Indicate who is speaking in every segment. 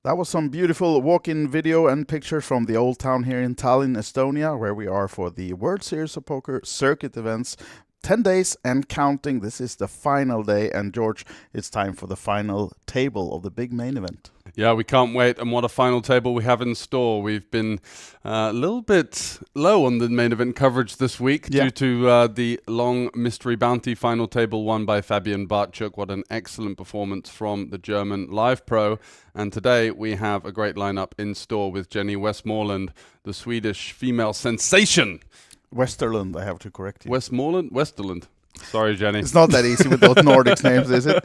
Speaker 1: That was some beautiful walk-in video and pictures from the old town here in Tallinn, Estonia, where we are for the World Series of Poker circuit events. 10 days and counting. This is the final day, and George, it's time for the final table of the big main event.
Speaker 2: Yeah, we can't wait, and what a final table we have in store. We've been a little bit low on the main event coverage this week due to the long mystery bounty final table won by Fabian Bartschuk. What an excellent performance from the German live pro. And today we have a great lineup in store with Jenny Westerland, the Swedish female sensation.
Speaker 1: Westerland, I have to correct you.
Speaker 2: Westerland. Sorry, Jenny.
Speaker 1: It's not that easy with those Nordic names, is it?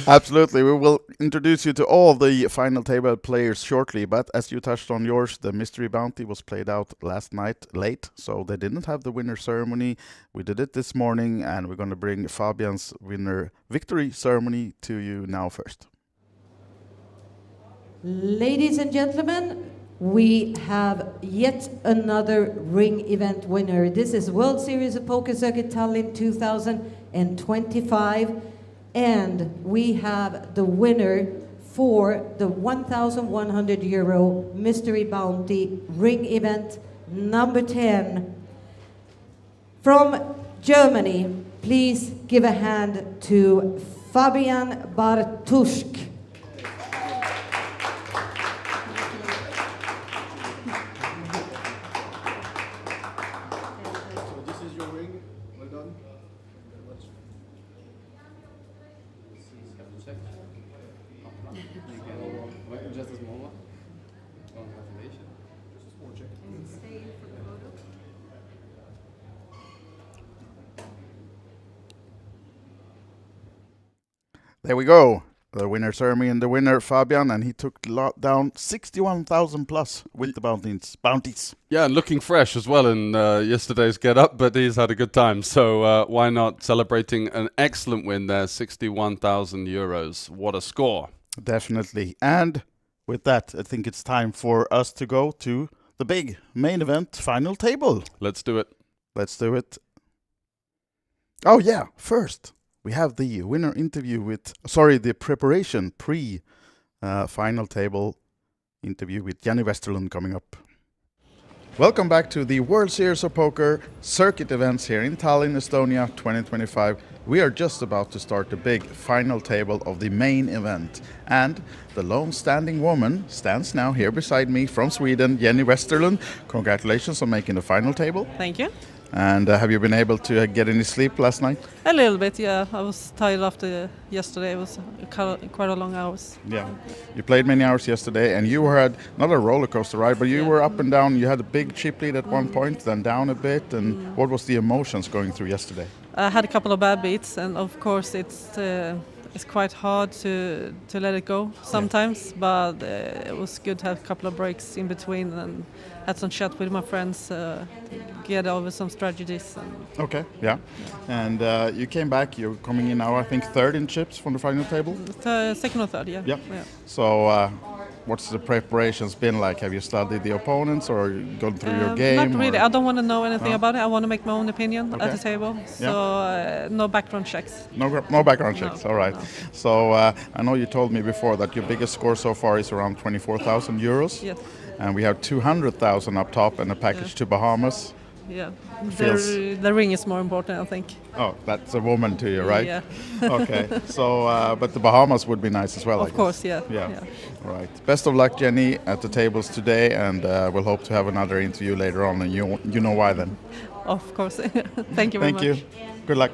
Speaker 1: Absolutely. We will introduce you to all the final table players shortly, but as you touched on yours, the mystery bounty was played out last night late, so they didn't have the winner ceremony. We did it this morning, and we're going to bring Fabian's winner victory ceremony to you now first.
Speaker 3: Ladies and gentlemen, we have yet another ring event winner. This is World Series of Poker Circuit Tallinn 2025, and we have the winner for the €1,100 mystery bounty ring event number 10. From Germany, please give a hand to Fabian Bartschuk.
Speaker 2: Just a small one.
Speaker 1: There we go. The winner ceremony and the winner Fabian, and he took down 61,000 plus with the bounties.
Speaker 2: Yeah, and looking fresh as well in yesterday's get-up, but he's had a good time. So why not celebrating an excellent win there, €61,000. What a score.
Speaker 1: Definitely. And with that, I think it's time for us to go to the big main event final table.
Speaker 2: Let's do it.
Speaker 1: Let's do it. Oh yeah, first we have the winner interview with, the preparation final table interview with Jenny Westerland coming up. Welcome back to the World Series of Poker circuit events here in Tallinn, Estonia 2025. We are just about to start the big final table of the main event. And the lone standing woman stands now here beside me from Sweden, Jenny Westerland. Congratulations on making the final table.
Speaker 4: Thank you.
Speaker 1: And have you been able to get any sleep last night?
Speaker 4: A little bit, yeah. I was tired after yesterday. It was quite a long hours.
Speaker 1: Yeah. You played many hours yesterday, and you had not a roller coaster ride, but you were up and down. You had a big chip lead at one point, then down a bit. And what was the emotions going through yesterday?
Speaker 4: I had a couple of bad beats, and of course it's quite hard to let it go sometimes, but it was good to have a couple of breaks in between and had some chat with my friends, get over some strategies.
Speaker 1: Okay, yeah. And you came back, you're coming in now, I think, third in chips from the final table?
Speaker 4: Second or third, yeah.
Speaker 1: Yeah. So what's the preparations been like? Have you studied the opponents or gone through your game?
Speaker 4: Not really. I don't want to know anything about it. I want to make my own opinion at the table. So no background checks.
Speaker 1: No background checks.
Speaker 4: No,
Speaker 1: all right.
Speaker 4: No.
Speaker 1: So I know you told me before that your biggest score so far is around €24,000.
Speaker 4: Yes.
Speaker 1: And we have 200,000 up top and a package to Bahamas.
Speaker 4: Yeah. The ring is more important, I think.
Speaker 1: Oh, that's a woman to you, right?
Speaker 4: Yeah.
Speaker 1: Okay. So, but the Bahamas would be nice as well, I guess.
Speaker 4: Of course, yeah.
Speaker 1: Right. Best of luck, Jenny, at the tables today, and we'll hope to have another interview later on, and you know why then.
Speaker 4: Of course. Thank you very much.
Speaker 1: Thank you. Good luck.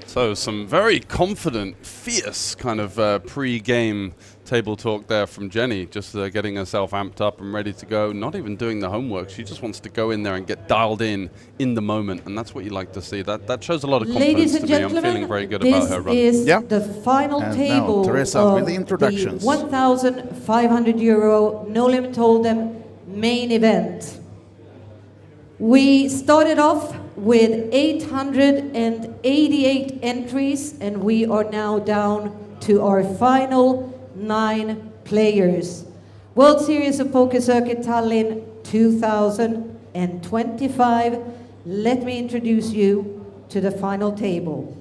Speaker 2: So some very confident, fierce kind of pre-game table talk there from Jenny, just getting herself amped up and ready to go, not even doing the homework. She just wants to go in there and get dialed in the moment, and that's what you like to see. That shows a lot of confidence
Speaker 3: Ladies and
Speaker 2: to me.
Speaker 3: gentlemen,
Speaker 2: I'm feeling very good about her run.
Speaker 3: This is the final
Speaker 1: And
Speaker 3: table
Speaker 1: now, Teresa,
Speaker 3: of
Speaker 1: with the introductions.
Speaker 3: the €1,500 No Limit Hold'em main event. We started off with 888 entries, and we are now down to our final 9 players. World Series of Poker Circuit Tallinn 2025. Let me introduce you to the final table.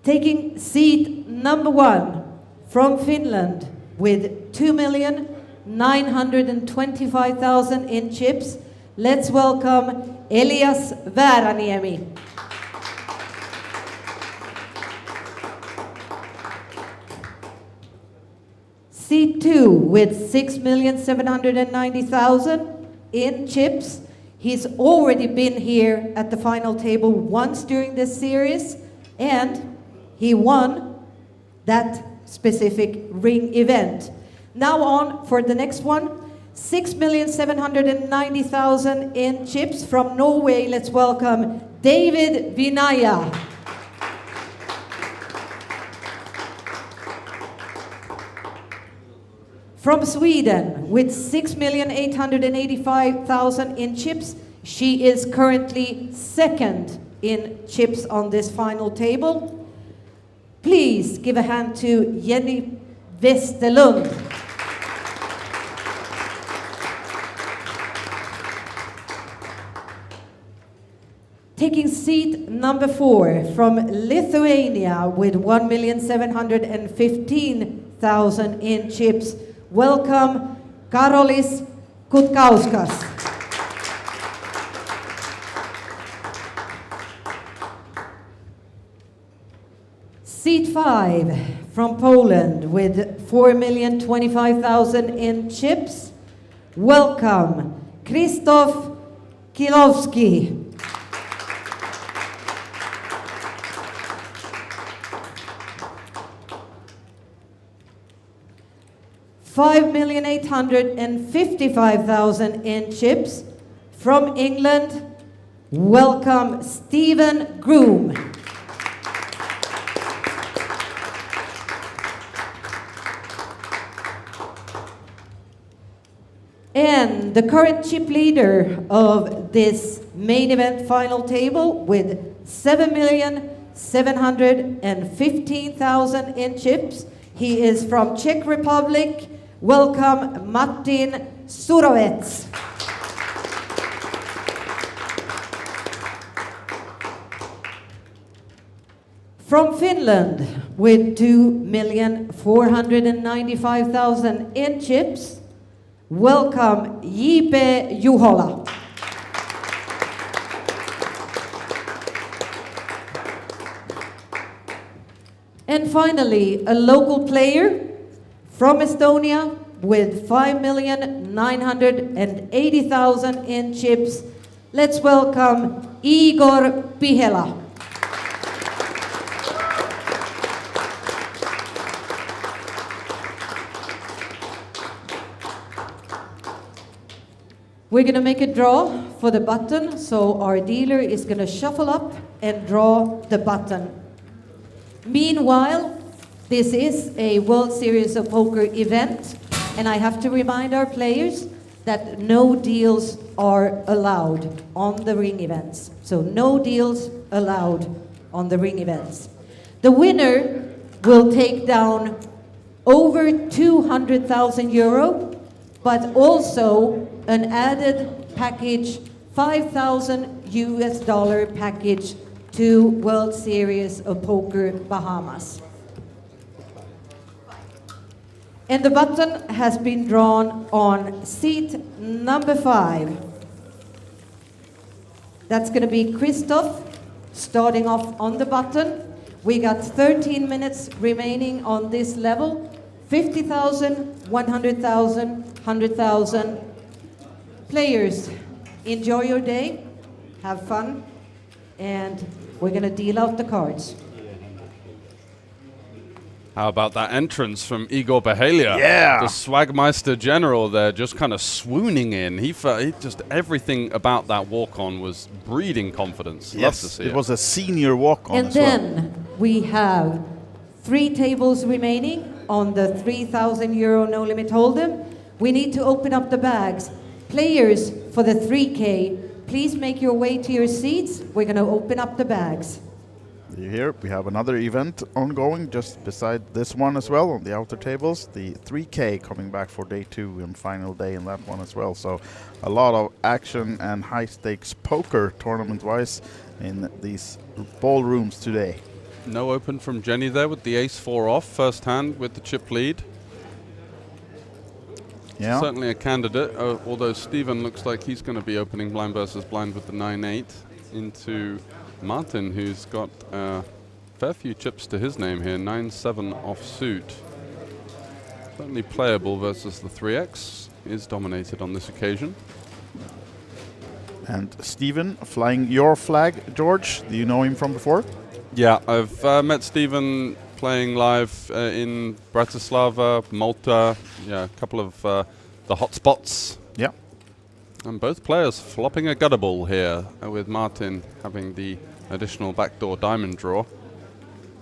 Speaker 3: Taking seat number 1 From Finland with 2,925,000 in chips, let's welcome Elias Vääraniemi. Seat 2 with 6,790,000 in chips. He's already been here at the final table once during this series, and he won that specific ring event. Now on for the next one. 6,790,000 in chips from Norway. Let's welcome David Vinaya. From Sweden with 6,885,000 in chips. She is currently second in chips on this final table. Please give a hand to Jenny Westerland. Taking seat number 4 from Lithuania with 1,715,000 in chips. Welcome, Karolis Kutkauskas. Seat 5 from Poland with 4,025,000 in chips. Welcome, Krzysztof Kilowski. $5,855,000 in chips. From England, welcome Stephen Groom. And the current chip leader of this main event final table with 7,715,000 in chips. He is from Czech Republic. Welcome, Martin Surovec. From Finland, with 2,495,000 in chips, welcome, J.P. Juhola. And finally, a local player from Estonia with 5,980,000 in chips. Let's welcome Igor Pihela. We're going to make a draw for the button, so our dealer is going to shuffle up and draw the button. Meanwhile, this is a World Series of Poker event, and I have to remind our players that no deals are allowed on the ring events. So no deals allowed on the ring events. The winner will take down over 200,000 euro, but also an added package, $5,000 US package to World Series of Poker Bahamas. And the button has been drawn on seat number 5. That's going to be Krzysztof starting off on the button. We got 13 minutes remaining on this level. 50,000, 100,000, 100,000. Players, enjoy your day, have fun, and we're going to deal out the cards.
Speaker 2: How about that entrance from Igor Behelia?
Speaker 1: Yeah.
Speaker 2: The Swagmeister General there just kind of swooning in. He just everything about that walk-on was breeding confidence. Love to see it.
Speaker 1: It was a senior walk-on
Speaker 3: And
Speaker 1: as well.
Speaker 3: then we have 3 tables remaining on the 3,000 euro no limit hold'em. We need to open up the bags. Players for the 3K, please make your way to your seats. We're going to open up the bags.
Speaker 1: Here we have another event ongoing just beside this one as well on the outer tables. The 3K coming back for day 2 and final day in that one as well. So a lot of action and high stakes poker tournament wise in these ballrooms today.
Speaker 2: No open from Jenny there with the ace-4 off, first hand with the chip lead.
Speaker 1: Yeah.
Speaker 2: Certainly a candidate, although Stephen looks like he's going to be opening blind versus blind with the 9-8 into Martin, who's got a fair few chips to his name here, 9-7 offsuit. Certainly playable versus the 3x, is dominated on this occasion.
Speaker 1: And Stephen flying your flag, George. Do you know him from before?
Speaker 2: Yeah, I've met Stephen playing live in Bratislava, Malta, yeah, a couple of the hot spots.
Speaker 1: Yeah.
Speaker 2: And both players flopping a guttable here, with Martin having the additional backdoor diamond draw.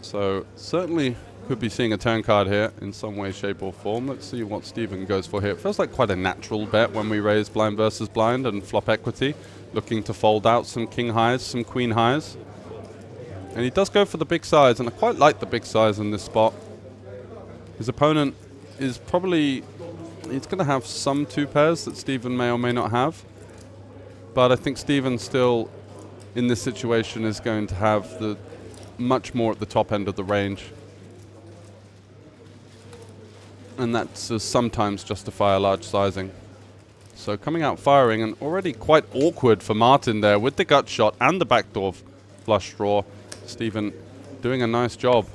Speaker 2: So certainly could be seeing a turn card here in some way, shape or form. Let's see what Stephen goes for here. It feels like quite a natural bet when we raise blind versus blind and flop equity, looking to fold out some king highs, some queen highs. And he does go for the big size, and I quite like the big size in this spot. His opponent is probably, he's going to have some two pairs that Stephen may or may not have. But I think Stephen still, in this situation, is going to have the much more at the top end of the range. And that's sometimes justify a large sizing. So coming out firing, and already quite awkward for Martin there with the gut shot and the backdoor flush draw. Stephen doing a nice job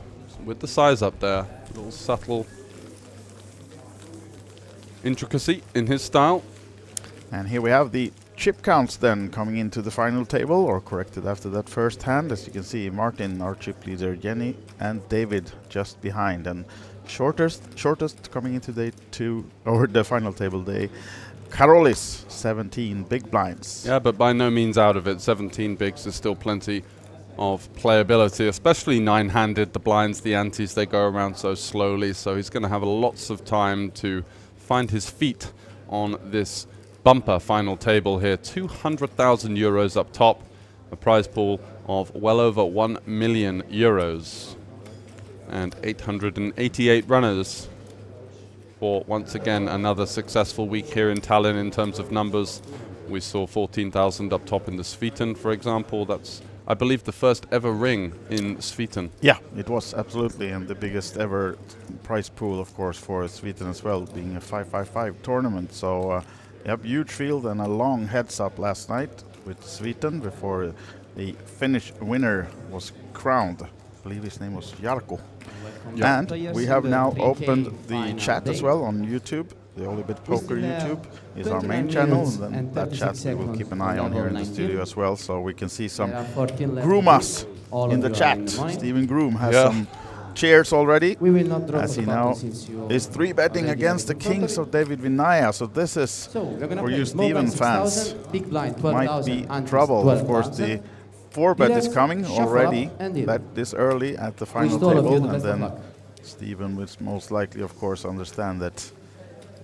Speaker 2: with the size up there. A little subtle intricacy in his style.
Speaker 1: And here we have the chip counts then coming into the final table, or corrected after that first hand. As you can see, Martin, our chip leader, Jenny and David just behind. And shortest coming into day 2, or the final table day, Karolis, 17 big blinds.
Speaker 2: Yeah, but by no means out of it. 17 bigs is still plenty of playability, especially 9-handed. The blinds, the antes, they go around so slowly, so he's going to have lots of time to find his feet on this bumper final table here. 200,000 euros up top, a prize pool of well over 1 million euros, and 888 runners for, once again, another successful week here in Tallinn in terms of numbers. We saw 14,000 up top in the Sviten, for example. That's, I believe, the first ever ring in Sviten.
Speaker 1: Yeah, it was absolutely, and the biggest ever prize pool, of course, for Sweden as well, being a 555 tournament. So, yep, huge field and a long heads up last night with Sweden before the Finnish winner was crowned. I believe his name was Jarkko.
Speaker 2: Yeah.
Speaker 1: And we have now opened the chat as well on YouTube. The Olibit Poker YouTube is our main channel, and then that chat we will keep an eye on here in the studio as well, so we can see some Groomas in the chat. Stephen Groom has some cheers already, as he now is 3-betting against the Kings of David Vinaya. So this is, for you Stephen fans, might be trouble. Of course, the 4-bet is coming already, that this early at the final table, and then Stephen will most likely, of course, understand that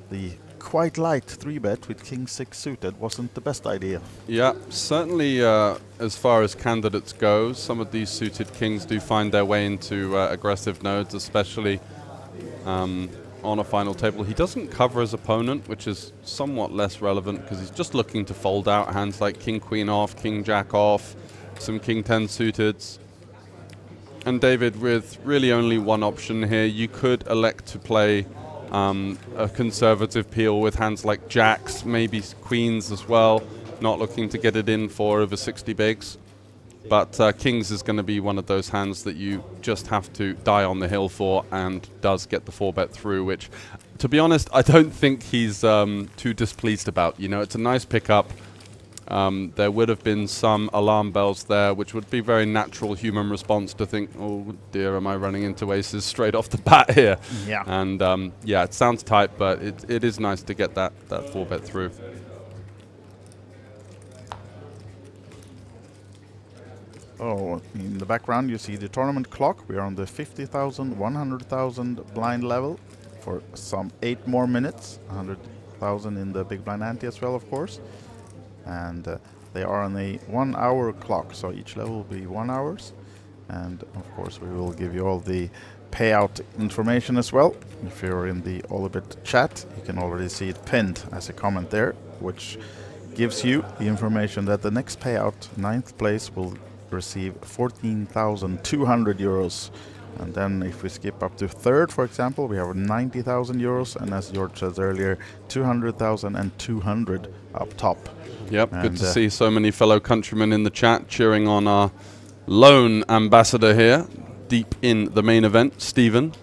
Speaker 1: the quite light 3-bet with King 6 suited wasn't the best idea.
Speaker 2: Yeah, certainly as far as candidates go, some of these suited kings do find their way into aggressive nodes, especially on a final table. He doesn't cover his opponent, which is somewhat less relevant because he's just looking to fold out hands like King Queen off, King Jack off, some King 10 suiteds. And David with really only one option here. You could elect to play a conservative peel with hands like jacks, maybe queens as well, not looking to get it in for over 60 bigs. But kings is going to be one of those hands that you just have to die on the hill for, and does get the 4-bet through, which, to be honest, I don't think he's too displeased about. You know, it's a nice pickup. There would have been some alarm bells there, which would be very natural human response to think, oh dear, am I running into aces straight off the bat here?
Speaker 1: Yeah.
Speaker 2: And yeah, it sounds tight, but it is nice to get that 4-bet through.
Speaker 1: Oh, in the background you see the tournament clock. We are on the 50,000, 100,000 blind level for some 8 more minutes. 100,000 in the big blind ante as well, of course. And they are on a 1-hour clock, so each level will be 1 hour. And of course we will give you all the payout information as well. If you're in the Olibit chat, you can already see it pinned as a comment there, which gives you the information that the next payout, 9th place, will receive 14,200 euros. And then if we skip up to third, for example, we have 90,000 euros, and as George said earlier, 200,000 and 200 up top.
Speaker 2: Yep,
Speaker 1: And
Speaker 2: good to see so many fellow countrymen in the chat cheering on our lone ambassador here, deep in the main event, Stephen.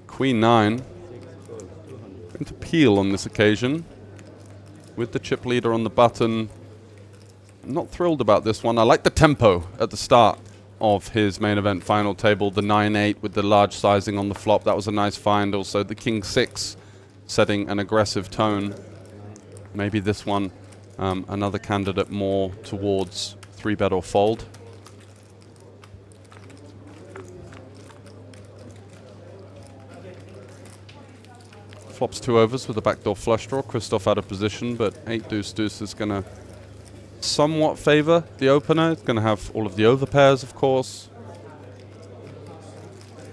Speaker 2: Queen 9. Going to peel on this occasion with the chip leader on the button. Not thrilled about this one. I like the tempo at the start of his main event final table. The 9-8 with the large sizing on the flop. That was a nice find. Also the King 6 setting an aggressive tone. Maybe this one another candidate more towards 3-bet or fold. Flops 2 overs with a backdoor flush draw. Christoph out of position, but 8 deuce deuce is going to somewhat favor the opener. It's going to have all of the over pairs, of course.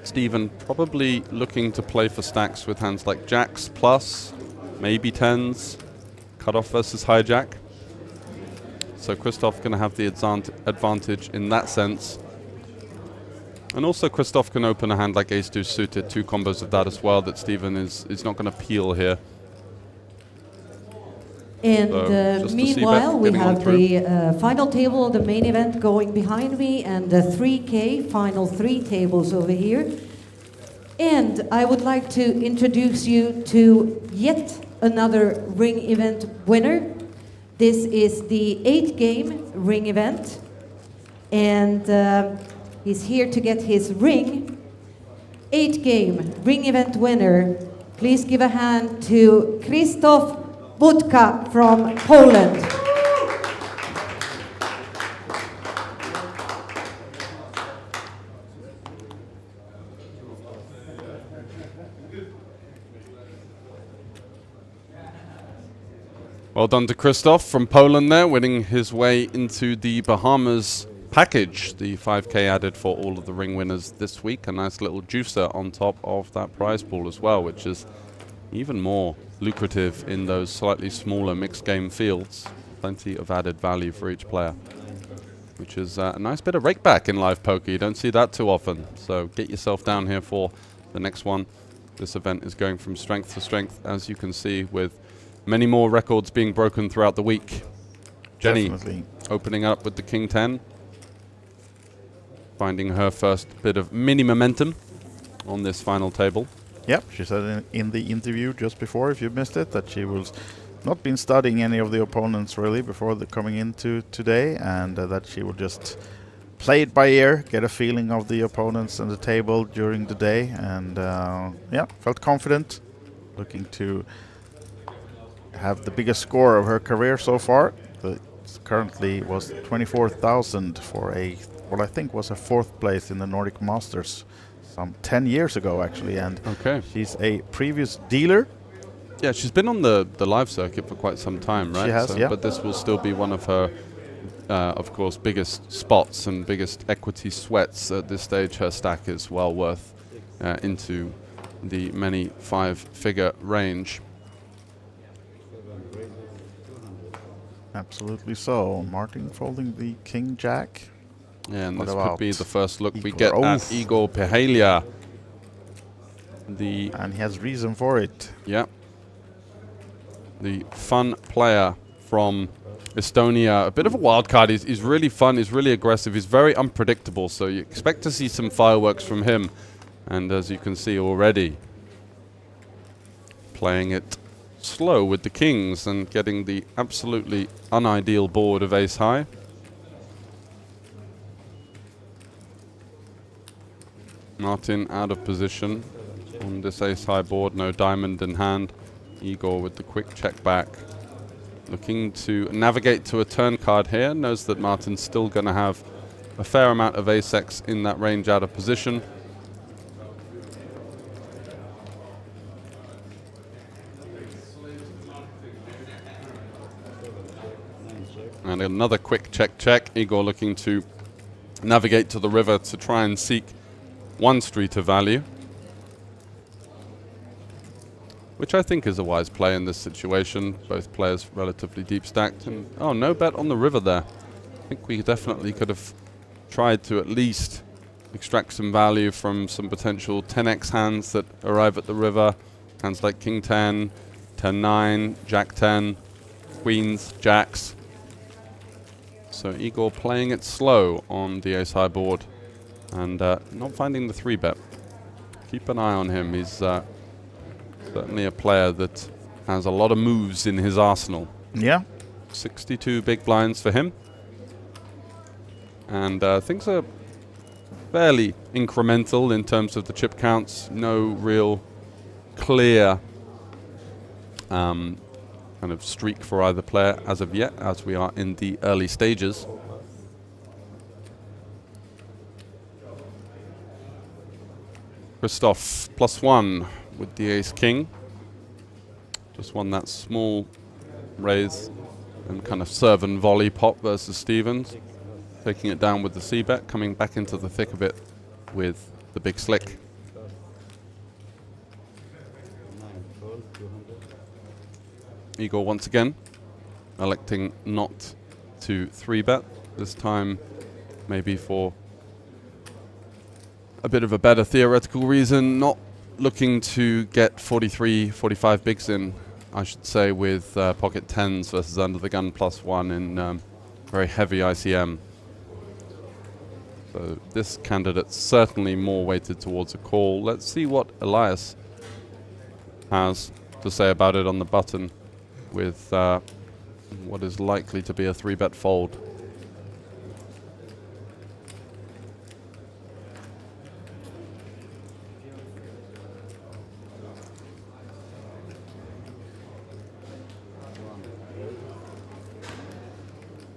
Speaker 2: Stephen probably looking to play for stacks with hands like jacks plus, maybe tens, cutoff versus hijack. So Christoph going to have the advantage in that sense. And also Christoph can open a hand like ace deuce suited, 2 combos of that as well, that Stephen is not going to peel here.
Speaker 3: And
Speaker 2: So
Speaker 3: meanwhile, we
Speaker 2: getting on
Speaker 3: have
Speaker 2: through.
Speaker 3: the final table, the main event going behind me, and the 3K final 3 tables over here. And I would like to introduce you to yet another ring event winner. This is the 8-game ring event. And he's here to get his ring. 8-game ring event winner. Please give a hand to Krzysztof Budka from Poland.
Speaker 2: Well done to Christoph from Poland there, winning his way into the Bahamas package. The 5K added for all of the ring winners this week. A nice little juicer on top of that prize pool as well, which is even more lucrative in those slightly smaller mixed game fields. Plenty of added value for each player, which is a nice bit of rake back in live poker. You don't see that too often, so get yourself down here for the next one. This event is going from strength to strength, as you can see, with many more records being broken throughout the week. Jenny
Speaker 1: Definitely.
Speaker 2: opening up with the King 10, finding her first bit of mini momentum on this final table.
Speaker 1: Yep, she said in the interview just before, if you missed it, that she was not been studying any of the opponents really before coming into today, and that she would just play it by ear, get a feeling of the opponents and the table during the day, and yeah, felt confident, looking to have the biggest score of her career so far. Currently was 24,000 for what I think was a 4th place in the Nordic Masters some 10 years ago actually, and
Speaker 2: Okay.
Speaker 1: she's a previous dealer.
Speaker 2: Yeah, she's been on the live circuit for quite some time, right?
Speaker 1: She has, yeah.
Speaker 2: But this will still be one of her, of course, biggest spots and biggest equity sweats at this stage. Her stack is well worth into the many 5-figure range.
Speaker 1: Absolutely so. Martin folding the King Jack.
Speaker 2: Yeah, and
Speaker 1: What
Speaker 2: this could be
Speaker 1: about
Speaker 2: the first look we
Speaker 1: Igor?
Speaker 2: get
Speaker 1: Oh.
Speaker 2: at Igor Pihalia.
Speaker 1: And he has reason for it.
Speaker 2: Yeah. The fun player from Estonia. A bit of a wild card. He's really fun. He's really aggressive. He's very unpredictable. So you expect to see some fireworks from him. And as you can see already, playing it slow with the kings and getting the absolutely unideal board of ace high. Martin out of position on this ace high board, no diamond in hand. Igor with the quick check back, looking to navigate to a turn card here. Knows that Martin's still going to have a fair amount of ace X in that range out of position. And another quick check. Igor looking to navigate to the river to try and seek one street of value, which I think is a wise play in this situation. Both players relatively deep stacked. And oh, no bet on the river there. I think we definitely could have tried to at least extract some value from some potential 10x hands that arrive at the river. Hands like King 10, 10-9, Jack 10, Queens, Jacks. So Igor playing it slow on the ace-high board and not finding the 3-bet. Keep an eye on him. He's certainly a player that has a lot of moves in his arsenal.
Speaker 1: Yeah.
Speaker 2: 62 big blinds for him. And things are fairly incremental in terms of the chip counts. No real clear kind of streak for either player as of yet, as we are in the early stages. Christoph +1 with the ace-king. Just won that small raise and kind of serve and volley pot versus Stevens. Taking it down with the c-bet, coming back into the thick of it with the big slick. Igor once again electing not to 3-bet. This time maybe for a bit of a better theoretical reason, not looking to get 43, 45 bigs in, I should say, with pocket 10s versus under the gun +1 in very heavy ICM. So this candidate's certainly more weighted towards a call. Let's see what Elias has to say about it on the button with what is likely to be a 3-bet fold.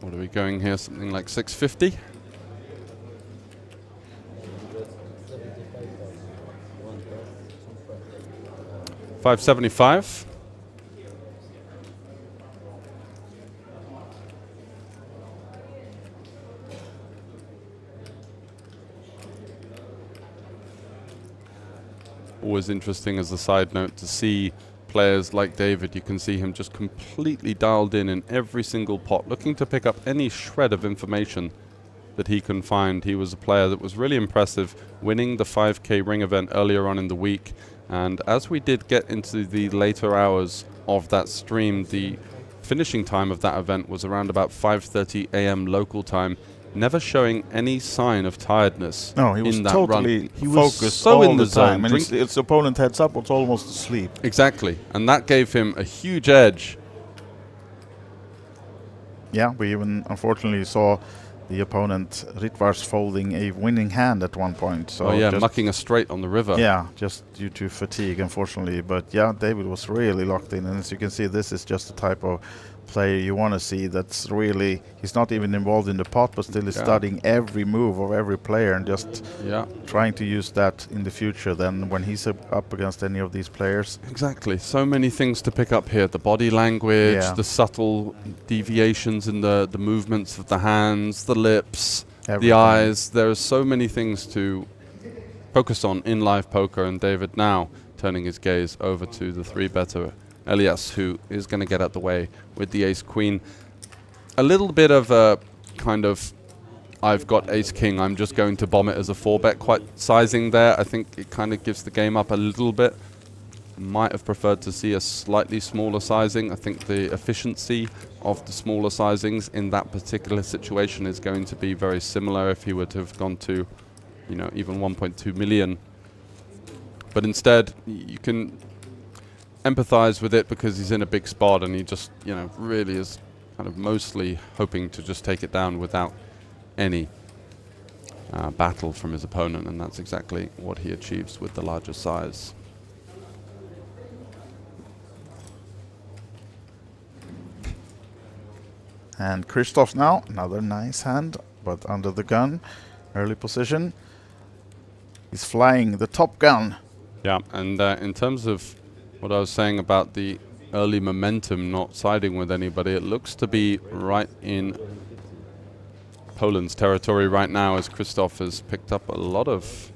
Speaker 2: What are we going here? Something like 650? $575. Always interesting as a side note to see players like David. You can see him just completely dialed in every single pot, looking to pick up any shred of information that he can find. He was a player that was really impressive, winning the 5K ring event earlier on in the week. And as we did get into the later hours of that stream, the finishing time of that event was around about 5:30 a.m. local time, never showing any sign of tiredness.
Speaker 1: No, he was
Speaker 2: in that
Speaker 1: totally
Speaker 2: run. He was
Speaker 1: focused
Speaker 2: so
Speaker 1: all
Speaker 2: in the
Speaker 1: time.
Speaker 2: zone.
Speaker 1: And its opponent heads up was almost asleep.
Speaker 2: Exactly. And that gave him a huge edge.
Speaker 1: Yeah, we even unfortunately saw the opponent Ritvars folding a winning hand at one point. So
Speaker 2: oh yeah, mucking a straight on the river.
Speaker 1: Yeah, just due to fatigue, unfortunately. But yeah, David was really locked in. And as you can see, this is just the type of player you want to see that's really, he's not even involved in the pot, but still is studying every move of every player and just trying to use that in the future then when he's up against any of these players.
Speaker 2: Exactly. So many things to pick up here. The body language, the subtle deviations in the movements of the hands, the lips, the eyes. There are so many things to focus on in live poker, and David now turning his gaze over to the 3-better Elias, who is going to get out the way with the ace-queen. A little bit of a kind of, I've got ace-king, I'm just going to bomb it as a 4-bet quite sizing there. I think it kind of gives the game up a little bit. Might have preferred to see a slightly smaller sizing. I think the efficiency of the smaller sizings in that particular situation is going to be very similar if he were to have gone to, you know, even 1.2 million. But instead, you can empathize with it because he's in a big spot and he just, you know, really is kind of mostly hoping to just take it down without any battle from his opponent, and that's exactly what he achieves with the larger size.
Speaker 1: And Christoph now, another nice hand, but under the gun, early position. He's flying the top gun.
Speaker 2: Yeah, and in terms of what I was saying about the early momentum not siding with anybody, it looks to be right in Poland's territory right now, as Christoph has picked up a lot of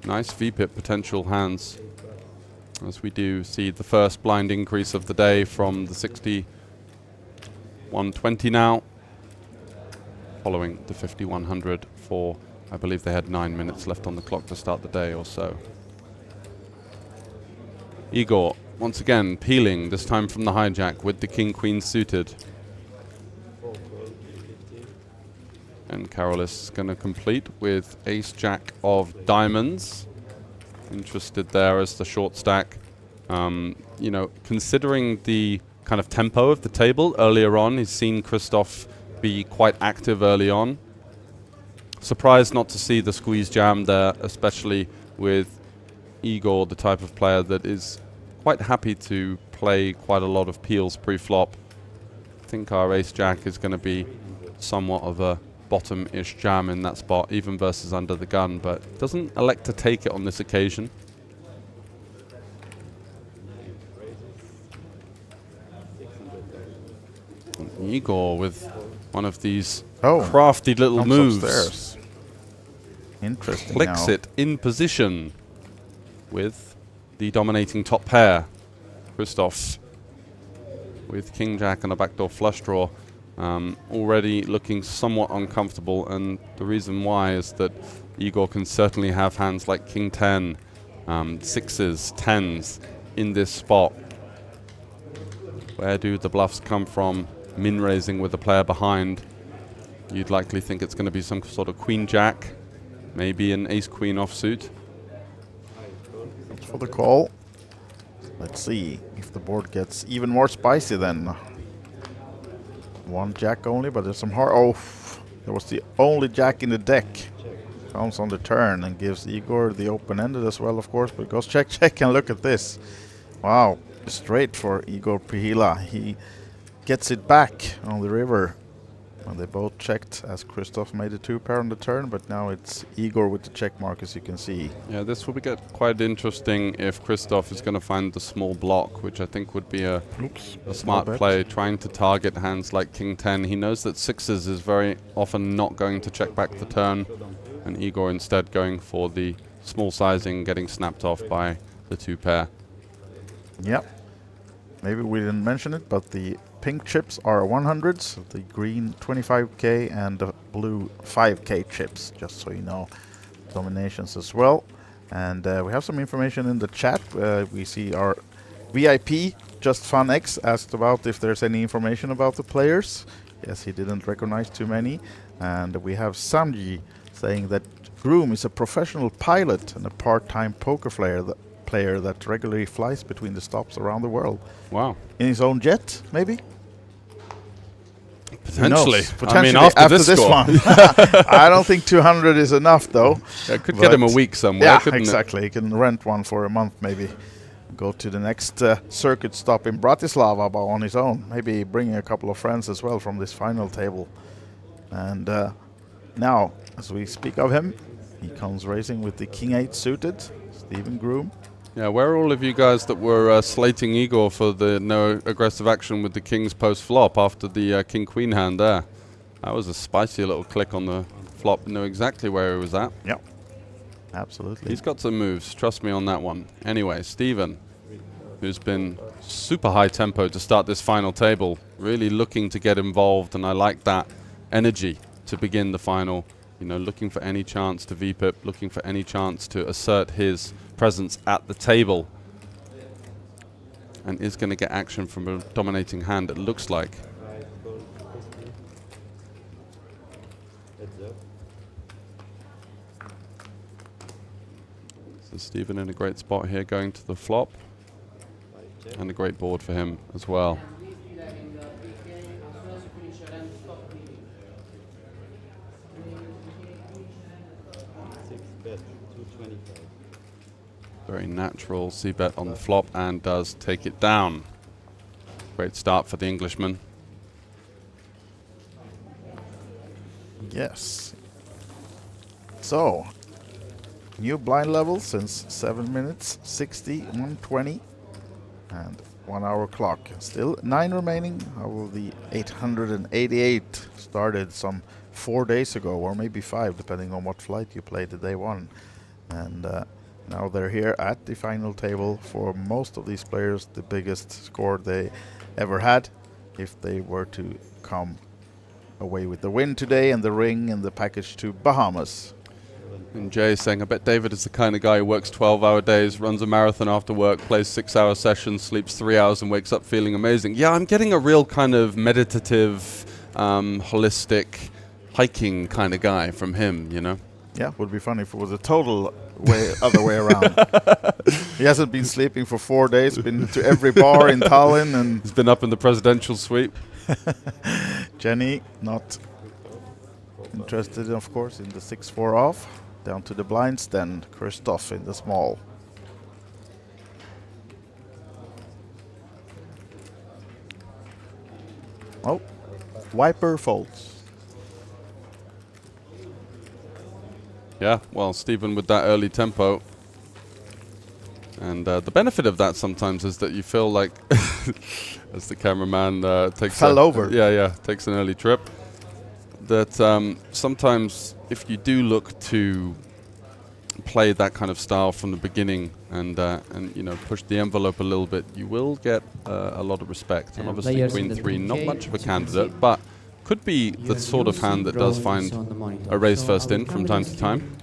Speaker 2: nice VPIP potential hands, as we do see the first blind increase of the day from the 60 120 now. following the 5100 for, I believe they had 9 minutes left on the clock to start the day or so. Igor, once again, peeling, this time from the hijack with the king-queen suited. And Karolis is going to complete with ace-jack of diamonds. Interested there as the short stack. You know, considering the kind of tempo of the table earlier on, he's seen Christoph be quite active early on. Surprised not to see the squeeze jam there, especially with Igor, the type of player that is quite happy to play quite a lot of peels pre-flop. I think our ace-jack is going to be somewhat of a bottom-ish jam in that spot, even versus under the gun, but doesn't elect to take it on this occasion. And Igor with one of these crafty little moves.
Speaker 1: Upstairs. Interesting.
Speaker 2: Clicks
Speaker 1: now.
Speaker 2: it in position with the dominating top pair. Christoph with king-jack and a backdoor flush draw. Already looking somewhat uncomfortable, and the reason why is that Igor can certainly have hands like king 10, sixes, tens in this spot. Where do the bluffs come from? Min raising with the player behind. You'd likely think it's going to be some sort of queen-jack, maybe an ace-queen offsuit.
Speaker 1: For the call. Let's see if the board gets even more spicy then. One jack only, but there's some hard. Oh, that was the only jack in the deck. Comes on the turn and gives Igor the open-ended as well, of course, but goes check, check, and look at this. Wow, straight for Igor Pihila. He gets it back on the river. And they both checked as Christoph made a two-pair on the turn, but now it's Igor with the check mark, as you can see.
Speaker 2: Yeah, this will get quite interesting if Christoph is going to find the small block, which I think would be a smart play, trying to target hands like king 10. He knows that sixes is very often not going to check back the turn, and Igor instead going for the small sizing, getting snapped off by the two-pair.
Speaker 1: Yep. Maybe we didn't mention it, but the pink chips are 100s, the green 25k, and the blue 5k chips, just so you know. Dominations as well. And we have some information in the chat. We see our VIP, Just Fun X, asked about if there's any information about the players. Yes, he didn't recognize too many. And we have Samji saying that Groom is a professional pilot and a part-time poker player that regularly flies between the stops around the world.
Speaker 2: Wow.
Speaker 1: In his own jet, maybe?
Speaker 2: Potentially.
Speaker 1: Potentially.
Speaker 2: I mean, after this
Speaker 1: one. I don't think 200 is enough, though.
Speaker 2: Yeah, could get him a week somewhere.
Speaker 1: Yeah, exactly. He can rent one for a month, maybe. Go to the next circuit stop in Bratislava on his own. Maybe bringing a couple of friends as well from this final table. And now, as we speak of him, he comes racing with the King 8 suited, Stephen Groom.
Speaker 2: Yeah, where are all of you guys that were slating Igor for the no aggressive action with the king's post-flop after the king-queen hand there? That was a spicy little click on the flop. Knew exactly where he was at.
Speaker 1: Yep, absolutely.
Speaker 2: He's got some moves, trust me on that one. Anyway, Stephen, who's been super high tempo to start this final table, really looking to get involved, and I like that energy to begin the final. You know, looking for any chance to VPIP, looking for any chance to assert his presence at the table, and is going to get action from a dominating hand, it looks like. So Stephen in a great spot here, going to the flop, and a great board for him as well. Very natural c-bet on the flop, and does take it down. Great start for the Englishman.
Speaker 1: Yes. So, new blind level since 7 minutes, 60, 120, and 1 hour clock. Still 9 remaining. How the 888 started some 4 days ago, or maybe 5, depending on what flight you played the day one. And now they're here at the final table. For most of these players, the biggest score they ever had, if they were to come away with the win today and the ring and the package to Bahamas.
Speaker 2: And Jay saying, I bet David is the kind of guy who works 12-hour days, runs a marathon after work, plays 6-hour sessions, sleeps 3 hours and wakes up feeling amazing. Yeah, I'm getting a real kind of meditative, holistic, hiking kind of guy from him, you know?
Speaker 1: Yeah, would be funny if it was a total other way around. He hasn't been sleeping for 4 days, been to every bar in Tallinn, and
Speaker 2: he's been up in the presidential suite.
Speaker 1: Jenny not interested, of course, in the 6-4 off. Down to the blinds, then Christoph in the small. Oh, Wiper folds.
Speaker 2: Yeah, well, Stephen with that early tempo. And the benefit of that sometimes is that you feel like, as the cameraman takes takes an early trip, that sometimes if you do look to play that kind of style from the beginning and you know, push the envelope a little bit, you will get a lot of respect. And obviously Queen 3, not much of a candidate, but could be the sort of hand that does find a raise first in from time to time.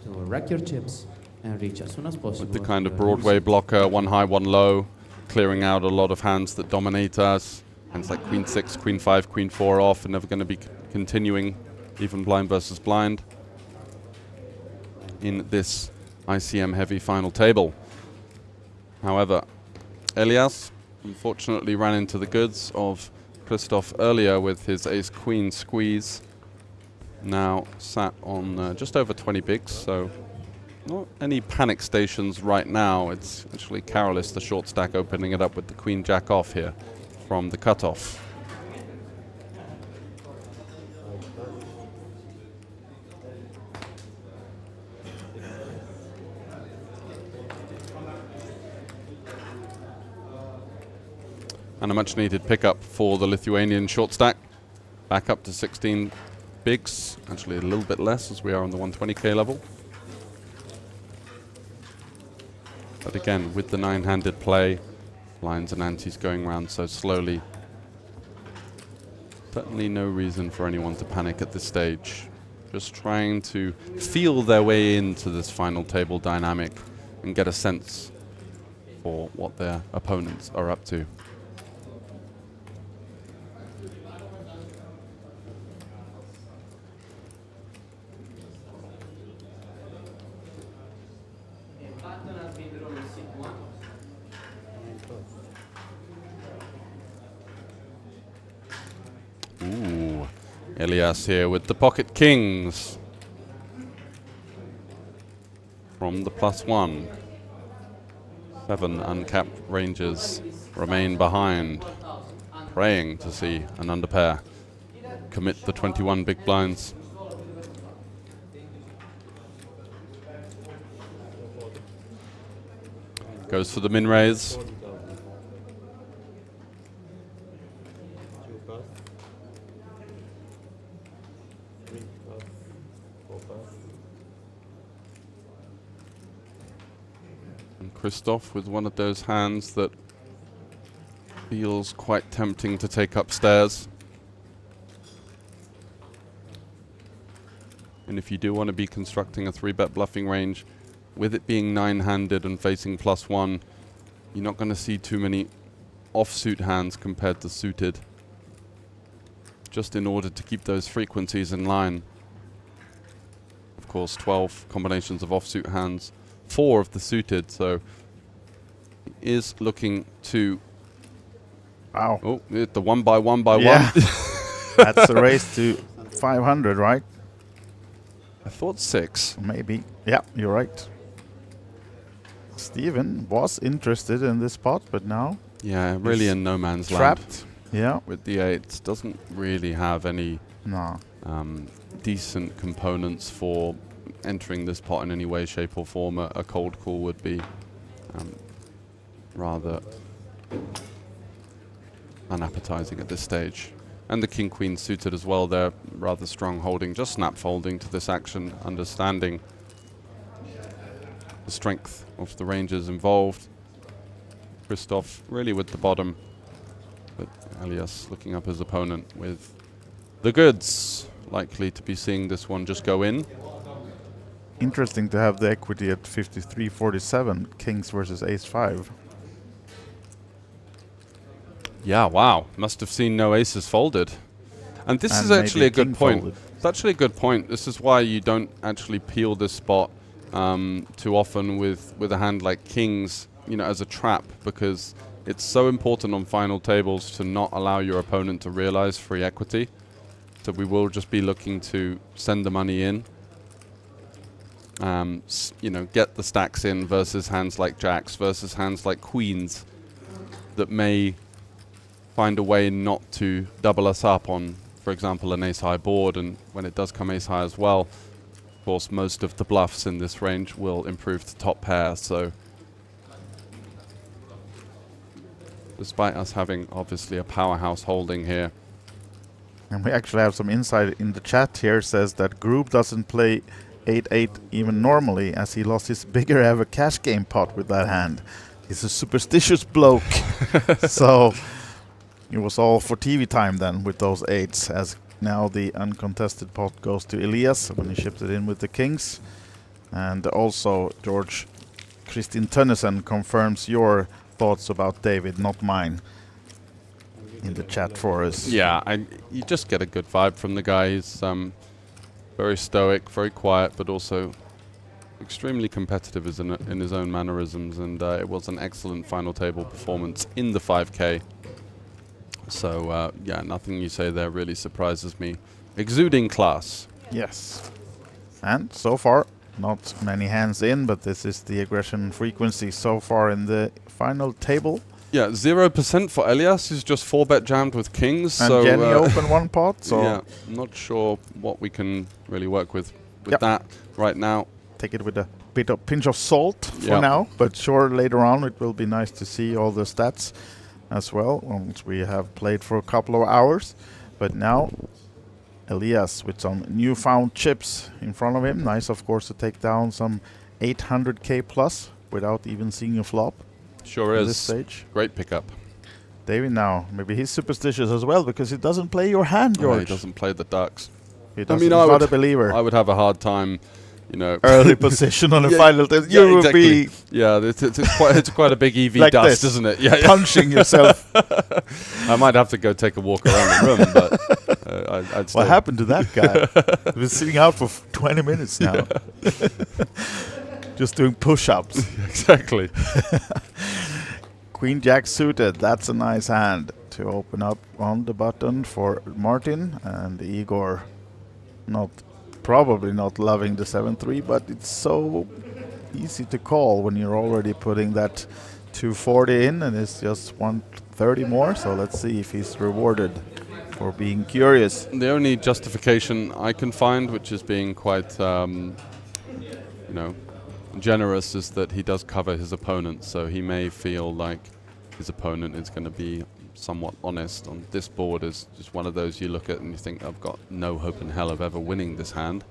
Speaker 5: Rack your chips and reach as soon as possible.
Speaker 2: With the kind of Broadway blocker, one high, one low, clearing out a lot of hands that dominate us. Hands like Queen 6, Queen 5, Queen 4 off, and never going to be continuing even blind versus blind in this ICM heavy final table. However, Elias unfortunately ran into the goods of Christoph earlier with his ace-queen squeeze. Now sat on just over 20 bigs, so not any panic stations right now. It's actually Karolis, the short stack, opening it up with the queen jack off here from the cutoff. And a much needed pickup for the Lithuanian short stack. Back up to 16 bigs, actually a little bit less as we are on the 120k level. But again, with the 9-handed play, lines and antes going round so slowly, certainly no reason for anyone to panic at this stage. Just trying to feel their way into this final table dynamic and get a sense for what their opponents are up to. Ooh, Elias here with the pocket kings from the +1. 7 uncapped rangers remain behind, praying to see an underpair commit the 21 big blinds. Goes for the min raise. And Christoph with one of those hands that feels quite tempting to take upstairs. And if you do want to be constructing a 3-bet bluffing range, with it being 9-handed and facing +1, you're not going to see too many offsuit hands compared to suited, just in order to keep those frequencies in line. Of course, 12 combinations of offsuit hands, 4 of the suited, so he is looking to...
Speaker 1: Wow.
Speaker 2: Oh, the 1 by 1 by 1.
Speaker 1: That's a race to 500, right?
Speaker 2: I thought 6.
Speaker 1: Maybe. Yeah, you're right. Steven was interested in this spot, but now...
Speaker 2: Yeah, really in no man's
Speaker 1: trapped.
Speaker 2: land.
Speaker 1: Yeah.
Speaker 2: With the 8s. Doesn't really have any decent components for entering this pot in any way, shape or form. A cold call would be rather unappetizing at this stage. And the king-queen suited as well, they're rather strong holding, just snap folding to this action, understanding the strength of the rangers involved. Christoph really with the bottom, but Elias looking up his opponent with the goods. Likely to be seeing this one just go in.
Speaker 1: Interesting to have the equity at 53-47, kings versus ace-5.
Speaker 2: Yeah, wow. Must have seen no aces folded. And this
Speaker 1: And
Speaker 2: is actually a
Speaker 1: maybe
Speaker 2: good
Speaker 1: king
Speaker 2: point.
Speaker 1: folded.
Speaker 2: It's actually a good point. This is why you don't actually peel this spot too often with a hand like kings, you know, as a trap, because it's so important on final tables to not allow your opponent to realize free equity. So we will just be looking to send the money in, you know, get the stacks in versus hands like jacks, versus hands like queens that may find a way not to double us up on, for example, an ace-high board. And when it does come ace-high as well, of course, most of the bluffs in this range will improve to top pair. So despite us having obviously a powerhouse holding here.
Speaker 1: And we actually have some insight in the chat here, says that Groom doesn't play 8-8 even normally, as he lost his bigger ever cash game pot with that hand. He's a superstitious bloke. So it was all for TV time then with those 8s, as now the uncontested pot goes to Elias when he shipped it in with the kings. And also George Kristin Tønnesen confirms your thoughts about David, not mine, in the chat for us.
Speaker 2: Yeah, you just get a good vibe from the guy. He's very stoic, very quiet, but also extremely competitive in his own mannerisms. And it was an excellent final table performance in the 5K. So yeah, nothing you say there really surprises me. Exuding class.
Speaker 1: Yes. And so far, not many hands in, but this is the aggression frequency so far in the final table.
Speaker 2: Yeah, 0% for Elias, who's just 4-bet jammed with kings.
Speaker 1: And
Speaker 2: so
Speaker 1: Jenny open one pot, so
Speaker 2: yeah, I'm not sure what we can really work with that right now.
Speaker 1: take it with a bit of pinch of salt for
Speaker 2: Yep.
Speaker 1: now, but sure, later on it will be nice to see all the stats as well once we have played for a couple of hours. But now Elias with some newfound chips in front of him. Nice, of course, to take down some 800k plus without even seeing a flop
Speaker 2: Sure
Speaker 1: at
Speaker 2: is.
Speaker 1: this stage.
Speaker 2: Great pickup.
Speaker 1: David now, maybe he's superstitious as well because he doesn't play your hand,
Speaker 2: Oh,
Speaker 1: George.
Speaker 2: he doesn't play the ducks.
Speaker 1: He doesn't,
Speaker 2: mean,
Speaker 1: he's
Speaker 2: I
Speaker 1: not
Speaker 2: would-
Speaker 1: a believer.
Speaker 2: I would have a hard time, you know.
Speaker 1: Early position on a
Speaker 2: Yeah,
Speaker 1: final test.
Speaker 2: yeah,
Speaker 1: You would
Speaker 2: exactly.
Speaker 1: be
Speaker 2: Yeah, it's quite a big EV
Speaker 1: Like
Speaker 2: dust,
Speaker 1: this.
Speaker 2: isn't it? Yeah, yeah.
Speaker 1: punching yourself.
Speaker 2: I might have to go take a walk around the room, but I'd still.
Speaker 1: What happened to that guy? He's been sitting out for 20 minutes now. Just doing push-ups.
Speaker 2: Exactly.
Speaker 1: Queen Jack suited. That's a nice hand to open up on the button for Martin. And Igor probably not loving the 7-3, but it's so easy to call when you're already putting that 240 in and it's just 130 more. So let's see if he's rewarded for being curious.
Speaker 2: The only justification I can find, which is being quite, you know, generous, is that he does cover his opponent, so he may feel like his opponent is going to be somewhat honest. On this board is just one of those you look at and you think, I've got no hope in hell of ever winning this hand.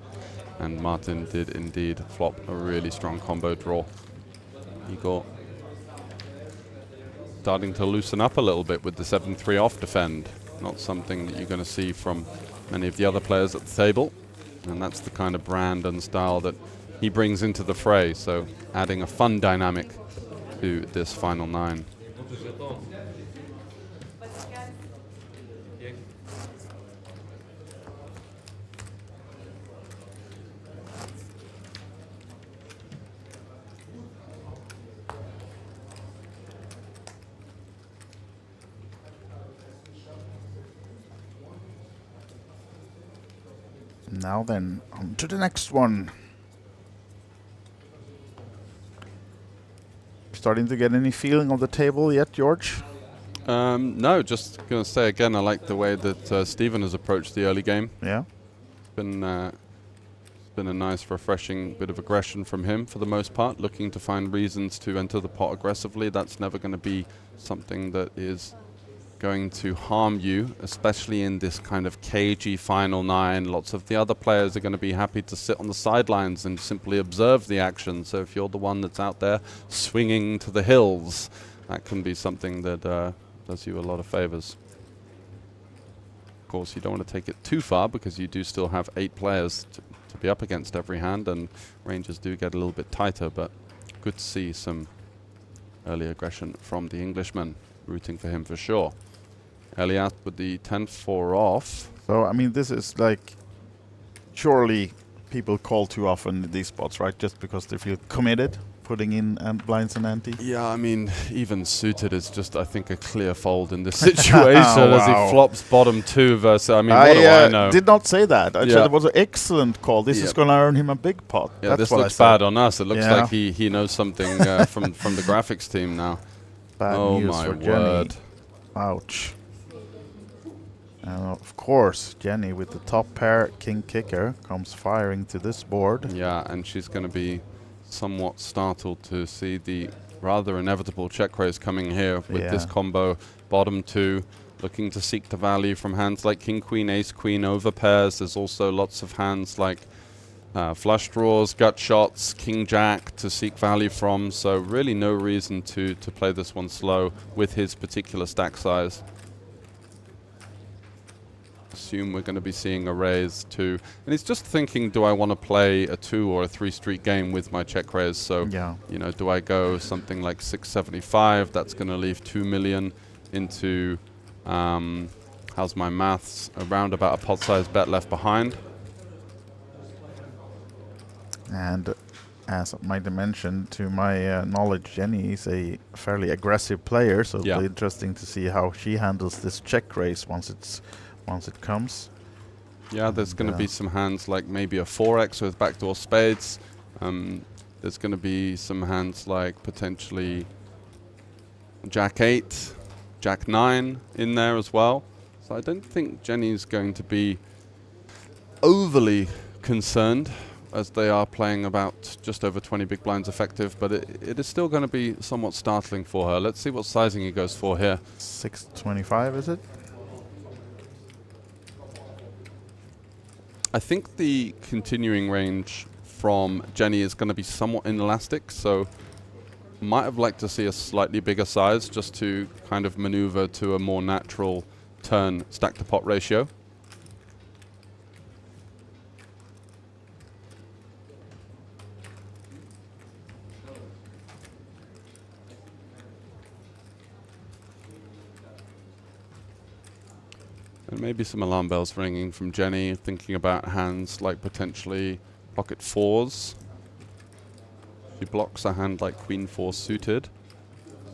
Speaker 2: And Martin did indeed flop a really strong combo draw. Igor starting to loosen up a little bit with the 7-3 off defend. Not something that you're going to see from many of the other players at the table. And that's the kind of brand and style that he brings into the fray. So adding a fun dynamic to this final 9.
Speaker 1: Now then, on to the next one. Starting to get any feeling of the table yet, George?
Speaker 2: No, just going to say again, I like the way that Stephen has approached the early game.
Speaker 1: Yeah.
Speaker 2: It's been a nice, refreshing bit of aggression from him for the most part, looking to find reasons to enter the pot aggressively. That's never going to be something that is going to harm you, especially in this kind of cagey final 9. Lots of the other players are going to be happy to sit on the sidelines and simply observe the action. So if you're the one that's out there swinging to the hills, that can be something that does you a lot of favors. Of course, you don't want to take it too far because you do still have 8 players to be up against every hand, and ranges do get a little bit tighter, but good to see some early aggression from the Englishman. Rooting for him for sure. Elias with the 10-4 off.
Speaker 1: So, I mean, this is like, surely people call too often in these spots, right? Just because they feel committed, putting in blinds and ante.
Speaker 2: Yeah, I mean, even suited is just, I think, a clear fold in this situation as he flops bottom 2 versus, I mean, what do I know?
Speaker 1: Did not say that. I said it was an excellent call. This is going to earn him a big pot.
Speaker 2: Yeah,
Speaker 1: That's
Speaker 2: this
Speaker 1: what
Speaker 2: looks bad on us. It looks like he knows something from the graphics team now.
Speaker 1: Bad news
Speaker 2: my
Speaker 1: for
Speaker 2: word.
Speaker 1: Jenny. Ouch. And of course, Jenny with the top pair, king kicker, comes firing to this board.
Speaker 2: Yeah, and she's going to be somewhat startled to see the rather inevitable check raise coming here with this combo. Bottom 2, looking to seek the value from hands like king, queen, ace, queen over pairs. There's also lots of hands like flush draws, gut shots, king, jack to seek value from. So really no reason to play this one slow with his particular stack size. Assume we're going to be seeing a raise too, and he's just thinking, do I want to play a 2 or a 3 street game with my check raise? So you know, do I go something like 675? That's going to leave 2 million into how's my maths, around about a pot size bet left behind.
Speaker 1: And as I might have mentioned, to my knowledge, Jenny is a fairly aggressive player, so it'll be interesting to see how she handles this check raise once it comes.
Speaker 2: Yeah, there's going to be some hands like maybe a 4x with backdoor spades. There's going to be some hands like potentially jack 8, jack 9 in there as well. So I don't think Jenny's going to be overly concerned, as they are playing about just over 20 big blinds effective, but it is still going to be somewhat startling for her. Let's see what sizing he goes for here.
Speaker 1: 625, is it?
Speaker 2: I think the continuing range from Jenny is going to be somewhat inelastic, so might have liked to see a slightly bigger size just to kind of maneuver to a more natural turn stack to pot ratio. And maybe some alarm bells ringing from Jenny, thinking about hands like potentially pocket 4s. She blocks a hand like queen 4 suited.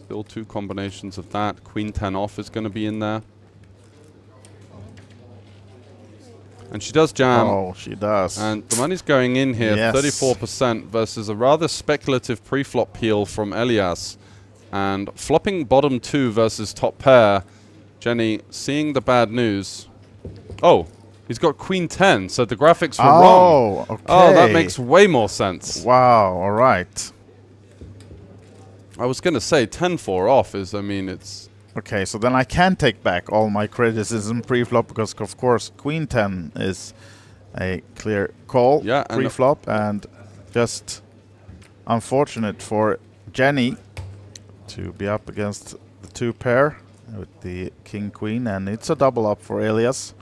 Speaker 2: Still 2 combinations of that. Queen 10 off is going to be in there. And she does jam.
Speaker 1: Oh, she does.
Speaker 2: And the money's going in here, 34% versus a rather speculative pre-flop peel from Elias. And flopping bottom 2 versus top pair. Jenny, seeing the bad news. Oh, he's got queen 10, so the graphics were wrong.
Speaker 1: Okay.
Speaker 2: Oh, that makes way more sense.
Speaker 1: Wow, all right.
Speaker 2: I was going to say 10-4 off is, I mean, it's...
Speaker 1: Okay, so then I can take back all my criticism pre-flop, because, of course, queen 10 is a clear call pre-flop, and just unfortunate for Jenny to be up against the 2 pair. With the king queen, and it's a double up for Elias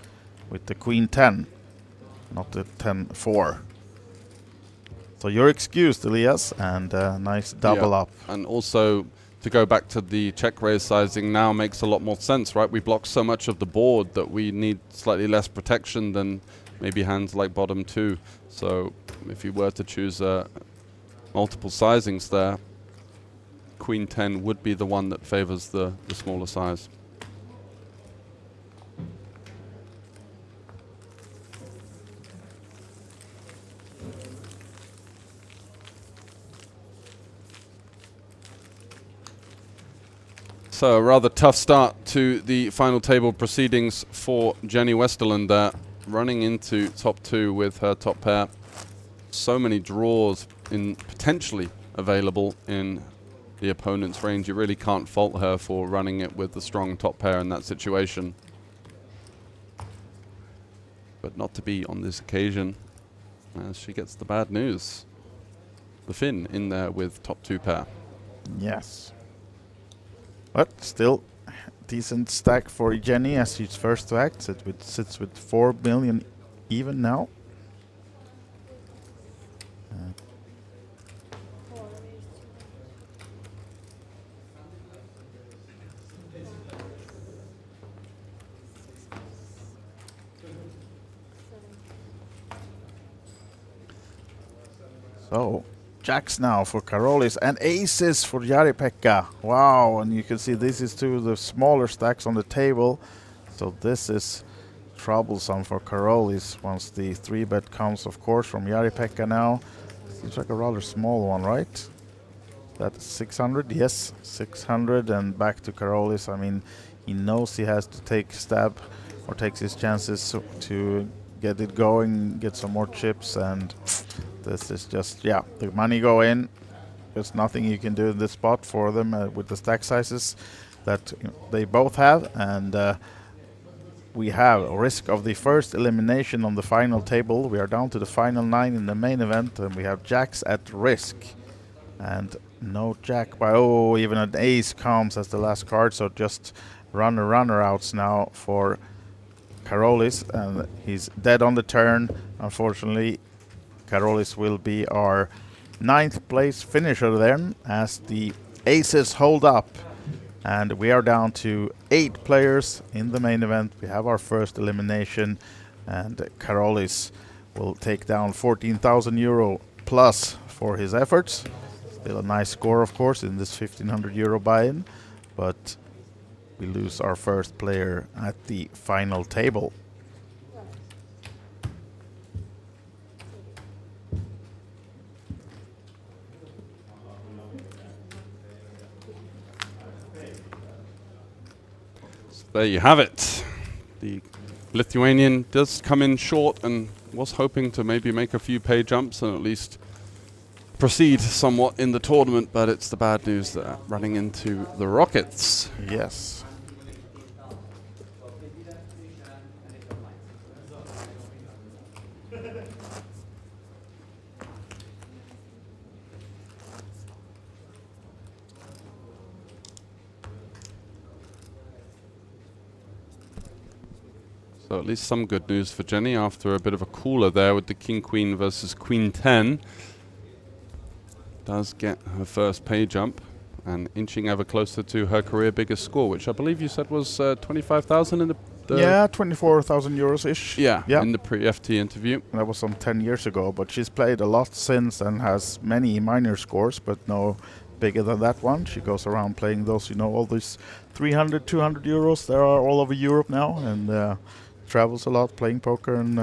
Speaker 1: with the queen 10, not the 10-4. So you're excused, Elias, and nice double up.
Speaker 2: And also to go back to the check raise sizing now makes a lot more sense, right? We block so much of the board that we need slightly less protection than maybe hands like bottom 2. So if you were to choose multiple sizings there, queen 10 would be the one that favors the smaller size. So a rather tough start to the final table proceedings for Jenny Westerland there, running into top 2 with her top pair. So many draws potentially available in the opponent's range. You really can't fault her for running it with the strong top pair in that situation. But not to be on this occasion, as she gets the bad news. The Finn in there with top 2 pair.
Speaker 1: Yes. But still decent stack for Jenny as she's first to act. Sits with 4 million even now. So, jacks now for Karolis and aces for Jari-Pekka. Wow, and you can see this is two of the smaller stacks on the table. So this is troublesome for Karolis once the 3-bet comes, of course, from Jari-Pekka now. Seems like a rather small one, right? That's 600, yes, 600 and back to Karolis. I mean, he knows he has to take stab or takes his chances to get it going, get some more chips, and this is just, yeah, the money go in. There's nothing you can do in this spot for them with the stack sizes that they both have, and we have a risk of the first elimination on the final table. We are down to the final 9 in the main event, and we have jacks at risk. And no jack by, oh, even an ace comes as the last card, so just runner outs now for Karolis, and he's dead on the turn. Unfortunately, Karolis will be our 9th place finisher then, as the aces hold up. And we are down to 8 players in the main event. We have our first elimination, and Karolis will take down 14,000 euro plus for his efforts. Still a nice score, of course, in this 1,500 euro buy-in, but we lose our first player at the final table.
Speaker 2: There you have it. The Lithuanian does come in short and was hoping to maybe make a few pay jumps and at least proceed somewhat in the tournament, but it's the bad news that running into the Rockets.
Speaker 1: Yes.
Speaker 2: So at least some good news for Jenny after a bit of a cooler there with the King-Queen versus Queen-10. Does get her first pay jump and inching ever closer to her career biggest score, which I believe you said was 25,000 in the
Speaker 1: yeah, 24,000 euros-ish.
Speaker 2: Yeah, in the pre-FT interview.
Speaker 1: That was some 10 years ago, but she's played a lot since and has many minor scores, but no bigger than that one. She goes around playing those, you know, all these 300, 200 euros. There are all over Europe now, and travels a lot playing poker, and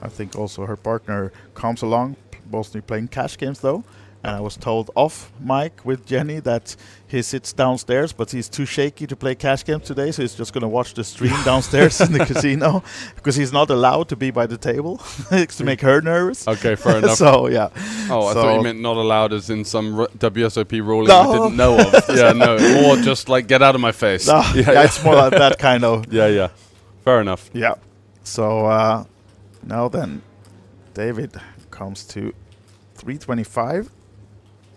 Speaker 1: I think also her partner comes along, mostly playing cash games though. And I was told off mic with Jenny that he sits downstairs, but he's too shaky to play cash games today, so he's just going to watch the stream downstairs in the casino, because he's not allowed to be by the table to make her nervous.
Speaker 2: Okay, fair enough.
Speaker 1: So, yeah.
Speaker 2: Oh, I
Speaker 1: so
Speaker 2: thought you meant not allowed as in some WSOP ruling I didn't know of. Yeah, no, more just like get out of my face.
Speaker 1: No, yeah, it's more like that kind of.
Speaker 2: Yeah. Fair enough.
Speaker 1: Yeah. So now then, David comes to 325.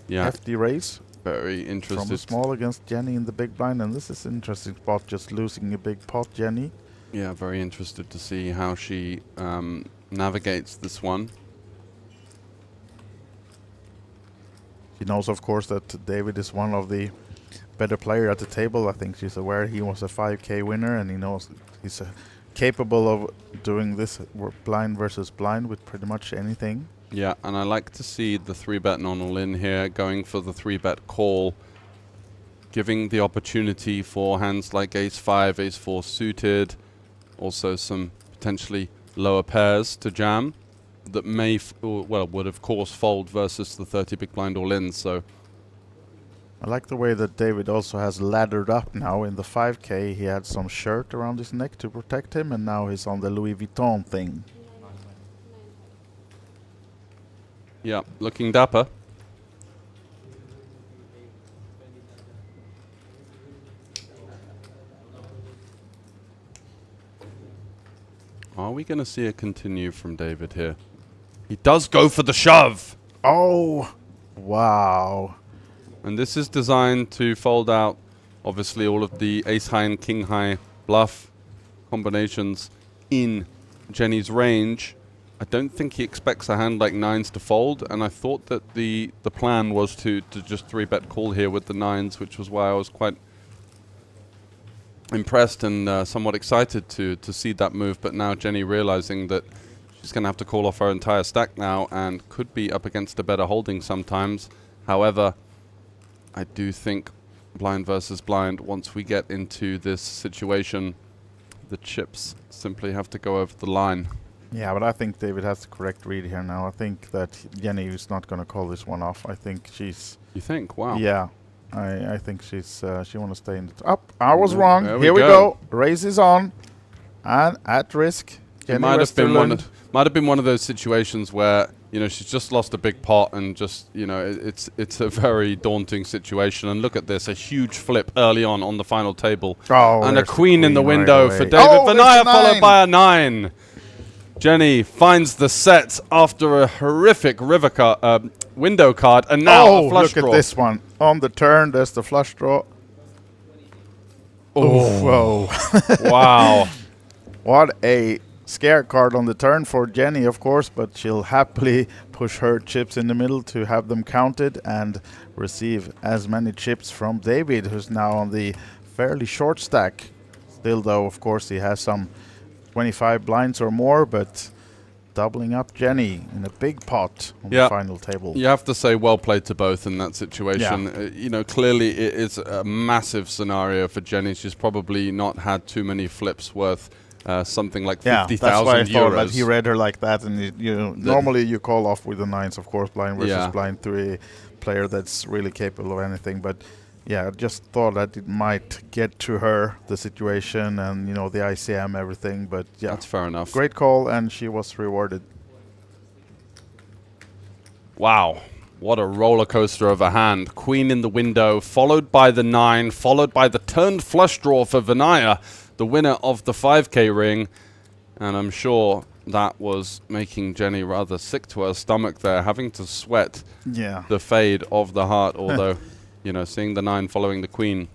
Speaker 2: Yeah.
Speaker 1: Hefty raise.
Speaker 2: Very interested.
Speaker 1: From the small against Jenny in the big blind, and this is an interesting spot, just losing a big pot, Jenny.
Speaker 2: Yeah, very interested to see how she navigates this one.
Speaker 1: She knows, of course, that David is one of the better player at the table. I think she's aware he was a 5K winner, and he knows he's capable of doing this blind versus blind with pretty much anything.
Speaker 2: Yeah, and I like to see the 3-bet non-all-in here, going for the 3-bet call, giving the opportunity for hands like ace-5, ace-4 suited, also some potentially lower pairs to jam that may, would of course fold versus the 30 big blind all-in, so.
Speaker 1: I like the way that David also has laddered up now. In the 5K, he had some shirt around his neck to protect him, and now he's on the Louis Vuitton thing.
Speaker 2: Yeah, looking dapper. Are we going to see a continue from David here? He does go for the shove!
Speaker 1: Oh! Wow.
Speaker 2: And this is designed to fold out obviously all of the ace high and king high bluff combinations in Jenny's range. I don't think he expects a hand like nines to fold, and I thought that the plan was to just 3-bet call here with the nines, which was why I was quite impressed and somewhat excited to see that move. But now Jenny realizing that she's going to have to call off her entire stack now and could be up against a better holding sometimes. However, I do think blind versus blind, once we get into this situation, the chips simply have to go over the line.
Speaker 1: Yeah, but I think David has the correct read here now. I think that Jenny is not going to call this one off. I think she's...
Speaker 2: You think? Wow.
Speaker 1: Yeah. I think she's she want to stay in the top. I was wrong.
Speaker 2: There
Speaker 1: Here we go. Raise is on. And at risk, Jenny
Speaker 2: Might have been one of those situations where, you know, she's just lost a big pot and just, you know, it's a very daunting situation. And look at this, a huge flip early on the final table.
Speaker 1: Oh,
Speaker 2: and a
Speaker 1: there's the
Speaker 2: queen in the
Speaker 1: queen
Speaker 2: window
Speaker 1: right
Speaker 2: for
Speaker 1: away.
Speaker 2: David
Speaker 1: Oh, there's
Speaker 2: Vanaya,
Speaker 1: a
Speaker 2: followed
Speaker 1: nine.
Speaker 2: by a 9. Jenny finds the set after a horrific window card, and now a flush
Speaker 1: look
Speaker 2: draw.
Speaker 1: at this one. On the turn, there's the flush draw.
Speaker 2: Oh,
Speaker 1: Whoa.
Speaker 2: wow.
Speaker 1: What a scare card on the turn for Jenny, of course, but she'll happily push her chips in the middle to have them counted and receive as many chips from David, who's now on the fairly short stack. Still, though, of course, he has some 25 blinds or more, but doubling up Jenny in a big pot on the final table.
Speaker 2: You have to say well played to both in that situation. You know, clearly it is a massive scenario for Jenny. She's probably not had too many flips worth something like 50,000
Speaker 1: that's why I thought that
Speaker 2: euros.
Speaker 1: he read her like that, and normally you call off with the nines, of course, blind versus blind to a player that's really capable of anything, but yeah, I just thought that it might get to her, the situation, and, you know, the ICM, everything. But yeah,
Speaker 2: that's fair enough.
Speaker 1: Great call, and she was rewarded.
Speaker 2: Wow. What a roller coaster of a hand. Queen in the window, followed by the 9, followed by the turned flush draw for Vanaya, the winner of the 5K ring. And I'm sure that was making Jenny rather sick to her stomach there, having to sweat the fade of the heart, although... You know, seeing the 9 following the queen,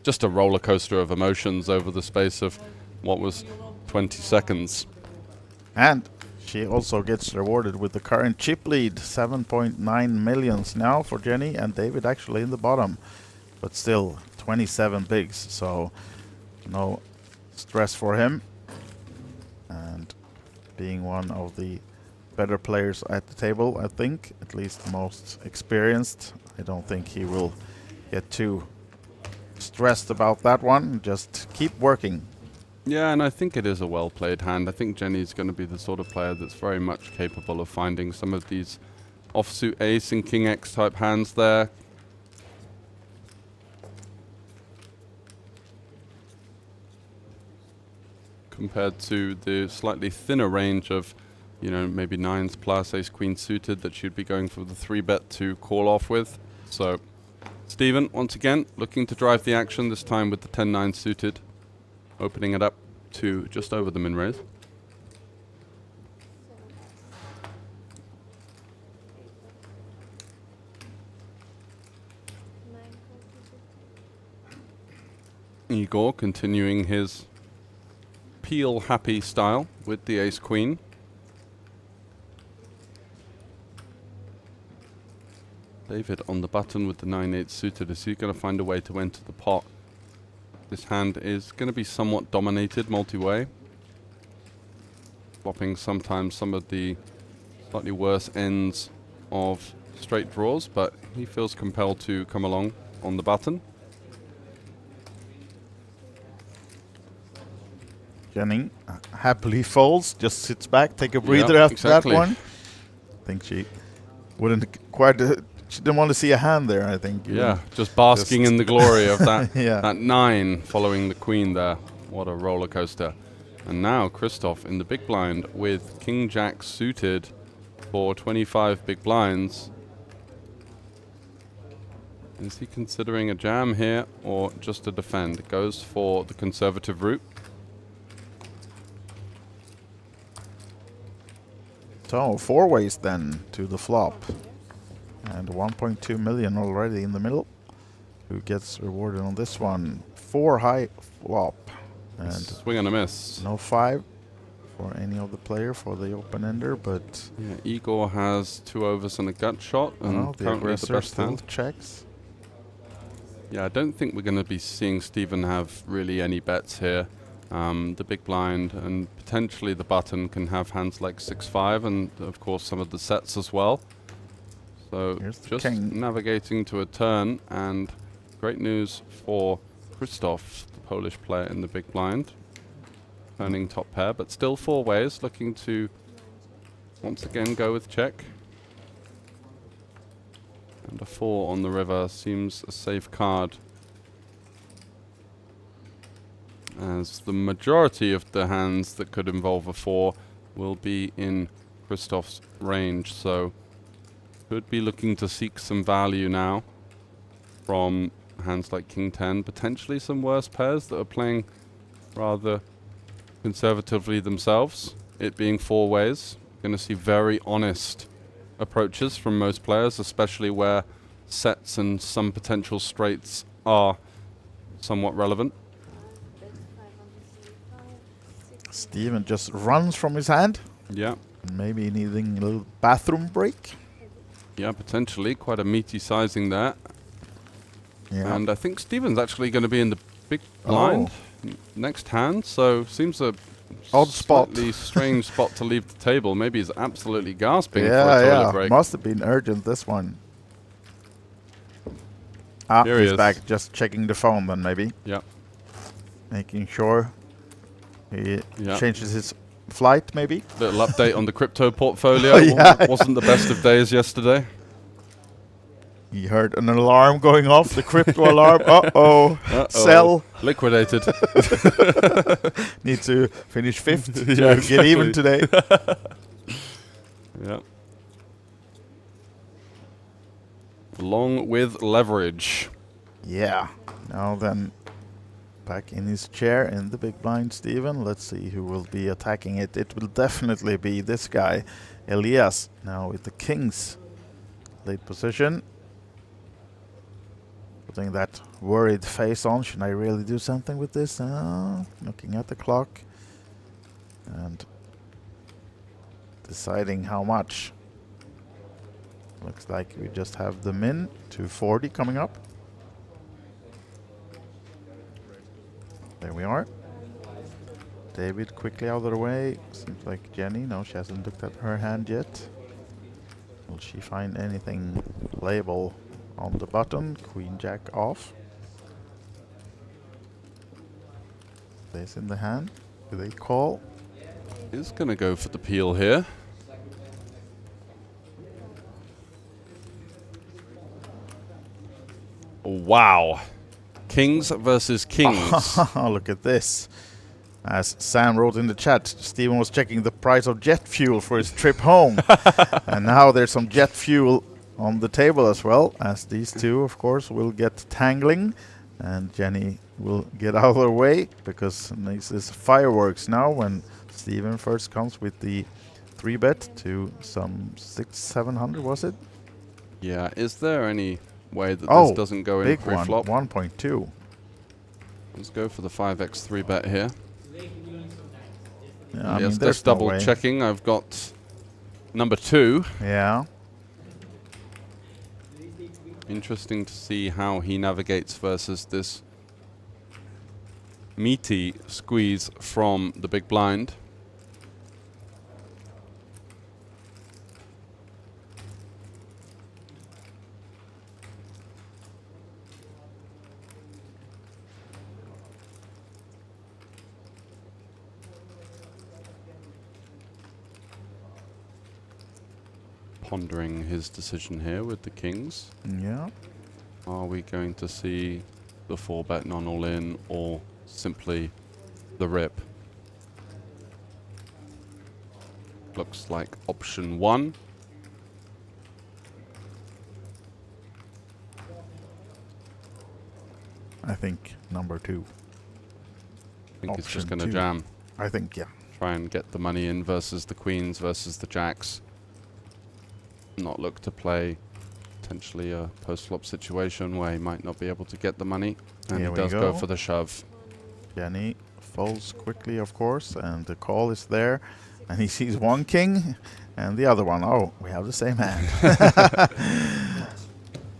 Speaker 2: just a roller coaster of emotions over the space of what was 20 seconds.
Speaker 1: And she also gets rewarded with the current chip lead, 7.9 millions now for Jenny, and David actually in the bottom, but still 27 bigs, so no stress for him. And being one of the better players at the table, I think, at least most experienced, I don't think he will get too stressed about that one. Just keep working.
Speaker 2: Yeah, and I think it is a well-played hand. I think Jenny's going to be the sort of player that's very much capable of finding some of these offsuit ace and king X type hands there. Compared to the slightly thinner range of, you know, maybe 9s plus ace queen suited that she'd be going for the 3-bet to call off with. So Stephen, once again, looking to drive the action, this time with the 10-9 suited, opening it up to just over the min raise. Igor continuing his peel happy style with the ace queen. David on the button with the 9-8 suited. Is he going to find a way to enter the pot? This hand is going to be somewhat dominated multi-way, flopping sometimes some of the slightly worse ends of straight draws, but he feels compelled to come along on the button.
Speaker 1: Jenny happily folds, just sits back, take a breather after that one. I think she wouldn't quite... she didn't want to see a hand there, I think.
Speaker 2: Yeah, just basking in the glory of that, that 9 following the queen there. What a roller coaster. And now Christoph in the big blind with King Jack suited for 25 big blinds. Is he considering a jam here or just a defend? Goes for the conservative route.
Speaker 1: So 4 ways then to the flop. And 1.2 million already in the middle. who gets rewarded on this one. 4 high flop. And
Speaker 2: Swing and a miss.
Speaker 1: no 5 for any of the player for the open-ender, but
Speaker 2: Yeah, Igor has 2 overs and a gut shot, and
Speaker 1: the
Speaker 2: currently the
Speaker 1: aggressor
Speaker 2: best
Speaker 1: still
Speaker 2: hand.
Speaker 1: checks.
Speaker 2: Yeah, I don't think we're going to be seeing Stephen have really any bets here. The big blind and potentially the button can have hands like 6-5 and of course some of the sets as well. So
Speaker 1: Here's the
Speaker 2: just
Speaker 1: king.
Speaker 2: navigating to a turn, and great news for Krzysztof, the Polish player in the big blind. Turning top pair, but still 4 ways, looking to once again go with check. And a 4 on the river seems a safe card, as the majority of the hands that could involve a 4 will be in Krzysztof's range, so could be looking to seek some value now from hands like King 10, potentially some worse pairs that are playing rather conservatively themselves. It being 4 ways, going to see very honest approaches from most players, especially where sets and some potential straights are somewhat relevant.
Speaker 1: Steven just runs from his hand.
Speaker 2: Yeah,
Speaker 1: Maybe needing a little bathroom break.
Speaker 2: yeah, potentially quite a meaty sizing there.
Speaker 1: Yeah.
Speaker 2: And I think Stephen's actually going to be in the big blind next hand, so seems a
Speaker 1: Odd spot.
Speaker 2: slightly strange spot to leave the table. Maybe he's absolutely gasping for a
Speaker 1: Yeah,
Speaker 2: toilet
Speaker 1: yeah.
Speaker 2: break.
Speaker 1: Must have been urgent, this one. Ah,
Speaker 2: Here he
Speaker 1: he's
Speaker 2: is.
Speaker 1: back. Just checking the phone then, maybe.
Speaker 2: Yeah,
Speaker 1: Making sure he
Speaker 2: yeah.
Speaker 1: changes his flight, maybe.
Speaker 2: Little update on the crypto portfolio.
Speaker 1: Yeah,
Speaker 2: Wasn't the best of days yesterday.
Speaker 1: He heard an alarm going off, the crypto alarm. Uh-oh. Sell.
Speaker 2: Liquidated.
Speaker 1: Need to finish 5th to
Speaker 2: Yeah,
Speaker 1: get even today.
Speaker 2: Yeah. Along with leverage.
Speaker 1: Yeah. Now then, back in his chair in the big blind, Steven. Let's see who will be attacking it. It will definitely be this guy, Elias. Now with the kings. Late position. Putting that worried face on. Should I really do something with this? Looking at the clock. And deciding how much. Looks like we just have the min, 240 coming up. There we are. David quickly out of the way. Seems like Jenny, no, she hasn't looked at her hand yet. Will she find anything playable on the button? Queen Jack off. Place in the hand. Do they call?
Speaker 2: Is going to go for the peel here. Wow. Kings versus kings.
Speaker 1: Look at this. As Sam wrote in the chat, Steven was checking the price of jet fuel for his trip home. And now there's some jet fuel on the table as well, as these two, of course, will get tangling. And Jenny will get out of the way, because this is fireworks now when Steven first comes with the 3-bet to some 600-700, was it?
Speaker 2: Yeah, is there any way that
Speaker 1: Oh,
Speaker 2: this doesn't go in
Speaker 1: big one,
Speaker 2: pre-flop?
Speaker 1: 1.2.
Speaker 2: Let's go for the 5x 3-bet here.
Speaker 1: Yeah, I
Speaker 2: Yes,
Speaker 1: mean,
Speaker 2: just
Speaker 1: there's no
Speaker 2: double
Speaker 1: way.
Speaker 2: checking. I've got number 2.
Speaker 1: Yeah.
Speaker 2: Interesting to see how he navigates versus this meaty squeeze from the big blind. Pondering his decision here with the kings.
Speaker 1: Yeah.
Speaker 2: Are we going to see the 4-bet non-all-in or simply the rip? Looks like option 1.
Speaker 1: I think number 2.
Speaker 2: I think it's just
Speaker 1: Option
Speaker 2: going to
Speaker 1: 2.
Speaker 2: jam.
Speaker 1: I think, yeah.
Speaker 2: Try and get the money in versus the queens versus the jacks. Not look to play potentially a post-flop situation where he might not be able to get the money. And
Speaker 1: Here
Speaker 2: he
Speaker 1: we
Speaker 2: does
Speaker 1: go.
Speaker 2: go for the shove.
Speaker 1: Jenny folds quickly, of course, and the call is there. And he sees one king and the other one. Oh, we have the same hand.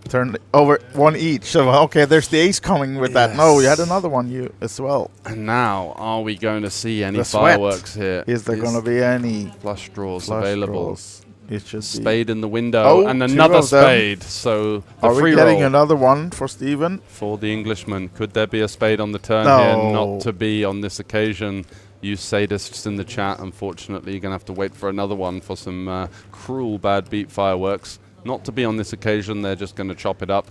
Speaker 1: Turn over one each. So, okay, there's the ace coming with that. No, you had another one you as well.
Speaker 2: And now, are we going to see any
Speaker 1: The sweat.
Speaker 2: fireworks here?
Speaker 1: Is there going to be any
Speaker 2: flush draws
Speaker 1: flush
Speaker 2: available?
Speaker 1: draws? It should be.
Speaker 2: Spade in the window,
Speaker 1: Oh,
Speaker 2: and
Speaker 1: two
Speaker 2: another
Speaker 1: of them.
Speaker 2: spade. So the
Speaker 1: Are we
Speaker 2: free
Speaker 1: getting
Speaker 2: roll
Speaker 1: another one for Steven?
Speaker 2: for the Englishman. Could there be a spade on the turn
Speaker 1: No.
Speaker 2: here? Not to be on this occasion. You sadists in the chat, unfortunately, you're going to have to wait for another one for some cruel bad beat fireworks. Not to be on this occasion. They're just going to chop it up.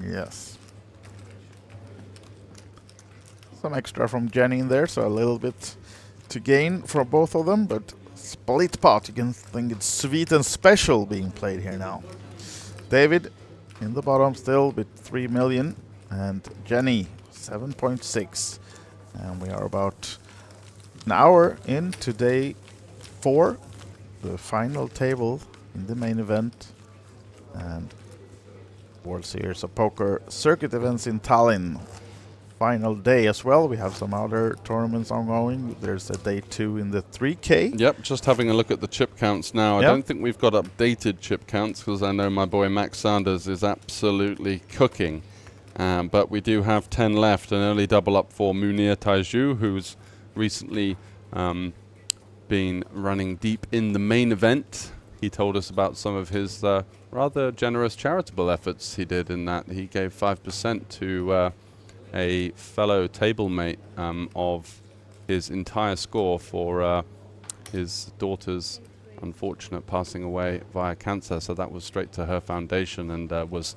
Speaker 1: Yes. Some extra from Jenny in there, so a little bit to gain from both of them, but split pot. You can think it's sweet and special being played here now. David in the bottom still with 3 million, and Jenny 7.6. And we are about an hour into day 4, the final table in the main event, and World Series of Poker circuit events in Tallinn. Final day as well. We have some other tournaments ongoing. There's a day 2 in the 3K.
Speaker 2: Yep, just having a look at the chip counts now. I
Speaker 1: Yep.
Speaker 2: don't think we've got updated chip counts because I know my boy Max Sanders is absolutely cooking. But we do have 10 left. An early double up for Munir Taiju, who's recently been running deep in the main event. He told us about some of his rather generous charitable efforts he did, in that he gave 5% to a fellow table mate of his entire score for his daughter's unfortunate passing away via cancer. So that was straight to her foundation, and was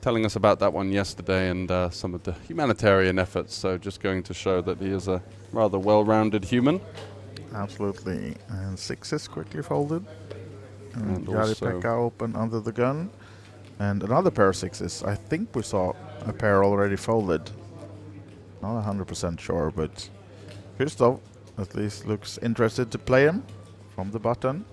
Speaker 2: telling us about that one yesterday, and some of the humanitarian efforts. So just going to show that he is a rather well-rounded human.
Speaker 1: Absolutely. And 6s quickly folded.
Speaker 2: And
Speaker 1: Jari-Pekka open under the gun. And another pair of 6s. I think we saw a pair already folded. Not 100% sure, but Christoph at least looks interested to play him from the button.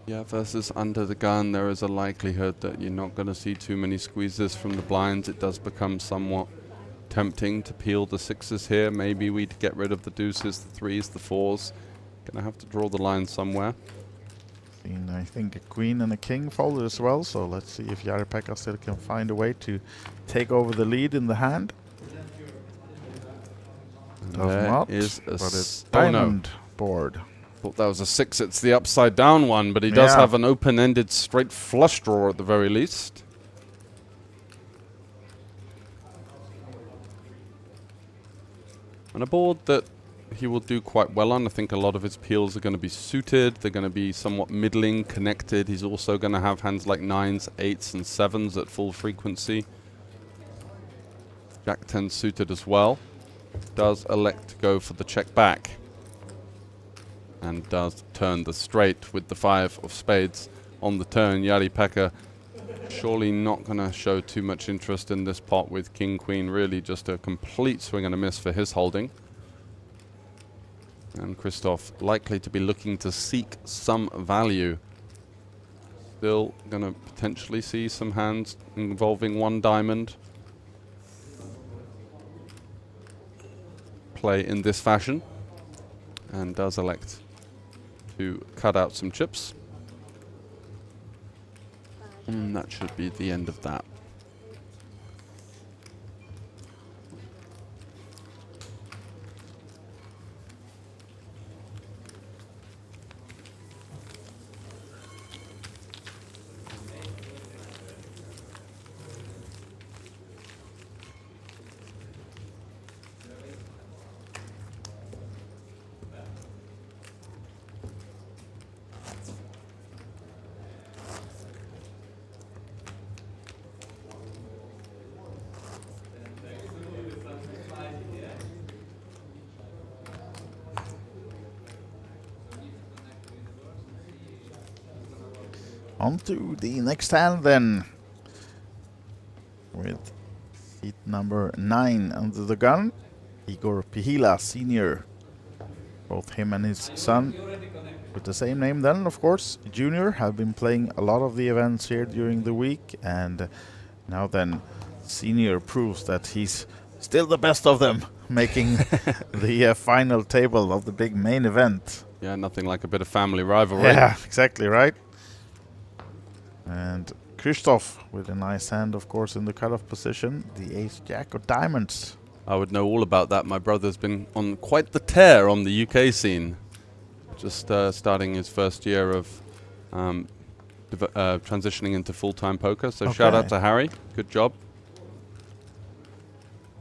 Speaker 2: Yeah, versus under the gun, there is a likelihood that you're not going to see too many squeezes from the blinds. It does become somewhat tempting to peel the 6s here. Maybe we'd get rid of the deuces, the 3s, the 4s. Gonna have to draw the line somewhere.
Speaker 1: And I think a queen and a king folded as well, so let's see if Jari-Pekka still can find a way to take over the lead in the hand. Does
Speaker 2: There
Speaker 1: not,
Speaker 2: is a
Speaker 1: but it's
Speaker 2: oh no.
Speaker 1: diamond board.
Speaker 2: Thought that was a 6. It's the upside down one, but he does
Speaker 1: Yeah.
Speaker 2: have an open-ended straight flush draw at the very least. And a board that he will do quite well on. I think a lot of his peels are going to be suited. They're going to be somewhat middling, connected. He's also going to have hands like 9s, 8s, and 7s at full frequency. Jack 10 suited as well. Does elect to go for the check back. And does turn the straight with the 5 of spades on the turn. Jari-Pekka surely not going to show too much interest in this pot with king, queen. Really just a complete swing and a miss for his holding. And Christoph likely to be looking to seek some value. Still going to potentially see some hands involving 1 diamond. Play in this fashion. And does elect to cut out some chips. And that should be the end of that.
Speaker 1: On to the next hand then. With seat number 9 under the gun. Igor Pihila Sr. Both him and his son with the same name then, of course. Junior have been playing a lot of the events here during the week, and now then Senior proves that he's still the best of them, making the final table of the big main event.
Speaker 2: Yeah, nothing like a bit of family rivalry.
Speaker 1: Yeah, exactly right. And Christoph with a nice hand, of course, in the cutoff position. The ace-jack of diamonds.
Speaker 2: I would know all about that. My brother's been on quite the tear on the UK scene. Just starting his first year of transitioning into full-time poker. So shout out to Harry. Good job.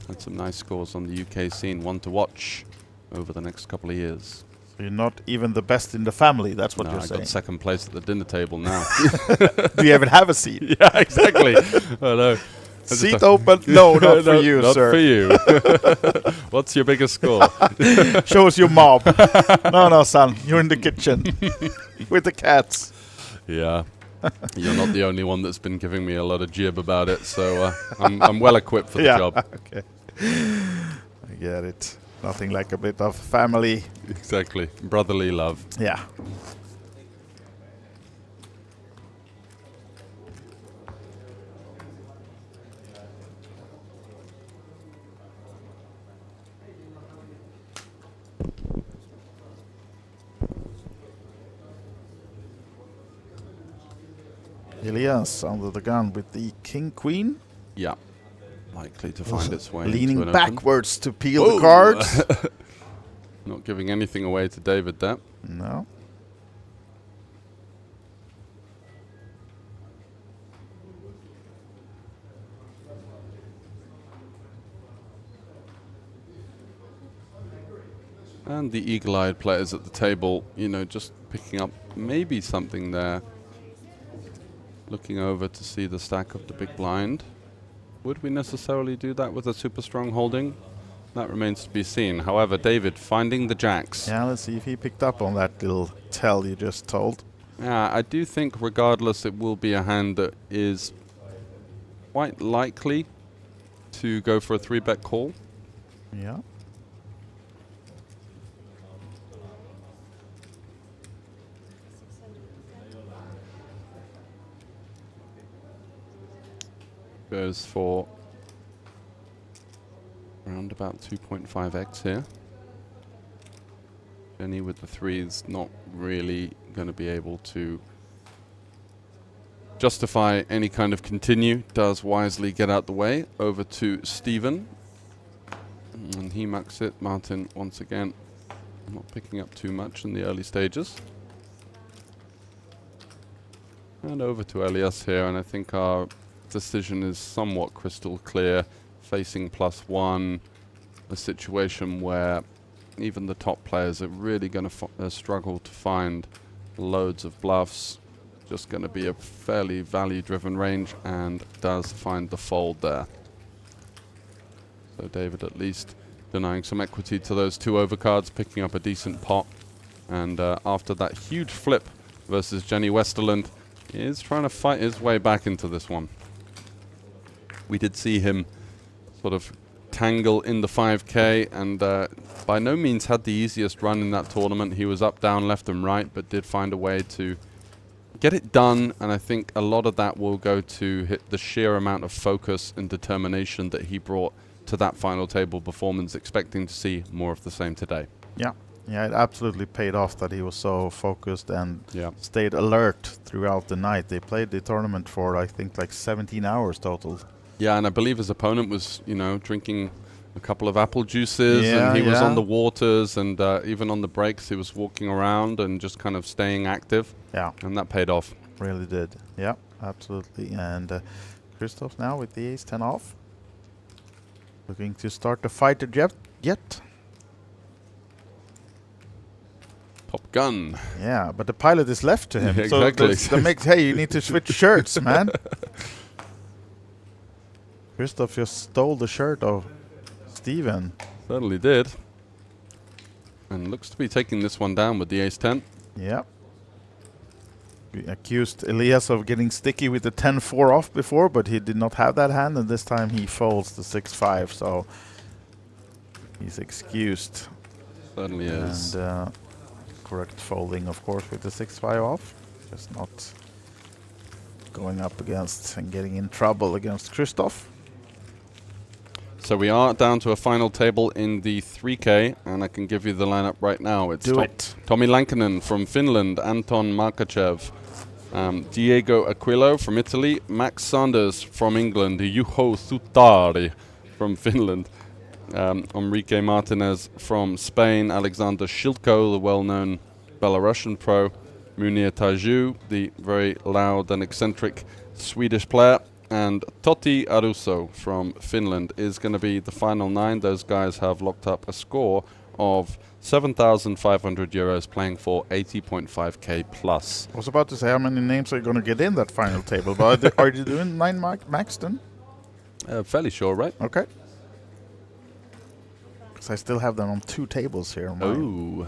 Speaker 2: Had some nice scores on the UK scene. One to watch over the next couple of years.
Speaker 1: So you're not even the best in the family, that's what
Speaker 2: No,
Speaker 1: you're
Speaker 2: I
Speaker 1: saying.
Speaker 2: got second place at the dinner table now.
Speaker 1: Do you even have a seat?
Speaker 2: Yeah, exactly. I know.
Speaker 1: Seat open? No, not for you,
Speaker 2: not
Speaker 1: sir.
Speaker 2: for you. What's your biggest score?
Speaker 1: Show us your mob. No, son, you're in the kitchen with the cats.
Speaker 2: Yeah. You're not the only one that's been giving me a lot of jib about it, so I'm well equipped for the job.
Speaker 1: Okay. I get it. Nothing like a bit of family.
Speaker 2: Exactly. Brotherly love.
Speaker 1: Yeah. Elias under the gun with the king-queen.
Speaker 2: Yeah. Likely to find its way
Speaker 1: leaning
Speaker 2: into an
Speaker 1: backwards to peel
Speaker 2: Whoa.
Speaker 1: the cards.
Speaker 2: Not giving anything away to David there.
Speaker 1: No.
Speaker 2: And the eagle-eyed players at the table, you know, just picking up maybe something there. Looking over to see the stack of the big blind. Would we necessarily do that with a super strong holding? That remains to be seen. However, David finding the jacks.
Speaker 1: Yeah, let's see if he picked up on that little tell you just told.
Speaker 2: Yeah, I do think regardless it will be a hand that is quite likely to go for a 3-bet call.
Speaker 1: Yeah.
Speaker 2: Goes for around about 2.5x here. Jenny with the 3s not really going to be able to justify any kind of continue. Does wisely get out the way. Over to Stephen. And he mucks it. Martin once again not picking up too much in the early stages. And over to Elias here, and I think our decision is somewhat crystal clear. Facing +1, a situation where even the top players are really going to struggle to find loads of bluffs. Just going to be a fairly value-driven range, and does find the fold there. So David at least denying some equity to those 2 overcards, picking up a decent pot. And after that huge flip versus Jenny Westerland, he is trying to fight his way back into this one. We did see him sort of tangle in the 5K, and by no means had the easiest run in that tournament. He was up, down, left and right, but did find a way to get it done, and I think a lot of that will go to hit the sheer amount of focus and determination that he brought to that final table performance, expecting to see more of the same today.
Speaker 1: Yeah. Yeah, it absolutely paid off that he was so focused and
Speaker 2: Yeah.
Speaker 1: stayed alert throughout the night. They played the tournament for, I think, like 17 hours total.
Speaker 2: Yeah, and I believe his opponent was, you know, drinking a couple of apple juices,
Speaker 1: Yeah,
Speaker 2: and he was
Speaker 1: yeah.
Speaker 2: on the waters, and even on the breaks he was walking around and just kind of staying active.
Speaker 1: Yeah,
Speaker 2: And that paid off.
Speaker 1: really did. Yeah, absolutely. And Christoph now with the ace-10 off. Looking to start the fight yet.
Speaker 2: Top gun.
Speaker 1: Yeah, but the pilot is left to him.
Speaker 2: Yeah,
Speaker 1: so
Speaker 2: exactly.
Speaker 1: that makes, hey, you need to switch shirts, man. Christoph just stole the shirt of Steven.
Speaker 2: Certainly did. And looks to be taking this one down with the ace-10.
Speaker 1: Yeah. We accused Elias of getting sticky with the 10-4 off before, but he did not have that hand, and this time he folds the 6-5, so he's excused.
Speaker 2: Certainly is.
Speaker 1: And Correct folding, of course, with the 6-5 off. Just not going up against and getting in trouble against Christoph.
Speaker 2: So we are down to a final table in the 3K, and I can give you the lineup right now. It's Tommy Lankinen from Finland, Anton Markachev, Diego Aquilo from Italy, Max Sanders from England, Juho Suttari from Finland, Enrique Martinez from Spain, Alexander Shilko, the well-known Belarusian pro, Munir Taju, the very loud and eccentric Swedish player, and Totti Aruso from Finland is going to be the final 9. Those guys have locked up a score of 7,500 euros, playing for 80.5k plus.
Speaker 1: I was about to say, how many names are going to get in that final table? But are you doing 9 max then?
Speaker 2: Fairly sure, right?
Speaker 1: Okay. Because I still have them on 2 tables here.
Speaker 2: Oh.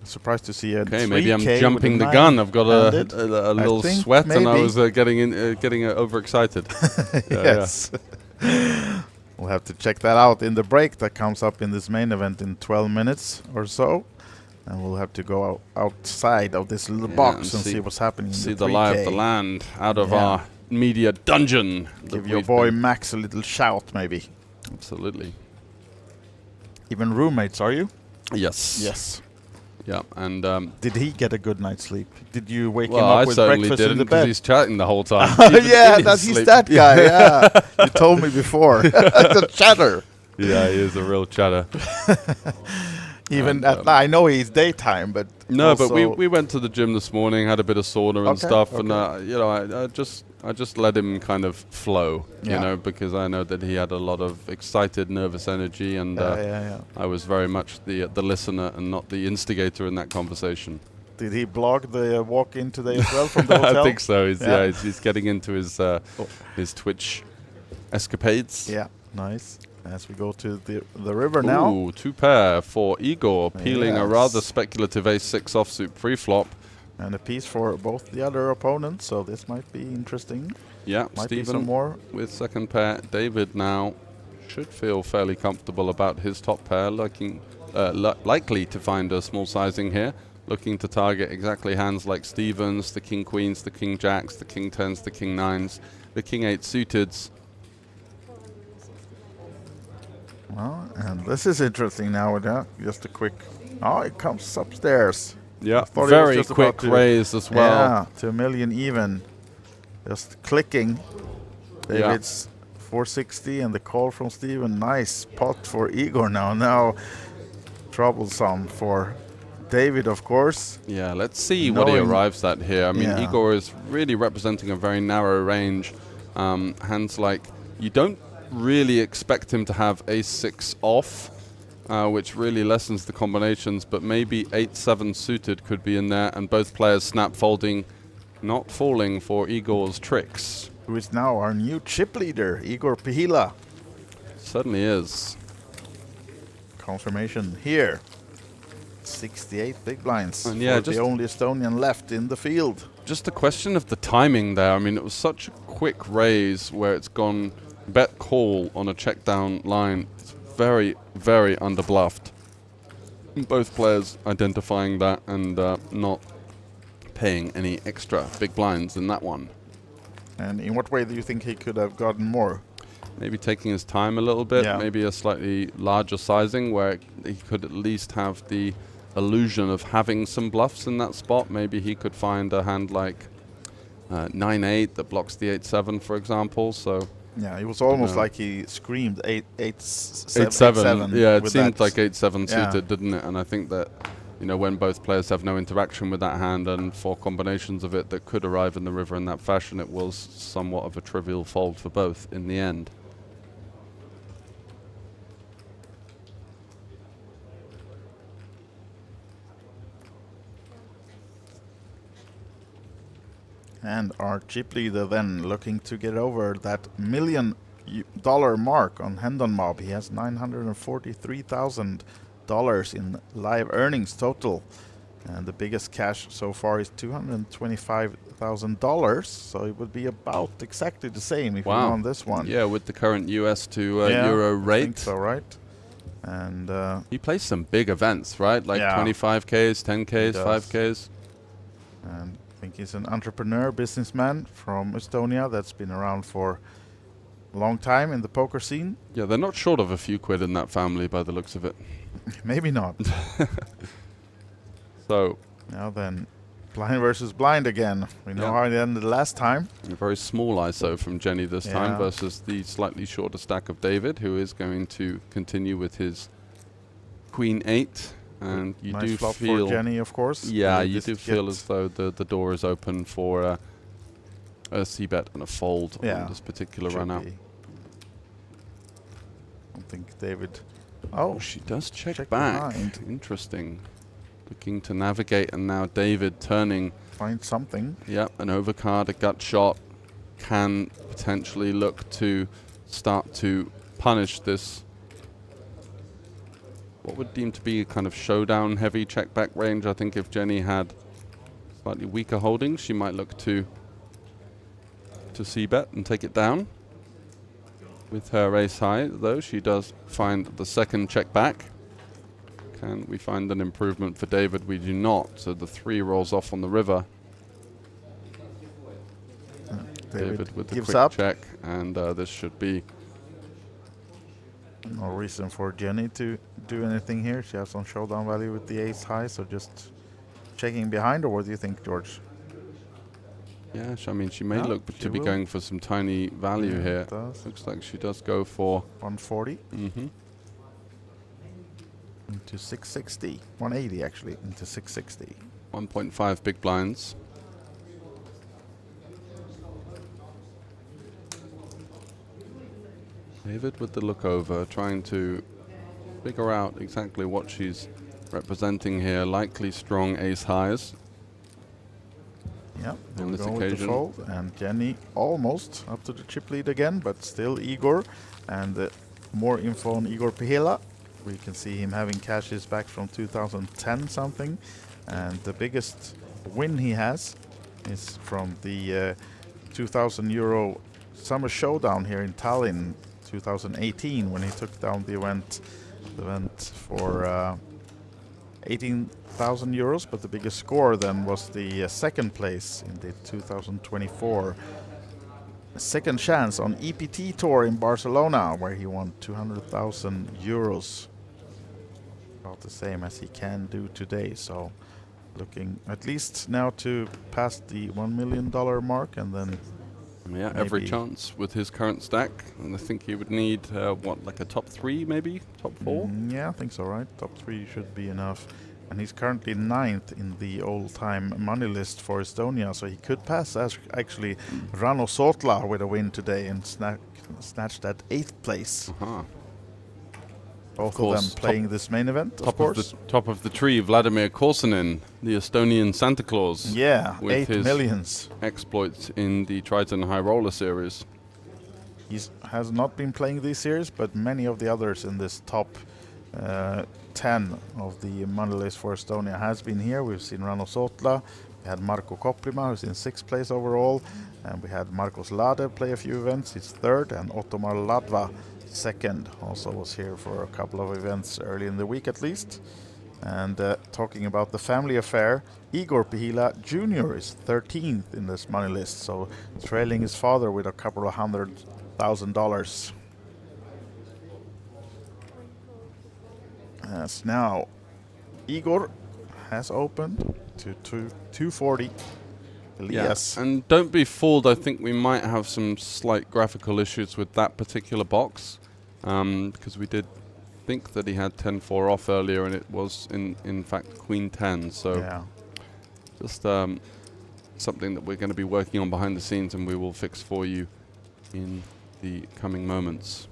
Speaker 1: Surprised to see a
Speaker 2: okay,
Speaker 1: 3K
Speaker 2: maybe I'm jumping the gun. I've got a little sweat,
Speaker 1: maybe.
Speaker 2: and I was getting overexcited.
Speaker 1: Yes. We'll have to check that out in the break that comes up in this main event in 12 minutes or so. And we'll have to go outside of this little box and see what's happening.
Speaker 2: See
Speaker 1: in
Speaker 2: the
Speaker 1: 3K.
Speaker 2: lie of the land out of our media dungeon.
Speaker 1: Give your boy Max a little shout, maybe.
Speaker 2: Absolutely.
Speaker 1: Even roommates, are you?
Speaker 2: Yes.
Speaker 1: Yes.
Speaker 2: Yeah, and
Speaker 1: did he get a good night's sleep? Did you wake him up with breakfast in the bed?
Speaker 2: He's chatting the whole time.
Speaker 1: Yeah, he's that guy. Yeah, you told me before. The chatter.
Speaker 2: Yeah, he is a real chatter.
Speaker 1: Even at night, I know he's daytime, but
Speaker 2: no. But we went to the gym this morning, had a bit of sauna and stuff, and you know, I just let him kind of flow, you know, because I know that he had a lot of excited, nervous energy, and I was very much the listener and not the instigator in that conversation.
Speaker 1: Did he blog the walk-in today as well from the hotel?
Speaker 2: I think so. He's getting into his Twitch escapades.
Speaker 1: Yeah, nice. As we go to the river now.
Speaker 2: Ooh, 2 pair for Igor, peeling a rather speculative ace-6 offsuit pre-flop.
Speaker 1: And a piece for both the other opponents, so this might be interesting.
Speaker 2: Yeah,
Speaker 1: might
Speaker 2: Stephen
Speaker 1: be some more.
Speaker 2: With second pair. David now should feel fairly comfortable about his top pair, likely to find a small sizing here, looking to target exactly hands like Stevens, the king queens, the king jacks, the king tens, the king nines, the king 8 suiteds.
Speaker 1: Well, and this is interesting now. Just a quick. Oh, it comes upstairs.
Speaker 2: Yeah, very quick raise as well.
Speaker 1: Yeah, to a million even. Just clicking. David's 460 and the call from Steven. Nice pot for Igor now. Now troublesome for David, of course.
Speaker 2: Yeah, let's see what he arrives at here. I mean, Igor is really representing a very narrow range. Hands like you don't really expect him to have ace-6 off, which really lessens the combinations, but maybe 8-7 suited could be in there, and both players snap folding, not falling for Igor's tricks.
Speaker 1: Who is now our new chip leader, Igor Pihila.
Speaker 2: Certainly is.
Speaker 1: Confirmation here. 68 big blinds.
Speaker 2: And yeah,
Speaker 1: just the only Estonian left in the field.
Speaker 2: Just a question of the timing there. I mean, it was such a quick raise where it's gone bet call on a check down line. It's very, very underbluffed. Both players identifying that and not paying any extra big blinds in that one.
Speaker 1: And in what way do you think he could have gotten more?
Speaker 2: Maybe taking his time a little bit, maybe a slightly larger sizing where he could at least have the illusion of having some bluffs in that spot. Maybe he could find a hand like 9-8 that blocks the 8-7, for example. So
Speaker 1: yeah, it was almost like he screamed 8-7.
Speaker 2: Yeah, it seemed like 8-7 suited, didn't it? And I think that, you know, when both players have no interaction with that hand and for combinations of it that could arrive in the river in that fashion, it was somewhat of a trivial fold for both in the end.
Speaker 1: And our chip leader then looking to get over that $1 million mark on Hendon Mob. He has $943,000 in live earnings total. And the biggest cash so far is $225,000. So it would be about exactly the same if you won this one.
Speaker 2: Yeah, with the current US to Euro rate.
Speaker 1: I think so, right? And
Speaker 2: he plays some big events, right? Like
Speaker 1: Yeah.
Speaker 2: 25Ks, 10Ks,
Speaker 1: does.
Speaker 2: 5Ks.
Speaker 1: and I think he's an entrepreneur, businessman from Estonia that's been around for a long time in the poker scene.
Speaker 2: Yeah, they're not short of a few quid in that family by the looks of it.
Speaker 1: Maybe not.
Speaker 2: So,
Speaker 1: Now then, blind versus blind again. We know
Speaker 2: Yeah.
Speaker 1: how it ended last time.
Speaker 2: a very small ISO from Jenny this time
Speaker 1: Yeah.
Speaker 2: versus the slightly shorter stack of David, who is going to continue with his Queen 8. And you
Speaker 1: Nice
Speaker 2: do
Speaker 1: flop
Speaker 2: feel...
Speaker 1: for Jenny, of course.
Speaker 2: Yeah,
Speaker 1: They
Speaker 2: you
Speaker 1: just
Speaker 2: do feel
Speaker 1: get-
Speaker 2: as though the door is open for a c-bet and a fold
Speaker 1: Yeah,
Speaker 2: on this particular
Speaker 1: should
Speaker 2: run out.
Speaker 1: be. I don't think David... Oh,
Speaker 2: She does check,
Speaker 1: check
Speaker 2: back.
Speaker 1: behind.
Speaker 2: Interesting. Looking to navigate, and now David turning.
Speaker 1: find something.
Speaker 2: Yep, an overcard, a gut shot. Can potentially look to start to punish this. What would deem to be a kind of showdown heavy check back range. I think if Jenny had slightly weaker holdings, she might look to c-bet and take it down. With her ace high, though, she does find the second check back. Can we find an improvement for David? We do not. So the 3 rolls off on the river. David with the
Speaker 1: gives
Speaker 2: quick
Speaker 1: up.
Speaker 2: check, and this should be...
Speaker 1: No reason for Jenny to do anything here. She has some showdown value with the ace high, so just checking behind, or what do you think, George?
Speaker 2: Yeah, I mean, she may
Speaker 1: Yeah,
Speaker 2: look
Speaker 1: she
Speaker 2: to be
Speaker 1: will.
Speaker 2: going for some tiny value
Speaker 1: Yeah,
Speaker 2: here.
Speaker 1: it does.
Speaker 2: Looks like she does go for...
Speaker 1: 140
Speaker 2: Mm-hmm.
Speaker 1: into 660. 180 actually into 660.
Speaker 2: 1.5 big blinds. David with the look over, trying to figure out exactly what she's representing here. Likely strong ace highs.
Speaker 1: Yeah, there
Speaker 2: On
Speaker 1: we
Speaker 2: this
Speaker 1: go with the
Speaker 2: occasion.
Speaker 1: fold, and Jenny almost up to the chip lead again, but still Igor. And more info on Igor Pihela. We can see him having cashes back from 2010 something, and the biggest win he has is from the 2,000 euro summer showdown here in Tallinn 2018, when he took down the event for 18,000 euros, but the biggest score then was the second place in the 2024 second chance on EPT Tour in Barcelona, where he won 200,000 euros. About the same as he can do today, so looking at least now to pass the $1 million mark, and then
Speaker 2: Yeah, every
Speaker 1: maybe-
Speaker 2: chance with his current stack. And I think he would need, what, like a top 3 maybe? Top 4?
Speaker 1: Yeah, I think so, right? Top 3 should be enough. And he's currently 9th in the all-time money list for Estonia, so he could pass actually Rano Sotla with a win today and snatch that 8th place.
Speaker 2: Uh-huh.
Speaker 1: Both of
Speaker 2: course,
Speaker 1: them playing this main event, of
Speaker 2: Top of
Speaker 1: course.
Speaker 2: the top of the tree, Vladimir Korsunin, the Estonian Santa Claus.
Speaker 1: Yeah,
Speaker 2: with
Speaker 1: 8
Speaker 2: his
Speaker 1: millions.
Speaker 2: exploits in the Triton High Roller Series.
Speaker 1: He has not been playing this series, but many of the others in this top 10 of the money list for Estonia has been here. We've seen Rano Sotla, we had Marko Koprima, who's in 6th place overall, and we had Markus Lade play a few events, he's 3rd, and Ottomar Ladva 2nd, also was here for a couple of events early in the week at least. And talking about the family affair, Igor Pihila Jr. is 13th in this money list, so trailing his father with a couple of $100,000. As now Igor has opened to 240. Elias.
Speaker 2: Yeah, and don't be fooled. I think we might have some slight graphical issues with that particular box, because we did think that he had 10-4 off earlier, and it was in fact Queen 10. So
Speaker 1: Yeah.
Speaker 2: just something that we're going to be working on behind the scenes, and we will fix for you in the coming moments.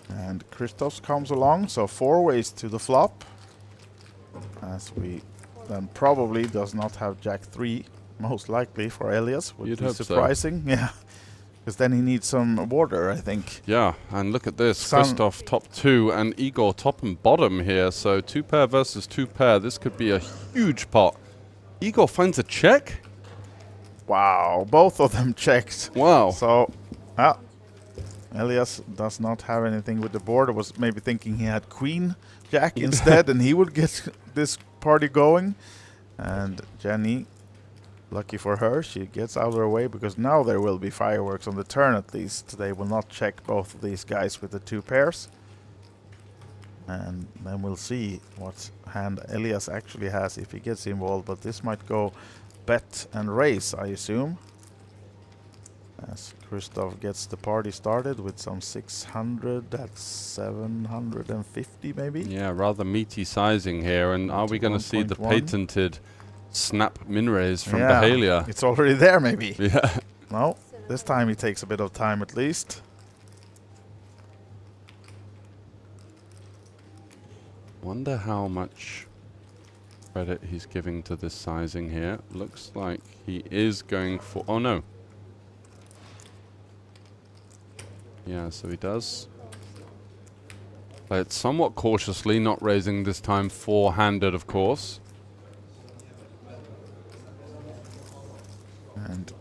Speaker 1: And Christos comes along, so 4 ways to the flop. As we then probably does not have Jack 3, most likely for Elias, would
Speaker 2: You'd
Speaker 1: be
Speaker 2: hope so.
Speaker 1: surprising. Yeah, because then he needs some water, I think.
Speaker 2: Yeah, and look at this.
Speaker 1: Sun-
Speaker 2: Christoph top 2 and Igor top and bottom here. So 2 pair versus 2 pair. This could be a huge pot Igor finds a check.
Speaker 1: Wow, both of them checked.
Speaker 2: Wow.
Speaker 1: So, Elias does not have anything with the board. I was maybe thinking he had Queen Jack instead, and he would get this party going. And Jenny, lucky for her, she gets out of her way because now there will be fireworks on the turn at least. They will not check both of these guys with the 2 pairs. And then we'll see what hand Elias actually has if he gets involved. But this might go bet and raise, I assume. As Christoph gets the party started with some 600, that's 750 maybe.
Speaker 2: Yeah, rather meaty sizing here. And are we going to see the
Speaker 1: 1.1?
Speaker 2: patented snap min raise from
Speaker 1: Yeah,
Speaker 2: Behalia?
Speaker 1: it's already there maybe.
Speaker 2: Yeah.
Speaker 1: No, this time he takes a bit of time at least.
Speaker 2: Wonder how much credit he's giving to this sizing here. Looks like he is going for... Oh, no. Yeah, so he does play it somewhat cautiously, not raising this time 4-handed, of course.
Speaker 1: And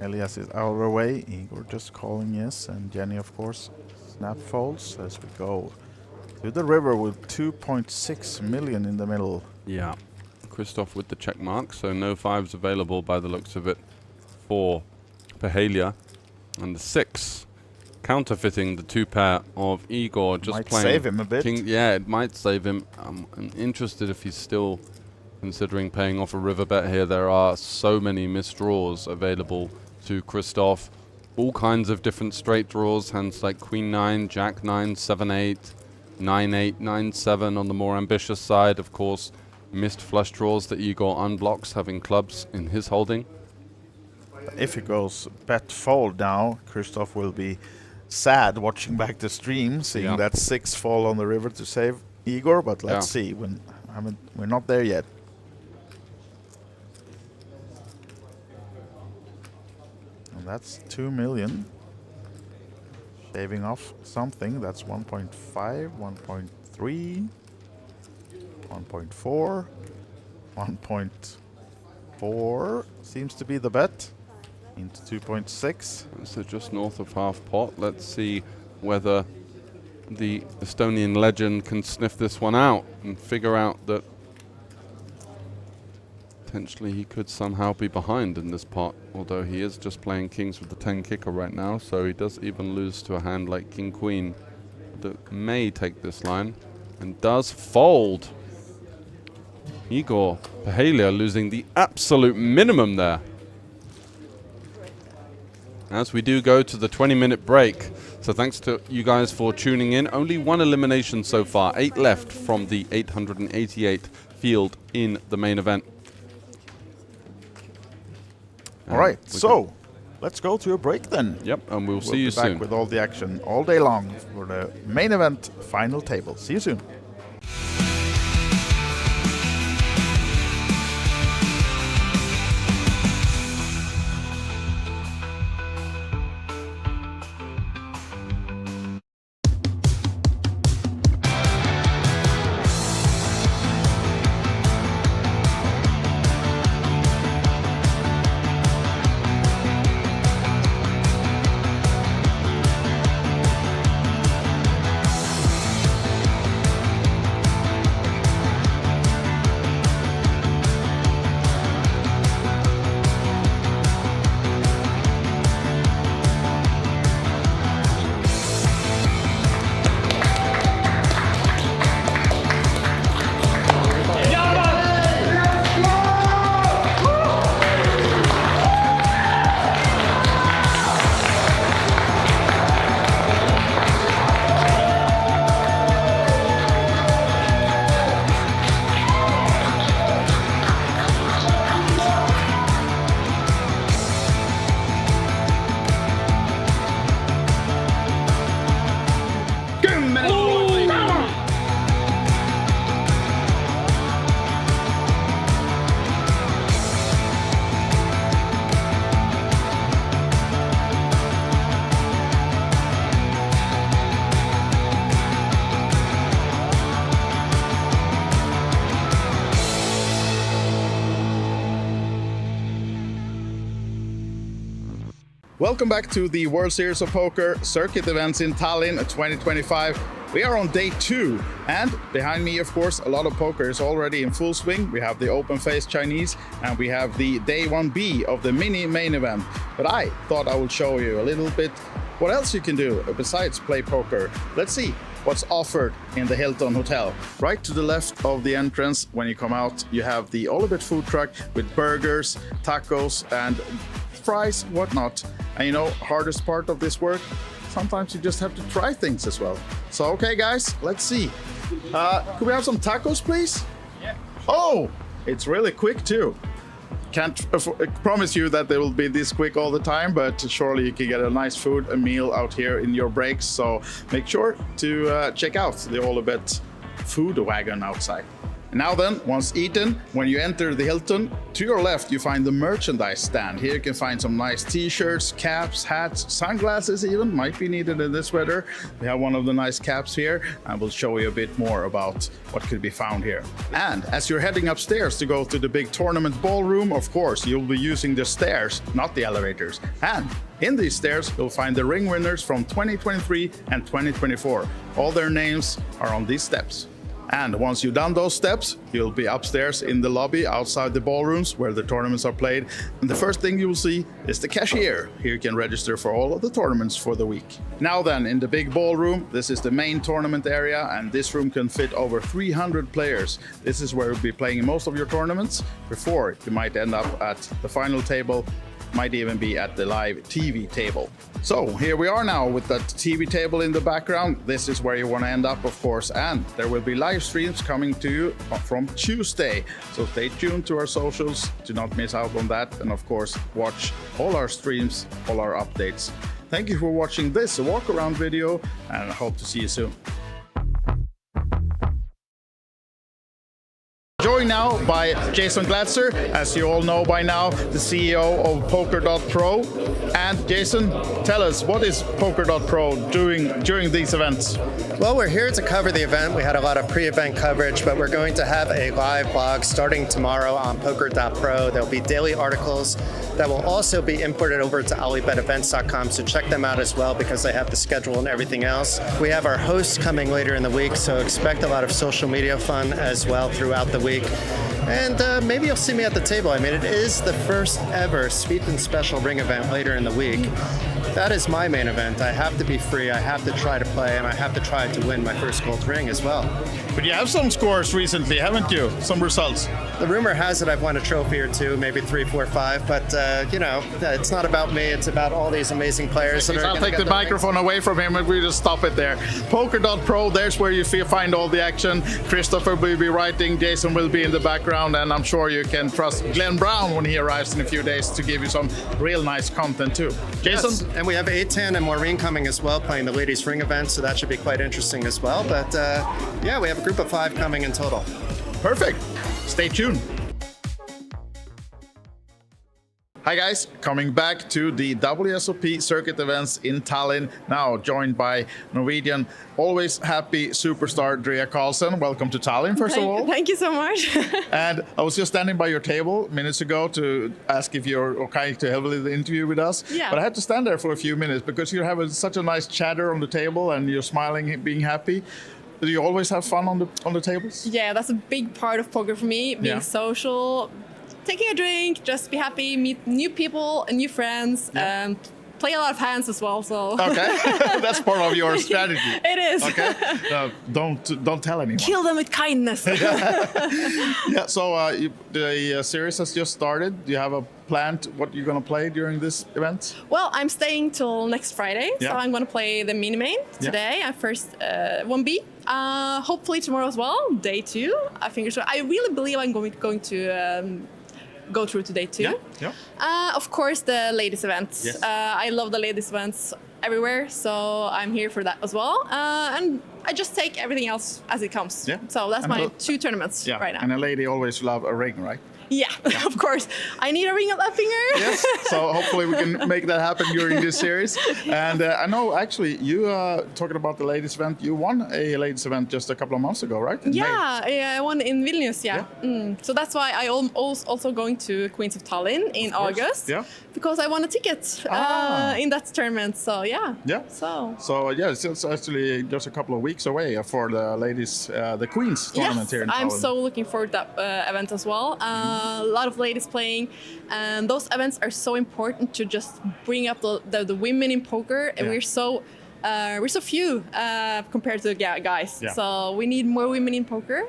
Speaker 1: Elias is out of her way. Igor just calling yes. And Jenny, of course, snap folds as we go to the river with 2.6 million in the middle.
Speaker 2: Yeah. Christoph with the check mark, so no 5s available by the looks of it for Behalia. And the 6 counterfeiting the 2 pair of Igor, just
Speaker 1: Might
Speaker 2: playing
Speaker 1: save him a bit.
Speaker 2: King. Yeah, it might save him. I'm interested if he's still considering paying off a river bet here. There are so many missed draws available to Christoph. All kinds of different straight draws, hands like Queen 9, Jack 9, 7-8, 9-8, 9-7 on the more ambitious side. Of course, missed flush draws that Igor unblocks, having clubs in his holding.
Speaker 1: If he goes bet fold now, Christoph will be sad watching back the stream, seeing that 6 fall on the river to save Igor. But let's see. We're not there yet. And that's 2 million. Shaving off something. That's 1.5, 1.3, 1.4, 1.4 seems to be the bet. Into 2.6.
Speaker 2: So just north of half pot. Let's see whether the Estonian legend can sniff this one out and figure out that potentially he could somehow be behind in this pot, although he is just playing kings with the 10 kicker right now, so he does even lose to a hand like King Queen that may take this line and does fold. Igor Behalia losing the absolute minimum there. As we do go to the 20-minute break. So thanks to you guys for tuning in. Only 1 elimination so far. 8 left from the 888 field in the main event.
Speaker 1: All right, so let's go to a break then.
Speaker 2: Yep, and we'll see you
Speaker 1: We'll be back
Speaker 2: soon.
Speaker 1: with all the action all day long for the main event final table. See you soon. Welcome back to the World Series of Poker Circuit Events in Tallinn 2025. We are on day 2, and behind me, of course, a lot of poker is already in full swing. We have the open-faced Chinese, and we have the day 1B of the mini main event. But I thought I would show you a little bit what else you can do besides play poker. Let's see what's offered in the Hilton Hotel. Right to the left of the entrance, when you come out, you have the Olibet food truck with burgers, tacos, and fries, whatnot. And you know, hardest part of this work, sometimes you just have to try things as well. So, okay guys, let's see. Could we have some tacos, please? Yeah. Oh, it's really quick too. Can't promise you that they will be this quick all the time, but surely you can get a nice food, a meal out here in your breaks. So make sure to check out the Olibet food wagon outside. Now then, once eaten, when you enter the Hilton, to your left you find the merchandise stand. Here you can find some nice t-shirts, caps, hats, sunglasses even, might be needed in this weather. We have one of the nice caps here, and we'll show you a bit more about what could be found here. And as you're heading upstairs to go to the big tournament ballroom, of course, you'll be using the stairs, not the elevators. And in these stairs, you'll find the ring winners from 2023 and 2024. All their names are on these steps. And once you've done those steps, you'll be upstairs in the lobby outside the ballrooms where the tournaments are played. And the first thing you will see is the cashier. Here you can register for all of the tournaments for the week. Now then, in the big ballroom, this is the main tournament area, and this room can fit over 300 players. This is where you'll be playing most of your tournaments before you might end up at the final table, might even be at the live TV table. So here we are now with that TV table in the background. This is where you want to end up, of course, and there will be live streams coming to you from Tuesday. So stay tuned to our socials, do not miss out on that, and of course watch all our streams, all our updates. Thank you for watching this walk around video, and I hope to see you soon. Joined now by Jason Glatzer, as you all know by now, the CEO of Poker.pro. And Jason, tell us, what is Poker.pro doing during these events?
Speaker 6: Well, we're here to cover the event. We had a lot of pre-event coverage, but we're going to have a live blog starting tomorrow on Poker.pro. There'll be daily articles that will also be imported over to alibetevents.com, so check them out as well because they have the schedule and everything else. We have our hosts coming later in the week, so expect a lot of social media fun as well throughout the week. And maybe you'll see me at the table. I mean, it is the first ever Sweet and Special Ring event later in the week. That is my main event. I have to be free, I have to try to play, and I have to try to win my first gold ring as well.
Speaker 1: But you have some scores recently, haven't you? Some results.
Speaker 6: The rumor has it I've won a trophy or two, maybe 3, 4, 5, but you know, it's not about me, it's about all these amazing players.
Speaker 1: I'll take the microphone away from him and we just stop it there. Poker.pro, there's where you find all the action. Christopher will be writing, Jason will be in the background, and I'm sure you can trust Glenn Brown when he arrives in a few days to give you some real nice content too. Jason?
Speaker 6: Yes. And we have 810 and Maureen coming as well, playing the ladies ring event, so that should be quite interesting as well. But yeah, we have a group of 5 coming in total.
Speaker 1: Perfect. Stay tuned. Hi guys, coming back to the WSOP Circuit Events in Tallinn, now joined by Norwegian, always happy superstar Dria Karlsson. Welcome to Tallinn, first of all.
Speaker 7: Thank you so much.
Speaker 1: And I was just standing by your table minutes ago to ask if you're okay to have the interview with us.
Speaker 7: Yeah.
Speaker 1: But I had to stand there for a few minutes because you have such a nice chatter on the table and you're smiling, being happy. Do you always have fun on the tables?
Speaker 7: Yeah, that's a big part of poker for me, being social, taking a drink, just be happy, meet new people and new friends, play a lot of hands as well. So
Speaker 1: okay, that's part of your strategy.
Speaker 7: It is.
Speaker 1: Okay, don't tell anyone.
Speaker 7: Kill them with kindness.
Speaker 1: Yeah. So the series has just started. Do you have a plan what you're gonna play during this event?
Speaker 7: Well, I'm staying till next Friday, so I'm gonna play the mini main today. And first 1B. Hopefully tomorrow as well, day 2. I think so. I really believe I'm going to go through to day 2. Of course, the ladies events.
Speaker 1: Yes.
Speaker 7: I love the ladies events everywhere, so I'm here for that as well. And I just take everything else as it comes.
Speaker 1: Yeah.
Speaker 7: So that's
Speaker 1: and
Speaker 7: my 2 tournaments right now.
Speaker 1: And a lady always love a ring, right?
Speaker 7: Yeah, of course. I need a ring of that finger.
Speaker 1: Yes, so hopefully we can make that happen during this series. And I know actually you talking about the ladies event, you won a ladies event just a couple of months ago, right? In May.
Speaker 7: I won in Vilnius, So that's why I also going to Queens of Tallinn in August.
Speaker 1: Yeah.
Speaker 7: Because I won a ticket in that tournament. So yeah.
Speaker 1: Yeah. So yeah, it's actually just a couple of weeks away for the ladies, the Queens tournament here in Tallinn.
Speaker 7: I'm so looking forward to that event as well. A lot of ladies playing, and those events are so important to just bring up the women in poker, and we're so few compared to the guys.
Speaker 1: Yeah.
Speaker 7: So we need more women in poker.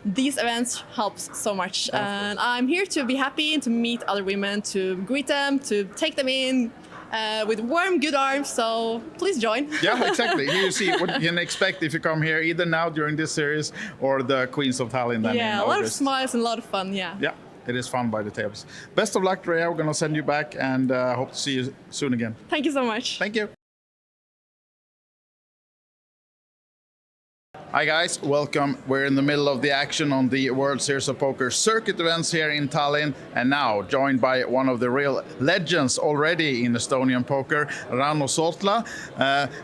Speaker 7: These events helps so much, and I'm here to be happy and to meet other women, to greet them, to take them in. With warm, good arms, so please join.
Speaker 1: Yeah, exactly. Here you see what you can expect if you come here, either now during this series or the Queens of Tallinn. Then in
Speaker 7: a lot of
Speaker 1: August.
Speaker 7: smiles and a lot of fun,
Speaker 1: Yeah, it is fun by the tables. Best of luck, Dria. We're going to send you back and hope to see you soon again.
Speaker 7: Thank you so much.
Speaker 1: Thank you. Hi guys, welcome. We're in the middle of the action on the World Series of Poker circuit events here in Tallinn, and now joined by one of the real legends already in Estonian poker, Rano Soltla.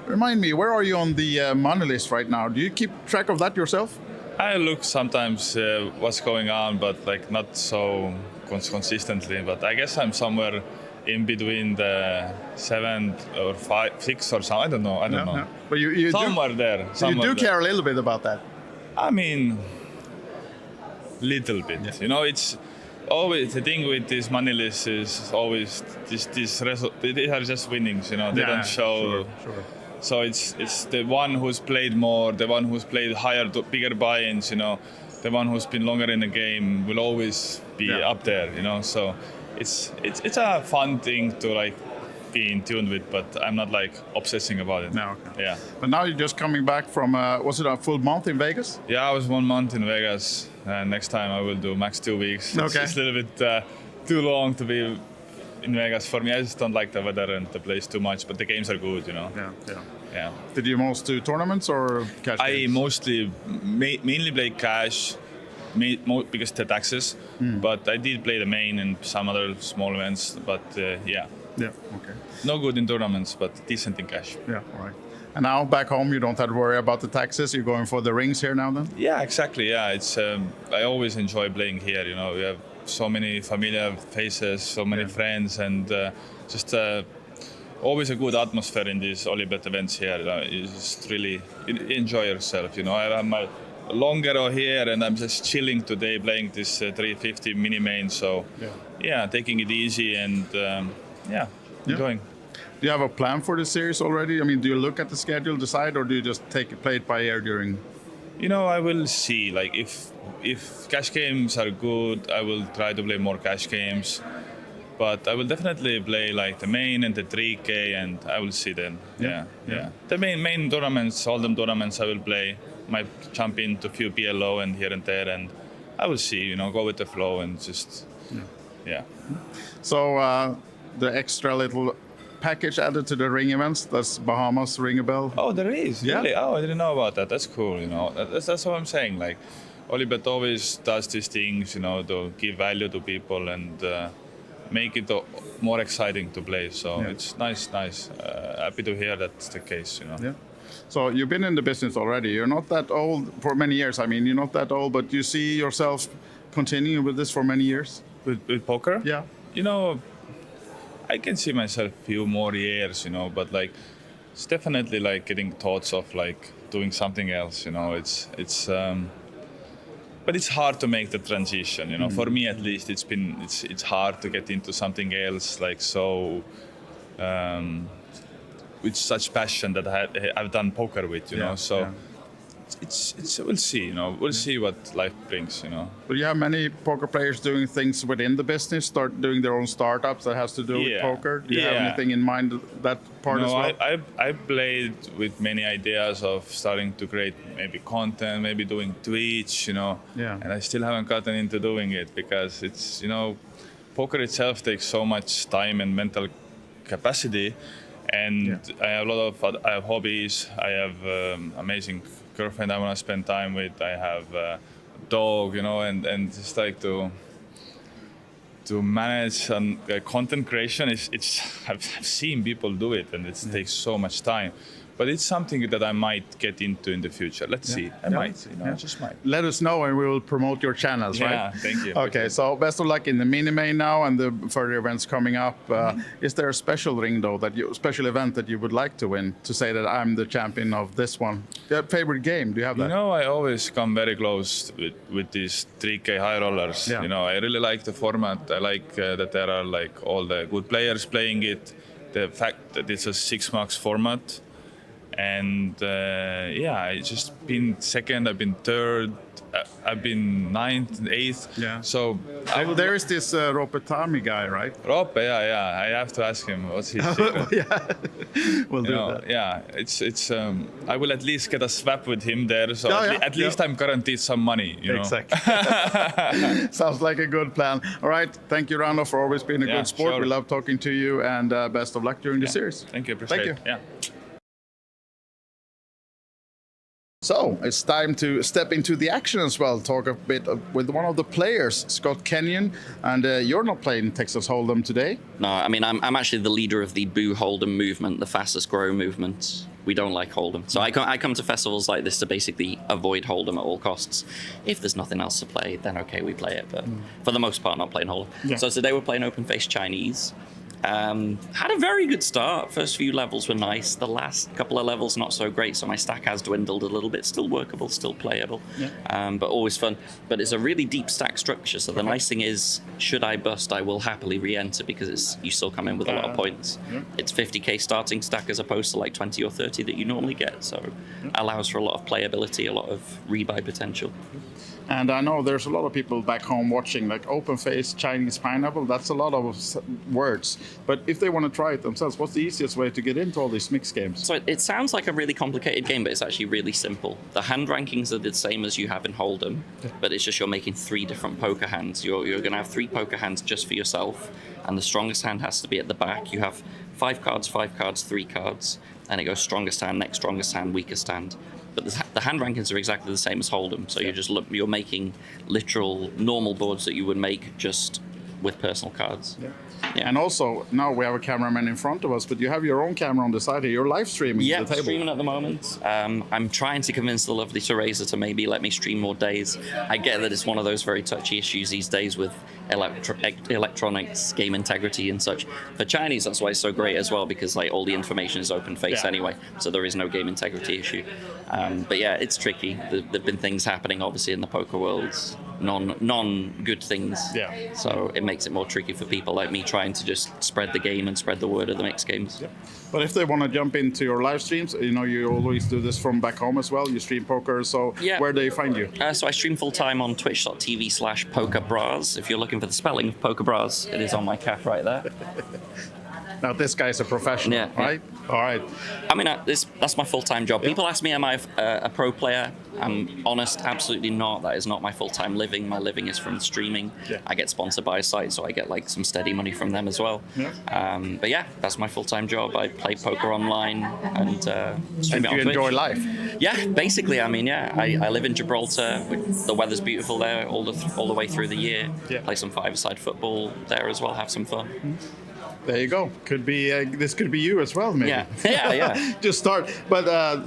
Speaker 1: Remind me, where are you on the money list right now? Do you keep track of that yourself?
Speaker 8: I look sometimes what's going on, but like not so consistently. But I guess I'm somewhere in between the 7 or 5, 6 or something. I don't know.
Speaker 1: No. But you
Speaker 8: somewhere
Speaker 1: do,
Speaker 8: there.
Speaker 1: You do care a little bit about that.
Speaker 8: I mean, little bit.
Speaker 1: Yeah.
Speaker 8: You know, it's always the thing with this money list is always these are just winnings. You know, they don't show.
Speaker 1: Sure.
Speaker 8: So it's the one who's played more, the one who's played higher, bigger buy-ins. You know, the one who's been longer in the game will always be up there. You know, so. It's a fun thing to like be in tune with, but I'm not like obsessing about it.
Speaker 1: No, okay.
Speaker 8: Yeah.
Speaker 1: But now you're just coming back from, was it a full month in Vegas?
Speaker 8: Yeah, I was 1 month in Vegas. Next time I will do max 2 weeks.
Speaker 1: Okay.
Speaker 8: It's a little bit too long to be in Vegas for me. I just don't like the weather and the place too much, but the games are good, you know. Yeah.
Speaker 1: Did you most do tournaments or cash games?
Speaker 8: I mostly mainly play cash. Because the taxes, but I did play the main and some other small events, but
Speaker 1: Yeah, okay.
Speaker 8: No good in tournaments, but decent in cash.
Speaker 1: Yeah, all right. And now back home, you don't have to worry about the taxes. You're going for the rings here now then?
Speaker 8: Yeah, exactly. Yeah, it's I always enjoy playing here. You know, we have so many familiar faces, so many friends, and just always a good atmosphere in these Olibet events here. You just really enjoy yourself. You know, I have my longer here, and I'm just chilling today, playing this 350 mini main. So, taking it easy and enjoying.
Speaker 1: Do you have a plan for the series already? I mean, do you look at the schedule, decide, or do you just play it by ear during?
Speaker 8: You know, I will see. Like if cash games are good, I will try to play more cash games. But I will definitely play like the main and the 3K, and I will see then. Yeah. The main tournaments, all them tournaments, I will play. Might jump into a few PLO and here and there, and I will see. You know, go with the flow and just
Speaker 1: So the extra little package added to the ring events, does Bahamas ring a bell?
Speaker 8: Oh, there is.
Speaker 1: Yeah.
Speaker 8: Really? Oh, I didn't know about that. That's cool. You know, that's what I'm saying. Like, Olibet always does these things. You know, to give value to people and make it more exciting to play. So it's nice. Happy to hear that's the case. You know.
Speaker 1: Yeah. So you've been in the business already. You're not that old for many years. I mean, you're not that old, but you see yourself continuing with this for many years?
Speaker 8: With poker?
Speaker 1: Yeah.
Speaker 8: You know, I can see myself a few more years, you know, but like, it's definitely like getting thoughts of like doing something else, you know, but it's hard to make the transition, you know, for me at least, it's hard to get into something else, like so, with such passion that I've done poker with, you know. So it's we'll see, you know. We'll see what life brings, you know.
Speaker 1: But you have many poker players doing things within the business, start doing their own startups that has to do with poker. Do you have anything in mind that part as well?
Speaker 8: I played with many ideas of starting to create maybe content, maybe doing Twitch, you know.
Speaker 1: Yeah.
Speaker 8: And I still haven't gotten into doing it because it's, you know, poker itself takes so much time and mental capacity. And I have a lot of hobbies. I have amazing girlfriend I want to spend time with. I have a dog, you know, and just like to to manage content creation, I've seen people do it, and it takes so much time. But it's something that I might get into in the future. Let's see. I might, I just might.
Speaker 1: Let us know and we will promote your channels, right?
Speaker 8: Yeah, thank you.
Speaker 1: Okay, so best of luck in the mini-main now and the further events coming up. Is there a special ring though, special event that you would like to win to say that I'm the champion of this one? Your favorite game? Do you have that?
Speaker 8: You know, I always come very close with these 3K high rollers.
Speaker 1: Yeah.
Speaker 8: You know, I really like the format. I like that there are like all the good players playing it. The fact that it's a 6 max format. And I just been second, I've been third, I've been 9th and 8th.
Speaker 1: Yeah.
Speaker 8: So
Speaker 1: there is this Ropetami guy, right?
Speaker 8: Rope, yeah. I have to ask him what's his secret.
Speaker 1: Yeah, we'll do that.
Speaker 8: Yeah, it's. I will at least get a swap with him there, so at least I'm guaranteed some money. You know?
Speaker 1: Exactly. Sounds like a good plan. All right, thank you, Rano, for always being a good sport.
Speaker 8: Sure.
Speaker 1: We love talking to you, and best of luck during the series.
Speaker 8: Thank you. Appreciate it. Yeah.
Speaker 1: So it's time to step into the action as well. Talk a bit with one of the players, Scott Kenyon, and you're not playing Texas Hold'em today.
Speaker 9: No, I mean I'm actually the leader of the Boo Hold'em movement, the fastest growing movement. We don't like Hold'em, so I come to festivals like this to basically avoid Hold'em at all costs. If there's nothing else to play, then okay, we play it. But for the most part, not playing Hold'em. Yeah. So today we're playing Open Face Chinese. Had a very good start. First few levels were nice. The last couple of levels not so great, so my stack has dwindled a little bit. Still workable, still playable, but always fun. But it's a really deep stack structure, so the nice thing is, should I bust, I will happily re-enter because you still come in with a lot of points. It's 50k starting stack as opposed to like 20 or 30 that you normally get, so allows for a lot of playability, a lot of rebuy potential.
Speaker 1: And I know there's a lot of people back home watching, like Open Face, Chinese Pineapple, that's a lot of words. But if they want to try it themselves, what's the easiest way to get into all these mixed games?
Speaker 9: So it sounds like a really complicated game, but it's actually really simple. The hand rankings are the same as you have in Hold'em, but it's just you're making 3 different poker hands. You're going to have 3 poker hands just for yourself, and the strongest hand has to be at the back. You have 5 cards, 5 cards, 3 cards, and it goes strongest hand, next strongest hand, weakest hand. But the hand rankings are exactly the same as Hold'em, so you're making literal normal boards that you would make just with personal cards. Yeah.
Speaker 1: And also, now we have a cameraman in front of us, but you have your own camera on the side here. You're live streaming the table.
Speaker 9: Streaming at the moment. I'm trying to convince the lovely Teresa to maybe let me stream more days. I get that it's one of those very touchy issues these days with electronics, game integrity and such. For Chinese, that's why it's so great as well, because like all the information is open face anyway, so there is no game integrity issue. But yeah, it's tricky. There've been things happening obviously in the poker world, non-good things.
Speaker 1: Yeah.
Speaker 9: So it makes it more tricky for people like me trying to just spread the game and spread the word of the mixed games.
Speaker 1: Yeah. But if they want to jump into your live streams, you know, you always do this from back home as well. You stream poker, so where do they find you?
Speaker 9: So I stream full-time on twitch.tv/pokerbras. If you're looking for the spelling of pokerbras, it is on my cap right there.
Speaker 1: Now this guy's a professional, right? All right.
Speaker 9: I mean, that's my full-time job. People ask me, am I a pro player? I'm honest, absolutely not. That is not my full-time living. My living is from streaming. I get sponsored by a site, so I get like some steady money from them as well. But yeah, that's my full-time job. I play poker online and stream it on Twitch.
Speaker 1: You enjoy life?
Speaker 9: Yeah, basically. I mean, I live in Gibraltar. The weather's beautiful there all the way through the year. Play some five-a-side football there as well. Have some fun.
Speaker 1: There you go. Could be this could be you as well, maybe.
Speaker 9: Yeah.
Speaker 1: Just start. But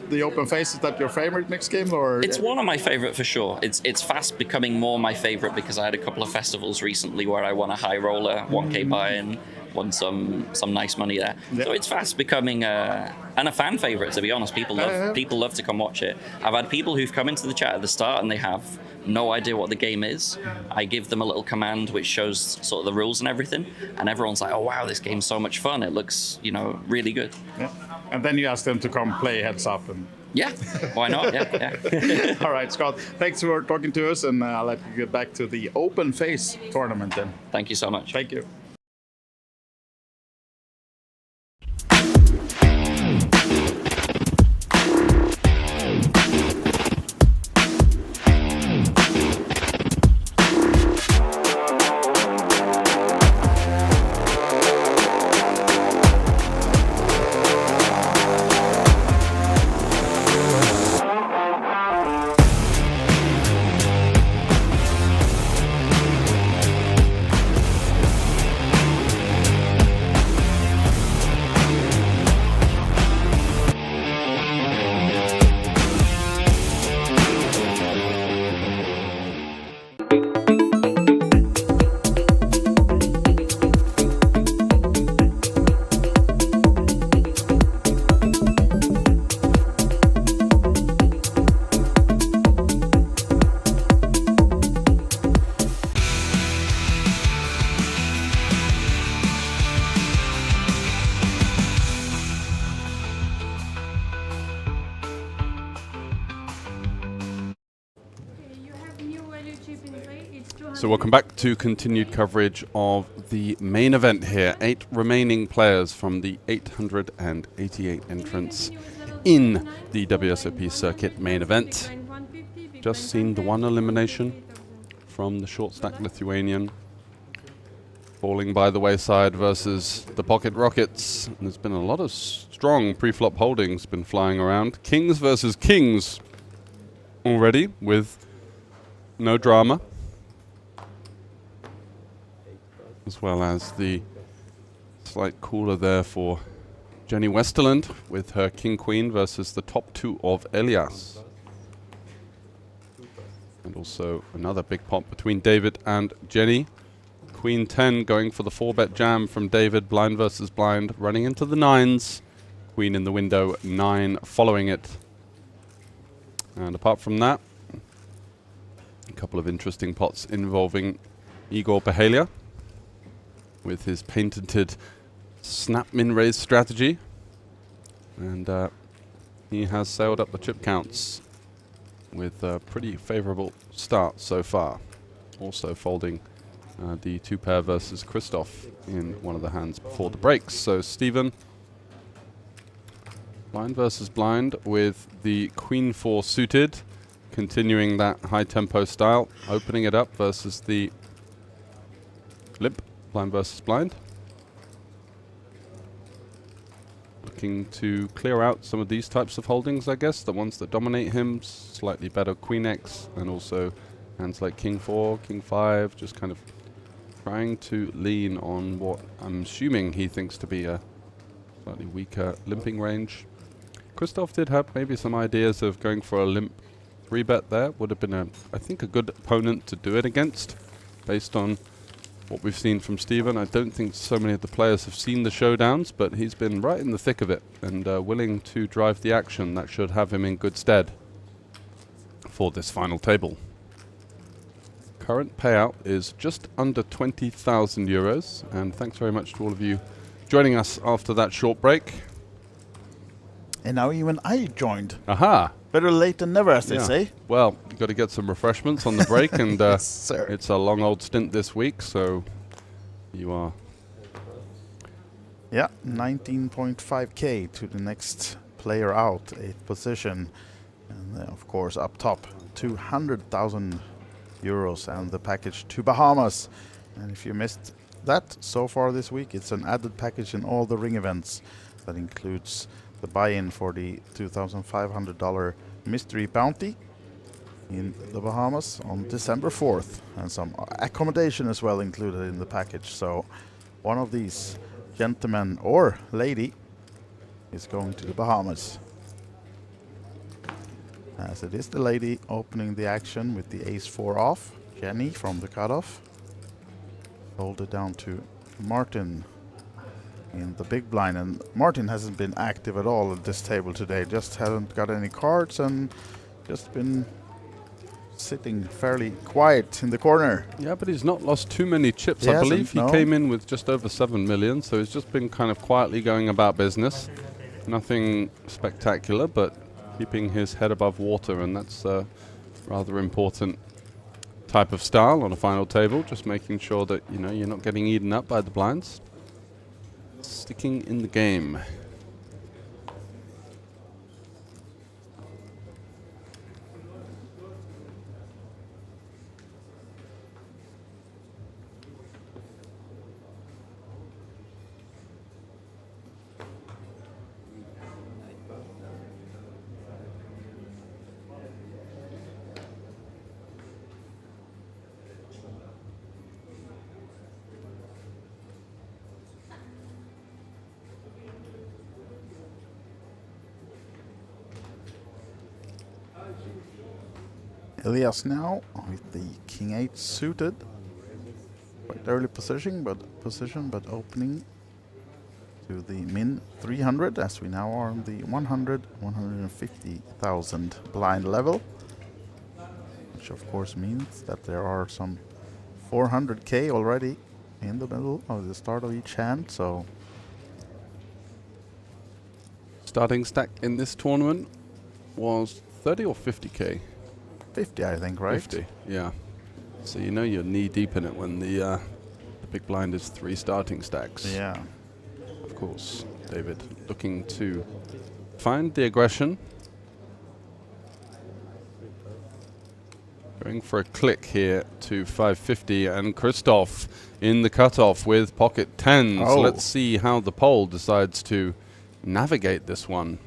Speaker 1: the Open Face, is that your favorite mixed game, or?
Speaker 9: It's one of my favorite for sure. It's fast becoming more my favorite because I had a couple of festivals recently where I won a high roller, 1K buy-in, won some nice money there. So it's fast becoming a fan favorite, to be honest. People love to come watch it. I've had people who've come into the chat at the start and they have no idea what the game is. I give them a little command which shows sort of the rules and everything, and everyone's like, oh wow, this game's so much fun. It looks, really good.
Speaker 1: Yeah. And then you ask them to come play heads up and
Speaker 9: yeah, why not? Yeah.
Speaker 1: All right, Scott, thanks for talking to us, and I'll let you get back to the Open Face tournament then.
Speaker 9: Thank you so much.
Speaker 1: Thank you.
Speaker 2: So welcome back to continued coverage of the main event here. 8 remaining players from the 888 entrants in the WSOP Circuit main event. Just seen the one elimination from the short stack Lithuanian, falling by the wayside versus the Pocket Rockets. And there's been a lot of strong pre-flop holdings been flying around. Kings versus Kings already with no drama, as well as the slight cooler there for Jenny Westerland with her King Queen versus the top 2 of Elias. And also another big pot between David and Jenny. Queen 10 going for the 4-bet jam from David, blind versus blind, running into the 9s. Queen in the window, 9 following it. And apart from that, a couple of interesting pots involving Igor Behalia with his patented snap min raise strategy. And he has sailed up the chip counts with a pretty favorable start so far. Also folding the 2-pair versus Christoph in one of the hands before the breaks. So Stephen, blind versus blind with the Queen 4 suited, continuing that high tempo style, opening it up versus the limp, blind versus blind. Looking to clear out some of these types of holdings, I guess, the ones that dominate him. Slightly better Queen X, and also hands like King 4, King 5, just kind of trying to lean on what I'm assuming he thinks to be a slightly weaker limping range. Christoph did have maybe some ideas of going for a limp 3-bet there. Would have been, I think, a good opponent to do it against, based on what we've seen from Stephen. I don't think so many of the players have seen the showdowns, but he's been right in the thick of it and willing to drive the action. That should have him in good stead for this final table. Current payout is just under 20,000 euros, and thanks very much to all of you joining us after that short break.
Speaker 1: And now even I joined.
Speaker 2: Aha!
Speaker 1: Better late than never, as they say.
Speaker 2: Well, you've got to get some refreshments on the break, and
Speaker 1: Yes, sir.
Speaker 2: it's a long old stint this week, so you are...
Speaker 1: Yeah, 19.5k to the next player out, 8th position. And of course, up top, 200,000 euros and the package to Bahamas. And if you missed that so far this week, it's an added package in all the ring events that includes the buy-in for the $2,500 mystery bounty in the Bahamas on December 4th, and some accommodation as well included in the package. So one of these gentlemen or lady is going to the Bahamas, as it is the lady opening the action with the ace-4 off, Jenny from the cutoff. Hold it down to Martin in the big blind, and Martin hasn't been active at all at this table today, just hasn't got any cards and just been sitting fairly quiet in the corner.
Speaker 2: Yeah, but he's not lost too many chips. I believe he came in with just over 7 million, so he's just been kind of quietly going about business. Nothing spectacular, but keeping his head above water, and that's a rather important type of style on a final table, just making sure that, you know, you're not getting eaten up by the blinds. Sticking in the game.
Speaker 1: Elias now with the King 8 suited. Quite early position, but opening to the min 300, as we now are on the 150,000 blind level, which of course means that there are some 400k already in the middle of the start of each hand. So
Speaker 2: starting stack in this tournament was 30 or 50k.
Speaker 1: 50, I think, right?
Speaker 2: 50, yeah. So you know you're knee deep in it when the big blind is 3 starting stacks.
Speaker 1: Yeah.
Speaker 2: Of course, David looking to find the aggression. Going for a click here to 550, and Christoph in the cutoff with pocket 10s.
Speaker 1: Oh.
Speaker 2: Let's see how the pole decides to navigate this one.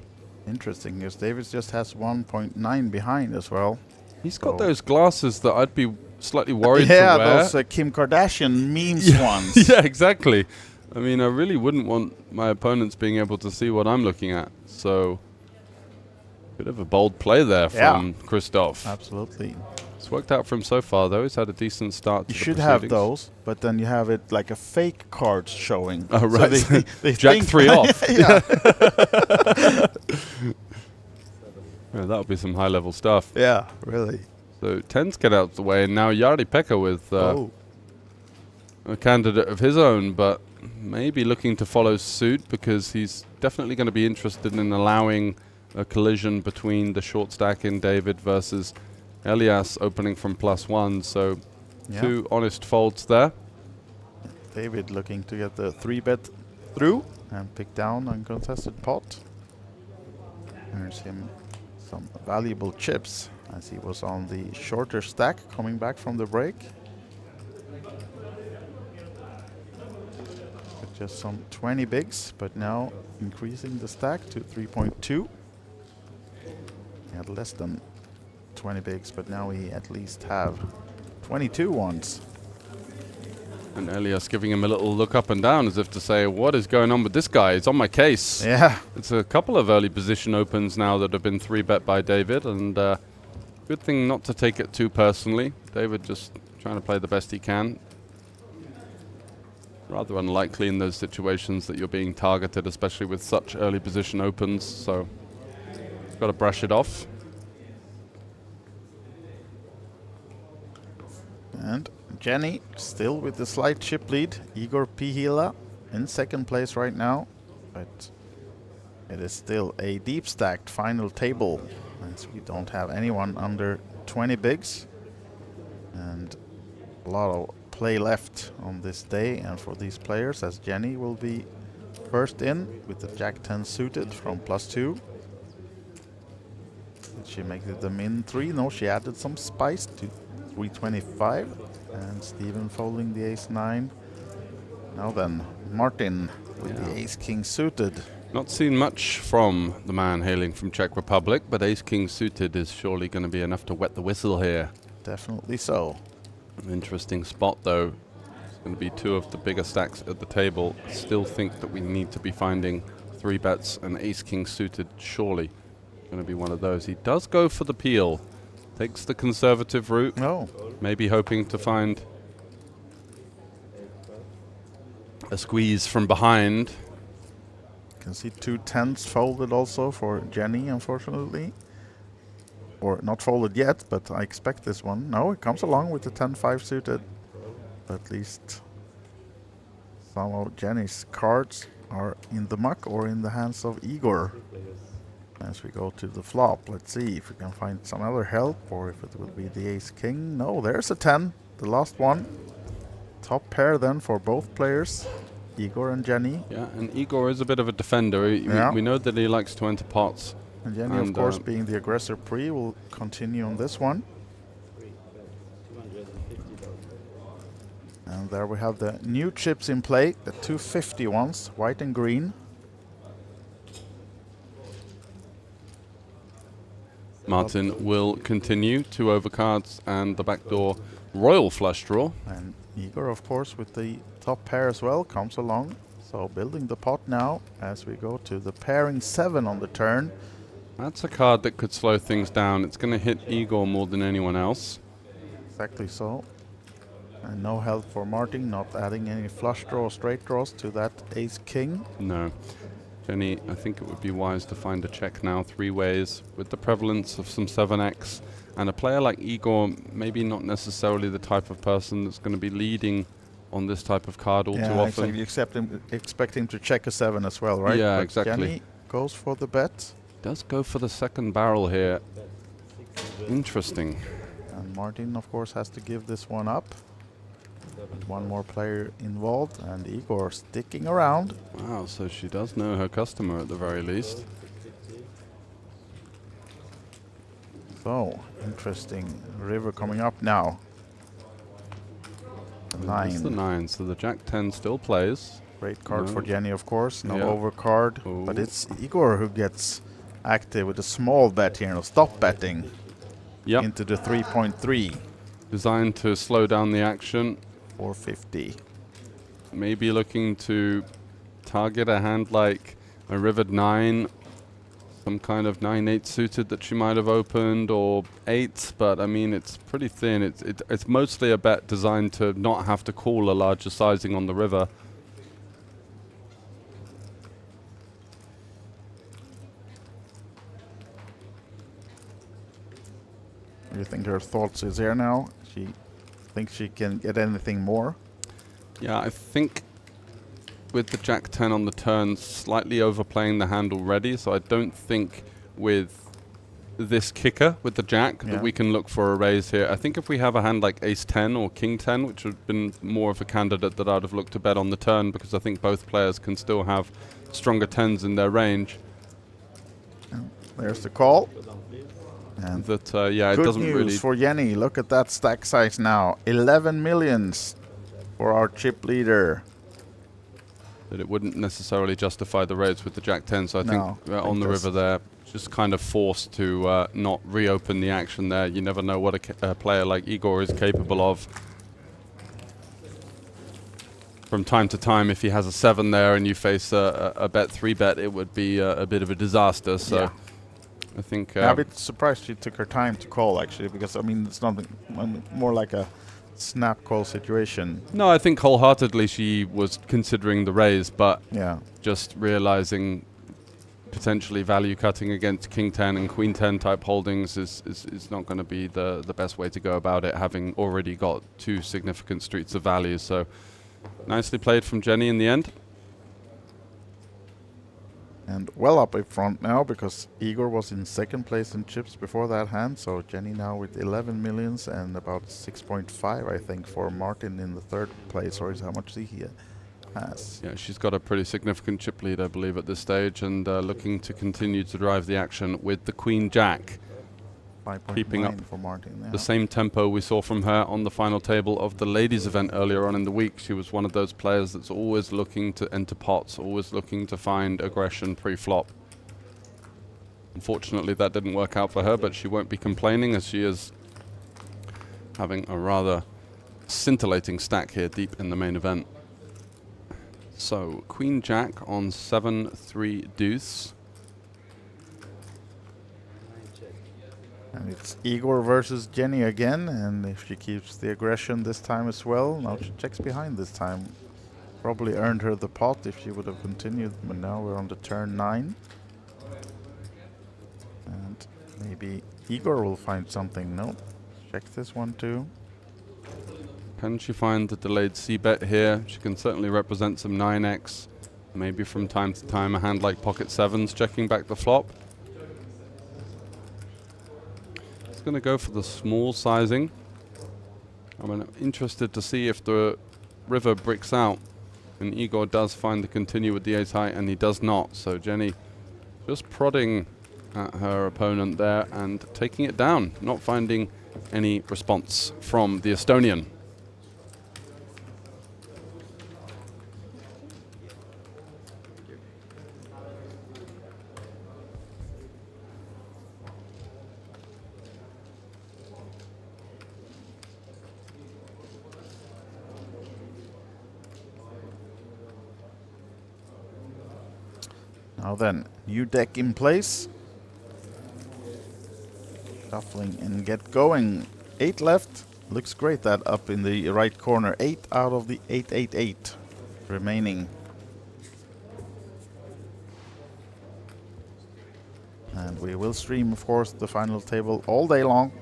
Speaker 1: Interesting, because David just has 1.9 behind as well.
Speaker 2: He's got those glasses that I'd be slightly worried to
Speaker 1: Yeah,
Speaker 2: wear.
Speaker 1: those Kim Kardashian memes ones.
Speaker 2: Yeah, exactly. I mean, I really wouldn't want my opponents being able to see what I'm looking at. So, bit of a bold play there from Christoph.
Speaker 1: Absolutely.
Speaker 2: It's worked out for him so far, though. He's had a decent start to
Speaker 1: You
Speaker 2: the
Speaker 1: should have
Speaker 2: proceedings.
Speaker 1: those, but then you have it like a fake card showing.
Speaker 2: Oh,
Speaker 1: So
Speaker 2: right.
Speaker 1: they
Speaker 2: Jack
Speaker 1: think
Speaker 2: 3 off.
Speaker 1: Yeah.
Speaker 2: Yeah, that'll be some high-level stuff.
Speaker 1: Yeah, really.
Speaker 2: So 10s get out of the way, and now Jari-Pekka with a candidate of his own, but maybe looking to follow suit because he's definitely going to be interested in allowing a collision between the short stack in David versus Elias opening from +1. So 2 honest folds there.
Speaker 1: David looking to get the 3-bet through and pick down uncontested pot. There's him some valuable chips as he was on the shorter stack coming back from the break. With just some 20 bigs, but now increasing the stack to 3.2. He had less than 20 bigs, but now we at least have 22 ones.
Speaker 2: And Elias giving him a little look up and down as if to say, what is going on with this guy? He's on my case.
Speaker 1: Yeah.
Speaker 2: It's a couple of early position opens now that have been 3-bet by David, and good thing not to take it too personally. David just trying to play the best he can. Rather unlikely in those situations that you're being targeted, especially with such early position opens, so got to brush it off.
Speaker 1: And Jenny still with the slight chip lead. Igor Pihila in second place right now, but it is still a deep stacked final table as we don't have anyone under 20 bigs, and a lot of play left on this day and for these players, as Jenny will be first in with the Jack 10 suited from +2. Did she make it the min 3? No, she added some spice to 325, and Steven folding the ace 9. Now then, Martin with the ace king suited.
Speaker 2: Not seen much from the man hailing from Czech Republic, but ace king suited is surely going to be enough to wet the whistle here.
Speaker 1: Definitely so.
Speaker 2: An interesting spot though. It's going to be 2 of the bigger stacks at the table. Still think that we need to be finding 3 bets and ace king suited, surely. Going to be one of those. He does go for the peel. Takes the conservative route.
Speaker 1: No.
Speaker 2: Maybe hoping to find a squeeze from behind.
Speaker 1: Can see 2 10s folded also for Jenny, unfortunately. Or not folded yet, but I expect this one. No, it comes along with the 10-5 suited. At least some of Jenny's cards are in the muck or in the hands of Igor. As we go to the flop, let's see if we can find some other help or if it will be the ace king. No, there's a 10, the last one. Top pair then for both players, Igor and Jenny.
Speaker 2: Yeah, and Igor is a bit of a defender. We know that he likes to enter pots.
Speaker 1: And Jenny, of course, being the aggressor pre, will continue on this one. And there we have the new chips in play, the 250 ones, white and green.
Speaker 2: Martin will continue 2 overcards and the backdoor royal flush draw.
Speaker 1: And Igor, of course, with the top pair as well, comes along. So building the pot now as we go to the pairing 7 on the turn.
Speaker 2: That's a card that could slow things down. It's going to hit Igor more than anyone else.
Speaker 1: Exactly so. And no help for Martin, not adding any flush draw or straight draws to that ace king.
Speaker 2: No. Jenny, I think it would be wise to find a check now 3 ways with the prevalence of some 7x. And a player like Igor, maybe not necessarily the type of person that's going to be leading on this type of card all too often.
Speaker 1: Exactly. You expect him to check a 7 as well, right?
Speaker 2: Yeah,
Speaker 1: but
Speaker 2: exactly.
Speaker 1: Jenny goes for the bet.
Speaker 2: Does go for the second barrel here. Interesting.
Speaker 1: And Martin, of course, has to give this one up. One more player involved, and Igor sticking around.
Speaker 2: Wow, so she does know her customer at the very least.
Speaker 1: So, interesting river coming up now.
Speaker 2: It's the 9, so the Jack-10 still plays.
Speaker 1: Great card
Speaker 2: No.
Speaker 1: for Jenny, of course. No
Speaker 2: Yeah.
Speaker 1: overcard.
Speaker 2: Ooh.
Speaker 1: But it's Igor who gets active with a small bet here. No, stop betting
Speaker 2: Yep,
Speaker 1: into the 3.3.
Speaker 2: designed to slow down the action.
Speaker 1: 450.
Speaker 2: Maybe looking to target a hand like a rivered 9, some kind of 9-8 suited that she might have opened, or 8, but I mean it's pretty thin. It's mostly a bet designed to not have to call a larger sizing on the river.
Speaker 1: Do you think her thoughts is here now? She thinks she can get anything more?
Speaker 2: Yeah, I think with the Jack-10 on the turn, slightly overplaying the hand already, so I don't think with this kicker, with the Jack,
Speaker 1: Yeah.
Speaker 2: that we can look for a raise here. I think if we have a hand like Ace-10 or King-10, which would have been more of a candidate that I'd have looked to bet on the turn, because I think both players can still have stronger 10s in their range.
Speaker 1: There's the call. And
Speaker 2: That, yeah, it
Speaker 1: good
Speaker 2: doesn't
Speaker 1: news
Speaker 2: really...
Speaker 1: for Jenny. Look at that stack size now. 11 millions for our chip leader.
Speaker 2: That it wouldn't necessarily justify the raise with the Jack-10, so I
Speaker 1: No,
Speaker 2: think
Speaker 1: I think
Speaker 2: on the
Speaker 1: that's-
Speaker 2: river there, just kind of forced to not reopen the action there. You never know what a player like Igor is capable of. From time to time, if he has a 7 there and you face a bet 3-bet, it would be a bit of a disaster. So
Speaker 1: Yeah.
Speaker 2: I think...
Speaker 1: I'm a bit surprised she took her time to call, actually, because, I mean, it's not more like a snap call situation.
Speaker 2: No, I think wholeheartedly she was considering the raise, but
Speaker 1: Yeah.
Speaker 2: just realizing potentially value cutting against King 10 and Queen 10 type holdings is not going to be the best way to go about it, having already got 2 significant streets of value. So nicely played from Jenny in the end.
Speaker 1: And well up in front now, because Igor was in second place in chips before that hand. So Jenny now with 11 millions and about 6.5, I think, for Martin in the third place, or is how much he has.
Speaker 2: Yeah, she's got a pretty significant chip lead, I believe, at this stage, and looking to continue to drive the action with the Queen Jack.
Speaker 1: 5.9
Speaker 2: Keeping up
Speaker 1: for Martin. Yeah.
Speaker 2: The same tempo we saw from her on the final table of the ladies event earlier on in the week. She was one of those players that's always looking to enter pots, always looking to find aggression pre-flop. Unfortunately, that didn't work out for her, but she won't be complaining, as she is having a rather scintillating stack here deep in the main event. So, Queen Jack on 7-3 deuce.
Speaker 1: And it's Igor versus Jenny again, and if she keeps the aggression this time as well, now she checks behind this time. Probably earned her the pot if she would have continued, but now we're on the turn 9. And maybe Igor will find something. No, check this one too.
Speaker 2: Can she find the delayed C-bet here? She can certainly represent some 9x. Maybe from time to time a hand like pocket 7s checking back the flop. It's going to go for the small sizing. I'm interested to see if the river bricks out. And Igor does find the continue with the ace high, and he does not. So Jenny just prodding at her opponent there and taking it down, not finding any response from the Estonian.
Speaker 1: Now then, new deck in place. Shuffling and get going. 8 left. Looks great, that up in the right corner. 8 out of the 888 remaining. And we will stream, of course, the final table all day long.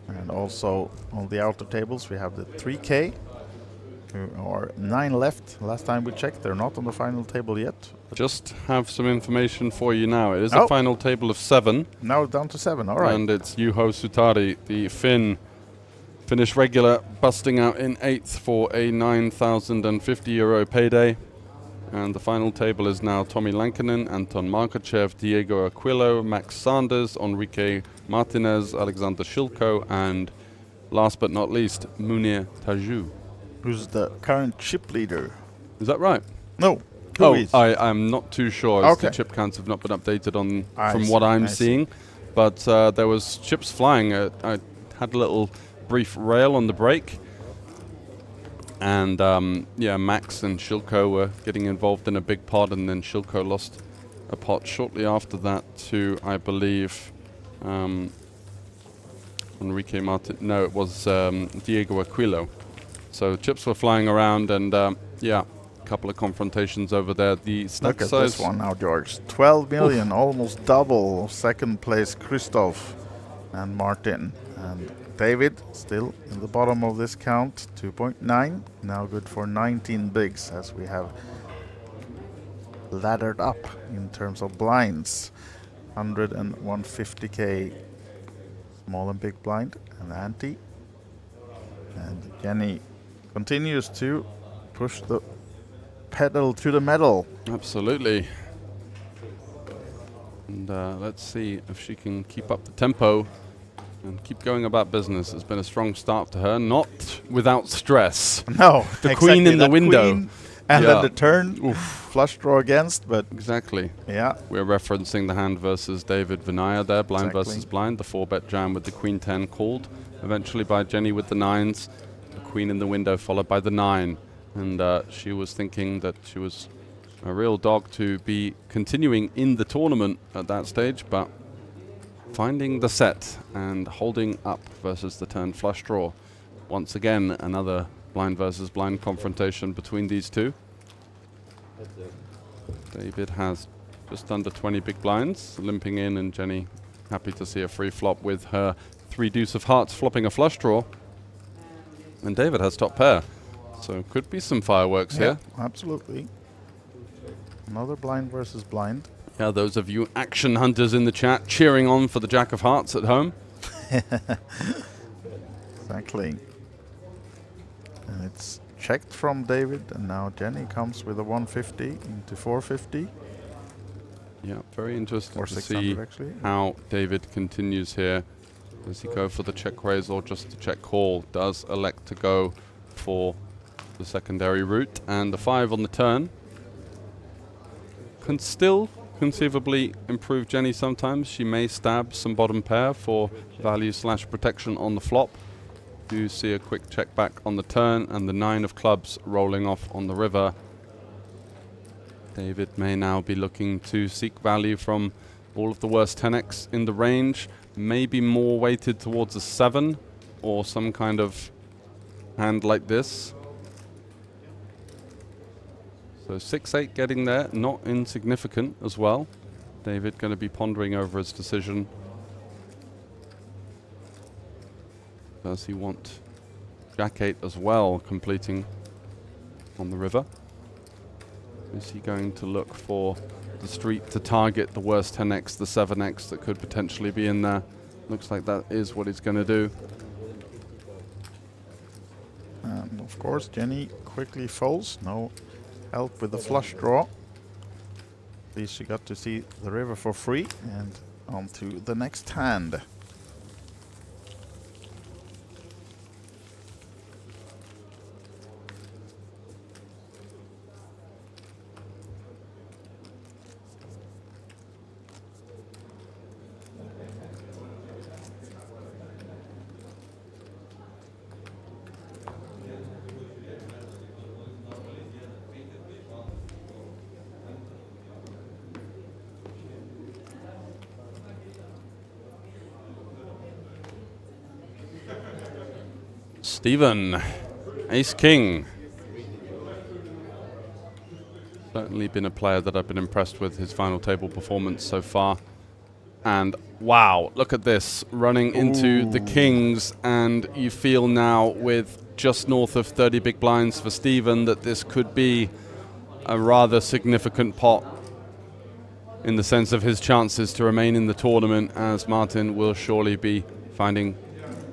Speaker 1: And also on the outer tables we have the 3K. There are 9 left. Last time we checked, they're not on the final table yet.
Speaker 2: Just have some information for you now. It is
Speaker 1: Oh.
Speaker 2: a final table of 7.
Speaker 1: Now down to 7, all right.
Speaker 2: And it's Juho Sutari, the Finnish regular, busting out in 8th for a €9,050 payday. And the final table is now Tommy Lankinen, Anton Markachev, Diego Aquilo, Max Sanders, Enrique Martinez, Alexander Shilko, and last but not least, Munir Tajou.
Speaker 1: Who's the current chip leader?
Speaker 2: Is that right?
Speaker 1: No.
Speaker 2: Oh,
Speaker 1: Who is?
Speaker 2: I'm not too sure, as the
Speaker 1: Okay.
Speaker 2: chip counts have not been updated on
Speaker 1: I
Speaker 2: from
Speaker 1: see,
Speaker 2: what I'm
Speaker 1: I see.
Speaker 2: seeing. But there was chips flying. I had a little brief rail on the break. And Max and Shilko were getting involved in a big pot, and then Shilko lost a pot shortly after that to, I believe, Enrique Martin. No, it was Diego Aquilo. So chips were flying around, and a couple of confrontations over there. The stack
Speaker 1: Look at
Speaker 2: size.
Speaker 1: this one now, George. 12 million, almost double. Second place, Christoph and Martin. And David still in the bottom of this count, 2.9. Now good for 19 bigs, as we have laddered up in terms of blinds. 100 and 150k small and big blind and ante. And Jenny continues to push the pedal to the metal.
Speaker 2: Absolutely. And let's see if she can keep up the tempo and keep going about business. It's been a strong start to her, not without stress.
Speaker 1: No,
Speaker 2: The queen in the
Speaker 1: that
Speaker 2: window.
Speaker 1: queen, and
Speaker 2: Yeah.
Speaker 1: then the turn, flush draw against, but
Speaker 2: Exactly.
Speaker 1: yeah.
Speaker 2: We're referencing the hand versus David Vinaya there, blind
Speaker 1: Exactly.
Speaker 2: versus blind. The 4-bet jam with the queen 10 called eventually by Jenny with the 9s. The queen in the window followed by the 9. And she was thinking that she was a real dog to be continuing in the tournament at that stage, but finding the set and holding up versus the turn flush draw. Once again, another blind versus blind confrontation between these two. David has just under 20 big blinds, limping in, and Jenny happy to see a free flop with her 3 deuce of hearts flopping a flush draw. And David has top pair, so could be some fireworks
Speaker 1: Yeah,
Speaker 2: here.
Speaker 1: absolutely. Another blind versus blind.
Speaker 2: Yeah, those of you action hunters in the chat cheering on for the Jack of Hearts at home.
Speaker 1: Exactly. And it's checked from David, and now Jenny comes with a 150 into 450.
Speaker 2: Yeah, very interesting
Speaker 1: Or
Speaker 2: to
Speaker 1: 600
Speaker 2: see
Speaker 1: actually.
Speaker 2: how David continues here. Does he go for the check raise or just the check call? Does elect to go for the secondary route, and the 5 on the turn can still conceivably improve Jenny sometimes. She may stab some bottom pair for value / protection on the flop. You see a quick check back on the turn, and the 9 of clubs rolling off on the river. David may now be looking to seek value from all of the worst 10x in the range, maybe more weighted towards a 7 or some kind of hand like this. So 6-8 getting there, not insignificant as well. David going to be pondering over his decision. Does he want Jack-8 as well, completing on the river? Is he going to look for the street to target the worst 10x, the 7x that could potentially be in there? Looks like that is what he's going to do.
Speaker 1: And of course, Jenny quickly folds. No help with the flush draw. At least she got to see the river for free, and on to the next hand.
Speaker 2: Stephen, Ace King. Certainly been a player that I've been impressed with his final table performance so far. And wow, look at this, running into the kings, and you feel now with just north of 30 big blinds for Stephen that this could be a rather significant pot in the sense of his chances to remain in the tournament, as Martin will surely be finding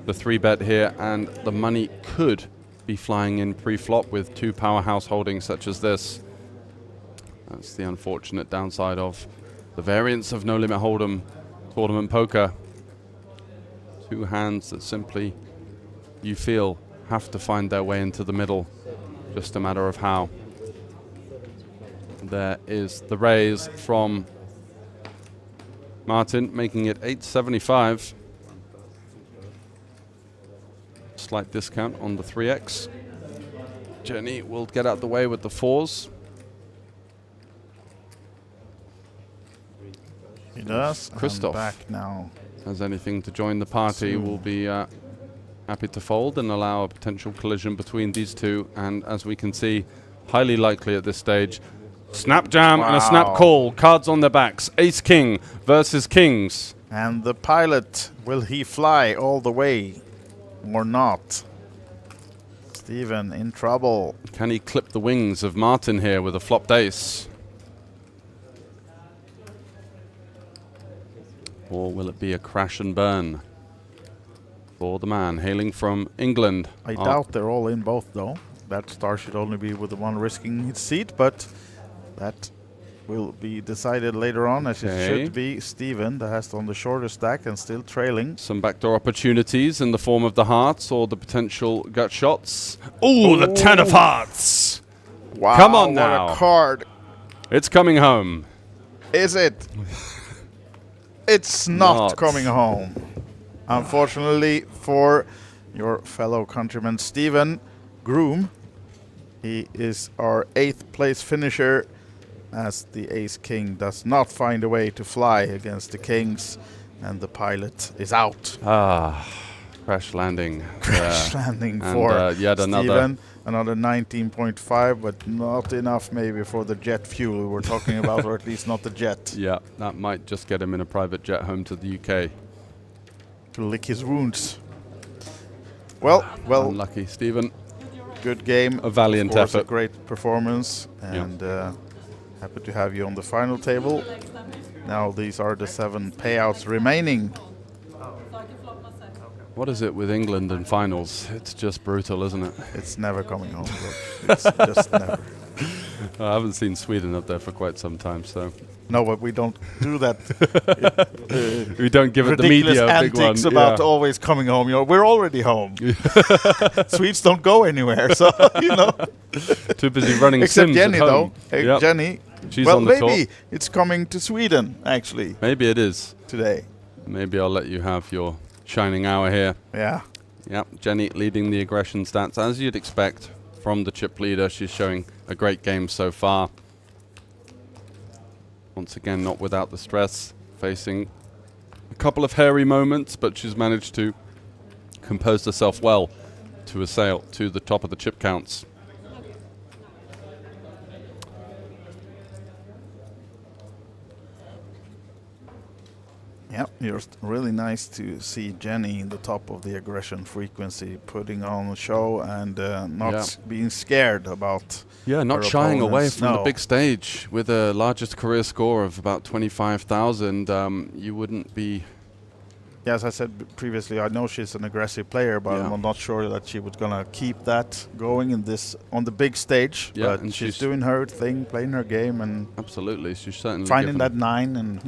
Speaker 2: the 3-bet here, and the money could be flying in pre-flop with 2 powerhouse holdings such as this. That's the unfortunate downside of the variance of No Limit Hold'em tournament poker. 2 hands that simply, you feel, have to find their way into the middle. Just a matter of how. There is the raise from Martin, making it 875. Slight discount on the 3x. Jenny will get out the way with the 4s.
Speaker 1: He does.
Speaker 2: Christoph
Speaker 1: back now.
Speaker 2: Has anything to join the party, will be happy to fold and allow a potential collision between these two. And as we can see, highly likely at this stage. Snap jam and a snap call. Cards on their backs. Ace King versus Kings.
Speaker 1: And the pilot, will he fly all the way or not? Stephen in trouble.
Speaker 2: Can he clip the wings of Martin here with a flopped ace? Or will it be a crash and burn for the man hailing from England?
Speaker 1: I doubt they're all in both, though. That star should only be with the one risking his seat, but that will be decided later on, as it should be Stephen that has on the shorter stack and still trailing.
Speaker 2: Some backdoor opportunities in the form of the hearts or the potential gut shots. Oh, the 10 of hearts!
Speaker 1: Wow,
Speaker 2: come on now.
Speaker 1: What a card.
Speaker 2: It's coming home.
Speaker 1: Is it? It's not coming home. Unfortunately for your fellow countryman Stephen, Groom, he is our 8th place finisher, as the Ace King does not find a way to fly against the Kings, and the pilot is out.
Speaker 2: Crash landing.
Speaker 1: Crash landing for
Speaker 2: yet
Speaker 1: Stephen. Another 19.5, but not enough maybe for the jet fuel we were talking about, or at least not the jet.
Speaker 2: Yeah, that might just get him in a private jet home to the UK.
Speaker 1: To lick his wounds. Well.
Speaker 2: Unlucky, Stephen.
Speaker 1: Good game.
Speaker 2: A valiant effort.
Speaker 1: A great performance, and happy to have you on the final table. Now these are the 7 payouts remaining.
Speaker 2: What is it with England and finals? It's just brutal, isn't it?
Speaker 1: It's never coming home. It's just never.
Speaker 2: I haven't seen Sweden up there for quite some time, so.
Speaker 1: No, but we don't do that.
Speaker 2: We don't give it the media a big one.
Speaker 1: Antics about always coming home. You know, we're already home. Swedes don't go anywhere, so you know.
Speaker 2: Too busy running
Speaker 1: Except
Speaker 2: sims
Speaker 1: Jenny,
Speaker 2: at home.
Speaker 1: though. Jenny.
Speaker 2: She's on the tour.
Speaker 1: Maybe it's coming to Sweden actually.
Speaker 2: Maybe it is
Speaker 1: today.
Speaker 2: Maybe I'll let you have your shining hour here.
Speaker 1: Yeah.
Speaker 2: Yep, Jenny leading the aggression stats as you'd expect from the chip leader. She's showing a great game so far. Once again, not without the stress, facing a couple of hairy moments, but she's managed to compose herself well to assail to the top of the chip counts.
Speaker 1: Yeah, it's really nice to see Jenny in the top of the aggression frequency, putting on a show and not being scared about.
Speaker 2: Yeah, not shying away from the big stage with a largest career score of about 25,000. You wouldn't be.
Speaker 1: Yeah, as I said previously, I know she's an aggressive player, but I'm not sure that she was gonna keep that going in this on the big stage.
Speaker 2: Yeah,
Speaker 1: but
Speaker 2: and
Speaker 1: she's doing her thing, playing her game, and
Speaker 2: absolutely, she's certainly
Speaker 1: finding that 9, and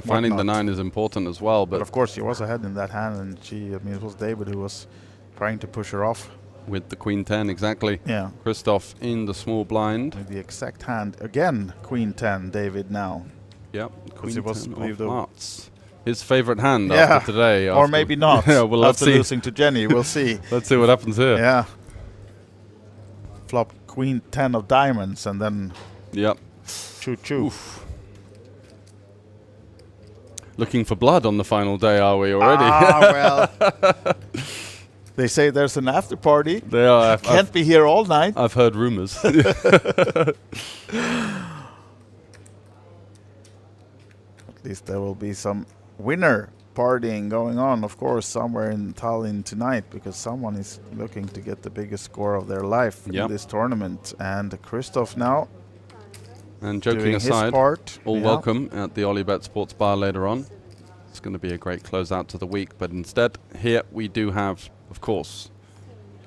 Speaker 2: finding the 9 is important as well. But
Speaker 1: of course, she was ahead in that hand, and it was David who was trying to push her off
Speaker 2: with the Queen 10 exactly.
Speaker 1: Yeah,
Speaker 2: Christoph in the small blind
Speaker 1: with the exact hand again. Queen 10, David now.
Speaker 2: Yep, Queen 10 of hearts. His favorite hand after today.
Speaker 1: Or maybe not.
Speaker 2: Well,
Speaker 1: after losing to Jenny, we'll see.
Speaker 2: Let's see what happens here.
Speaker 1: Yeah. Flop Queen 10 of diamonds and then choo-choo.
Speaker 2: Oof. Looking for blood on the final day, are we already?
Speaker 1: Well. They say there's an after party.
Speaker 2: They are.
Speaker 1: Can't be here all night.
Speaker 2: I've heard rumors.
Speaker 1: At least there will be some winner partying going on, of course, somewhere in Tallinn tonight, because someone is looking to get the biggest score of their life in this tournament. And Christoph now,
Speaker 2: and joking aside, all welcome at the Olibet Sports Bar later on. It's going to be a great closeout to the week, but instead here we do have, of course,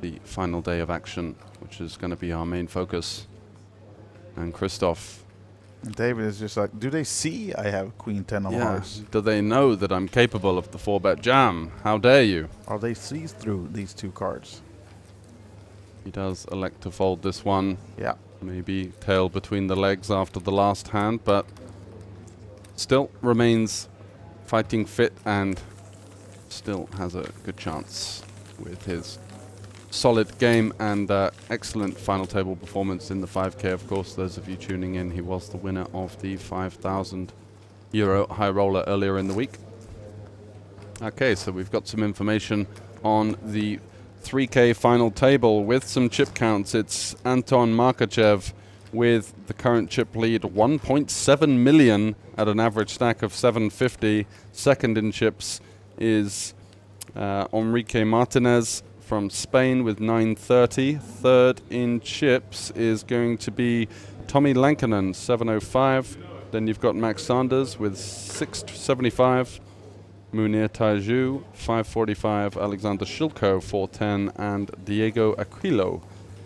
Speaker 2: the final day of action, which is going to be our main focus. And Christoph,
Speaker 1: and David is just like, do they see I have Queen 10 of hearts?
Speaker 2: Do they know that I'm capable of the 4-bet jam? How dare you?
Speaker 1: Are they sees through these two cards?
Speaker 2: He does elect to fold this one.
Speaker 1: Yeah.
Speaker 2: Maybe tail between the legs after the last hand, but still remains fighting fit and still has a good chance with his solid game and excellent final table performance in the 5K. Of course, those of you tuning in, he was the winner of the €5,000 high roller earlier in the week. Okay, so we've got some information on the 3K final table with some chip counts. It's Anton Markachev with the current chip lead, 1.7 million at an average stack of 750. Second in chips is Enrique Martinez from Spain with 930. Third in chips is going to be Tommy Lankinen, 705. Then you've got Max Sanders with 675. Munir Taiju, 545. Alexander Shilko, 410. And Diego Aquilo,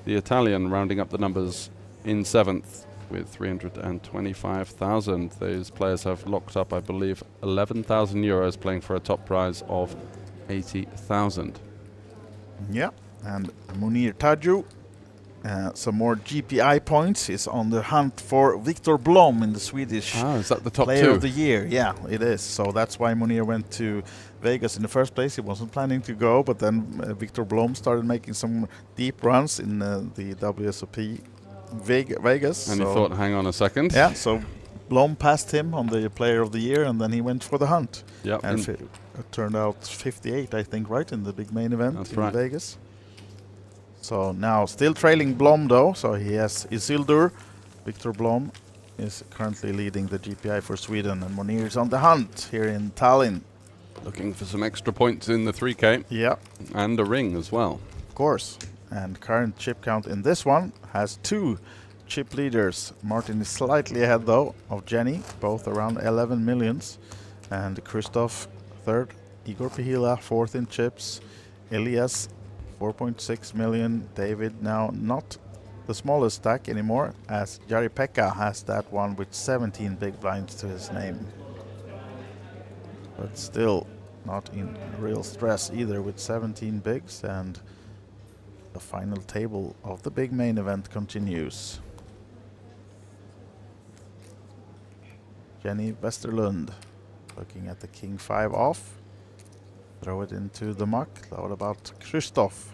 Speaker 2: the Italian, rounding up the numbers in 7th with 325,000. Those players have locked up, I believe, 11,000 euros, playing for a top prize of 80,000.
Speaker 1: Yeah, and Munir Taju, some more GPI points, is on the hunt for Victor Blom in the Swedish
Speaker 2: is that the top
Speaker 1: Player
Speaker 2: two?
Speaker 1: of the Year. Yeah, it is. So that's why Munir went to Vegas in the first place. He wasn't planning to go, but then Victor Blom started making some deep runs in the WSOP Vegas.
Speaker 2: And he thought, hang on a second.
Speaker 1: Yeah, so Blom passed him on the Player of the Year, and then he went for the hunt.
Speaker 2: Yep.
Speaker 1: And it turned out 58, I think, right, in the big main event in Vegas. So now still trailing Blom, though. So he has Isildur. Victor Blom is currently leading the GPI for Sweden, and Munir is on the hunt here in Tallinn.
Speaker 2: Looking for some extra points in the 3K.
Speaker 1: Yeah.
Speaker 2: And a ring as well.
Speaker 1: Of course. And current chip count in this one has 2 chip leaders. Martin is slightly ahead, though, of Jenny, both around 11 millions. And Christoph, 3rd. Igor Pihila, 4th in chips. Elias, 4.6 million. David now not the smallest stack anymore, as Jari-Pekka has that one with 17 big blinds to his name. But still not in real stress either with 17 bigs, and the final table of the big main event continues. Jenny Westerland looking at the King 5 off. Throw it into the muck. What about Christoph?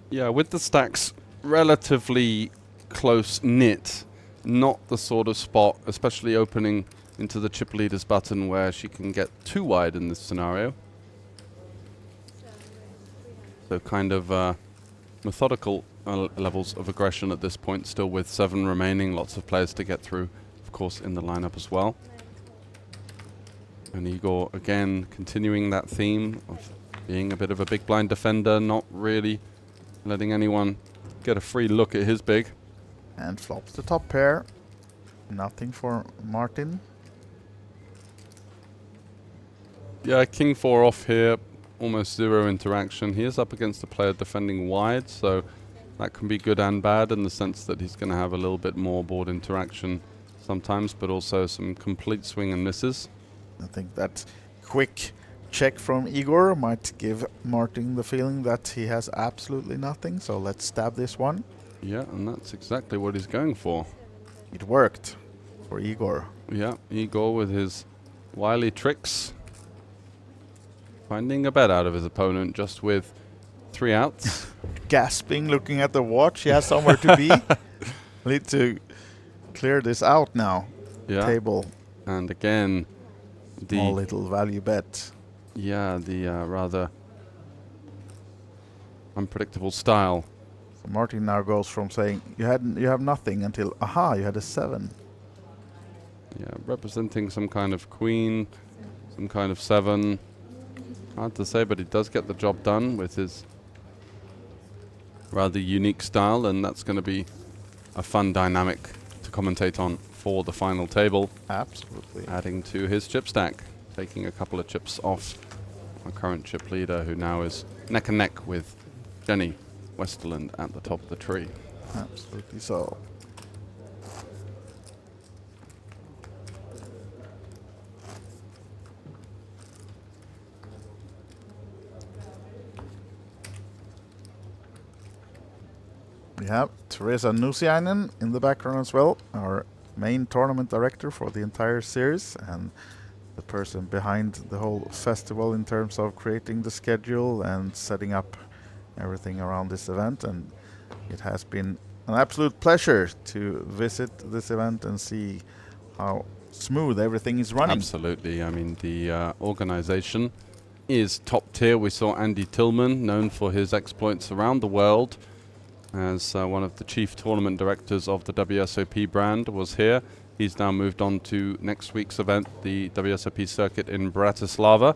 Speaker 2: Yeah, with the stacks relatively close knit, not the sort of spot, especially opening into the chip leaders button, where she can get too wide in this scenario. So kind of methodical levels of aggression at this point, still with 7 remaining, lots of players to get through, of course, in the lineup as well. And Igor, again, continuing that theme of being a bit of a big blind defender, not really letting anyone get a free look at his big.
Speaker 1: And flops the top pair. Nothing for Martin.
Speaker 2: Yeah, King 4 off here, almost 0 interaction. He is up against a player defending wide, so that can be good and bad in the sense that he's going to have a little bit more board interaction sometimes, but also some complete swing and misses.
Speaker 1: I think that quick check from Igor might give Martin the feeling that he has absolutely nothing, so let's stab this one.
Speaker 2: Yeah, and that's exactly what he's going for.
Speaker 1: It worked for Igor.
Speaker 2: Yeah, Igor with his wily tricks, finding a bet out of his opponent just with 3 outs.
Speaker 1: Gasping, looking at the watch. He has somewhere to be. Need to clear this out now.
Speaker 2: Yeah.
Speaker 1: Table.
Speaker 2: And again, the
Speaker 1: small little value bet.
Speaker 2: Yeah, the rather unpredictable style.
Speaker 1: So Martin now goes from saying you have nothing until aha, you had a 7.
Speaker 2: Yeah, representing some kind of queen some kind of 7. Hard to say, but he does get the job done with his rather unique style, and that's going to be a fun dynamic to commentate on for the final table.
Speaker 1: Absolutely.
Speaker 2: Adding to his chip stack, taking a couple of chips off our current chip leader, who now is neck and neck with Jenny Westerland at the top of the tree.
Speaker 1: Absolutely so. We have Teresa Nusiainen in the background as well, our main tournament director for the entire series and the person behind the whole festival in terms of creating the schedule and setting up everything around this event. And it has been an absolute pleasure to visit this event and see how smooth everything is running.
Speaker 2: Absolutely. I mean, the organization is top tier. We saw Andy Tillman, known for his exploits around the world, as one of the chief tournament directors of the WSOP brand, was here. He's now moved on to next week's event, the WSOP Circuit in Bratislava,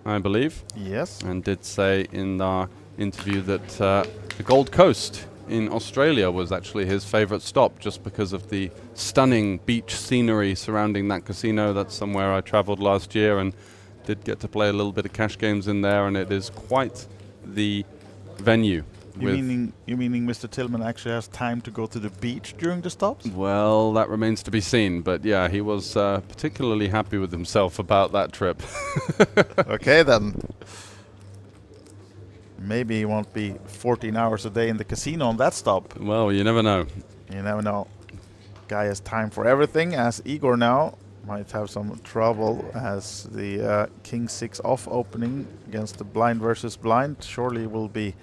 Speaker 2: I believe.
Speaker 1: Yes.
Speaker 2: And did say in our interview that the Gold Coast in Australia was actually his favorite stop, just because of the stunning beach scenery surrounding that casino. That's somewhere I traveled last year and did get to play a little bit of cash games in there, and it is quite the venue.
Speaker 1: You meaning Mr. Tillman actually has time to go to the beach during the stops?
Speaker 2: Well, that remains to be seen, but yeah, he was particularly happy with himself about that trip.
Speaker 1: Okay, then. Maybe he won't be 14 hours a day in the casino on that stop.
Speaker 2: Well, you never know.
Speaker 1: You never know. Guy has time for everything, as Igor now might have some trouble as the King 6 off opening against the blind versus blind surely will be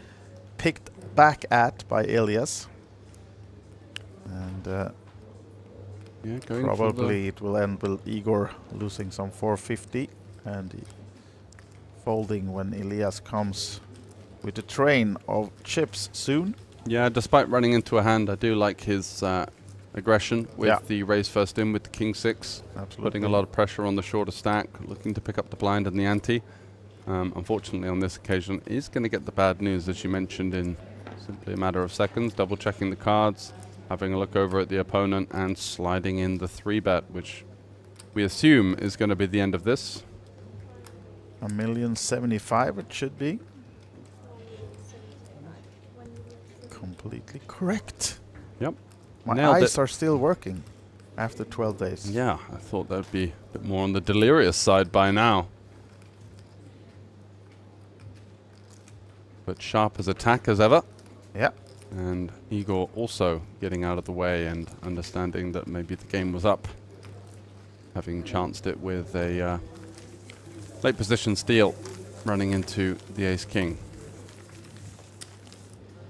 Speaker 1: picked back at by Elias. And probably it will end with Igor losing some 450 and folding when Elias comes with a train of chips soon.
Speaker 2: Yeah, despite running into a hand, I do like his aggression with the raise first in with the King 6.
Speaker 1: Absolutely.
Speaker 2: Putting a lot of pressure on the shorter stack, looking to pick up the blind and the ante. Unfortunately, on this occasion, is going to get the bad news, as you mentioned, in simply a matter of seconds. Double checking the cards, having a look over at the opponent, and sliding in the 3-bet, which we assume is going to be the end of this.
Speaker 1: 1,075,000 it should be. Completely correct.
Speaker 2: Yep.
Speaker 1: My
Speaker 2: Nailed
Speaker 1: eyes
Speaker 2: it.
Speaker 1: are still working after 12 days.
Speaker 2: Yeah, I thought that would be a bit more on the delirious side by now. But sharp as attack as ever.
Speaker 1: Yeah.
Speaker 2: And Igor also getting out of the way and understanding that maybe the game was up, having chanced it with a late position steal running into the ace-king.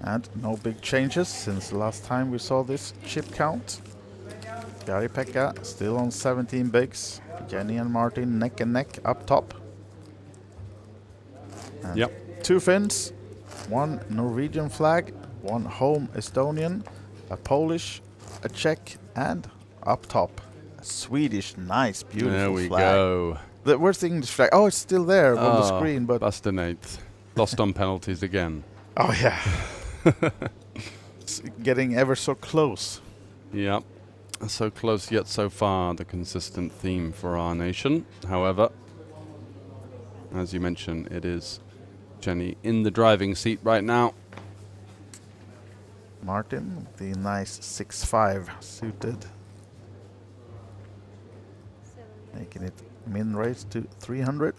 Speaker 1: And no big changes since the last time we saw this chip count. Jari-Pekka still on 17 bigs. Jenny and Martin neck and neck up top. And
Speaker 2: Yep.
Speaker 1: 2 Finns, 1 Norwegian flag, 1 home Estonian, a Polish, a Czech, and up top, a Swedish, nice, beautiful
Speaker 2: There we
Speaker 1: flag.
Speaker 2: go.
Speaker 1: Where's the English flag? Oh, it's still there on the screen, but...
Speaker 2: Bustinate. Lost on penalties again.
Speaker 1: Oh, yeah. It's getting ever so close.
Speaker 2: Yep. So close yet so far, the consistent theme for our nation. However, as you mentioned, it is Jenny in the driving seat right now.
Speaker 1: Martin, the nice 6-5 suited. Making it min raise to 300.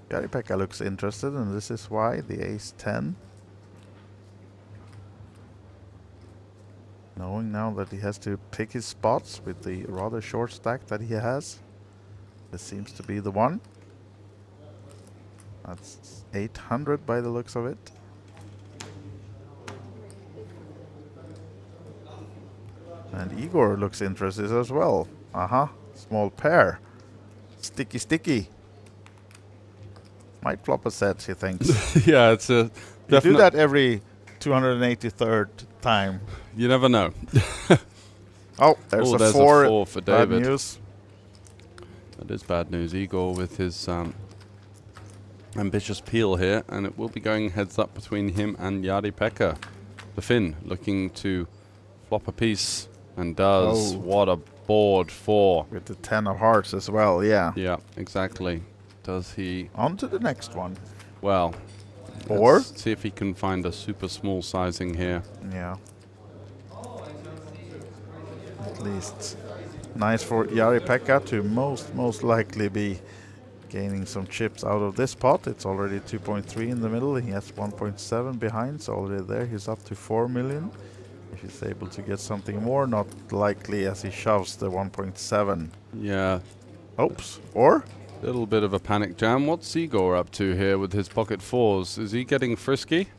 Speaker 1: Jari-Pekka looks interested, and this is why the ace-10. Knowing now that he has to pick his spots with the rather short stack that he has. This seems to be the one. That's 800 by the looks of it. And Igor looks interested as well. Small pair. Sticky, sticky. Might flop a set, he thinks.
Speaker 2: Yeah, it's a...
Speaker 1: You do that every 283rd time.
Speaker 2: You never know.
Speaker 1: Oh, there's a
Speaker 2: there's
Speaker 1: 4.
Speaker 2: a 4 for
Speaker 1: Bad
Speaker 2: David.
Speaker 1: news.
Speaker 2: That is bad news. Igor with his ambitious peel here, and it will be going heads up between him and Jari-Pekka. The Finn looking to flop a piece, and does.
Speaker 1: Oh.
Speaker 2: What a board for.
Speaker 1: With the 10 of hearts as well, yeah.
Speaker 2: Yeah, exactly. Does he?
Speaker 1: On to the next one.
Speaker 2: Well,
Speaker 1: Or?
Speaker 2: let's see if he can find a super small sizing here.
Speaker 1: Yeah. At least nice for Jari-Pekka to most likely be gaining some chips out of this pot. It's already 2.3 in the middle. He has 1.7 behind, so already there he's up to 4 million. If he's able to get something more, not likely as he shoves the 1.7.
Speaker 2: Yeah,
Speaker 1: Oops. Or?
Speaker 2: little bit of a panic jam. What's Igor up to here with his pocket fours? Is he getting frisky?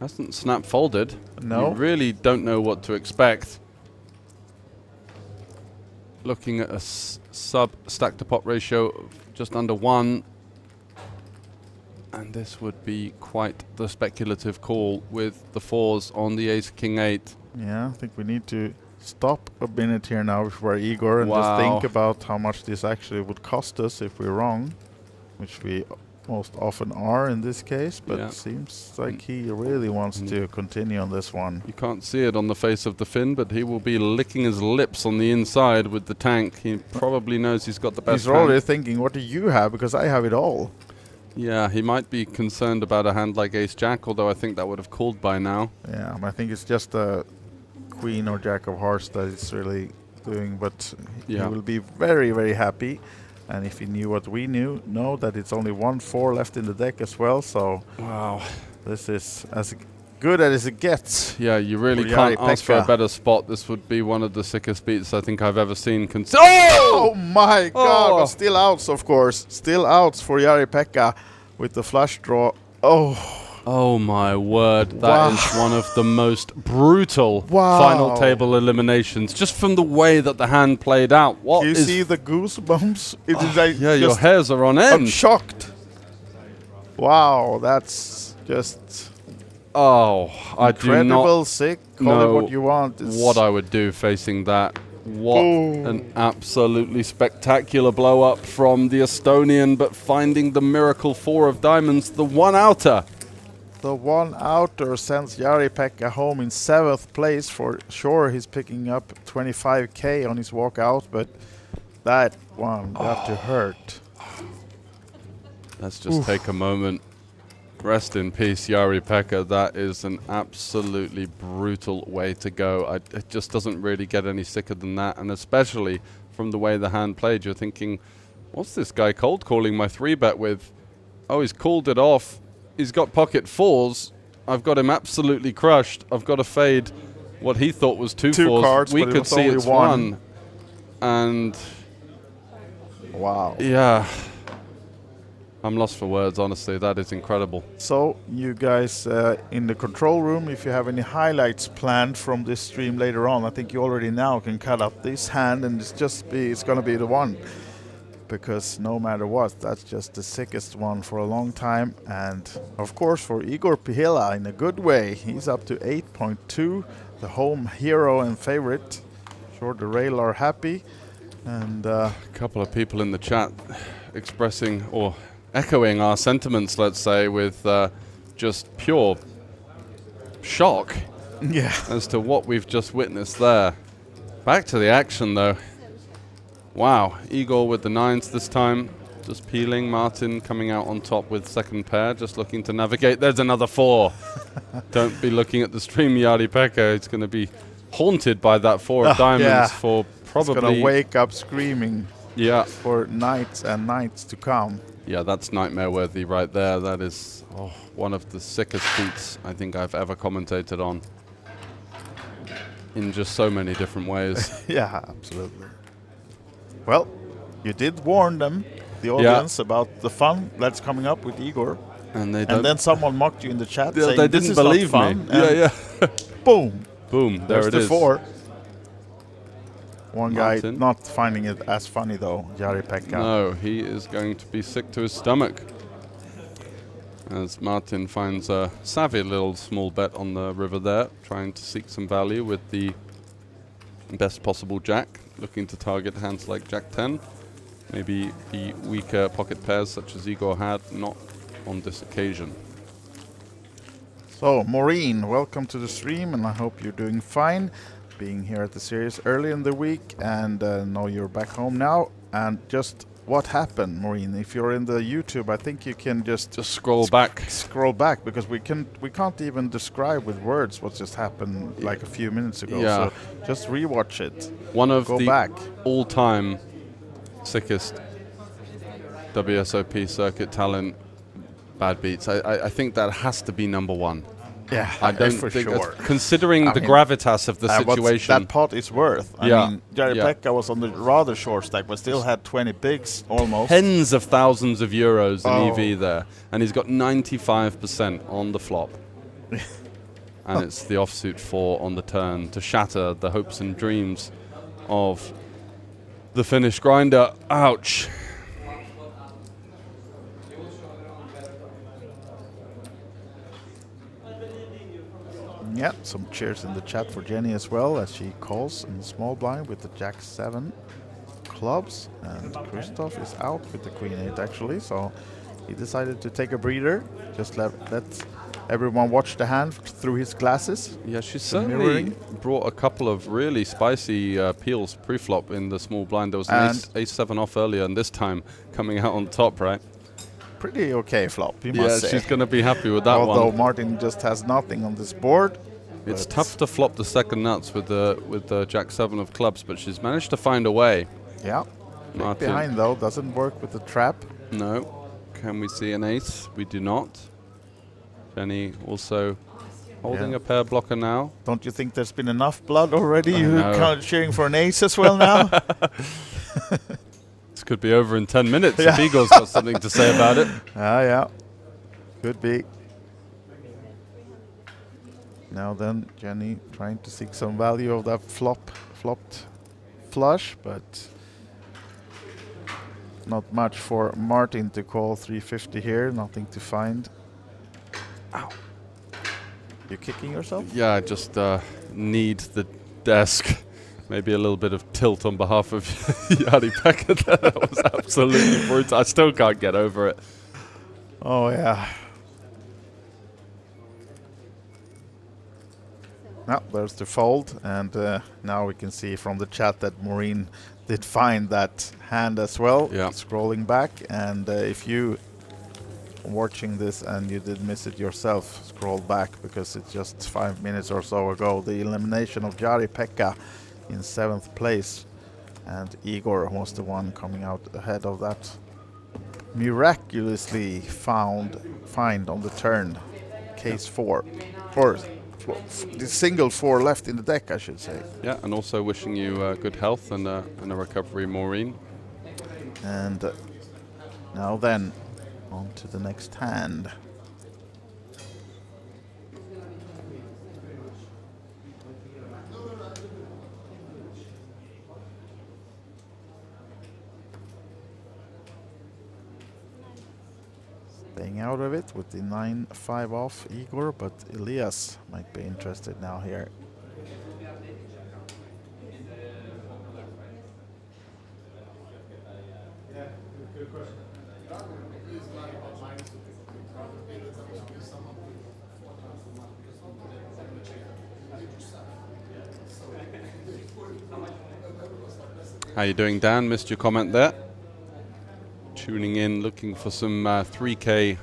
Speaker 2: Hasn't snap folded.
Speaker 1: No.
Speaker 2: You really don't know what to expect. Looking at a sub stack to pot ratio of just under 1. And this would be quite the speculative call with the fours on the ace king 8.
Speaker 1: Yeah, I think we need to stop a minute here now before Igor and just
Speaker 2: Wow.
Speaker 1: think about how much this actually would cost us if we're wrong, which we most often are in this case, but
Speaker 2: Yeah.
Speaker 1: it seems like he really wants to continue on this one.
Speaker 2: You can't see it on the face of the Finn, but he will be licking his lips on the inside with the tank. He probably knows he's got the best
Speaker 1: He's already
Speaker 2: hand.
Speaker 1: thinking, what do you have? Because I have it all.
Speaker 2: Yeah, he might be concerned about a hand like ace-jack, although I think that would have called by now.
Speaker 1: Yeah, I think it's just a queen or jack of hearts that it's really doing, but
Speaker 2: Yeah.
Speaker 1: he will be very, very happy. And if he knew what we know that it's only 1-4 left in the deck as well, so
Speaker 2: Wow.
Speaker 1: this is as good as it gets.
Speaker 2: Yeah, you really
Speaker 1: For
Speaker 2: can't ask for a
Speaker 1: Jari-Pekka.
Speaker 2: better spot. This would be one of the sickest beats I think I've ever seen. Oh!
Speaker 1: Oh my god,
Speaker 2: Oh.
Speaker 1: but still outs, of course. Still outs for Jari-Pekka with the flush draw. Oh,
Speaker 2: Oh my word, that is one of the most brutal
Speaker 1: Wow.
Speaker 2: final table eliminations, just from the way that the hand played out. What
Speaker 1: you
Speaker 2: is
Speaker 1: see the goosebumps? It is like
Speaker 2: yeah, your
Speaker 1: just-
Speaker 2: hairs are on
Speaker 1: I'm
Speaker 2: end.
Speaker 1: shocked. Wow, that's just
Speaker 2: Oh, I do
Speaker 1: incredible,
Speaker 2: not
Speaker 1: sick. Call
Speaker 2: know
Speaker 1: it what you want. It's
Speaker 2: what I would do facing that. What
Speaker 1: Ooh.
Speaker 2: an absolutely spectacular blow up from the Estonian, but finding the miracle 4 of diamonds, the one outer.
Speaker 1: The one outer sends Jari-Pekka home in 7th place for sure. He's picking up 25k on his walkout, but that one got to hurt.
Speaker 2: Let's just take a moment. Rest in peace, Jari-Pekka. That is an absolutely brutal way to go. It just doesn't really get any sicker than that, and especially from the way the hand played, you're thinking, what's this guy cold calling my 3-bet with? Oh, he's called it off. He's got pocket 4s. I've got him absolutely crushed. I've got to fade what he thought was 2
Speaker 1: Two
Speaker 2: 4s.
Speaker 1: cards,
Speaker 2: We
Speaker 1: but it
Speaker 2: could
Speaker 1: was
Speaker 2: see
Speaker 1: only
Speaker 2: it's
Speaker 1: one.
Speaker 2: 1. And
Speaker 1: Wow.
Speaker 2: yeah, I'm lost for words, honestly. That is incredible.
Speaker 1: So, you guys in the control room, if you have any highlights planned from this stream later on, I think you already now can cut up this hand and it's going to be the one. Because no matter what, that's just the sickest one for a long time. And of course for Igor Pihila in a good way. He's up to 8.2, the home hero and favorite. Sure, the Rail are happy. And
Speaker 2: A couple of people in the chat expressing or echoing our sentiments, let's say, with just pure shock
Speaker 1: yeah,
Speaker 2: as to what we've just witnessed there. Back to the action, though. Wow, Igor with the 9s this time, just peeling. Martin coming out on top with second pair, just looking to navigate. There's another 4. Don't be looking at the stream, Jari-Pekka. It's going to be haunted by that 4 of diamonds
Speaker 1: yeah.
Speaker 2: for
Speaker 1: it's
Speaker 2: probably...
Speaker 1: going to wake up screaming
Speaker 2: Yeah.
Speaker 1: for nights and nights to come.
Speaker 2: Yeah, that's nightmare worthy right there. That is one of the sickest beats I think I've ever commentated on. In just so many different ways.
Speaker 1: Yeah, absolutely. Well, you did warn them, the audience, about the fun that's coming up with Igor.
Speaker 2: And they
Speaker 1: And then someone mocked you in the chat saying,
Speaker 2: they
Speaker 1: this
Speaker 2: didn't
Speaker 1: is not
Speaker 2: believe me.
Speaker 1: fun.
Speaker 2: Yeah,
Speaker 1: And
Speaker 2: yeah.
Speaker 1: boom.
Speaker 2: Boom, there
Speaker 1: There's
Speaker 2: it
Speaker 1: the
Speaker 2: is.
Speaker 1: 4. One
Speaker 2: Martin.
Speaker 1: guy not finding it as funny though, Jari-Pekka.
Speaker 2: No, he is going to be sick to his stomach. As Martin finds a savvy little small bet on the river there, trying to seek some value with the best possible jack, looking to target hands like Jack 10. Maybe the weaker pocket pairs such as Igor had, not on this occasion.
Speaker 1: So, Maureen, welcome to the stream, and I hope you're doing fine. Being here at the series early in the week, and know you're back home now. And just what happened, Maureen? If you're in the YouTube, I think you can just
Speaker 2: scroll back.
Speaker 1: Scroll back, because we can't even describe with words what just happened like a few minutes ago.
Speaker 2: Yeah.
Speaker 1: So just rewatch it.
Speaker 2: One of
Speaker 1: Go
Speaker 2: the
Speaker 1: back.
Speaker 2: all-time sickest WSOP Circuit Tallinn bad beats. I think that has to be number one.
Speaker 1: Yeah,
Speaker 2: I don't
Speaker 1: for
Speaker 2: think
Speaker 1: sure.
Speaker 2: Considering the gravitas of the situation.
Speaker 1: That pot is worth. I mean, Jari-Pekka was on the rather short stack, but still had 20 bigs almost.
Speaker 2: Tens of thousands of euros in EV there. And he's got 95% on the flop. And it's the offsuit 4 on the turn to shatter the hopes and dreams of the Finnish grinder. Ouch.
Speaker 1: Yeah, some cheers in the chat for Jenny as well, as she calls in the small blind with the Jack 7 clubs, and Christoph is out with the Queen 8 actually, so he decided to take a breather, just let everyone watch the hand through his glasses.
Speaker 2: Yeah, she certainly brought a couple of really spicy peels pre-flop in the small blind. There was an ace-7 off earlier, and this time coming out on top, right?
Speaker 1: Pretty okay flop, you must say.
Speaker 2: Yeah, she's going to be happy with that one.
Speaker 1: Although Martin just has nothing on this board.
Speaker 2: It's tough to flop the second nuts with the Jack 7 of clubs, but she's managed to find a way.
Speaker 1: Yeah.
Speaker 2: Martin.
Speaker 1: Behind though, doesn't work with the trap.
Speaker 2: No. Can we see an ace? We do not. Jenny also holding a pair blocker now.
Speaker 1: Don't you think there's been enough blood already? You're cheering for an ace as well now?
Speaker 2: This could be over in 10 minutes if Igor's got something to say about it.
Speaker 1: Yeah. Could be. Now then, Jenny trying to seek some value of that flopped flush, but not much for Martin to call 350 here. Nothing to find. Ow. You kicking yourself?
Speaker 2: Yeah, I just need the desk. Maybe a little bit of tilt on behalf of Jari-Pekka there. That was absolutely brutal. I still can't get over it.
Speaker 1: Oh, yeah. Now, there's the fold. And now we can see from the chat that Maureen did find that hand as well.
Speaker 2: Yeah.
Speaker 1: Scrolling back. And if you watching this and you did miss it yourself, scroll back, because it's just 5 minutes or so ago. The elimination of Jari-Pekka in 7th place, and Igor was the one coming out ahead of that miraculously find on the turn, case 4, or the single 4 left in the deck, I should say.
Speaker 2: Yeah, and also wishing you good health and a recovery, Maureen.
Speaker 1: And now then, on to the next hand. Staying out of it with the 9-5 off Igor, but Elias might be interested now here.
Speaker 2: How you doing, Dan? Missed your comment there. Tuning in, looking for some 3K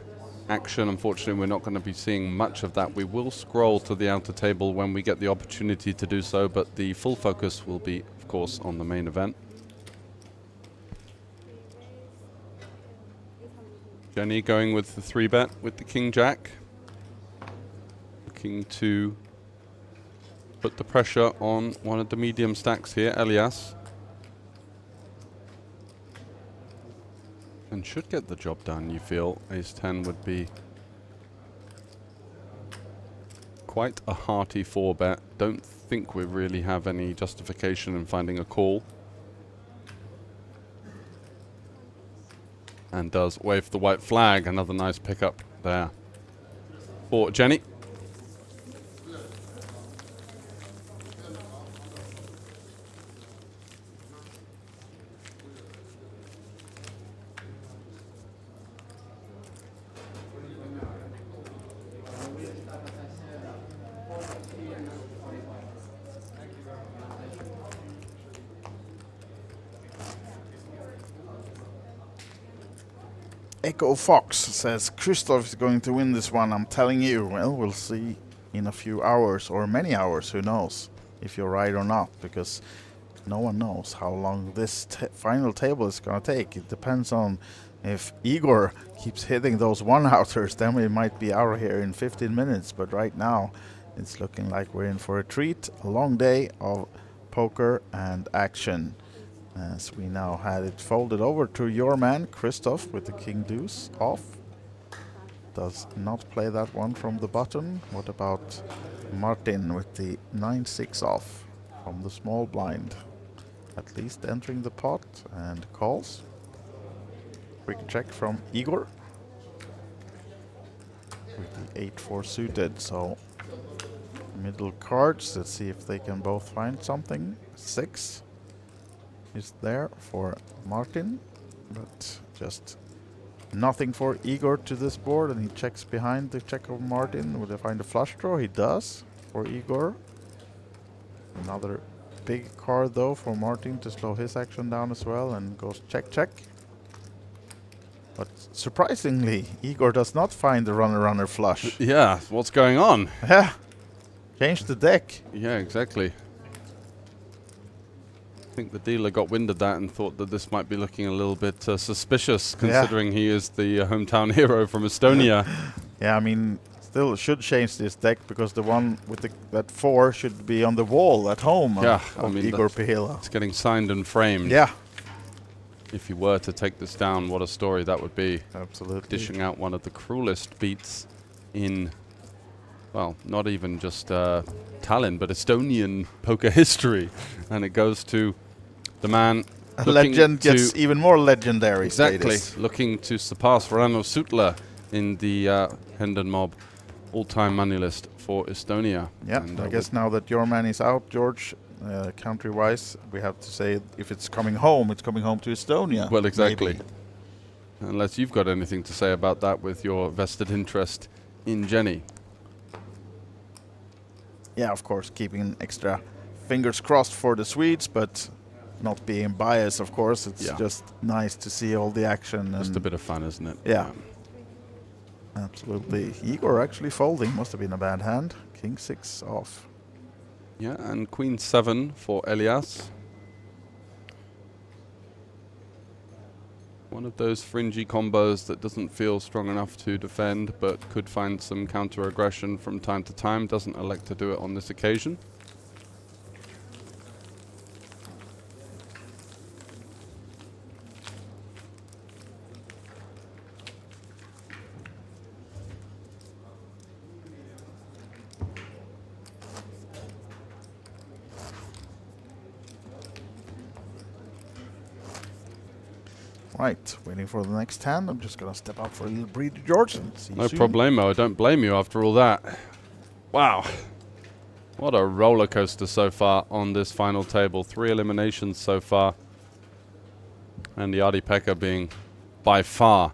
Speaker 2: action. Unfortunately, we're not going to be seeing much of that. We will scroll to the outer table when we get the opportunity to do so, but the full focus will be, of course, on the main event. Jenny going with the 3-bet with the King-Jack. Looking to put the pressure on one of the medium stacks here, Elias. And should get the job done, you feel. Ace-10 would be quite a hearty 4-bet. Don't think we really have any justification in finding a call. And does wave the white flag. Another nice pickup there for Jenny.
Speaker 1: Echo Fox says Christoph is going to win this one, I'm telling you. Well, we'll see in a few hours or many hours, who knows if you're right or not, because no one knows how long this final table is going to take. It depends on if Igor keeps hitting those one-outers, then we might be out of here in 15 minutes. But right now, it's looking like we're in for a treat. A long day of poker and action. As we now had it folded over to your man, Christoph, with the King Deuce off. Does not play that one from the button. What about Martin with the 9-6 off from the small blind? At least entering the pot and calls. Quick check from Igor with the 8-4 suited. So middle cards, let's see if they can both find something. 6 is there for Martin, but just nothing for Igor to this board, and he checks behind the check of Martin. Will they find a flush draw? He does for Igor. Another big card though for Martin to slow his action down as well, and goes check check. But surprisingly, Igor does not find the runner flush.
Speaker 2: Yeah, what's going on?
Speaker 1: Yeah, change the deck.
Speaker 2: Yeah, exactly. I think the dealer got wind of that and thought that this might be looking a little bit suspicious, considering he is the hometown hero from Estonia.
Speaker 1: Yeah, I mean, still should change this deck, because the one with that 4 should be on the wall at home.
Speaker 2: Yeah,
Speaker 1: of
Speaker 2: I mean,
Speaker 1: Igor Pihila.
Speaker 2: It's getting signed and framed.
Speaker 1: Yeah.
Speaker 2: If you were to take this down, what a story that would be.
Speaker 1: Absolutely.
Speaker 2: Dishing out one of the cruelest beats in, well, not even just Tallinn, but Estonian poker history. And it goes to the man.
Speaker 1: A legend gets even more legendary.
Speaker 2: Exactly.
Speaker 1: Status.
Speaker 2: Looking to surpass Rano Sutla in the Hendon Mob all-time money list for Estonia.
Speaker 1: Yeah,
Speaker 2: and
Speaker 1: I guess now that your man is out, George, country-wise, we have to say if it's coming home to Estonia.
Speaker 2: Well, exactly.
Speaker 1: Maybe.
Speaker 2: Unless you've got anything to say about that with your vested interest in Jenny.
Speaker 1: Yeah, of course, keeping extra fingers crossed for the Swedes, but not being biased, of course. It's just nice to see all the action.
Speaker 2: Just a bit of fun, isn't it?
Speaker 1: Yeah. Absolutely. Igor actually folding. Must have been a bad hand. King 6 off.
Speaker 2: Yeah, and Queen 7 for Elias. One of those fringy combos that doesn't feel strong enough to defend, but could find some counter-aggression from time to time. Doesn't elect to do it on this occasion.
Speaker 1: Right, waiting for the next hand. I'm just going to step out for a little breather, George. And see you
Speaker 2: No
Speaker 1: soon.
Speaker 2: problemo. I don't blame you after all that. Wow. What a roller coaster so far on this final table. 3 eliminations so far. And Jari-Pekka being by far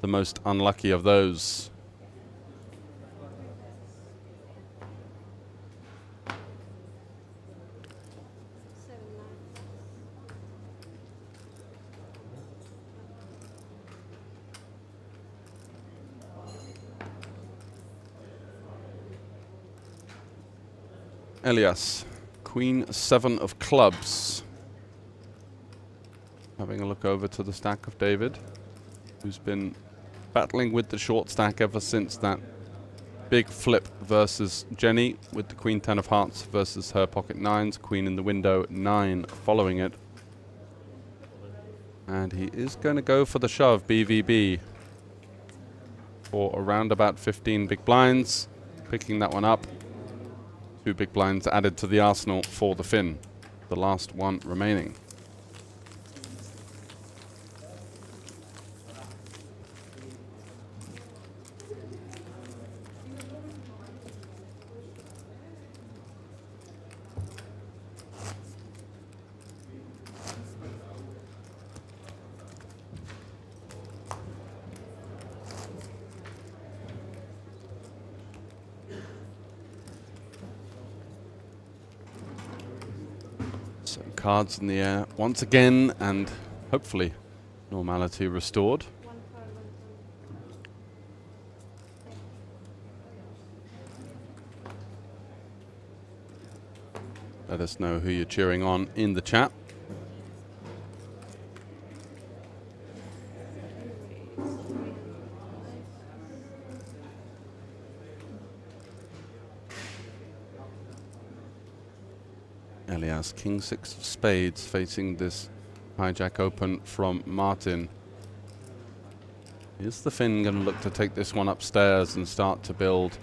Speaker 2: the most unlucky of those. Elias, Queen 7 of clubs. Having a look over to the stack of David, who's been battling with the short stack ever since that big flip versus Jenny with the Queen 10 of hearts versus her pocket 9s, Queen in the window 9 following it. And he is going to go for the shove, BVB, for around about 15 big blinds, picking that one up. 2 big blinds added to the arsenal for the Finn, the last one remaining. Cards in the air once again, and hopefully normality restored. Let us know who you're cheering on in the chat. Elias, king 6 of spades, facing this hijack open from Martin. Is the Finn going to look to take this one upstairs and start to build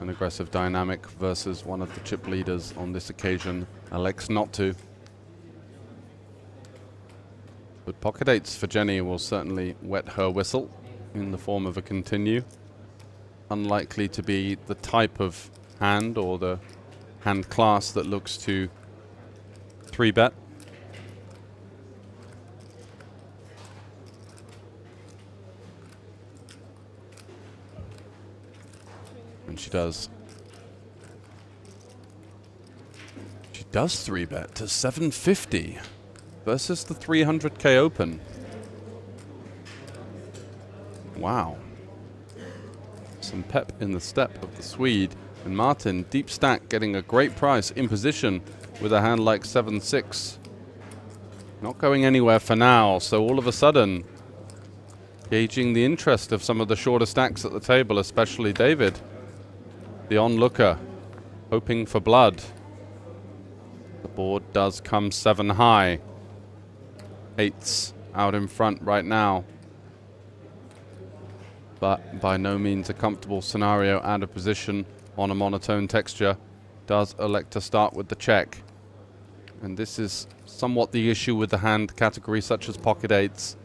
Speaker 2: an aggressive dynamic versus one of the chip leaders on this occasion? Elects not to. But pocket 8s for Jenny will certainly wet her whistle in the form of a continue. Unlikely to be the type of hand or the hand class that looks to 3-bet. And she does. She does 3-bet to 750 versus the 300k open. Wow. Some pep in the step of the Swede. And Martin, deep stack, getting a great price in position with a hand like 7-6. Not going anywhere for now, so all of a sudden, gauging the interest of some of the shorter stacks at the table, especially David, the onlooker, hoping for blood. The board does come 7 high. 8s out in front right now. But by no means a comfortable scenario out of position on a monotone texture. Does elect to start with the check. And this is somewhat the issue with the hand category such as pocket 8s.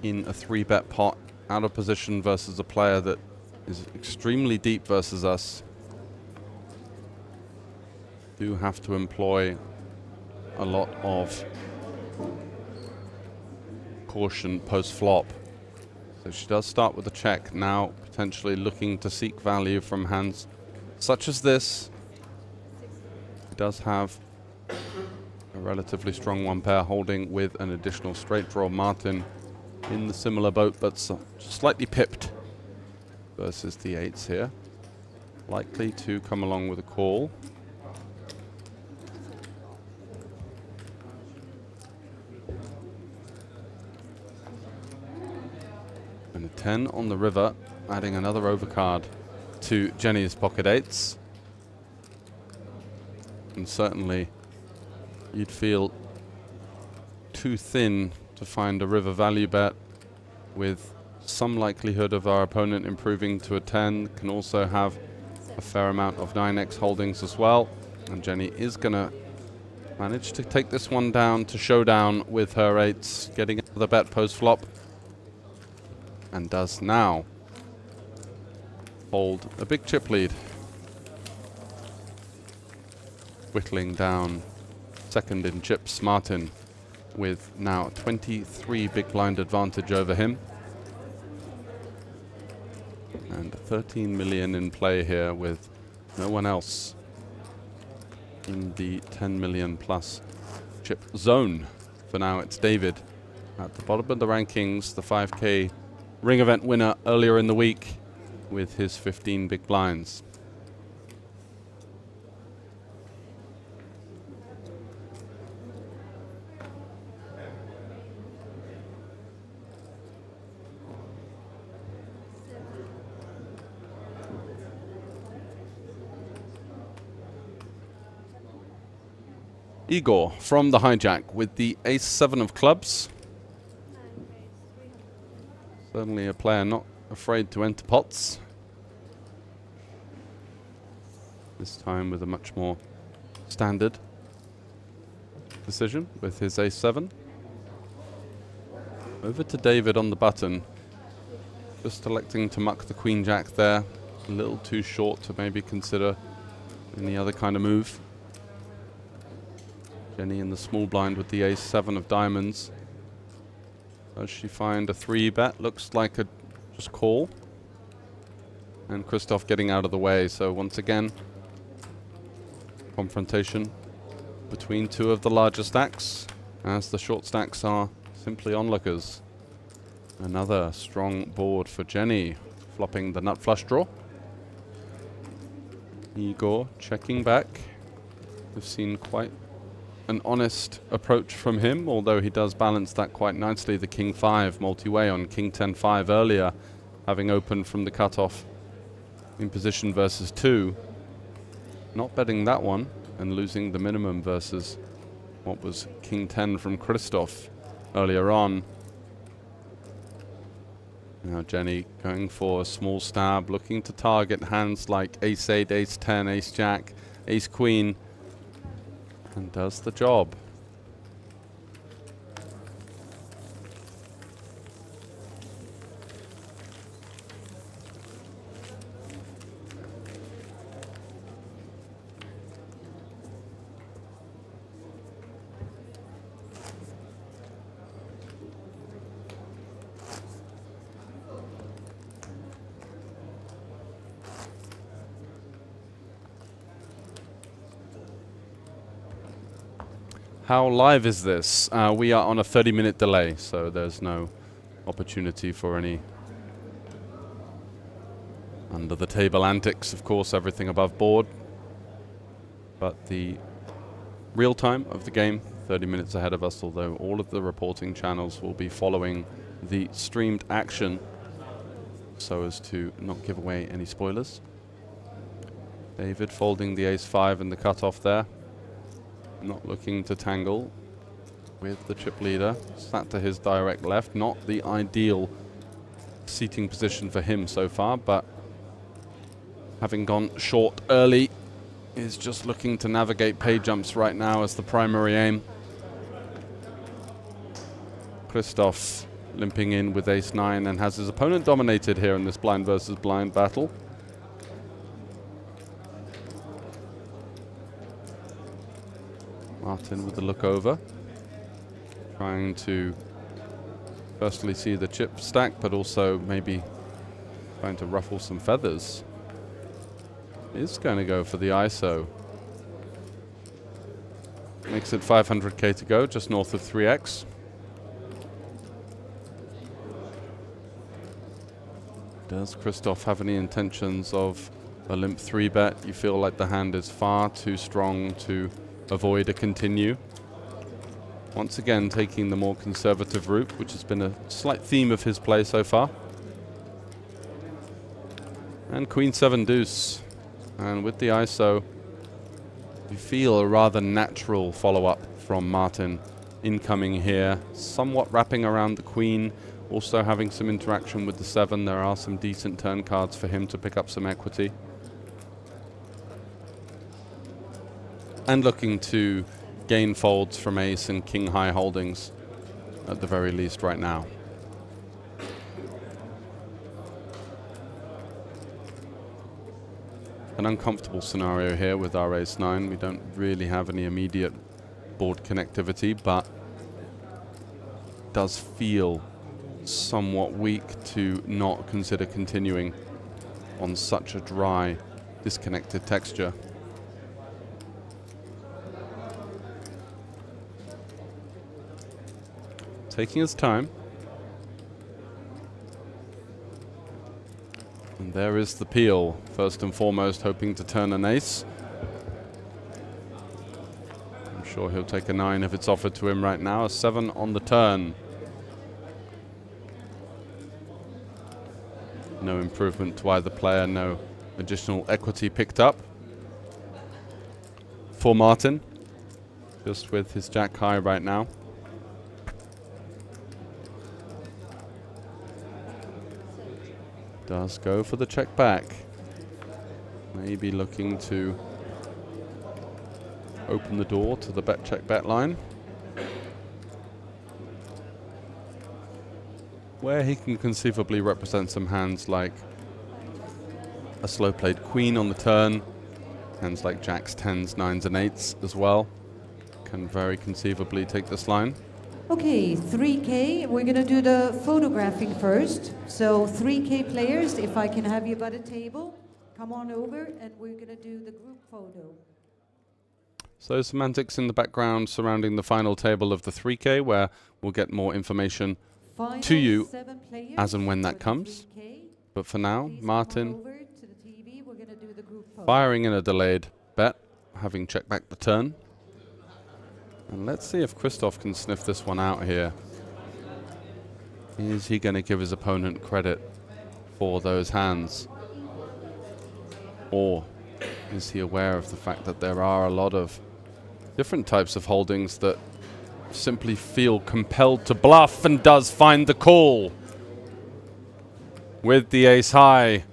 Speaker 2: In a 3-bet pot, out of position versus a player that is extremely deep versus us. Do have to employ a lot of caution post-flop. So she does start with a check, now potentially looking to seek value from hands such as this. She does have a relatively strong 1-pair holding with an additional straight draw. Martin in the similar boat, but slightly pipped versus the 8s here. Likely to come along with a call. And a 10 on the river, adding another overcard to Jenny's pocket 8s. And certainly you'd feel too thin to find a river value bet with some likelihood of our opponent improving to a 10. Can also have a fair amount of 9x holdings as well. And Jenny is going to manage to take this one down to showdown with her 8s, getting another bet post-flop. And does now hold a big chip lead. Whittling down second in chips, Martin, with now 23 big blind advantage over him. And 13 million in play here with no one else in the 10 million plus chip zone. For now it's David at the bottom of the rankings, the 5k ring event winner earlier in the week with his 15 big blinds. Igor from the hijack with the ace-7 of clubs. Certainly a player not afraid to enter pots. This time with a much more standard decision with his ace-7. Over to David on the button. Just electing to muck the queen-jack there. A little too short to maybe consider any other kind of move. Jenny in the small blind with the ace-7 of diamonds. Does she find a 3-bet? Looks like a just call. And Christoph getting out of the way. So once again, confrontation between two of the larger stacks, as the short stacks are simply onlookers. Another strong board for Jenny, flopping the nut flush draw. Igor checking back. We've seen quite an honest approach from him, although he does balance that quite nicely. The King 5 multi-way on King 10-5 earlier, having opened from the cutoff in position versus 2. Not betting that one and losing the minimum versus what was King 10 from Christoph earlier on. Now Jenny going for a small stab, looking to target hands like Ace-8, Ace-10, Ace-Jack, Ace-Queen, and does the job. How live is this? We are on a 30-minute delay, so there's no opportunity for any under-the-table antics. Of course, everything above board. But the real time of the game, 30 minutes ahead of us, although all of the reporting channels will be following the streamed action so as to not give away any spoilers. David folding the Ace-5 in the cutoff there. Not looking to tangle with the chip leader. Sat to his direct left. Not the ideal seating position for him so far, but having gone short early, is just looking to navigate pay jumps right now as the primary aim. Christoph limping in with Ace-9 and has his opponent dominated here in this blind versus blind battle. Martin with the look over, trying to firstly see the chip stack, but also maybe trying to ruffle some feathers. Is going to go for the ISO. Makes it 500k to go, just north of 3x. Does Christoph have any intentions of a limp 3-bet? You feel like the hand is far too strong to avoid a continue. Once again taking the more conservative route, which has been a slight theme of his play so far. And Queen 7 deuce. And with the ISO, you feel a rather natural follow-up from Martin incoming here. Somewhat wrapping around the Queen, also having some interaction with the 7. There are some decent turn cards for him to pick up some equity. And looking to gain folds from Ace and King high holdings at the very least right now. An uncomfortable scenario here with our Ace-9. We don't really have any immediate board connectivity, but does feel somewhat weak to not consider continuing on such a dry, disconnected texture. Taking his time. And there is the peel. First and foremost, hoping to turn an ace. I'm sure he'll take a 9 if it's offered to him right now. A 7 on the turn. No improvement to either player, no additional equity picked up for Martin. Just with his jack high right now. Does go for the check back. Maybe looking to open the door to the bet check bet line, where he can conceivably represent some hands like a slow played Queen on the turn, hands like Jacks, 10s, 9s and 8s as well. Can very conceivably take this line.
Speaker 3: Okay, 3K, we're gonna do the photographing first. So 3K players, if I can have you by the table, come on over and we're gonna do the group photo.
Speaker 2: So semantics in the background surrounding the final table of the 3K, where we'll get more information
Speaker 3: Final
Speaker 2: to you
Speaker 3: 7 players
Speaker 2: as and when
Speaker 3: for
Speaker 2: that
Speaker 3: the
Speaker 2: comes.
Speaker 3: 3K.
Speaker 2: But for now,
Speaker 3: Please come on
Speaker 2: Martin
Speaker 3: over to the TV. We're gonna do the group photo.
Speaker 2: Firing in a delayed bet, having checked back the turn. And let's see if Christoph can sniff this one out here. Is he going to give his opponent credit for those hands? Or is he aware of the fact that there are a lot of different types of holdings that simply feel compelled to bluff, and does find the call with the ace high?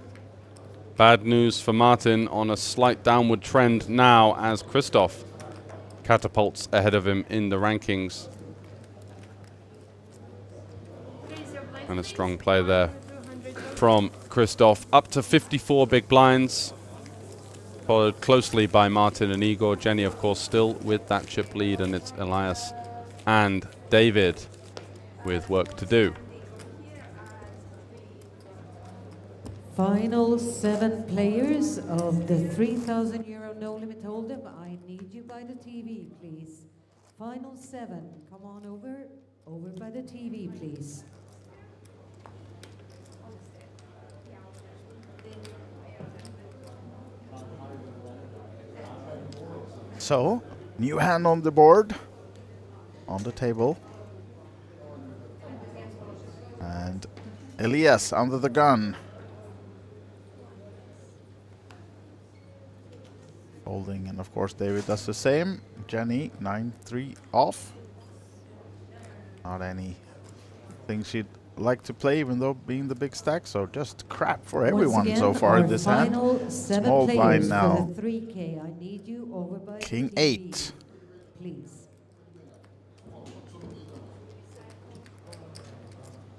Speaker 2: Bad news for Martin on a slight downward trend now as Christoph catapults ahead of him in the rankings. And a strong play there from Christoph. Up to 54 big blinds, followed closely by Martin and Igor. Jenny, of course, still with that chip lead, and it's Elias and David with work to do.
Speaker 3: Final 7 players of the €3,000 no limit hold'em. I need you by the TV, please. Final 7, come on over by the TV, please.
Speaker 1: So, new hand on the board, on the table. And Elias under the gun. Holding, and of course David does the same. Jenny, 9-3 off. Not anything she'd like to play, even though being the big stack, so just crap for everyone so far in this hand. Small blind now.
Speaker 3: For the 3K, I need you over by
Speaker 1: King
Speaker 3: the TV,
Speaker 1: 8.
Speaker 3: please.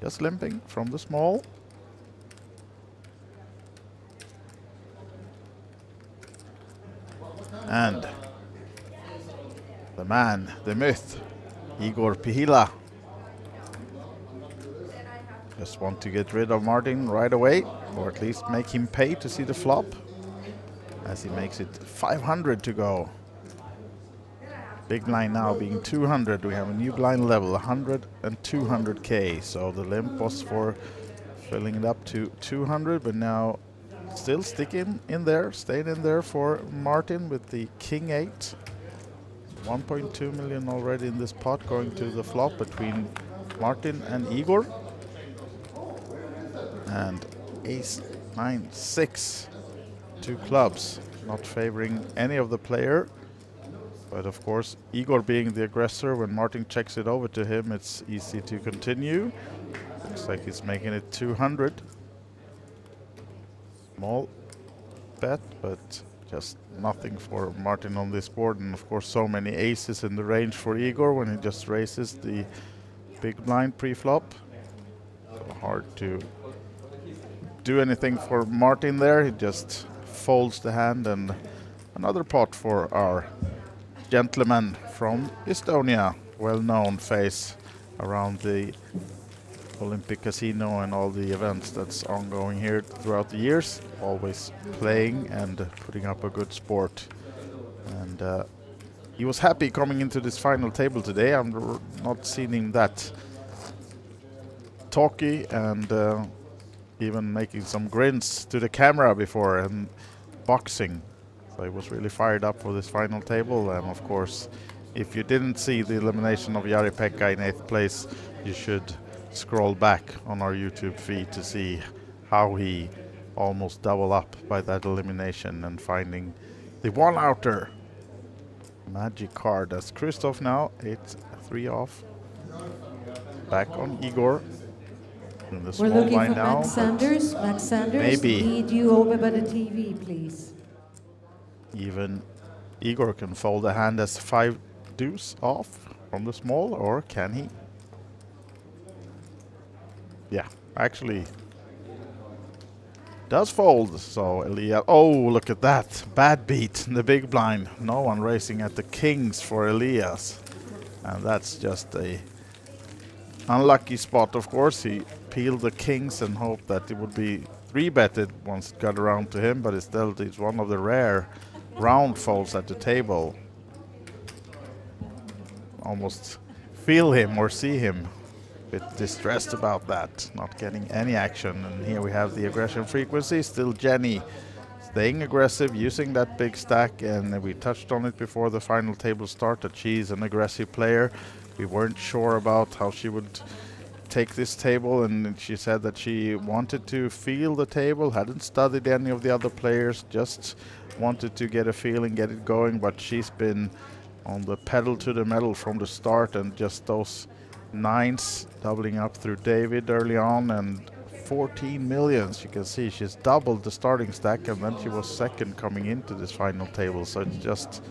Speaker 1: Just limping from the small. And the man, the myth, Igor Pihila. Just want to get rid of Martin right away, or at least make him pay to see the flop, as he makes it 500 to go. Big blind now being 200. We have a new blind level, 100 and 200K. So the limp was for filling it up to 200, but now still sticking in there, staying in there for Martin with the King 8. 1.2 million already in this pot going to the flop between Martin and Igor. And ace 9 6, 2 clubs, not favoring any of the player, but of course Igor being the aggressor, when Martin checks it over to him, it's easy to continue. Looks like he's making it 200. Small bet, but just nothing for Martin on this board, and of course so many aces in the range for Igor when he just raises the big blind pre-flop. So hard to do anything for Martin there. He just folds the hand, and another pot for our gentleman from Estonia, well-known face around the Olympic Casino and all the events that's ongoing here throughout the years, always playing and putting up a good sport. And he was happy coming into this final table today. I'm not seeing him that talky, and even making some grins to the camera before, and boxing. So he was really fired up for this final table. And of course, if you didn't see the elimination of Jari-Pekka in 8th place, you should scroll back on our YouTube feed to see how he almost doubled up by that elimination and finding the one-outer. Magic card as Christoph now 8-3 off. Back on Igor. In the
Speaker 3: We're
Speaker 1: small
Speaker 3: looking
Speaker 1: blind
Speaker 3: for
Speaker 1: now.
Speaker 3: Max Sanders. Max Sanders,
Speaker 1: Maybe.
Speaker 3: need you over by the TV, please.
Speaker 1: Even Igor can fold a hand as 5 deuce off from the small, or can he? Yeah, actually does fold. So Elias, oh, look at that. Bad beat in the big blind. No one racing at the kings for Elias. And that's just a unlucky spot, of course. He peeled the kings and hoped that it would be 3-betted once it got around to him, but it's one of the rare round folds at the table. Almost feel him or see him a bit distressed about that, not getting any action. And here we have the aggression frequency. Still Jenny staying aggressive, using that big stack, and we touched on it before the final table start that she's an aggressive player. We weren't sure about how she would take this table, and she said that she wanted to feel the table, hadn't studied any of the other players, just wanted to get a feeling, get it going, but she's been on the pedal to the metal from the start, and just those nines doubling up through David early on, and 14 millions. You can see she's doubled the starting stack, and then she was second coming into this final table, so it's just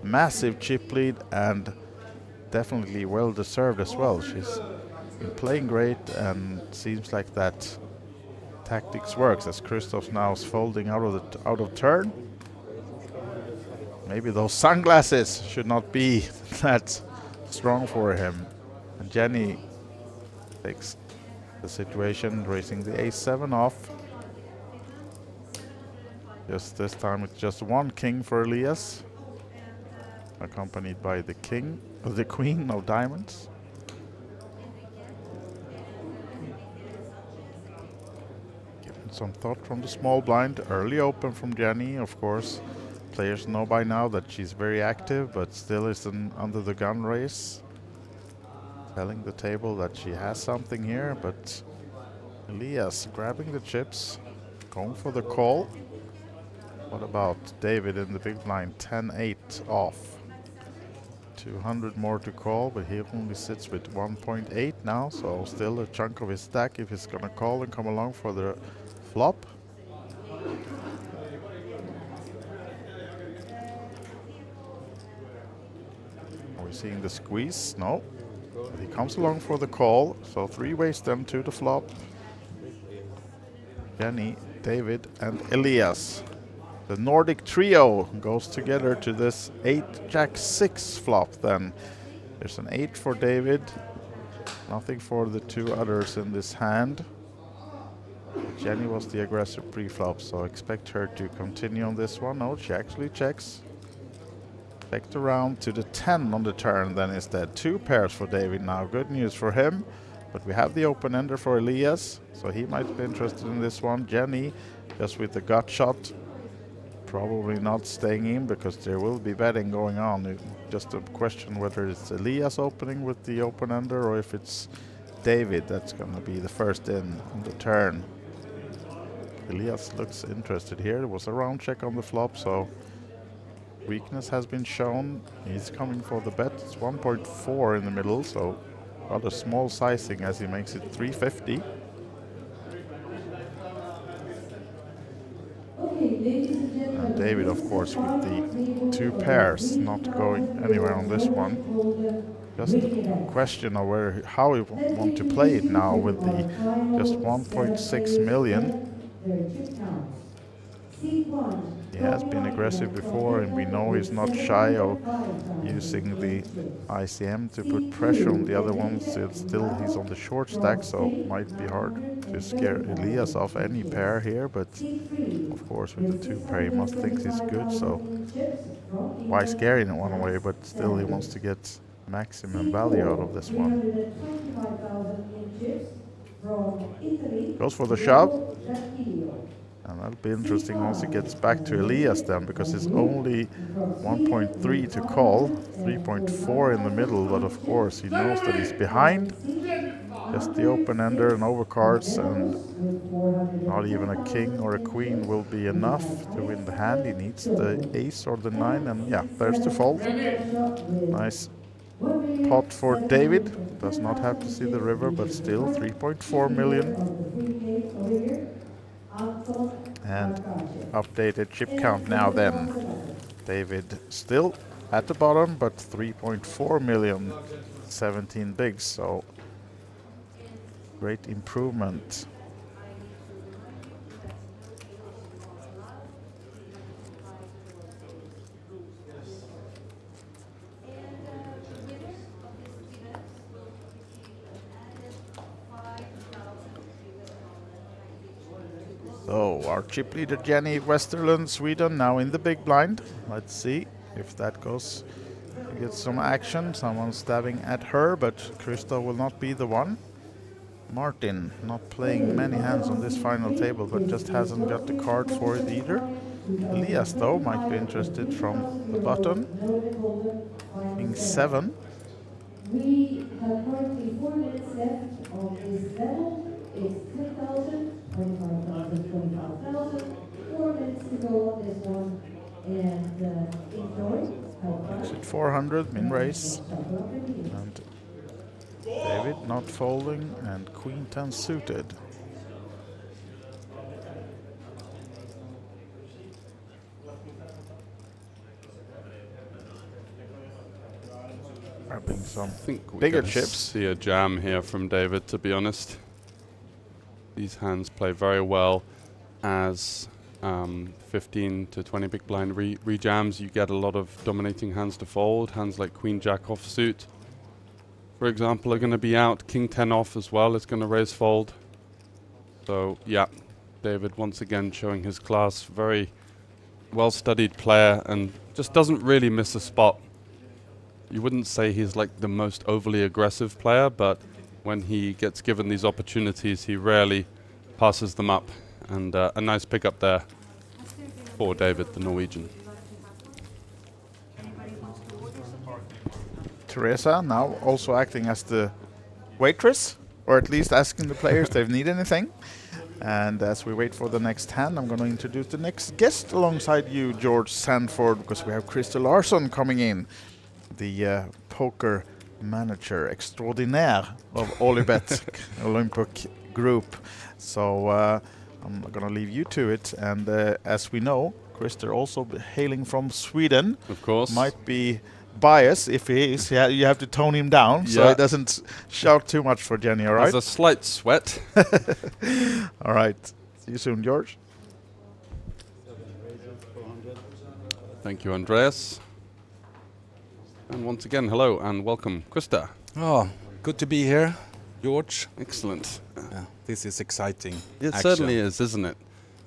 Speaker 1: massive chip lead and definitely well deserved as well. She's been playing great, and seems like that tactics works as Christoph's now is folding out of turn. Maybe those sunglasses should not be that strong for him. And Jenny takes the situation, raising the ace-7 off. Just this time it's just one king for Elias, accompanied by the king, the queen of diamonds. Given some thought from the small blind, early open from Jenny, of course. Players know by now that she's very active, but still is an under the gun race. Telling the table that she has something here, but Elias grabbing the chips, going for the call. What about David in the big blind? 10-8 off. 200 more to call, but he only sits with 1.8 now, so still a chunk of his stack if he's gonna call and come along for the flop. Are we seeing the squeeze? No. But he comes along for the call, so three ways then to the flop. Jenny, David, and Elias. The Nordic trio goes together to this 8-Jack-6 flop then. There's an 8 for David, nothing for the two others in this hand. Jenny was the aggressive pre-flop, so expect her to continue on this one. No, she actually checks. Back around to the 10 on the turn then instead. Two pairs for David now. Good news for him. But we have the open ender for Elias, so he might be interested in this one. Jenny, just with the gut shot, probably not staying in because there will be betting going on. It's just a question whether it's Elias opening with the open ender or if it's David that's going to be the first in on the turn. Elias looks interested here. There was a round check on the flop, so weakness has been shown. He's coming for the bet. It's 1.4 in the middle, so rather small sizing as he makes it 350. And David, of course, with the two pairs, not going anywhere on this one. Just a question of how we want to play it now with the just 1.6 million. He has been aggressive before, and we know he's not shy of using the ICM to put pressure on the other ones. Still, he's on the short stack, so it might be hard to scare Elias off any pair here, but of course with the two pair he must think he's good, so why scare in one way, but still he wants to get maximum value out of this one. Goes for the shove. And that'll be interesting once it gets back to Elias then, because it's only 1.3 to call, 3.4 in the middle, but of course he knows that he's behind. Just the open ender and overcards, and not even a king or a queen will be enough to win the hand. He needs the ace or the 9, and yeah, there's the fold. Nice pot for David. Does not have to see the river, but still 3.4 million. And updated chip count now then. David still at the bottom, but 3.4 million, 17 bigs, so great improvement. So our chip leader Jenny Westerland, Sweden, now in the big blind. Let's see if that goes to get some action. Someone stabbing at her, but Krista will not be the one. Martin not playing many hands on this final table, but just hasn't got the card for it either. Elias, though, might be interested from the button. King 7.
Speaker 3: We have currently 4 minutes left on this level. It's 10,000, 25,000, 25,000. 4 minutes to go on this one. And enjoy.
Speaker 1: Exit 400, min raise. And David not folding, and Queen 10 suited. Grabbing some bigger chips.
Speaker 2: See a jam here from David, to be honest. These hands play very well as 15 to 20 big blind re-jams. You get a lot of dominating hands to fold. Hands like Queen Jack offsuit, for example, are going to be out. King 10 off as well is going to raise fold. So yeah, David once again showing his class. Very well-studied player and just doesn't really miss a spot. You wouldn't say he's like the most overly aggressive player, but when he gets given these opportunities, he rarely passes them up. And a nice pickup there for David, the Norwegian.
Speaker 1: Teresa now also acting as the waitress, or at least asking the players if they need anything. And as we wait for the next hand, I'm going to introduce the next guest alongside you, George Sandford, because we have Christer Larsson coming in, the poker manager extraordinaire of Olibet Olympic Group. So I'm going to leave you to it. And as we know, Christer also hailing from Sweden.
Speaker 2: Of course.
Speaker 1: Might be biased. If he is, you have to tone him down so he doesn't shout too much for Jenny, all right?
Speaker 2: There's a slight sweat.
Speaker 1: All right. See you soon, George.
Speaker 2: Thank you, Andreas. And once again, hello and welcome, Christer.
Speaker 10: Oh, good to be here, George.
Speaker 2: Excellent.
Speaker 10: Yeah, this is exciting.
Speaker 2: It certainly is, isn't it?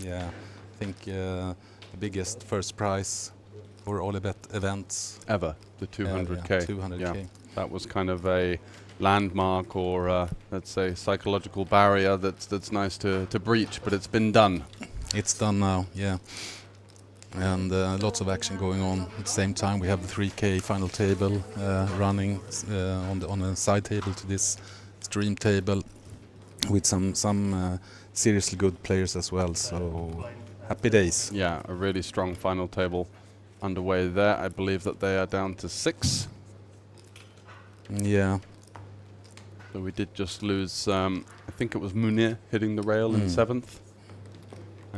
Speaker 10: Yeah, I think the biggest first prize for Olibet events
Speaker 2: ever, the 200k.
Speaker 10: Yeah, 200k.
Speaker 2: Yeah, that was kind of a landmark, or let's say psychological barrier that's nice to breach, but it's been done.
Speaker 10: It's done now, yeah. And lots of action going on at the same time. We have the 3K final table running on a side table to this stream table with some seriously good players as well. So happy days.
Speaker 2: Yeah, a really strong final table underway there. I believe that they are down to 6.
Speaker 10: Yeah.
Speaker 2: So we did just lose, I think it was Munir hitting the rail in 7th.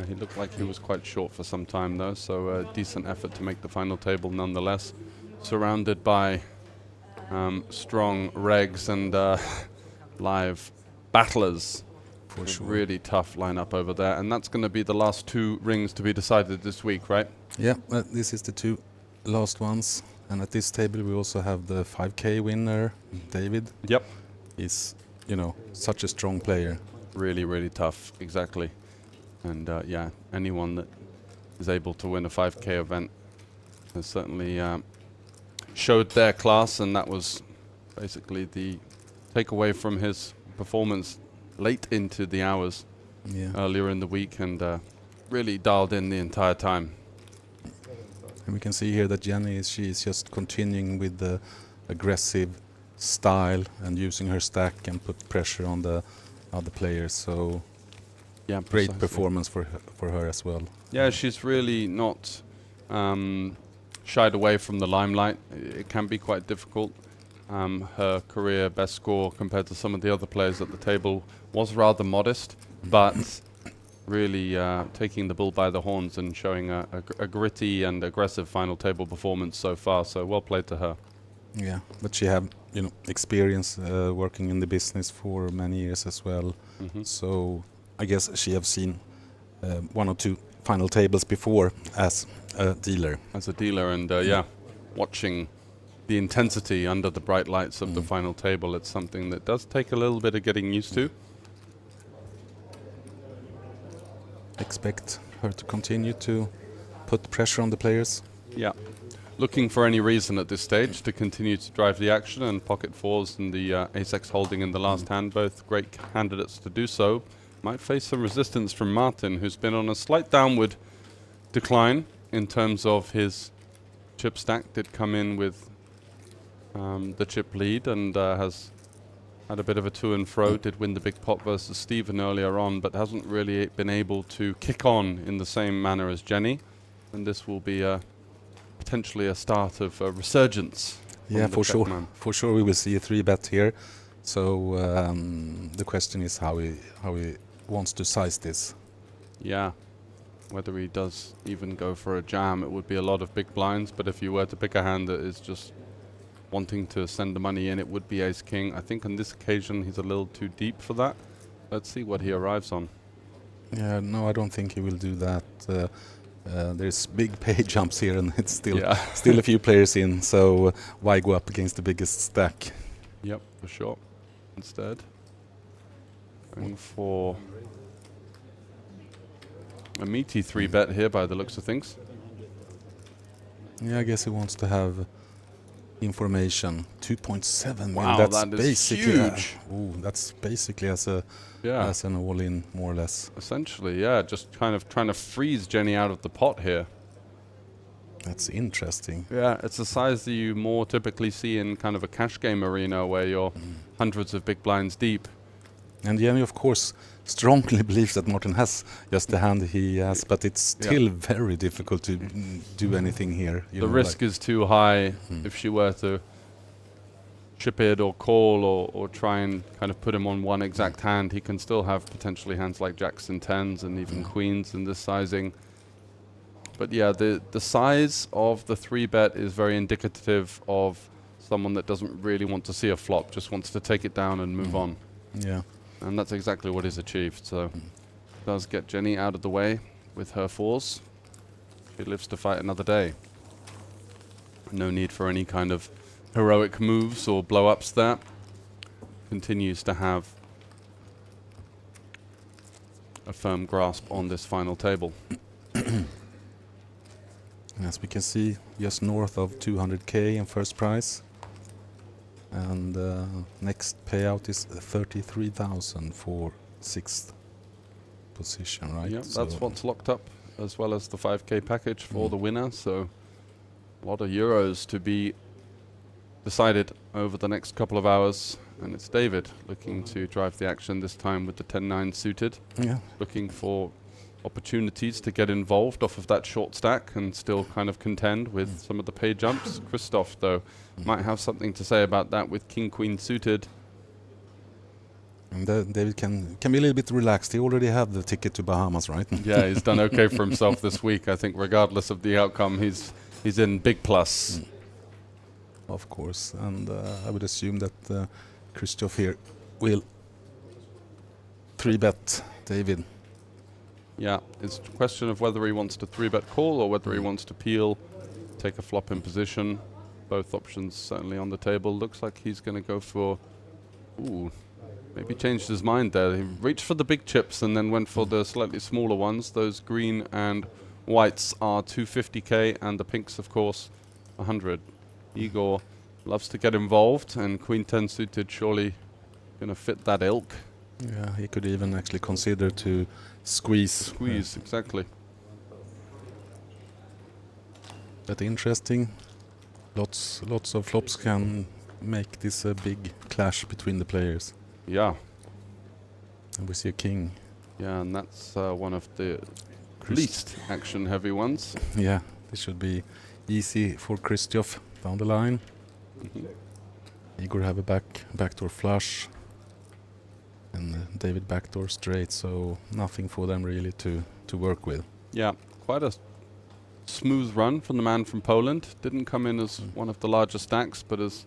Speaker 2: He looked like he was quite short for some time though, so a decent effort to make the final table nonetheless. Surrounded by strong regs and live battlers.
Speaker 10: For sure.
Speaker 2: Really tough lineup over there, and that's going to be the last 2 rings to be decided this week, right?
Speaker 10: Yeah, this is the 2 last ones. And at this table we also have the 5K winner, David.
Speaker 2: Yep.
Speaker 10: He's, such a strong player.
Speaker 2: Really, really tough, exactly. And yeah, anyone that is able to win a 5K event has certainly showed their class, and that was basically the takeaway from his performance late into the hours earlier in the week, and really dialed in the entire time.
Speaker 10: And we can see here that Jenny she's just continuing with the aggressive style and using her stack and put pressure on the other players. So yeah, great performance for her as well.
Speaker 2: Yeah, she's really not shied away from the limelight. It can be quite difficult. Her career best score compared to some of the other players at the table was rather modest, but really taking the bull by the horns and showing a gritty and aggressive final table performance so far. So well played to her.
Speaker 10: Yeah, but she have experience working in the business for many years as well. So I guess she have seen 1 or 2 final tables before as a dealer.
Speaker 2: As a dealer, and yeah, watching the intensity under the bright lights of the final table, it's something that does take a little bit of getting used to.
Speaker 10: Expect her to continue to put pressure on the players.
Speaker 2: Yeah. Looking for any reason at this stage to continue to drive the action, and pocket 4s and the ace-x holding in the last hand, both great candidates to do so. Might face some resistance from Martin, who's been on a slight downward decline in terms of his chip stack. Did come in with the chip lead and has had a bit of a to and fro. Did win the big pot versus Stephen earlier on, but hasn't really been able to kick on in the same manner as Jenny. And this will be potentially a start of a resurgence.
Speaker 10: Yeah, for sure. For sure, we will see a 3-bet here. So the question is how he wants to size this.
Speaker 2: Yeah, whether he does even go for a jam. It would be a lot of big blinds, but if you were to pick a hand that is just wanting to send the money in, it would be ace king. I think on this occasion he's a little too deep for that. Let's see what he arrives on.
Speaker 10: Yeah, no, I don't think he will do that. There's big pay jumps here, and it's still still a few players in. So why go up against the biggest stack?
Speaker 2: Yep, for sure. Instead, going for a meaty 3-bet here by the looks of things.
Speaker 10: Yeah, I guess he wants to have information. 2.7 million.
Speaker 2: Wow,
Speaker 10: that's
Speaker 2: that is
Speaker 10: basically
Speaker 2: huge.
Speaker 10: That's basically as an all-in, more or less.
Speaker 2: Essentially, yeah, just kind of trying to freeze Jenny out of the pot here.
Speaker 10: That's interesting.
Speaker 2: Yeah, it's a size that you more typically see in kind of a cash game arena where you're hundreds of big blinds deep.
Speaker 10: And Jenny, of course, strongly believes that Martin has just the hand he has, but it's still very difficult to do anything here.
Speaker 2: The risk is too high if she were to chip it or call or try and kind of put him on one exact hand. He can still have potentially hands like jacks and tens and even queens in this sizing. But yeah, the size of the 3-bet is very indicative of someone that doesn't really want to see a flop, just wants to take it down and move on.
Speaker 10: Yeah.
Speaker 2: And that's exactly what is achieved. So does get Jenny out of the way with her 4s. She lives to fight another day. No need for any kind of heroic moves or blow-ups there. Continues to have a firm grasp on this final table.
Speaker 10: As we can see, just north of 200k in first prize. And next payout is 33,000 for 6th position, right?
Speaker 2: Yep, that's what's locked up, as well as the 5k package for the winner. So a lot of euros to be decided over the next couple of hours. And it's David looking to drive the action, this time with the 10-9 suited.
Speaker 10: Yeah.
Speaker 2: Looking for opportunities to get involved off of that short stack and still kind of contend with some of the pay jumps. Christoph, though, might have something to say about that with king-queen suited.
Speaker 10: And David can be a little bit relaxed. He already had the ticket to Bahamas, right?
Speaker 2: Yeah, he's done okay for himself this week. I think regardless of the outcome, he's in big plus.
Speaker 10: Of course, and I would assume that Christoph here will 3-bet David.
Speaker 2: Yeah, it's a question of whether he wants to 3-bet call or whether he wants to peel, take a flop in position. Both options certainly on the table. Looks like he's going to go for... Ooh, maybe changed his mind there. He reached for the big chips and then went for the slightly smaller ones. Those green and whites are 250k and the pinks, of course, 100. Igor loves to get involved, and Queen 10 suited surely going to fit that ilk.
Speaker 10: Yeah, he could even actually consider to squeeze.
Speaker 2: Squeeze, exactly.
Speaker 10: But interesting. Lots of flops can make this a big clash between the players.
Speaker 2: Yeah.
Speaker 10: And we see a king.
Speaker 2: Yeah, and that's one of the least action-heavy ones.
Speaker 10: Yeah, this should be easy for Christoph down the line. Igor have a backdoor flush. And David backdoor straight, so nothing for them really to work with.
Speaker 2: Yeah, quite a smooth run from the man from Poland. Didn't come in as one of the larger stacks, but has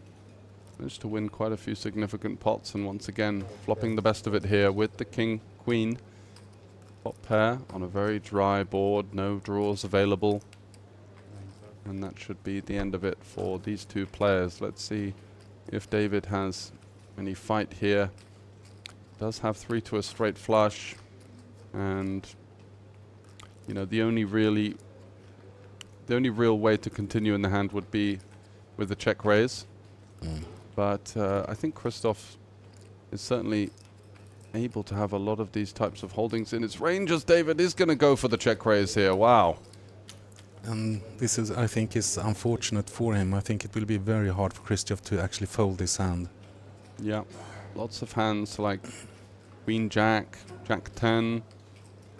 Speaker 2: managed to win quite a few significant pots, and once again flopping the best of it here with the king-queen pot pair on a very dry board, no draws available. And that should be the end of it for these two players. Let's see if David has any fight here. Does have 3 to a straight flush, and you know, the only real way to continue in the hand would be with the check raise. But I think Christoph is certainly able to have a lot of these types of holdings in its range, as David is going to go for the check raise here. Wow,
Speaker 10: And this is, I think, is unfortunate for him. I think it will be very hard for Christoph to actually fold this hand.
Speaker 2: Yeah, lots of hands like Queen Jack, Jack 10,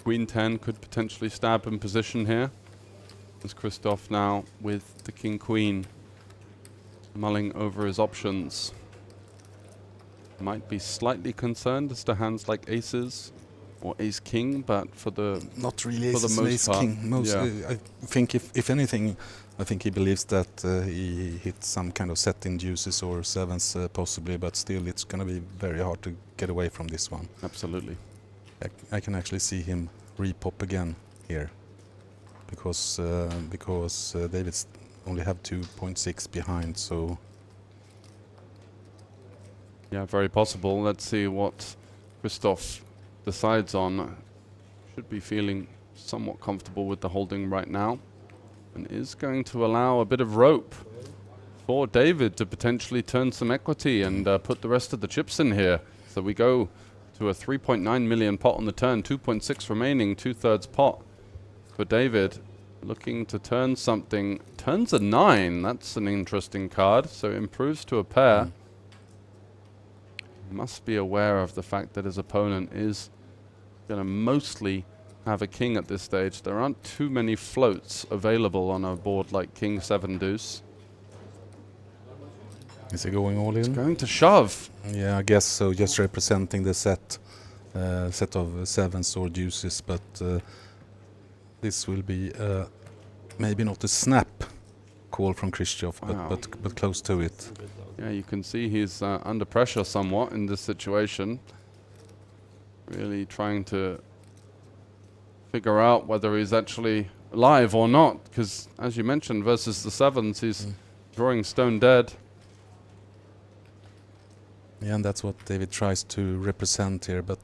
Speaker 2: Queen 10 could potentially stab in position here. As Christoph now with the King Queen mulling over his options. Might be slightly concerned as to hands like aces or ace king, but for the
Speaker 10: not really
Speaker 2: for
Speaker 10: aces,
Speaker 2: the most
Speaker 10: ace
Speaker 2: part,
Speaker 10: king. Most,
Speaker 2: yeah.
Speaker 10: I think if anything, I think he believes that he hit some kind of set in deuces or sevens possibly, but still it's going to be very hard to get away from this one.
Speaker 2: Absolutely.
Speaker 10: I can actually see him repop again here, because David's only have 2.6 behind, so
Speaker 2: yeah, very possible. Let's see what Christoph decides on. Should be feeling somewhat comfortable with the holding right now, and is going to allow a bit of rope for David to potentially turn some equity and put the rest of the chips in here. So we go to a 3.9 million pot on the turn, 2.6 remaining, 2/3 pot for David. Looking to turn something, turns a 9. That's an interesting card, so improves to a pair. Must be aware of the fact that his opponent is going to mostly have a king at this stage. There aren't too many floats available on a board like King 7 Deuce.
Speaker 10: is he going all in?
Speaker 2: He's going to shove.
Speaker 10: Yeah, I guess so. Just representing the set of sevens or deuces, but this will be maybe not a snap call from Christoph,
Speaker 2: Wow.
Speaker 10: but close to it.
Speaker 2: Yeah, you can see he's under pressure somewhat in this situation. Really trying to figure out whether he's actually live or not, because as you mentioned, versus the sevens, he's drawing stone dead.
Speaker 10: Yeah, and that's what David tries to represent here, but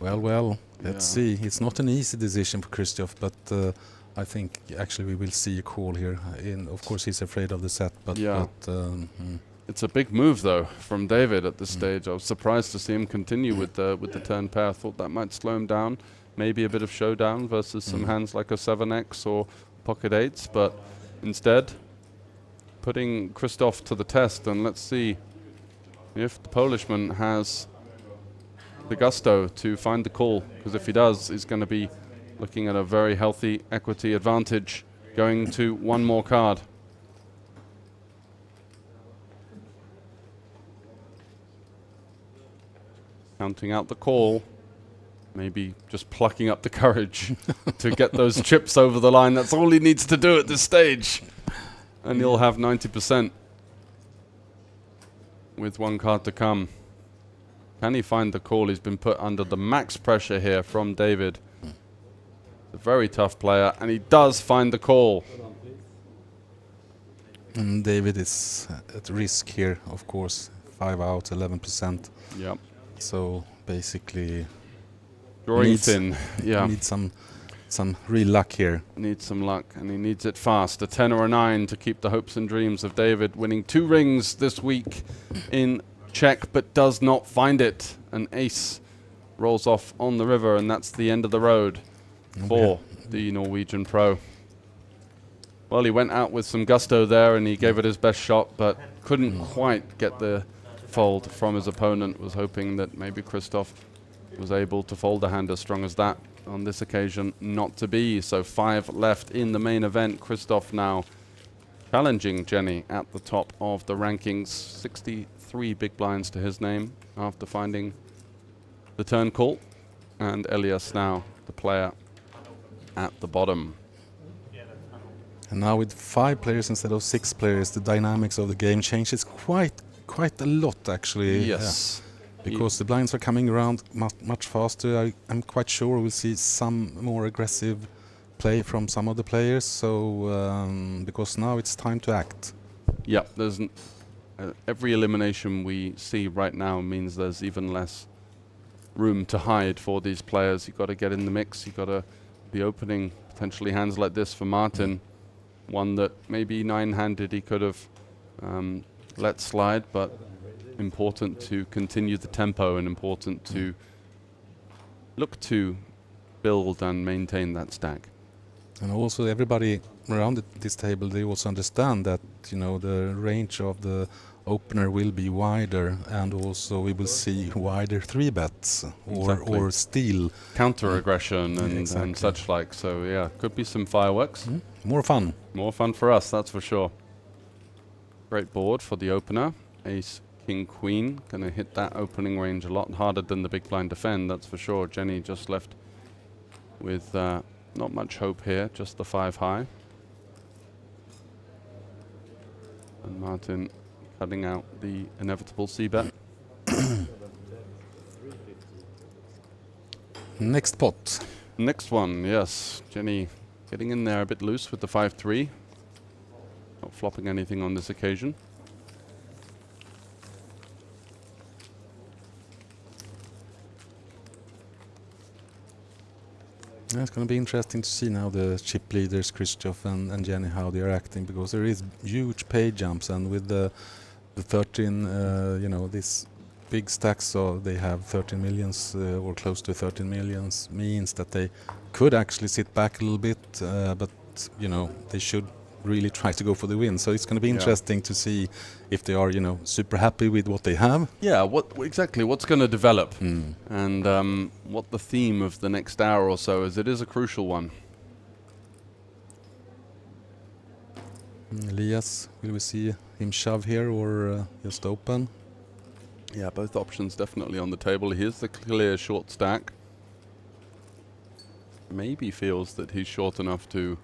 Speaker 10: well, let's see. It's not an easy decision for Christoph, but I think actually we will see a call here. Of course, he's afraid of the set, but
Speaker 2: It's a big move though from David at this stage. I was surprised to see him continue with the turn pair. I thought that might slow him down. Maybe a bit of showdown versus some hands like a 7x or pocket 8s, but instead putting Christoph to the test, and let's see if the Polishman has the gusto to find the call, because if he does, he's going to be looking at a very healthy equity advantage going to one more card. Counting out the call, maybe just plucking up the courage to get those chips over the line. That's all he needs to do at this stage. And he'll have 90% with one card to come. Can he find the call? He's been put under the max pressure here from David. A very tough player, and he does find the call.
Speaker 10: And David is at risk here, of course. 5 out, 11%.
Speaker 2: Yep.
Speaker 10: So basically,
Speaker 2: Drawing thin. Yeah.
Speaker 10: Needs some real luck here.
Speaker 2: Needs some luck, and he needs it fast. A 10 or a 9 to keep the hopes and dreams of David winning 2 rings this week in check, but does not find it. An ace rolls off on the river, and that's the end of the road for the Norwegian pro. Well, he went out with some gusto there, and he gave it his best shot, but couldn't quite get the fold from his opponent. Was hoping that maybe Christoph was able to fold a hand as strong as that. On this occasion, not to be. So 5 left in the main event. Christoph now challenging Jenny at the top of the rankings. 63 big blinds to his name after finding the turn call. And Elias now the player at the bottom.
Speaker 10: And now with 5 players instead of 6 players, the dynamics of the game changes quite a lot, actually.
Speaker 2: Yes.
Speaker 10: Because the blinds are coming around much faster. I'm quite sure we'll see some more aggressive play from some of the players. So because now it's time to act.
Speaker 2: Yeah, there's every elimination we see right now means there's even less room to hide for these players. You've got to get in the mix. You've got to be opening potentially hands like this for Martin. One that maybe 9-handed he could have let slide, but important to continue the tempo and important to look to build and maintain that stack.
Speaker 10: And also everybody around this table, they also understand that, you know, the range of the opener will be wider, and also we will see wider 3-bets or steal.
Speaker 2: Counter aggression and
Speaker 10: exactly.
Speaker 2: such like. So yeah, could be some fireworks.
Speaker 10: More fun.
Speaker 2: More fun for us, that's for sure. Great board for the opener. Ace, King, Queen. Gonna hit that opening range a lot harder than the big blind defend, that's for sure. Jenny just left with not much hope here, just the 5 high. And Martin cutting out the inevitable C-bet.
Speaker 10: Next pot.
Speaker 2: Next one, yes. Jenny getting in there a bit loose with the 5-3. Not flopping anything on this occasion.
Speaker 10: Yeah, it's going to be interesting to see now the chip leaders, Christoph and Jenny, how they are acting, because there is huge pay jumps, and with the 13, you know, this big stacks, so they have 13 millions or close to 13 millions, means that they could actually sit back a little bit, but you know, they should really try to go for the win. So it's going to be interesting to see if they are, you know, super happy with what they have.
Speaker 2: Yeah, exactly what's going to develop, and what the theme of the next hour or so is. It is a crucial one.
Speaker 10: Elias, will we see him shove here or just open?
Speaker 2: Yeah, both options definitely on the table. Here's the clear short stack. Maybe feels that he's short enough to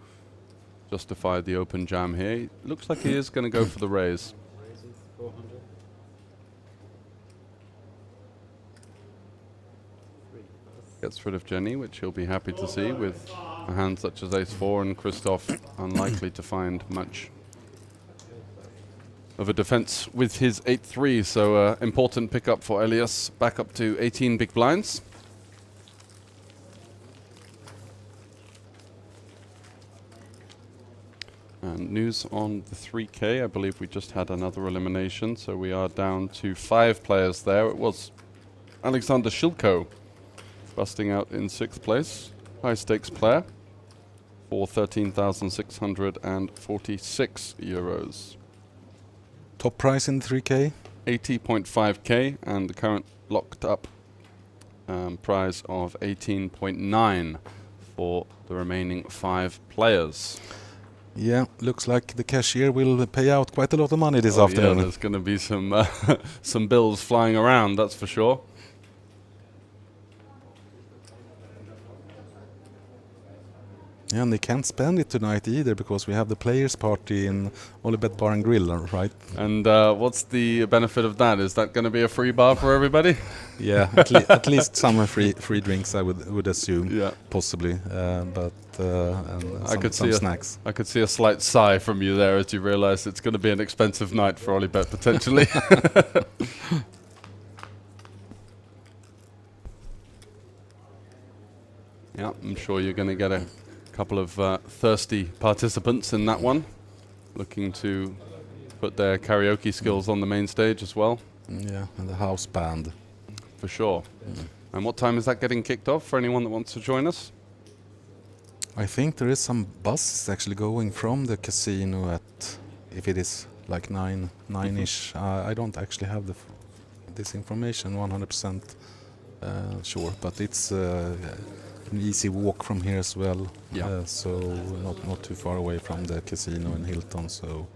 Speaker 2: justify the open jam here. Looks like he is going to go for the raise. Gets rid of Jenny, which he'll be happy to see with a hand such as ace-4, and Christoph unlikely to find much of a defense with his 8-3. So important pickup for Elias, back up to 18 big blinds. And news on the 3K, I believe we just had another elimination, so we are down to 5 players there. It was Alexander Shilko busting out in 6th place, high stakes player, for 13,646 euros.
Speaker 10: Top price in 3K?
Speaker 2: 80.5k, and the current locked up prize of 18.9 for the remaining 5 players.
Speaker 10: Yeah, looks like the cashier will pay out quite a lot of money this afternoon.
Speaker 2: Yeah, there's going to be some some bills flying around, that's for sure.
Speaker 10: Yeah, and they can't spend it tonight either, because we have the players' party in Olibet Bar and Grill, right?
Speaker 2: And what's the benefit of that? Is that going to be a free bar for everybody?
Speaker 10: Yeah, at least some free drinks, I would assume. Yeah, possibly. But and
Speaker 2: I could
Speaker 10: some
Speaker 2: see
Speaker 10: snacks.
Speaker 2: I could see a slight sigh from you there as you realise it's going to be an expensive night for Olibet potentially. Yeah, I'm sure you're going to get a couple of thirsty participants in that one, looking to put their karaoke skills on the main stage as well.
Speaker 10: Yeah, and the house band.
Speaker 2: For sure. And what time is that getting kicked off for anyone that wants to join us?
Speaker 10: I think there is some buses actually going from the casino at, if it is like 9-ish. I don't actually have this information 100% sure, but it's an easy walk from here as well. Yeah. So not too far away from the casino in Hilton. So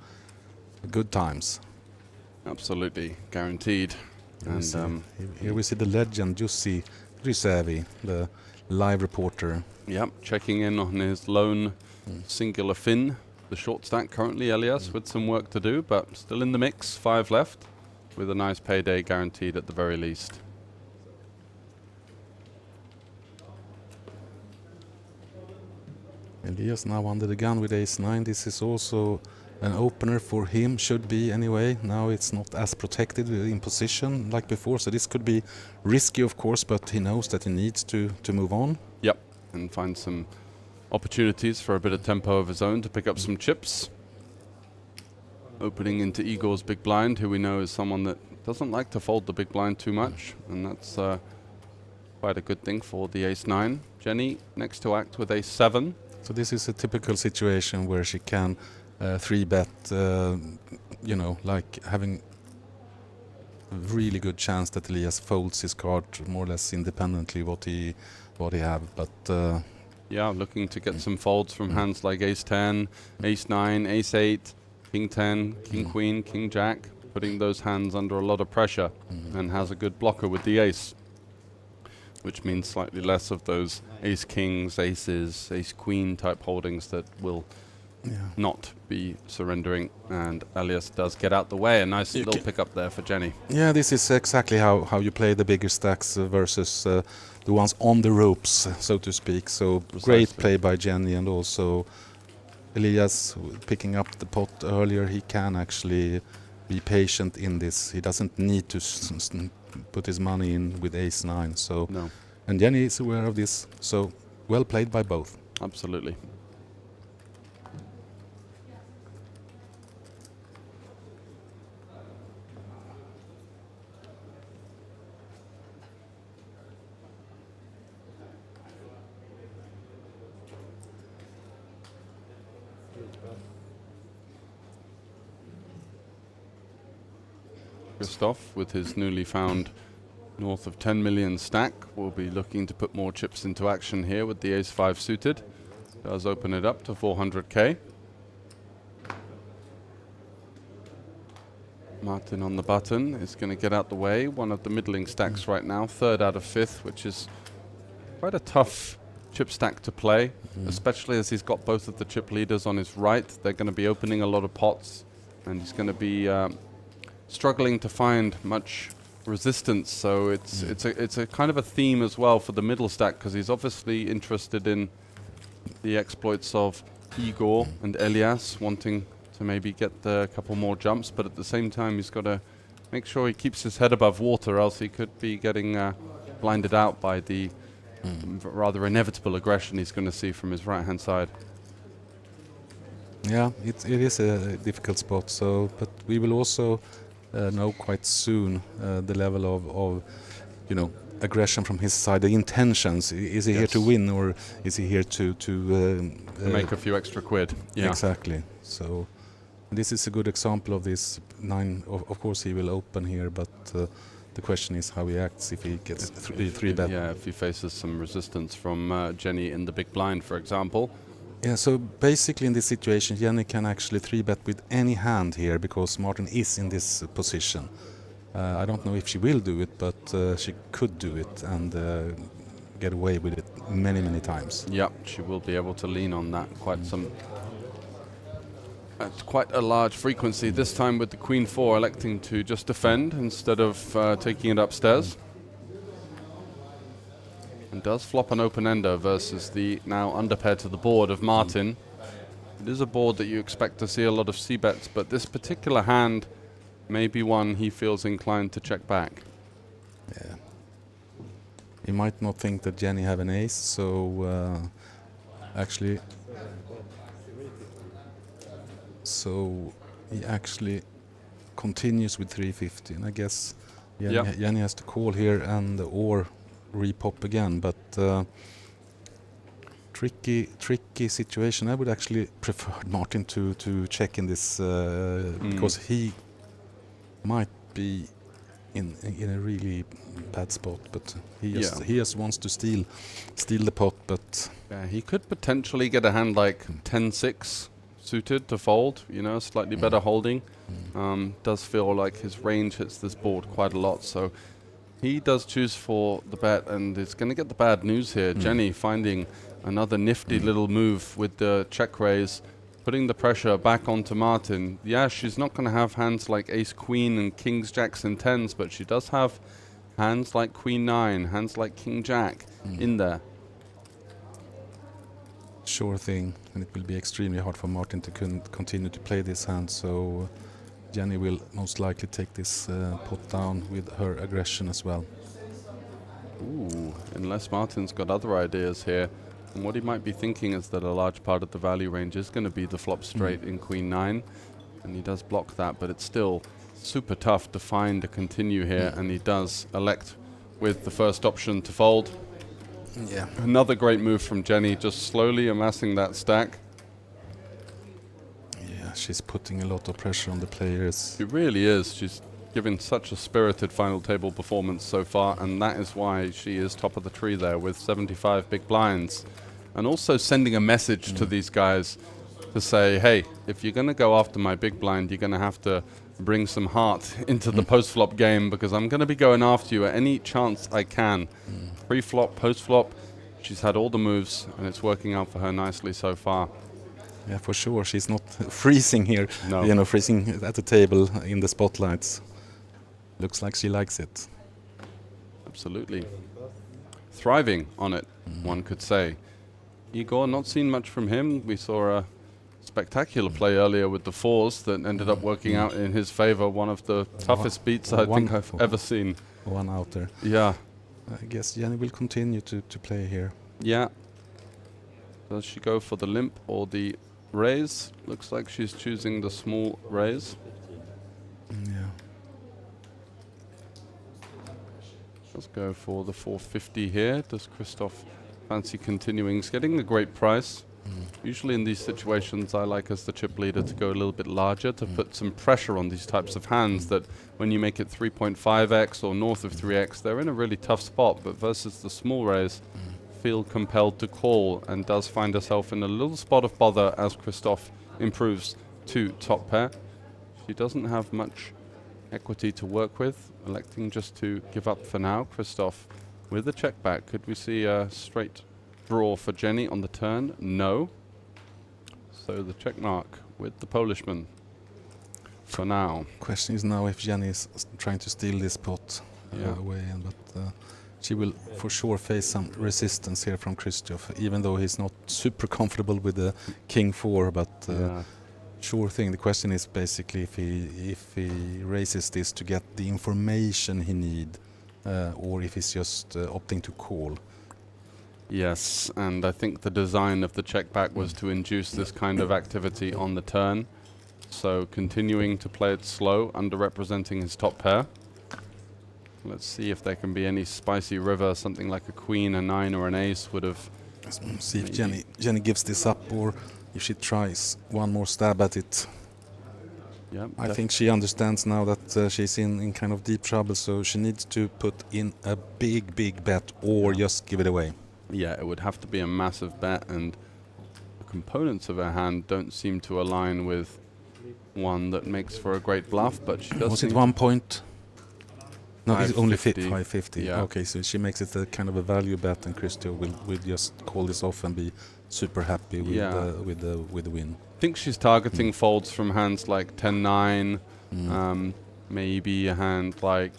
Speaker 10: good times.
Speaker 2: Absolutely, guaranteed. And
Speaker 10: here we see the legend Jussi Rysävi, the live reporter.
Speaker 2: Yep, checking in on his lone singular fin. The short stack currently, Elias, with some work to do, but still in the mix. 5 left, with a nice payday guaranteed at the very least.
Speaker 10: Elias now under the gun with ace-9. This is also an opener for him, should be anyway. Now it's not as protected in position like before, so this could be risky, of course, but he knows that he needs to move on.
Speaker 2: Yep, and find some opportunities for a bit of tempo of his own to pick up some chips. Opening into Igor's big blind, who we know is someone that doesn't like to fold the big blind too much, and that's quite a good thing for the ace-9. Jenny next to act with ace-7.
Speaker 10: So this is a typical situation where she can 3-bet, you know, like having a really good chance that Elias folds his card more or less independently what he have, but
Speaker 2: yeah, looking to get some folds from hands like Ace 10, Ace 9, Ace 8, King 10, King Queen, King Jack, putting those hands under a lot of pressure, and has a good blocker with the ace, which means slightly less of those Ace Kings, Aces, Ace Queen type holdings that will not be surrendering. And Elias does get out the way. A nice little pick up there for Jenny.
Speaker 10: Yeah, this is exactly how you play the bigger stacks versus the ones on the ropes, so to speak. So great play by Jenny, and also Elias picking up the pot earlier. He can actually be patient in this. He doesn't need to put his money in with Ace 9. So, and Jenny is aware of this. So well played by both.
Speaker 2: Absolutely. Christoph, with his newly found north of 10 million stack, will be looking to put more chips into action here with the Ace 5 suited. Does open it up to 400k. Martin on the button is going to get out the way. One of the middling stacks right now, 3rd out of 5th, which is quite a tough chip stack to play, especially as he's got both of the chip leaders on his right. They're going to be opening a lot of pots, and he's going to be struggling to find much resistance. So it's a kind of a theme as well for the middle stack, because he's obviously interested in the exploits of Igor and Elias, wanting to maybe get a couple more jumps, but at the same time he's got to make sure he keeps his head above water, else he could be getting blinded out by the rather inevitable aggression he's going to see from his right hand side.
Speaker 10: Yeah, it is a difficult spot. So, but we will also know quite soon the level of you know, aggression from his side, the intentions. Is he here to win, or is he here to
Speaker 2: make a few extra quid? Yeah,
Speaker 10: exactly. So this is a good example of this. 9, of course he will open here, but the question is how he acts if he gets 3 bet.
Speaker 2: Yeah, if he faces some resistance from Jenny in the big blind, for example.
Speaker 10: Yeah, so basically in this situation, Jenny can actually 3-bet with any hand here, because Martin is in this position. I don't know if she will do it, but she could do it and get away with it many, many times.
Speaker 2: Yeah, she will be able to lean on that at quite a large frequency. This time with the Queen 4 electing to just defend instead of taking it upstairs. And does flop an open-ender versus the now underpair to the board of Martin. It is a board that you expect to see a lot of c-bets, but this particular hand may be one he feels inclined to check back.
Speaker 10: Yeah. He might not think that Jenny have an ace, so actually... So he actually continues with 350, and I guess Jenny has to call here and or repop again, but tricky situation. I would actually prefer Martin to check in this because he might be in a really bad spot, but he just wants to steal the pot. But
Speaker 2: he could potentially get a hand like 10-6 suited to fold, you know, slightly better holding. Does feel like his range hits this board quite a lot, so he does choose for the bet, and it's going to get the bad news here. Jenny finding another nifty little move with the check raise, putting the pressure back onto Martin. Yeah, she's not going to have hands like Ace Queen and Kings, Jacks and Tens, but she does have hands like Queen 9, hands like King Jack in there.
Speaker 10: Sure thing, and it will be extremely hard for Martin to continue to play this hand, so Jenny will most likely take this pot down with her aggression as well.
Speaker 2: Ooh, unless Martin's got other ideas here. And what he might be thinking is that a large part of the value range is going to be the flop straight in Queen 9. And he does block that, but it's still super tough to find a continue here. And he does elect with the first option to fold.
Speaker 10: Yeah.
Speaker 2: Another great move from Jenny, just slowly amassing that stack.
Speaker 10: Yeah, she's putting a lot of pressure on the players.
Speaker 2: She really is. She's given such a spirited final table performance so far, and that is why she is top of the tree there with 75 big blinds. And also sending a message to these guys to say, hey, if you're going to go after my big blind, you're going to have to bring some heart into the post-flop game, because I'm going to be going after you at any chance I can. Pre-flop, post-flop, she's had all the moves, and it's working out for her nicely so far.
Speaker 10: Yeah, for sure. She's not freezing here,
Speaker 2: No.
Speaker 10: you know, freezing at the table in the spotlights. Looks like she likes it.
Speaker 2: Absolutely. Thriving on it, one could say. Igor, not seen much from him. We saw a spectacular play earlier with the fours that ended up working out in his favor. One of the toughest beats I think I've ever seen.
Speaker 10: One out there.
Speaker 2: Yeah.
Speaker 10: I guess Jenny will continue to play here.
Speaker 2: Yeah. Does she go for the limp or the raise? Looks like she's choosing the small raise.
Speaker 10: Yeah.
Speaker 2: Let's go for the 450 here. Does Christoph fancy continuing? He's getting a great price. Usually in these situations, I like as the chip leader to go a little bit larger to put some pressure on these types of hands that when you make it 3.5x or north of 3x, they're in a really tough spot. But versus the small raise, feel compelled to call, and does find herself in a little spot of bother as Christoph improves to top pair. She doesn't have much equity to work with, electing just to give up for now. Christoph with a check back. Could we see a straight draw for Jenny on the turn? No. So the check mark with the Polishman for now.
Speaker 10: Question is now if Jenny is trying to steal this pot away, but she will for sure face some resistance here from Christoph, even though he's not super comfortable with the king 4, but sure thing. The question is basically if he raises this to get the information he need, or if he's just opting to call.
Speaker 2: Yes, and I think the design of the check back was to induce this kind of activity on the turn. So continuing to play it slow, underrepresenting his top pair. Let's see if there can be any spicy river, something like a queen, a 9 or an ace would have...
Speaker 10: Let's see if Jenny gives this up, or if she tries one more stab at it.
Speaker 2: Yeah,
Speaker 10: I think she understands now that she's in kind of deep trouble, so she needs to put in a big bet or just give it away.
Speaker 2: Yeah, it would have to be a massive bet, and the components of her hand don't seem to align with one that makes for a great bluff, but she does.
Speaker 10: Was it 1 point? No, it's only
Speaker 2: 550.
Speaker 10: 550.
Speaker 2: Yeah.
Speaker 10: Okay, so she makes it a kind of a value bet, and Christoph will just call this off and be super happy with the win.
Speaker 2: I think she's targeting folds from hands like 10-9, maybe a hand like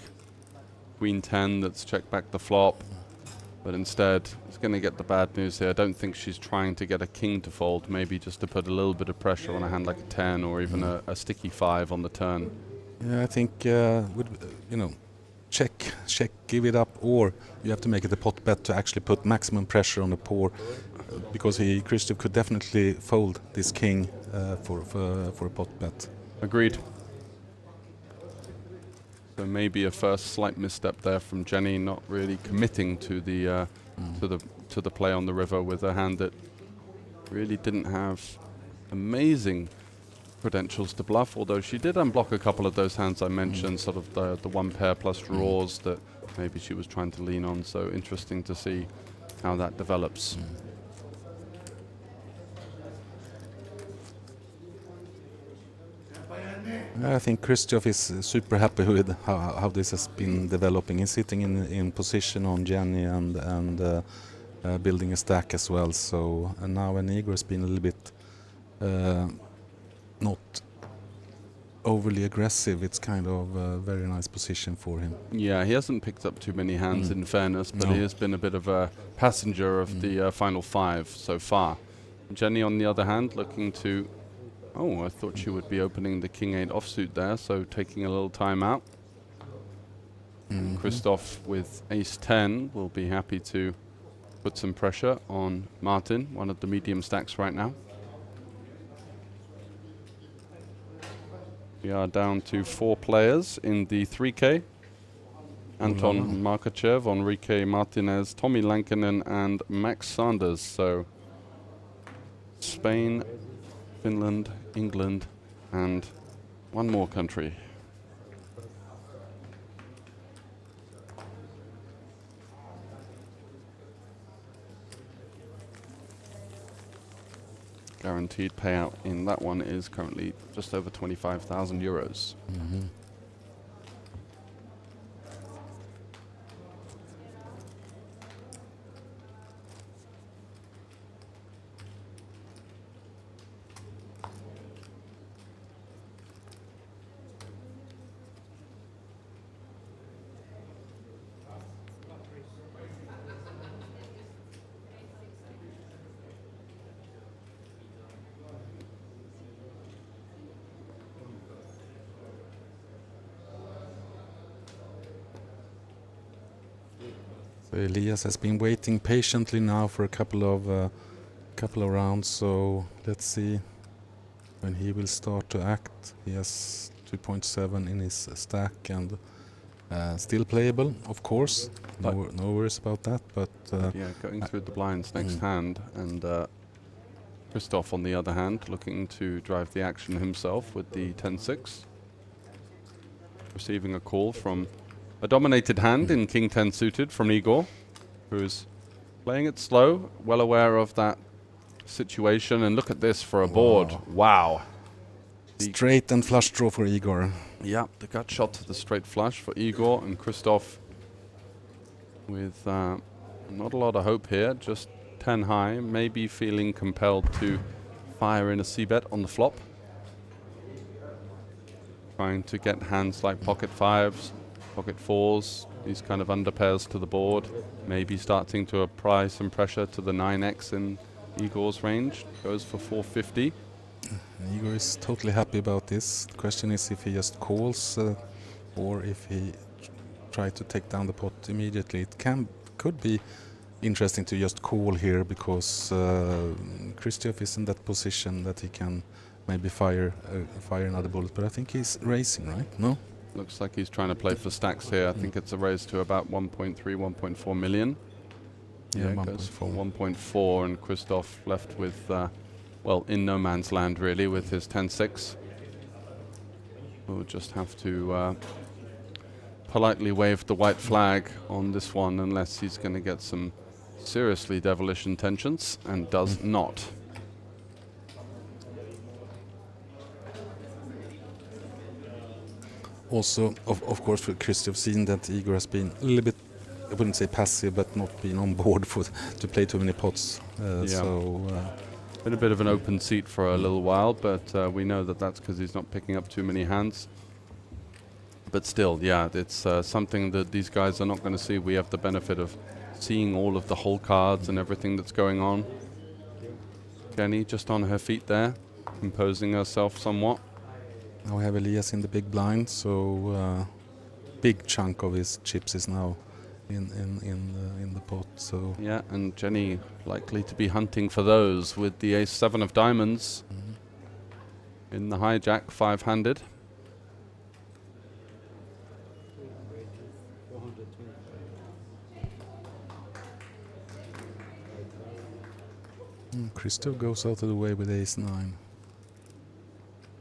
Speaker 2: Queen 10 that's checked back the flop. But instead, it's going to get the bad news here. I don't think she's trying to get a king to fold, maybe just to put a little bit of pressure on a hand like a 10 or even a sticky 5 on the turn.
Speaker 10: Yeah, I think, check, give it up, or you have to make it a pot bet to actually put maximum pressure on the pour, because Christoph could definitely fold this king for a pot bet.
Speaker 2: Agreed. So maybe a first slight misstep there from Jenny, not really committing to the to the play on the river with a hand that really didn't have amazing credentials to bluff, although she did unblock a couple of those hands I mentioned, sort of the one pair plus draws that maybe she was trying to lean on. So interesting to see how that develops.
Speaker 10: I think Christoph is super happy with how this has been developing. He's sitting in position on Jenny and building a stack as well. So and now Igor has been a little bit not overly aggressive. It's kind of a very nice position for him.
Speaker 2: Yeah, he hasn't picked up too many hands in fairness, but he has been a bit of a passenger of the final 5 so far. Jenny, on the other hand, looking to... Oh, I thought she would be opening the King 8 offsuit there, so taking a little time out. Christoph with Ace 10 will be happy to put some pressure on Martin, one of the medium stacks right now. We are down to 4 players in the 3K. Anton Markachev, Enrique Martinez, Tommy Lankinen, and Max Sanders. So Spain, Finland, England, and one more country. Guaranteed payout in that one is currently just over 25,000 euros.
Speaker 10: Mm-hmm. So Elias has been waiting patiently now for a couple of rounds. So let's see when he will start to act. He has 2.7 in his stack and still playable, of course. No worries about that. But
Speaker 2: yeah, going through the blinds next hand, and Christoph on the other hand, looking to drive the action himself with the 10-6, receiving a call from a dominated hand in King 10 suited from Igor, who's playing it slow, well aware of that situation. And look at this for a board. Wow.
Speaker 10: Straight and flush draw for Igor.
Speaker 2: Yeah, the gut shot to the straight flush for Igor, and Christoph with not a lot of hope here, just 10 high, maybe feeling compelled to fire in a c-bet on the flop. Trying to get hands like pocket fives, pocket fours, these kind of underpairs to the board, maybe starting to apply some pressure to the 9x in Igor's range. Goes for 450.
Speaker 10: Igor is totally happy about this. The question is if he just calls or if he tries to take down the pot immediately. It could be interesting to just call here because Christoph is in that position that he can maybe fire another bullet. But I think he's racing, right? No?
Speaker 2: Looks like he's trying to play for stacks here. I think it's a raise to about 1.3, 1.4 million. Yeah, it goes for 1.4, and Christoph left with, well, in no man's land really with his 10-6. We'll just have to politely wave the white flag on this one unless he's going to get some seriously devilish intentions, and does not.
Speaker 10: Also, of course, for Christoph, seen that Igor has been a little bit, I wouldn't say passive, but not been on board to play too many pots. So
Speaker 2: been a bit of an open seat for a little while, but we know that that's because he's not picking up too many hands. But still, yeah, it's something that these guys are not going to see. We have the benefit of seeing all of the whole cards and everything that's going on. Jenny just on her feet there, composing herself somewhat.
Speaker 10: Now we have Elias in the big blind, so big chunk of his chips is now in the pot. So
Speaker 2: yeah, and Jenny likely to be hunting for those with the ace-7 of diamonds in the hijack, 5-handed.
Speaker 10: Christoph goes out of the way with ace-9.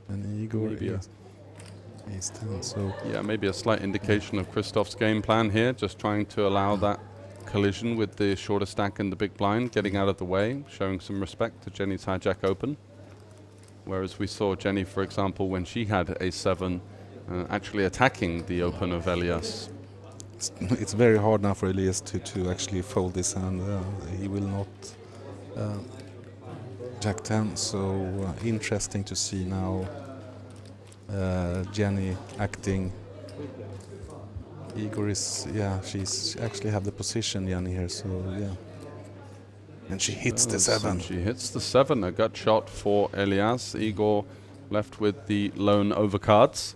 Speaker 10: And Igor ace-10, so
Speaker 2: yeah, maybe a slight indication of Christoph's game plan here, just trying to allow that collision with the shorter stack in the big blind, getting out of the way, showing some respect to Jenny's hijack open. Whereas we saw Jenny, for example, when she had ace-7, actually attacking the open of Elias.
Speaker 10: It's very hard now for Elias to actually fold this hand. He will not jack 10, so interesting to see now Jenny acting. Igor is, yeah, she's actually have the position, Jenny, here, so yeah. And she hits the 7.
Speaker 2: She hits the 7, a gut shot for Elias. Igor left with the lone overcards.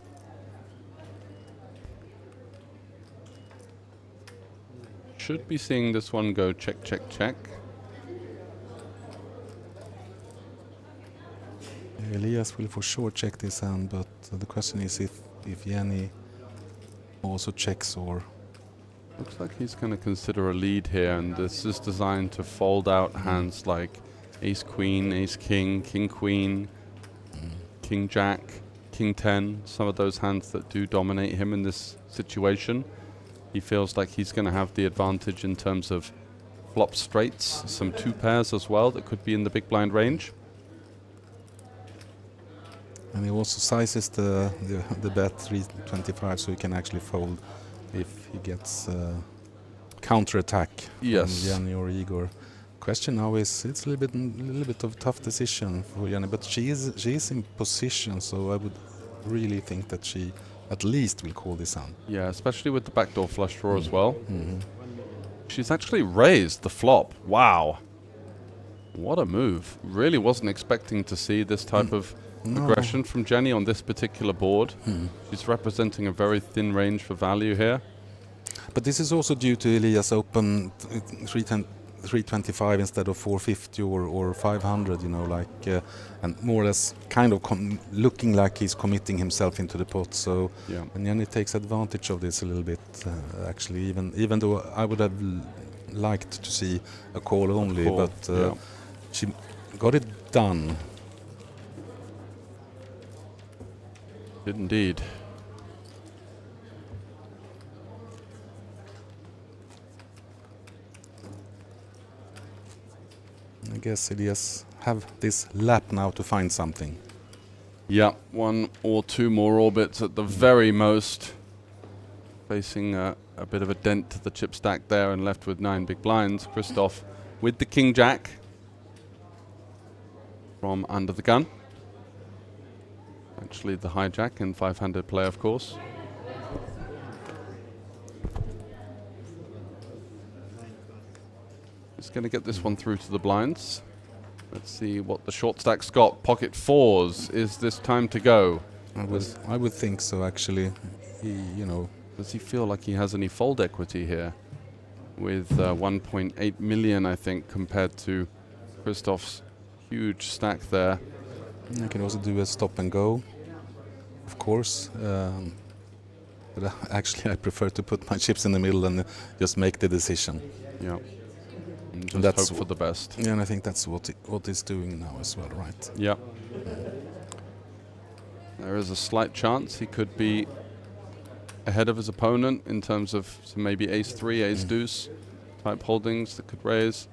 Speaker 2: Should be seeing this one go check, check, check.
Speaker 10: Elias will for sure check this hand, but the question is if Jenny also checks or
Speaker 2: Looks like he's going to consider a lead here, and this is designed to fold out hands like Ace-Queen, Ace-King, King-Queen, King-Jack, King-10, some of those hands that do dominate him in this situation. He feels like he's going to have the advantage in terms of flop straights, some 2 pairs as well that could be in the big blind range.
Speaker 10: And he also sizes the bet 325 so he can actually fold if he gets counter-attack from Jenny or Igor. Question now is, it's a little bit of a tough decision for Jenny, but she is in position, so I would really think that she at least will call this hand.
Speaker 2: Yeah, especially with the backdoor flush draw as well. She's actually raised the flop. Wow. What a move. Really wasn't expecting to see this type of aggression from Jenny on this particular board. She's representing a very thin range for value here.
Speaker 10: But this is also due to Elias open 325 instead of 450 or 500, you know, like, and more or less kind of looking like he's committing himself into the pot. So, and Jenny takes advantage of this a little bit, actually, even though I would have liked to see a call only, but she got it done.
Speaker 2: Did indeed.
Speaker 10: I guess Elias have this lap now to find something.
Speaker 2: Yeah, 1 or 2 more orbits at the very most. Facing a bit of a dent to the chip stack there and left with 9 big blinds. Christoph with the King-Jack from under the gun. Actually the hijack in 500 play, of course. He's going to get this one through to the blinds. Let's see what the short stack's got. Pocket 4s. Is this time to go?
Speaker 10: I would think so, actually. You know,
Speaker 2: does he feel like he has any fold equity here? With 1.8 million, I think, compared to Christoph's huge stack there.
Speaker 10: I can also do a stop and go, of course. But actually, I prefer to put my chips in the middle and just make the decision.
Speaker 2: Yeah. And just hope for the best.
Speaker 10: Yeah, and I think that's what he's doing now as well, right?
Speaker 2: Yeah. There is a slight chance he could be ahead of his opponent in terms of some maybe ace-3, ace-deuce type holdings that could raise.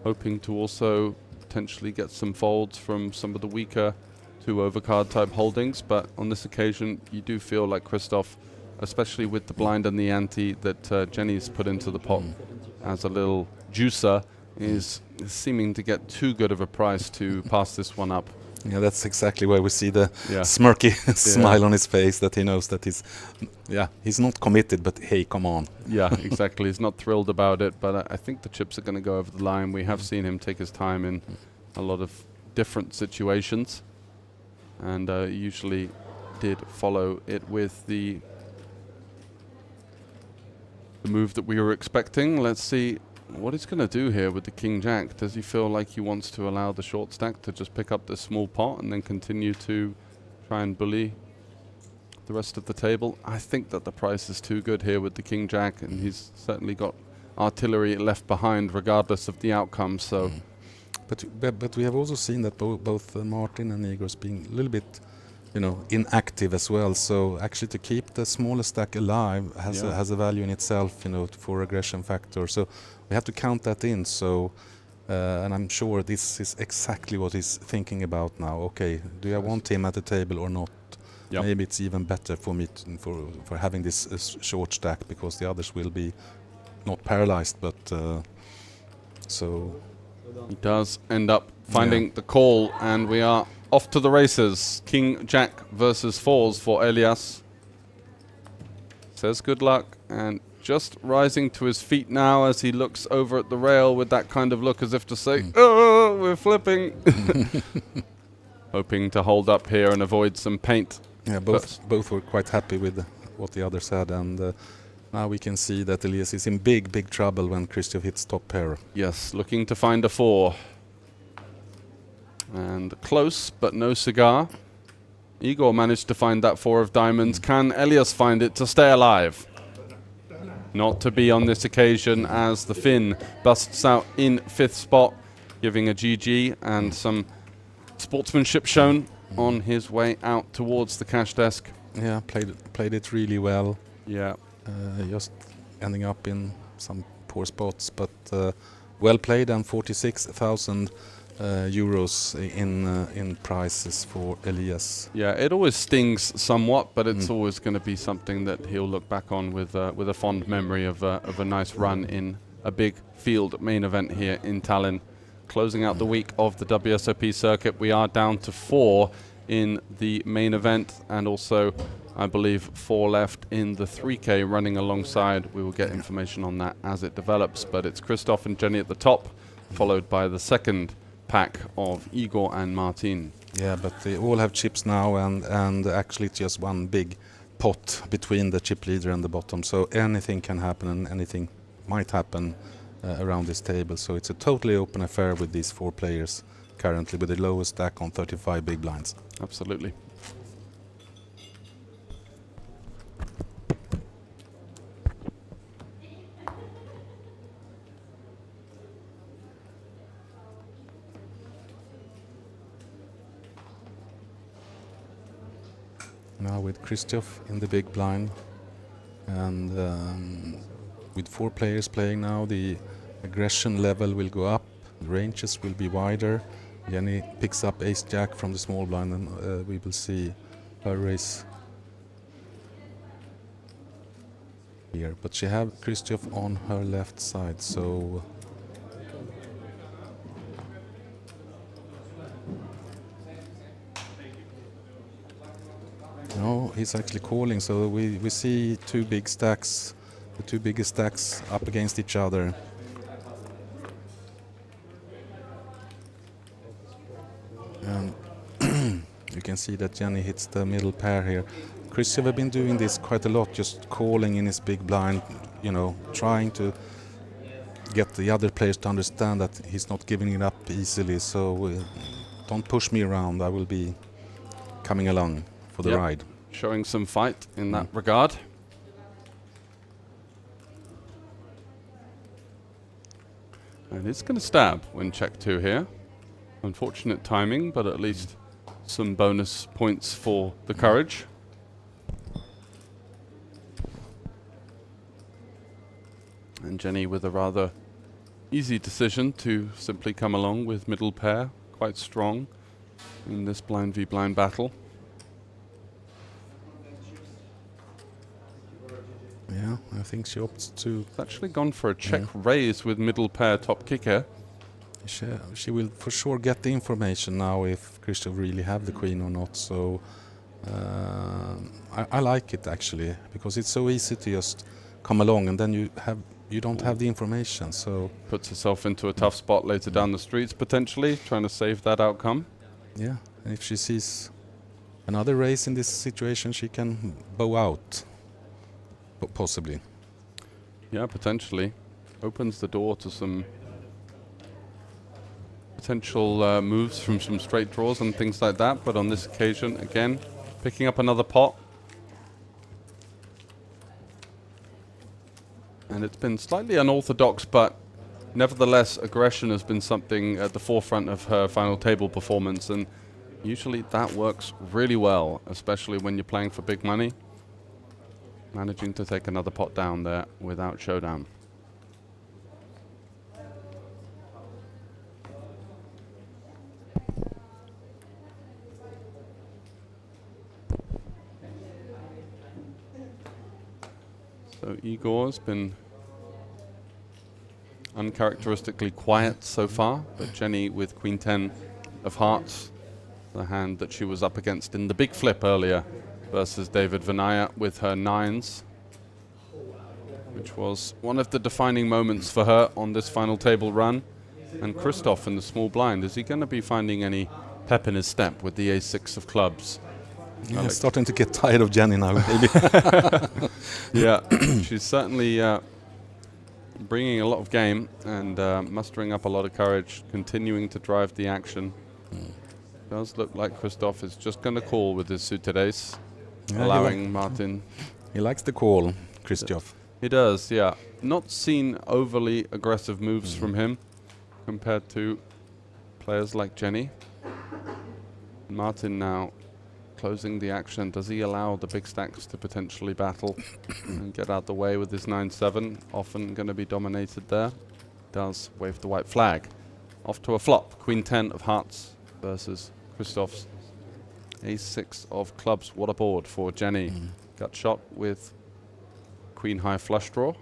Speaker 2: Hoping to also potentially get some folds from some of the weaker 2 overcard type holdings, but on this occasion you do feel like Christoph, especially with the blind and the ante that Jenny's put into the pot as a little juicer, is seeming to get too good of a price to pass this one up.
Speaker 10: Yeah, that's exactly where we see the smirky smile on his face, that he knows that he's not committed, but hey, come on.
Speaker 2: Yeah, exactly. He's not thrilled about it, but I think the chips are going to go over the line. We have seen him take his time in a lot of different situations, and usually did follow it with the move that we were expecting. Let's see what he's going to do here with the King-Jack. Does he feel like he wants to allow the short stack to just pick up this small pot and then continue to try and bully the rest of the table? I think that the price is too good here with the King-Jack, and he's certainly got artillery left behind regardless of the outcome. So,
Speaker 10: but we have also seen that both Martin and Igor's being a little bit, you know, inactive as well. So actually, to keep the smaller stack alive has a value in itself, you know, for aggression factor. So we have to count that in. So, and I'm sure this is exactly what he's thinking about now. Okay, do I want him at the table or not? Yep. Maybe it's even better for me for having this short stack, because the others will be not paralyzed, but so
Speaker 2: he does end up finding the call, and we are off to the races. King-Jack versus 4s for Elias. Says good luck, and just rising to his feet now as he looks over at the rail with that kind of look as if to say, oh, we're flipping. Hoping to hold up here and avoid some paint.
Speaker 10: Yeah, both were quite happy with what the other said, and now we can see that Elias is in big trouble when Christoph hits top pair.
Speaker 2: Yes, looking to find a 4. And close, but no cigar. Igor managed to find that 4 of diamonds. Can Elias find it to stay alive? not to be on this occasion as the Finn busts out in 5th spot, giving a GG and some sportsmanship shown on his way out towards the cash desk.
Speaker 10: Yeah, played it really well.
Speaker 2: Yeah.
Speaker 10: Just ending up in some poor spots, but well played, and 46,000 euros in prizes for Elias.
Speaker 2: Yeah, it always stings somewhat, but it's always going to be something that he'll look back on with a fond memory of a nice run in a big field main event here in Tallinn. Closing out the week of the WSOP circuit, we are down to 4 in the main event, and also I believe 4 left in the 3K running alongside. We will get information on that as it develops, but it's Christoph and Jenny at the top, followed by the second pack of Igor and Martin.
Speaker 10: Yeah, but they all have chips now, and actually it's just one big pot between the chip leader and the bottom, so anything can happen and anything might happen around this table. So it's a totally open affair with these 4 players currently, with the lowest stack on 35 big blinds.
Speaker 2: Absolutely.
Speaker 10: Now with Christoph in the big blind, and with 4 players playing now, the aggression level will go up, the ranges will be wider. Jenny picks up ace-jack from the small blind, and we will see her raise here. But she have Christoph on her left side, so no, he's actually calling, so we see 2 big stacks, the 2 biggest stacks up against each other. And you can see that Jenny hits the middle pair here. Christoph have been doing this quite a lot, just calling in his big blind, you know, trying to get the other players to understand that he's not giving it up easily, so don't push me around, I will be coming along for the ride.
Speaker 2: Showing some fight in that regard. And it's going to stab when check 2 here. Unfortunate timing, but at least some bonus points for the courage. And Jenny with a rather easy decision to simply come along with middle pair, quite strong in this blind v blind battle.
Speaker 10: Yeah, I think she opts to...
Speaker 2: Actually gone for a check raise with middle pair top kicker.
Speaker 10: She will for sure get the information now if Christoph really have the queen or not, so I like it actually, because it's so easy to just come along and then you don't have the information, so...
Speaker 2: Puts herself into a tough spot later down the streets potentially, trying to save that outcome.
Speaker 10: Yeah, and if she sees another race in this situation, she can bow out. Possibly.
Speaker 2: Yeah, potentially. Opens the door to some potential moves from some straight draws and things like that, but on this occasion, again, picking up another pot. And it's been slightly unorthodox, but nevertheless, aggression has been something at the forefront of her final table performance, and usually that works really well, especially when you're playing for big money. Managing to take another pot down there without showdown. So Igor's been uncharacteristically quiet so far, but Jenny with Queen 10 of hearts, the hand that she was up against in the big flip earlier, versus David Vinaya with her 9s, which was one of the defining moments for her on this final table run. And Christoph in the small blind, is he going to be finding any pep in his step with the ace-6 of clubs?
Speaker 10: Yeah, I'm starting to get tired of Jenny now, maybe.
Speaker 2: Yeah, she's certainly bringing a lot of game and mustering up a lot of courage, continuing to drive the action. Does look like Christoph is just going to call with his suited ace. Yeah, allowing Martin.
Speaker 10: He likes the call, Christoph.
Speaker 2: He does, yeah. Not seen overly aggressive moves from him compared to players like Jenny. Martin now closing the action. Does he allow the big stacks to potentially battle and get out the way with his 9-7? Often going to be dominated there. Does wave the white flag. Off to a flop. Queen 10 of hearts versus Christoph's ace 6 of clubs. What a board for Jenny. Gut shot with queen high flush draw.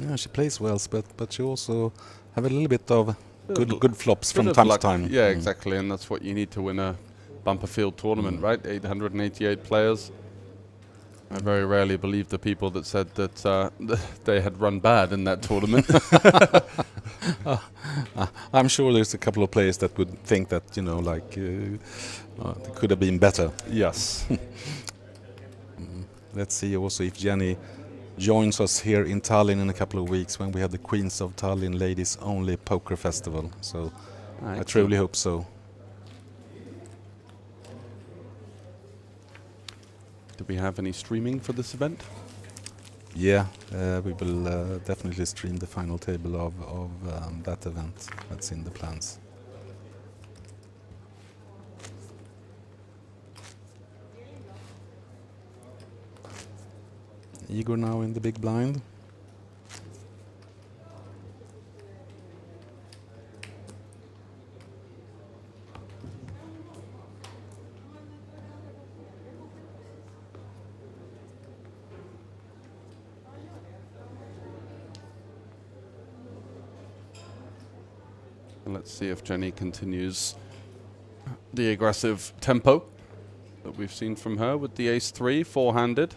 Speaker 10: Yeah, she plays well, but she also have a little bit of good flops from time to time.
Speaker 2: Yeah, exactly, and that's what you need to win a bumper field tournament, right? 888 players. I very rarely believe the people that said that they had run bad in that tournament.
Speaker 10: I'm sure there's a couple of players that would think that, you know, like it could have been better.
Speaker 2: Yes.
Speaker 10: Let's see also if Jenny joins us here in Tallinn in a couple of weeks when we have the Queens of Tallinn Ladies Only Poker Festival. So I truly hope so.
Speaker 2: Do we have any streaming for this event?
Speaker 10: Yeah, we will definitely stream the final table of that event. That's in the plans. Igor now in the big blind.
Speaker 2: Let's see if Jenny continues the aggressive tempo that we've seen from her with the ace 3 four-handed.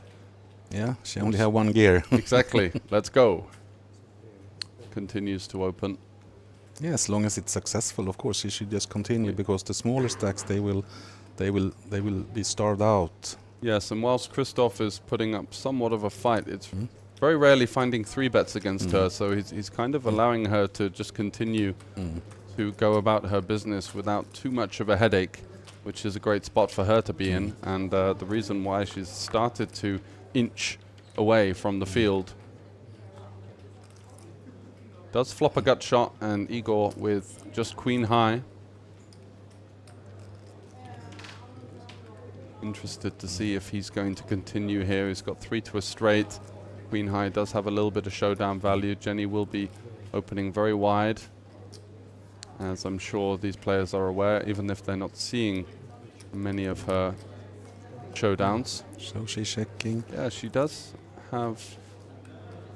Speaker 10: Yeah, she only have one gear.
Speaker 2: Exactly. Let's go. Continues to open.
Speaker 10: Yeah, as long as it's successful, of course, she should just continue because the smaller stacks they will be starved out.
Speaker 2: Yes, and whilst Christoph is putting up somewhat of a fight, it's very rarely finding 3-bets against her, so he's kind of allowing her to just continue to go about her business without too much of a headache, which is a great spot for her to be in, and the reason why she's started to inch away from the field. Does flop a gut shot, and Igor with just queen high. Interested to see if he's going to continue here. He's got 3 to a straight. Queen high does have a little bit of showdown value. Jenny will be opening very wide, as I'm sure these players are aware, even if they're not seeing many of her showdowns.
Speaker 10: So she's checking.
Speaker 2: Yeah, she does have.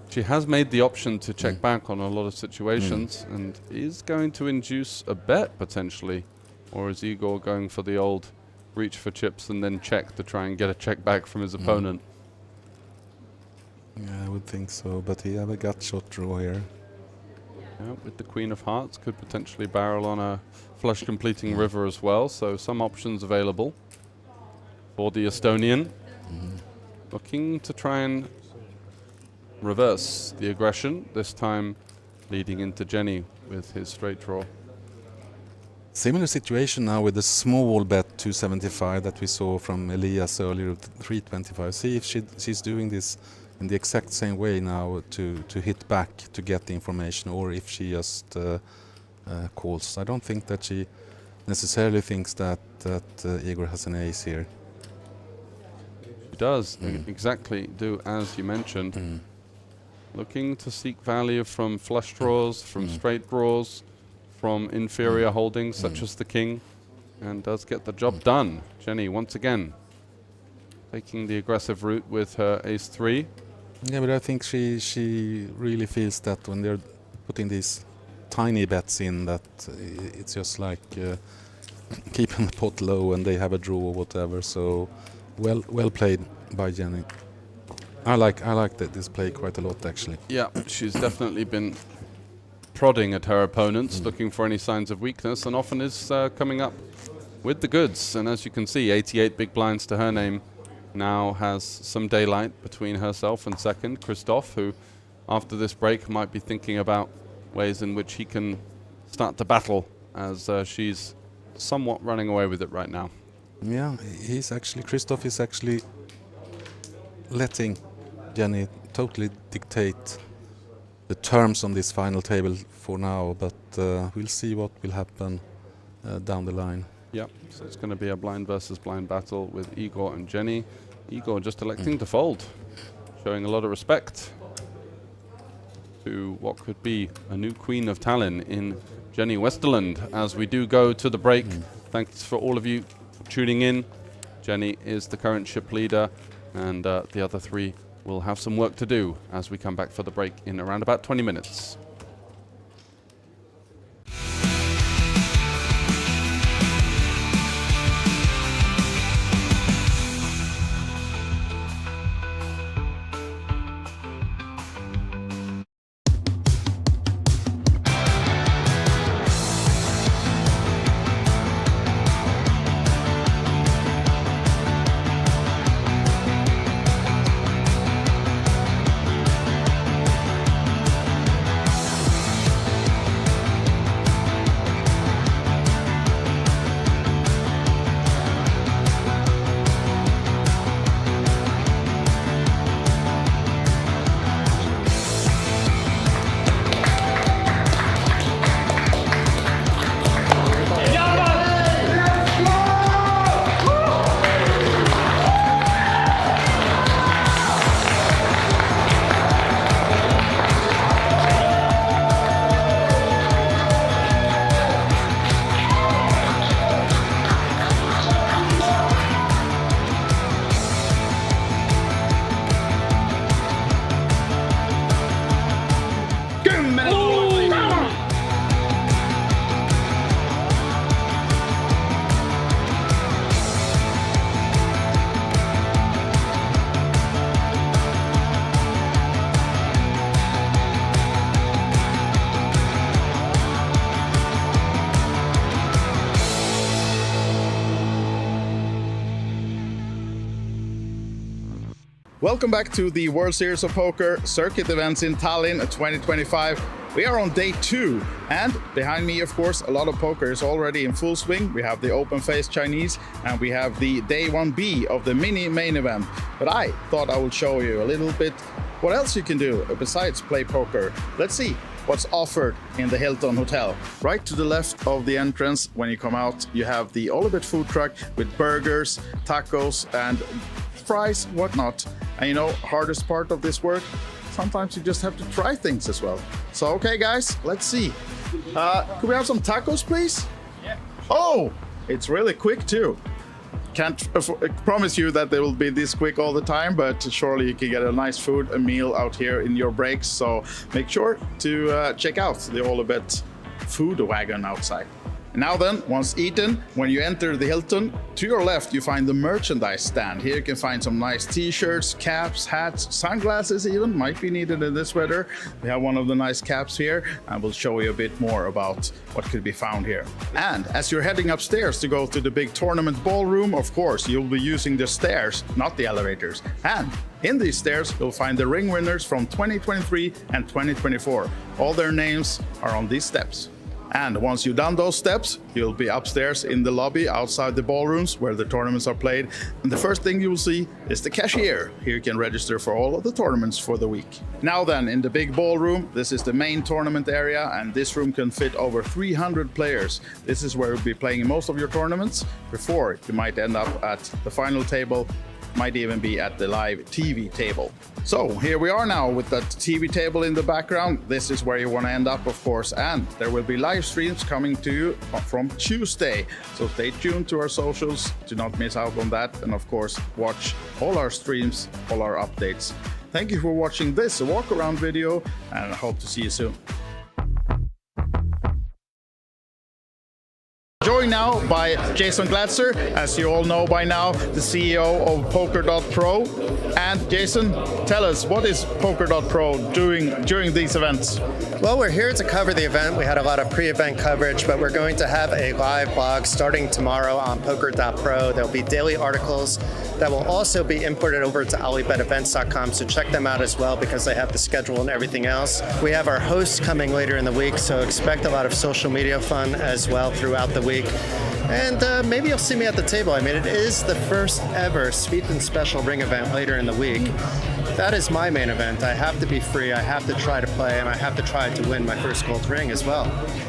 Speaker 2: She has made the option to check back on a lot of situations and is going to induce a bet potentially. Or is Igor going for the old reach for chips and then check to try and get a check back from his opponent?
Speaker 10: Yeah, I would think so, but he have a gut shot draw here.
Speaker 2: Yeah, with the queen of hearts, could potentially barrel on a flush completing river as well, so some options available for the Estonian. Looking to try and reverse the aggression, this time leading into Jenny with his straight draw.
Speaker 10: Similar situation now with the small bet 275 that we saw from Elias earlier, 325. See if she's doing this in the exact same way now to hit back to get the information, or if she just calls. I don't think that she necessarily thinks that Igor has an ace here.
Speaker 2: She does exactly do as you mentioned. Looking to seek value from flush draws, from straight draws, from inferior holdings such as the king, and does get the job done. Jenny once again taking the aggressive route with her ace 3.
Speaker 10: Yeah, but I think she really feels that when they're putting these tiny bets in, that it's just like keeping the pot low and they have a draw or whatever. So well played by Jenny. I like this play quite a lot actually.
Speaker 2: Yeah, she's definitely been prodding at her opponents, looking for any signs of weakness, and often is coming up with the goods. And as you can see, 88 big blinds to her name. Now has some daylight between herself and second, Christoph, who after this break might be thinking about ways in which he can start to battle, as she's somewhat running away with it right now.
Speaker 10: Yeah, Christoph is actually letting Jenny totally dictate the terms on this final table for now, but we'll see what will happen down the line.
Speaker 2: Yeah, so it's going to be a blind versus blind battle with Igor and Jenny. Igor just electing to fold, showing a lot of respect to what could be a new queen of Tallinn in Jenny Westerland. As we do go to the break, thanks for all of you tuning in. Jenny is the current ship leader, and the other three will have some work to do as we come back for the break in around about 20 minutes.
Speaker 1: Welcome back to the World Series of Poker Circuit events in Tallinn 2025. We are on day 2, and behind me, of course, a lot of poker is already in full swing. We have the open face Chinese, and we have the day 1B of the mini main event. But I thought I would show you a little bit what else you can do besides play poker. Let's see what's offered in the Hilton Hotel. Right to the left of the entrance, when you come out, you have the Olibet food truck with burgers, tacos, and fries, whatnot. And you know, hardest part of this work, sometimes you just have to try things as well. So, okay guys, let's see. Could we have some tacos, please? Yeah. Oh, it's really quick too. Can't promise you that they will be this quick all the time, but surely you can get a nice food, a meal out here in your breaks. So make sure to check out the Olibet food wagon outside. Now then, once eaten, when you enter the Hilton, to your left you find the merchandise stand. Here you can find some nice t-shirts, caps, hats, sunglasses even, might be needed in this weather. We have one of the nice caps here, and we'll show you a bit more about what could be found here. And as you're heading upstairs to go to the big tournament ballroom, of course, you'll be using the stairs, not the elevators. And in these stairs, you'll find the ring winners from 2023 and 2024. All their names are on these steps. And once you've done those steps, you'll be upstairs in the lobby outside the ballrooms where the tournaments are played. And the first thing you will see is the cashier. Here you can register for all of the tournaments for the week. Now then, in the big ballroom, this is the main tournament area, and this room can fit over 300 players. This is where you'll be playing most of your tournaments before you might end up at the final table, might even be at the live TV table. So here we are now with that TV table in the background. This is where you want to end up, of course, and there will be live streams coming to you from Tuesday. So stay tuned to our socials, do not miss out on that, and of course watch all our streams, all our updates. Thank you for watching this walk around video, and I hope to see you soon. Joined now by Jason Glatzer, as you all know by now, the CEO of Poker.pro. And Jason, tell us, what is Poker.pro doing during these events?
Speaker 6: Well, we're here to cover the event. We had a lot of pre-event coverage, but we're going to have a live blog starting tomorrow on poker.pro. There'll be daily articles that will also be imported over to alibetevents.com, so check them out as well because they have the schedule and everything else. We have our hosts coming later in the week, so expect a lot of social media fun as well throughout the week. And maybe you'll see me at the table. I mean, it is the first ever Sweden Special Ring event later in the week. That is my main event. I have to be free, I have to try to play, and I have to try to win my first gold ring as well.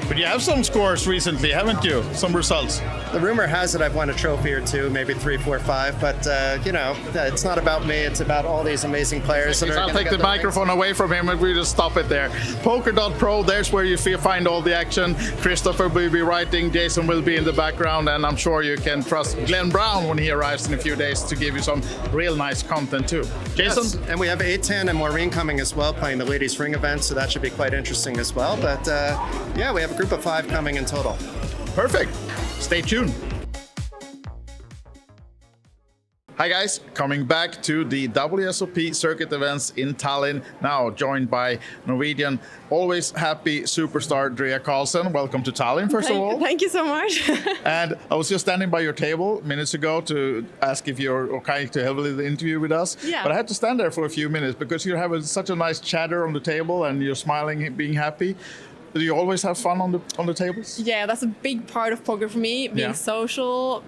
Speaker 1: But you have some scores recently, haven't you? Some results.
Speaker 6: The rumor has it I've won a trophy or two, maybe 3, 4, 5, but you know, it's not about me, it's about all these amazing players.
Speaker 1: I'll take the microphone away from him and we just stop it there. Poker.pro, there's where you find all the action. Christopher will be writing, Jason will be in the background, and I'm sure you can trust Glenn Brown when he arrives in a few days to give you some real nice content too. Jason?
Speaker 6: Yes. And we have Eitan and Maureen coming as well, playing the ladies ring event, so that should be quite interesting as well. But yeah, we have a group of 5 coming in total.
Speaker 1: Perfect. Stay tuned. Hi guys, coming back to the WSOP Circuit events in Tallinn, now joined by Norwegian, always happy superstar Dria Karlsson. Welcome to Tallinn, first of all.
Speaker 7: Thank you so much.
Speaker 1: And I was just standing by your table minutes ago to ask if you're okay to have the interview with us.
Speaker 7: Yeah.
Speaker 1: But I had to stand there for a few minutes because you have such a nice chatter on the table and you're smiling, being happy. Do you always have fun on the tables?
Speaker 7: Yeah, that's a big part of poker for me, being social,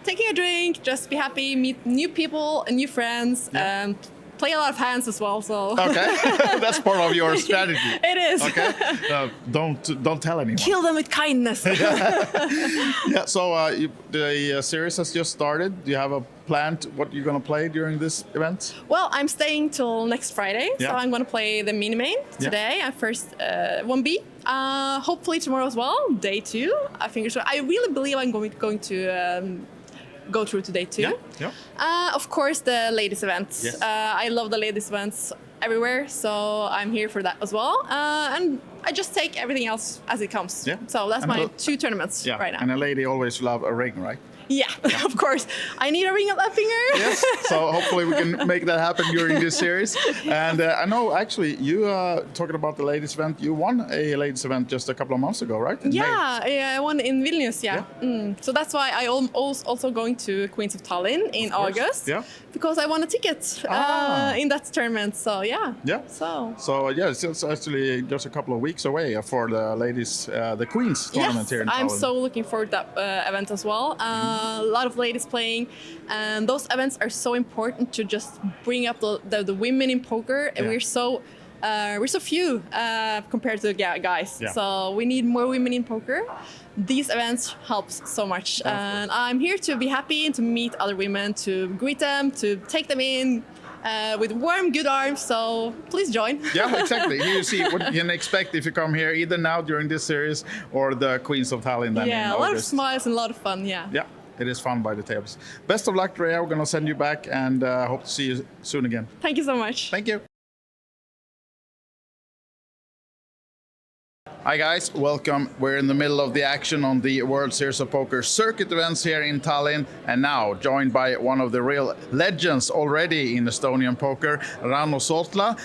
Speaker 7: taking a drink, just be happy, meet new people and new friends, and play a lot of hands as well. So
Speaker 1: okay, that's part of your strategy.
Speaker 7: It is.
Speaker 1: Okay, don't tell anyone.
Speaker 7: Kill them with kindness.
Speaker 1: Yeah. So the series has just started. Do you have a plan what you're gonna play during this event?
Speaker 7: Well, I'm staying till next Friday, so I'm gonna play the mini main today. I first 1B. Hopefully tomorrow as well, day 2. I think so. I really believe I'm going to go through to day 2. Of course, the ladies events.
Speaker 1: Yes.
Speaker 7: I love the ladies events everywhere, so I'm here for that as well. And I just take everything else as it comes.
Speaker 1: Yeah.
Speaker 7: So that's my 2 tournaments right now.
Speaker 1: And a lady always love a ring, right?
Speaker 7: Yeah, of course. I need a ring on that finger.
Speaker 1: Yes. So hopefully we can make that happen during this series. And I know actually you talking about the ladies event. You won a ladies event just a couple of months ago, right? In May.
Speaker 7: I won in Vilnius. So that's why I also going to Queens of Tallinn in August.
Speaker 1: Yeah.
Speaker 7: Because I won a ticket in that tournament. So yeah.
Speaker 1: Yeah. So yeah, it's actually just a couple of weeks away for the ladies, the Queens tournament here in Tallinn.
Speaker 7: I'm so looking forward to that event as well. A lot of ladies playing, and those events are so important to just bring up the women in poker, and we're so few compared to the guys. So we need more women in poker. These events helps so much, and I'm here to be happy and to meet other women, to greet them, to take them in with warm, good arms. So please join.
Speaker 1: Yeah, exactly. Here you see what you can expect if you come here, either now during this series or the Queens of Tallinn. Then in
Speaker 7: a lot of
Speaker 1: August.
Speaker 7: smiles and a lot of fun. Yeah.
Speaker 1: It is fun by the tables. Best of luck, Drea. We're going to send you back and hope to see you soon again.
Speaker 7: Thank you so much.
Speaker 1: Thank you. Hi guys, welcome. We're in the middle of the action on the World Series of Poker circuit events here in Tallinn, and now joined by one of the real legends already in Estonian poker, Rano Soltla.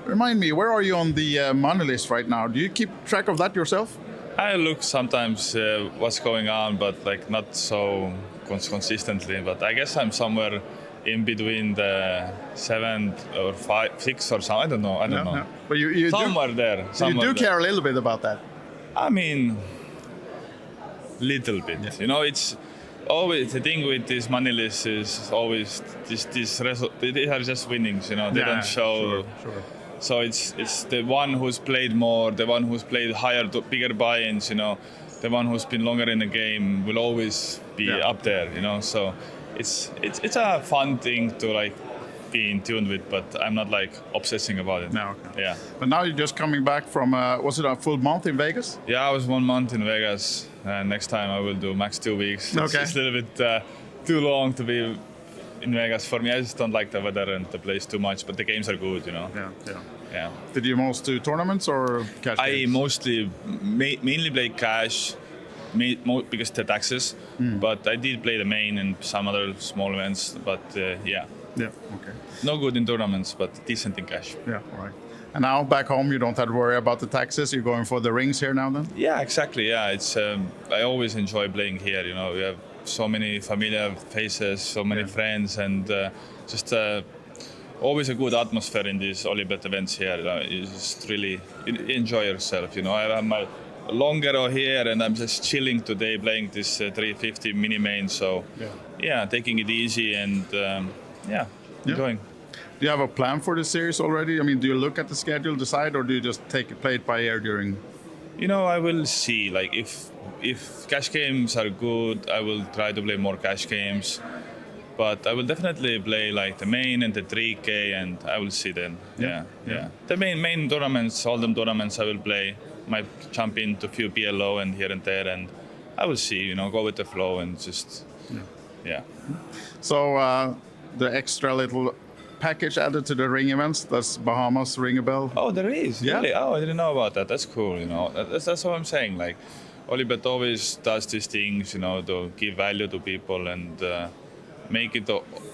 Speaker 1: Remind me, where are you on the money list right now? Do you keep track of that yourself?
Speaker 8: I look sometimes what's going on, but like not so consistently. But I guess I'm somewhere in between the 7th or 6th or something. I don't know.
Speaker 1: No. But you
Speaker 8: somewhere there.
Speaker 1: You do care a little bit about that.
Speaker 8: I mean, little bit. Yeah. You know, it's always the thing with this money list is always these are just winnings. You know, they don't show.
Speaker 1: Sure.
Speaker 8: So it's the one who's played more, the one who's played higher, bigger buy-ins. You know, the one who's been longer in the game will always be up there. You know, so. It's a fun thing to like be in tune with, but I'm not like obsessing about it.
Speaker 1: No, okay.
Speaker 8: Yeah.
Speaker 1: But now you're just coming back from, was it a full month in Vegas?
Speaker 8: Yeah, I was 1 month in Vegas. Next time I will do max 2 weeks.
Speaker 1: Okay.
Speaker 8: It's a little bit too long to be in Vegas for me. I just don't like the weather and the place too much, but the games are good, you know. Yeah.
Speaker 1: Did you most do tournaments or cash games?
Speaker 8: I mostly, mainly play cash. Because the taxes, but I did play the main and some other small events, but
Speaker 1: Yeah, okay.
Speaker 8: No good in tournaments, but decent in cash.
Speaker 1: Yeah, all right. And now back home, you don't have to worry about the taxes. You're going for the rings here now then?
Speaker 8: Yeah, exactly. Yeah, it's I always enjoy playing here. You know, we have so many familiar faces, so many friends, and just always a good atmosphere in these Olibet events here. You just really enjoy yourself. You know, I have my longer here, and I'm just chilling today, playing this 350 mini main. So yeah, taking it easy and enjoying.
Speaker 1: Do you have a plan for the series already? I mean, do you look at the schedule, decide, or do you just play it by ear during?
Speaker 8: You know, I will see. Like if cash games are good, I will try to play more cash games. But I will definitely play like the main and the 3K, and I will see then. Yeah. The main tournaments, Hold'em tournaments, I will play. Might jump into a few PLO and here and there, and I will see. You know, go with the flow and just
Speaker 1: So the extra little package added to the ring events, does Bahamas ring a bell?
Speaker 8: Oh, there is.
Speaker 1: Yeah.
Speaker 8: Really? Oh, I didn't know about that. That's cool. You know, that's what I'm saying. Like, Olibet always does these things, you know, to give value to people and make it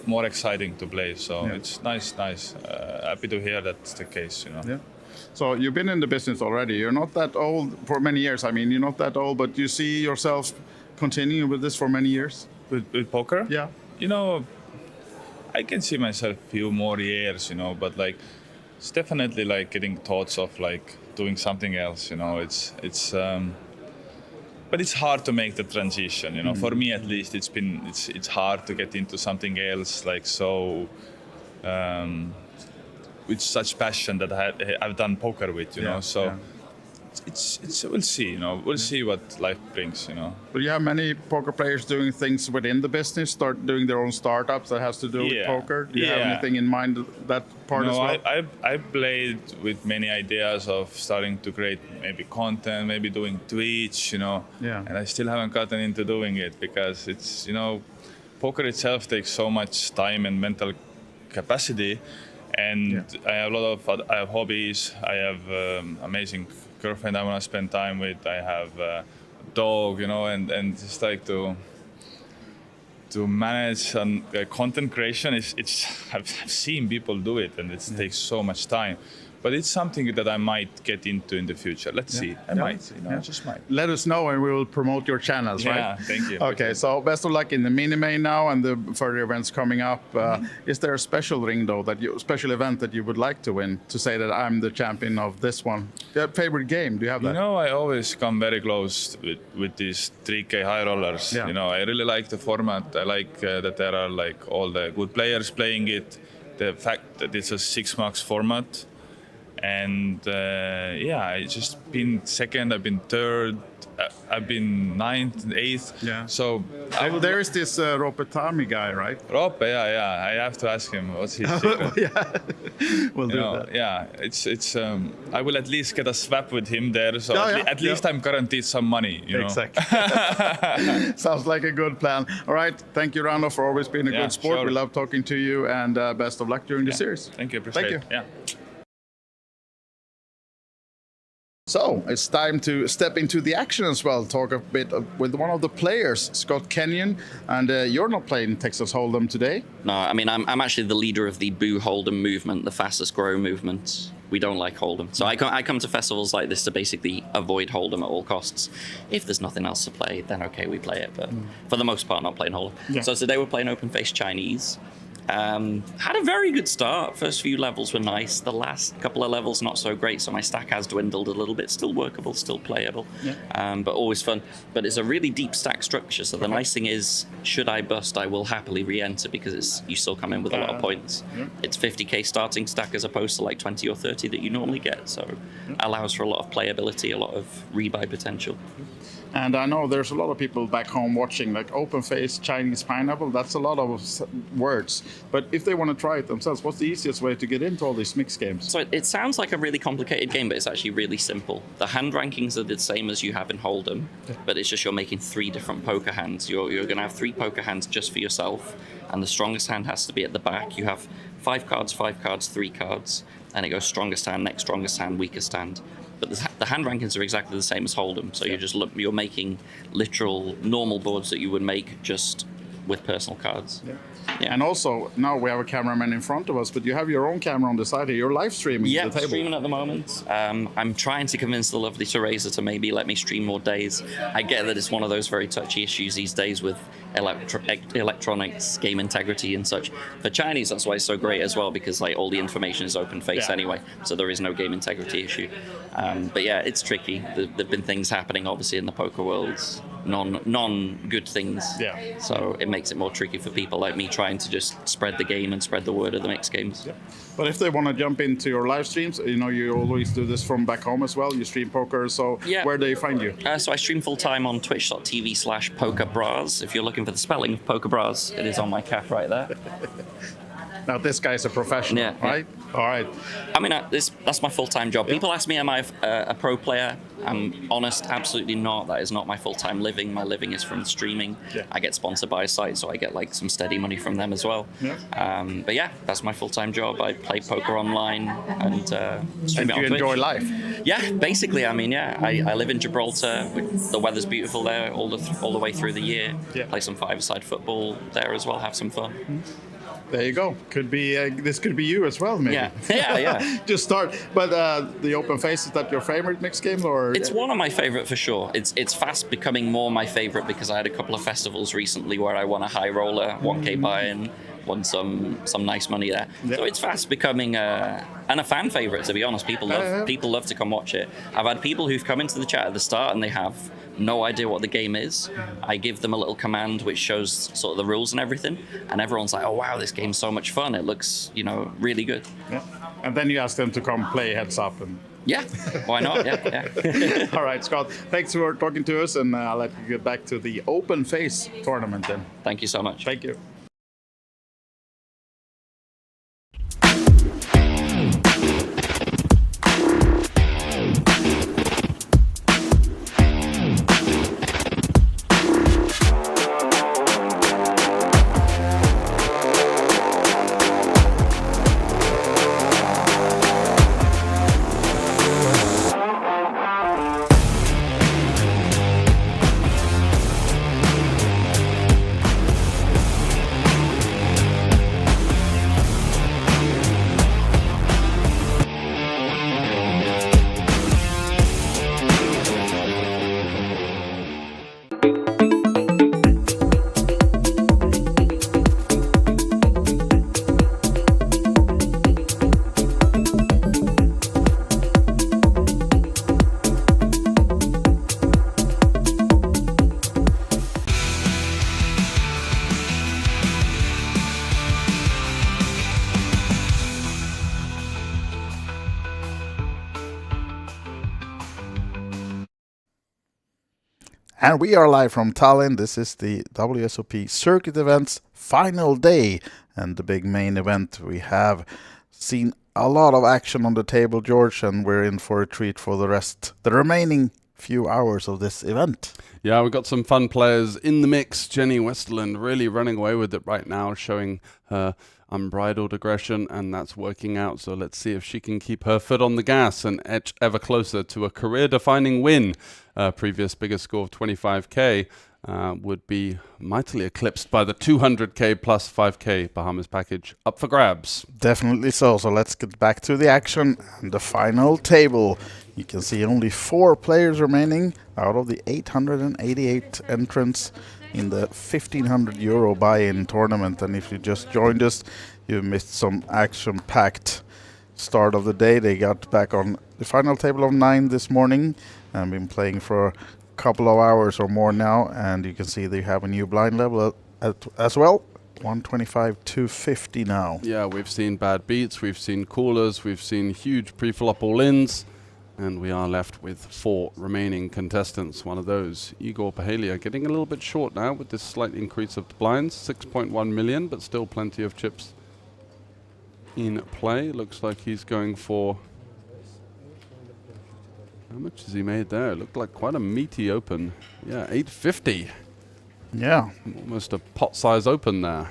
Speaker 8: more exciting to play. So it's nice. Happy to hear that's the case, you know.
Speaker 1: Yeah. So you've been in the business already. You're not that old for many years. I mean, you're not that old, but you see yourself continuing with this for many years?
Speaker 8: With poker?
Speaker 1: Yeah.
Speaker 8: You know, I can see myself a few more years, you know, but like it's definitely like getting thoughts of like doing something else, you know. But it's hard to make the transition, you know. For me, at least, it's hard to get into something else, like so, with such passion that I've done poker with, you know. So it's we'll see, you know. We'll see what life brings, you know.
Speaker 1: But you have many poker players doing things within the business, start doing their own startups that has to do with poker. Do you have anything in mind that part as well?
Speaker 8: I played with many ideas of starting to create maybe content, maybe doing Twitch, you know.
Speaker 1: Yeah.
Speaker 8: And I still haven't gotten into doing it because it's, you know, poker itself takes so much time and mental capacity. And I have a lot of I have hobbies. I have amazing girlfriend I want to spend time with. I have a dog, you know, and just like to manage content creation. I've seen people do it, and it takes so much time. But it's something that I might get into in the future. Let's see. I might, you know, I just might.
Speaker 1: Let us know and we will promote your channels, right?
Speaker 8: Yeah, thank you.
Speaker 1: Okay, so best of luck in the mini main now and the further events coming up. Is there a special ring though, special event that you would like to win to say that I'm the champion of this one? Your favorite game? Do you have that?
Speaker 8: You know, I always come very close with these 3K high rollers.
Speaker 1: Yeah.
Speaker 8: You know, I really like the format. I like that there are like all the good players playing it. The fact that it's a 6 marks format. And I just been second, I've been third, I've been ninth and eighth.
Speaker 1: Yeah.
Speaker 8: So
Speaker 1: there is this Ropetami guy, right?
Speaker 8: Rope, yeah. I have to ask him what's his secret.
Speaker 1: We'll do that.
Speaker 8: Yeah, it's. I will at least get a swap with him there, so at least I'm guaranteed some money. You know?
Speaker 1: Exactly. Sounds like a good plan. All right, thank you, Rano, for always being a good sport.
Speaker 8: Sure.
Speaker 1: We love talking to you, and best of luck during the series.
Speaker 8: Thank you. Appreciate it. Yeah.
Speaker 1: So it's time to step into the action as well. Talk a bit with one of the players, Scott Kenyon, and you're not playing Texas Hold'em today.
Speaker 9: No, I mean I'm actually the leader of the Boo Hold'em movement, the fastest grow movement. We don't like Hold'em, so I come to festivals like this to basically avoid Hold'em at all costs. If there's nothing else to play, then okay, we play it. But for the most part, not playing Hold'em.
Speaker 1: Yeah.
Speaker 9: So today we're playing open face Chinese. Had a very good start. First few levels were nice. The last couple of levels not so great, so my stack has dwindled a little bit. Still workable, still playable, but always fun. But it's a really deep stack structure, so the nice thing is, should I bust, I will happily re-enter because you still come in with a lot of points. It's 50k starting stack as opposed to like 20 or 30 that you normally get, so allows for a lot of playability, a lot of rebuy potential.
Speaker 1: And I know there's a lot of people back home watching, like open face, Chinese pineapple, that's a lot of words. But if they want to try it themselves, what's the easiest way to get into all these mixed games?
Speaker 9: So it sounds like a really complicated game, but it's actually really simple. The hand rankings are the same as you have in Hold'em, but it's just you're making 3 different poker hands. You're going to have 3 poker hands just for yourself, and the strongest hand has to be at the back. You have 5 cards, 5 cards, 3 cards, and it goes strongest hand, next strongest hand, weakest hand. But the hand rankings are exactly the same as Hold'em, so you're making literal normal boards that you would make, just with personal cards.
Speaker 1: Yeah.
Speaker 9: Yeah.
Speaker 1: And also, now we have a cameraman in front of us, but you have your own camera on the side here. You're live streaming
Speaker 9: Yeah,
Speaker 1: the table.
Speaker 9: streaming at the moment. I'm trying to convince the lovely Teresa to maybe let me stream more days. I get that it's one of those very touchy issues these days with electronics, game integrity and such. For Chinese, that's why it's so great as well, because like all the information is open face anyway, so there is no game integrity issue. But yeah, it's tricky. There've been things happening, obviously, in the poker world, non-good things.
Speaker 1: Yeah.
Speaker 9: So it makes it more tricky for people like me trying to just spread the game and spread the word of the mixed games.
Speaker 1: Yeah. But if they want to jump into your live streams, you know, you always do this from back home as well. You stream poker, so where do they find you?
Speaker 9: So I stream full-time on twitch.tv/pokerbras. If you're looking for the spelling of pokerbras, it is on my cap right there.
Speaker 1: Now, this guy's a professional, right? All right.
Speaker 9: I mean, that's my full-time job. People ask me, am I a pro player? I'm honest, absolutely not. That is not my full-time living. My living is from streaming.
Speaker 1: Yeah.
Speaker 9: I get sponsored by a site, so I get like some steady money from them as well.
Speaker 1: Yeah.
Speaker 9: But yeah, that's my full-time job. I play poker online and stream it on
Speaker 1: you
Speaker 9: Twitch.
Speaker 1: enjoy life?
Speaker 9: Yeah, basically. I mean, yeah, I live in Gibraltar. The weather's beautiful there all the way through the year.
Speaker 1: Yeah.
Speaker 9: Play some five-a-side football there as well. Have some fun.
Speaker 1: There you go. Could be this could be you as well, maybe.
Speaker 9: Yeah.
Speaker 1: Just start. But the open face, is that your favorite mixed game, or?
Speaker 9: It's one of my favorite for sure. It's fast becoming more my favorite because I had a couple of festivals recently where I won a high roller, 1K buy-in, won some nice money there.
Speaker 1: Yeah.
Speaker 9: So it's fast becoming and a fan favorite, to be honest. People love to come watch it. I've had people who've come into the chat at the start and they have no idea what the game is. I give them a little command which shows sort of the rules and everything, and everyone's like, oh wow, this game's so much fun. It looks, really good.
Speaker 1: Yeah. And then you ask them to come play heads up and.
Speaker 9: Yeah, why not? Yeah.
Speaker 1: All right, Scott, thanks for talking to us, and I'll let you get back to the open face tournament then.
Speaker 9: Thank you so much.
Speaker 1: Thank you. And we are live from Tallinn. This is the WSOP Circuit Event's final day and the big main event. We have seen a lot of action on the table, George, and we're in for a treat for the remaining few hours of this event.
Speaker 2: Yeah, we've got some fun players in the mix. Jenny Westerland really running away with it right now, showing her unbridled aggression, and that's working out. So let's see if she can keep her foot on the gas and edge ever closer to a career-defining win. Previous biggest score of 25k would be mightily eclipsed by the 200k plus 5k Bahamas package up for grabs.
Speaker 1: Definitely so. So let's get back to the action and the final table. You can see only 4 players remaining out of the 888 entrants in the €1,500 buy-in tournament. And if you just joined us, you missed some action-packed start of the day. They got back on the final table of 9 this morning and been playing for a couple of hours or more now. And you can see they have a new blind level as well. 125 250 now.
Speaker 2: Yeah, we've seen bad beats, we've seen callers, we've seen huge pre-flop all-ins. And we are left with 4 remaining contestants. One of those, Igor Pahelia, getting a little bit short now with this slight increase of the blinds. 6.1 million, but still plenty of chips in play. Looks like he's going for... How much has he made there? It looked like quite a meaty open. Yeah, 850.
Speaker 1: Yeah.
Speaker 2: Almost a pot-size open there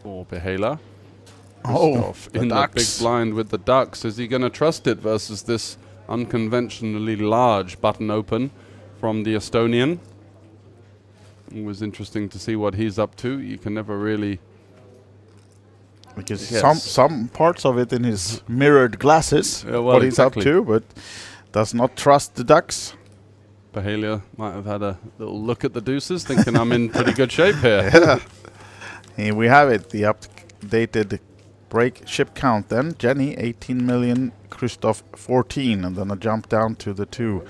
Speaker 2: for Pahelia.
Speaker 1: Oh,
Speaker 2: in the big blind with the ducks. Is he going to trust it versus this unconventionally large button open from the Estonian? It was interesting to see what he's up to. You can never really...
Speaker 1: Because
Speaker 2: Yes.
Speaker 1: some parts of it in his mirrored glasses,
Speaker 2: Yeah, well,
Speaker 1: what he's up
Speaker 2: exactly.
Speaker 1: to, but does not trust the ducks.
Speaker 2: Bahalia might have had a little look at the deuces, thinking I'm in pretty good shape here.
Speaker 1: Yeah. Here we have it, the updated break ship count then. Jenny, 18 million, Christoph, 14. And then a jump down to the two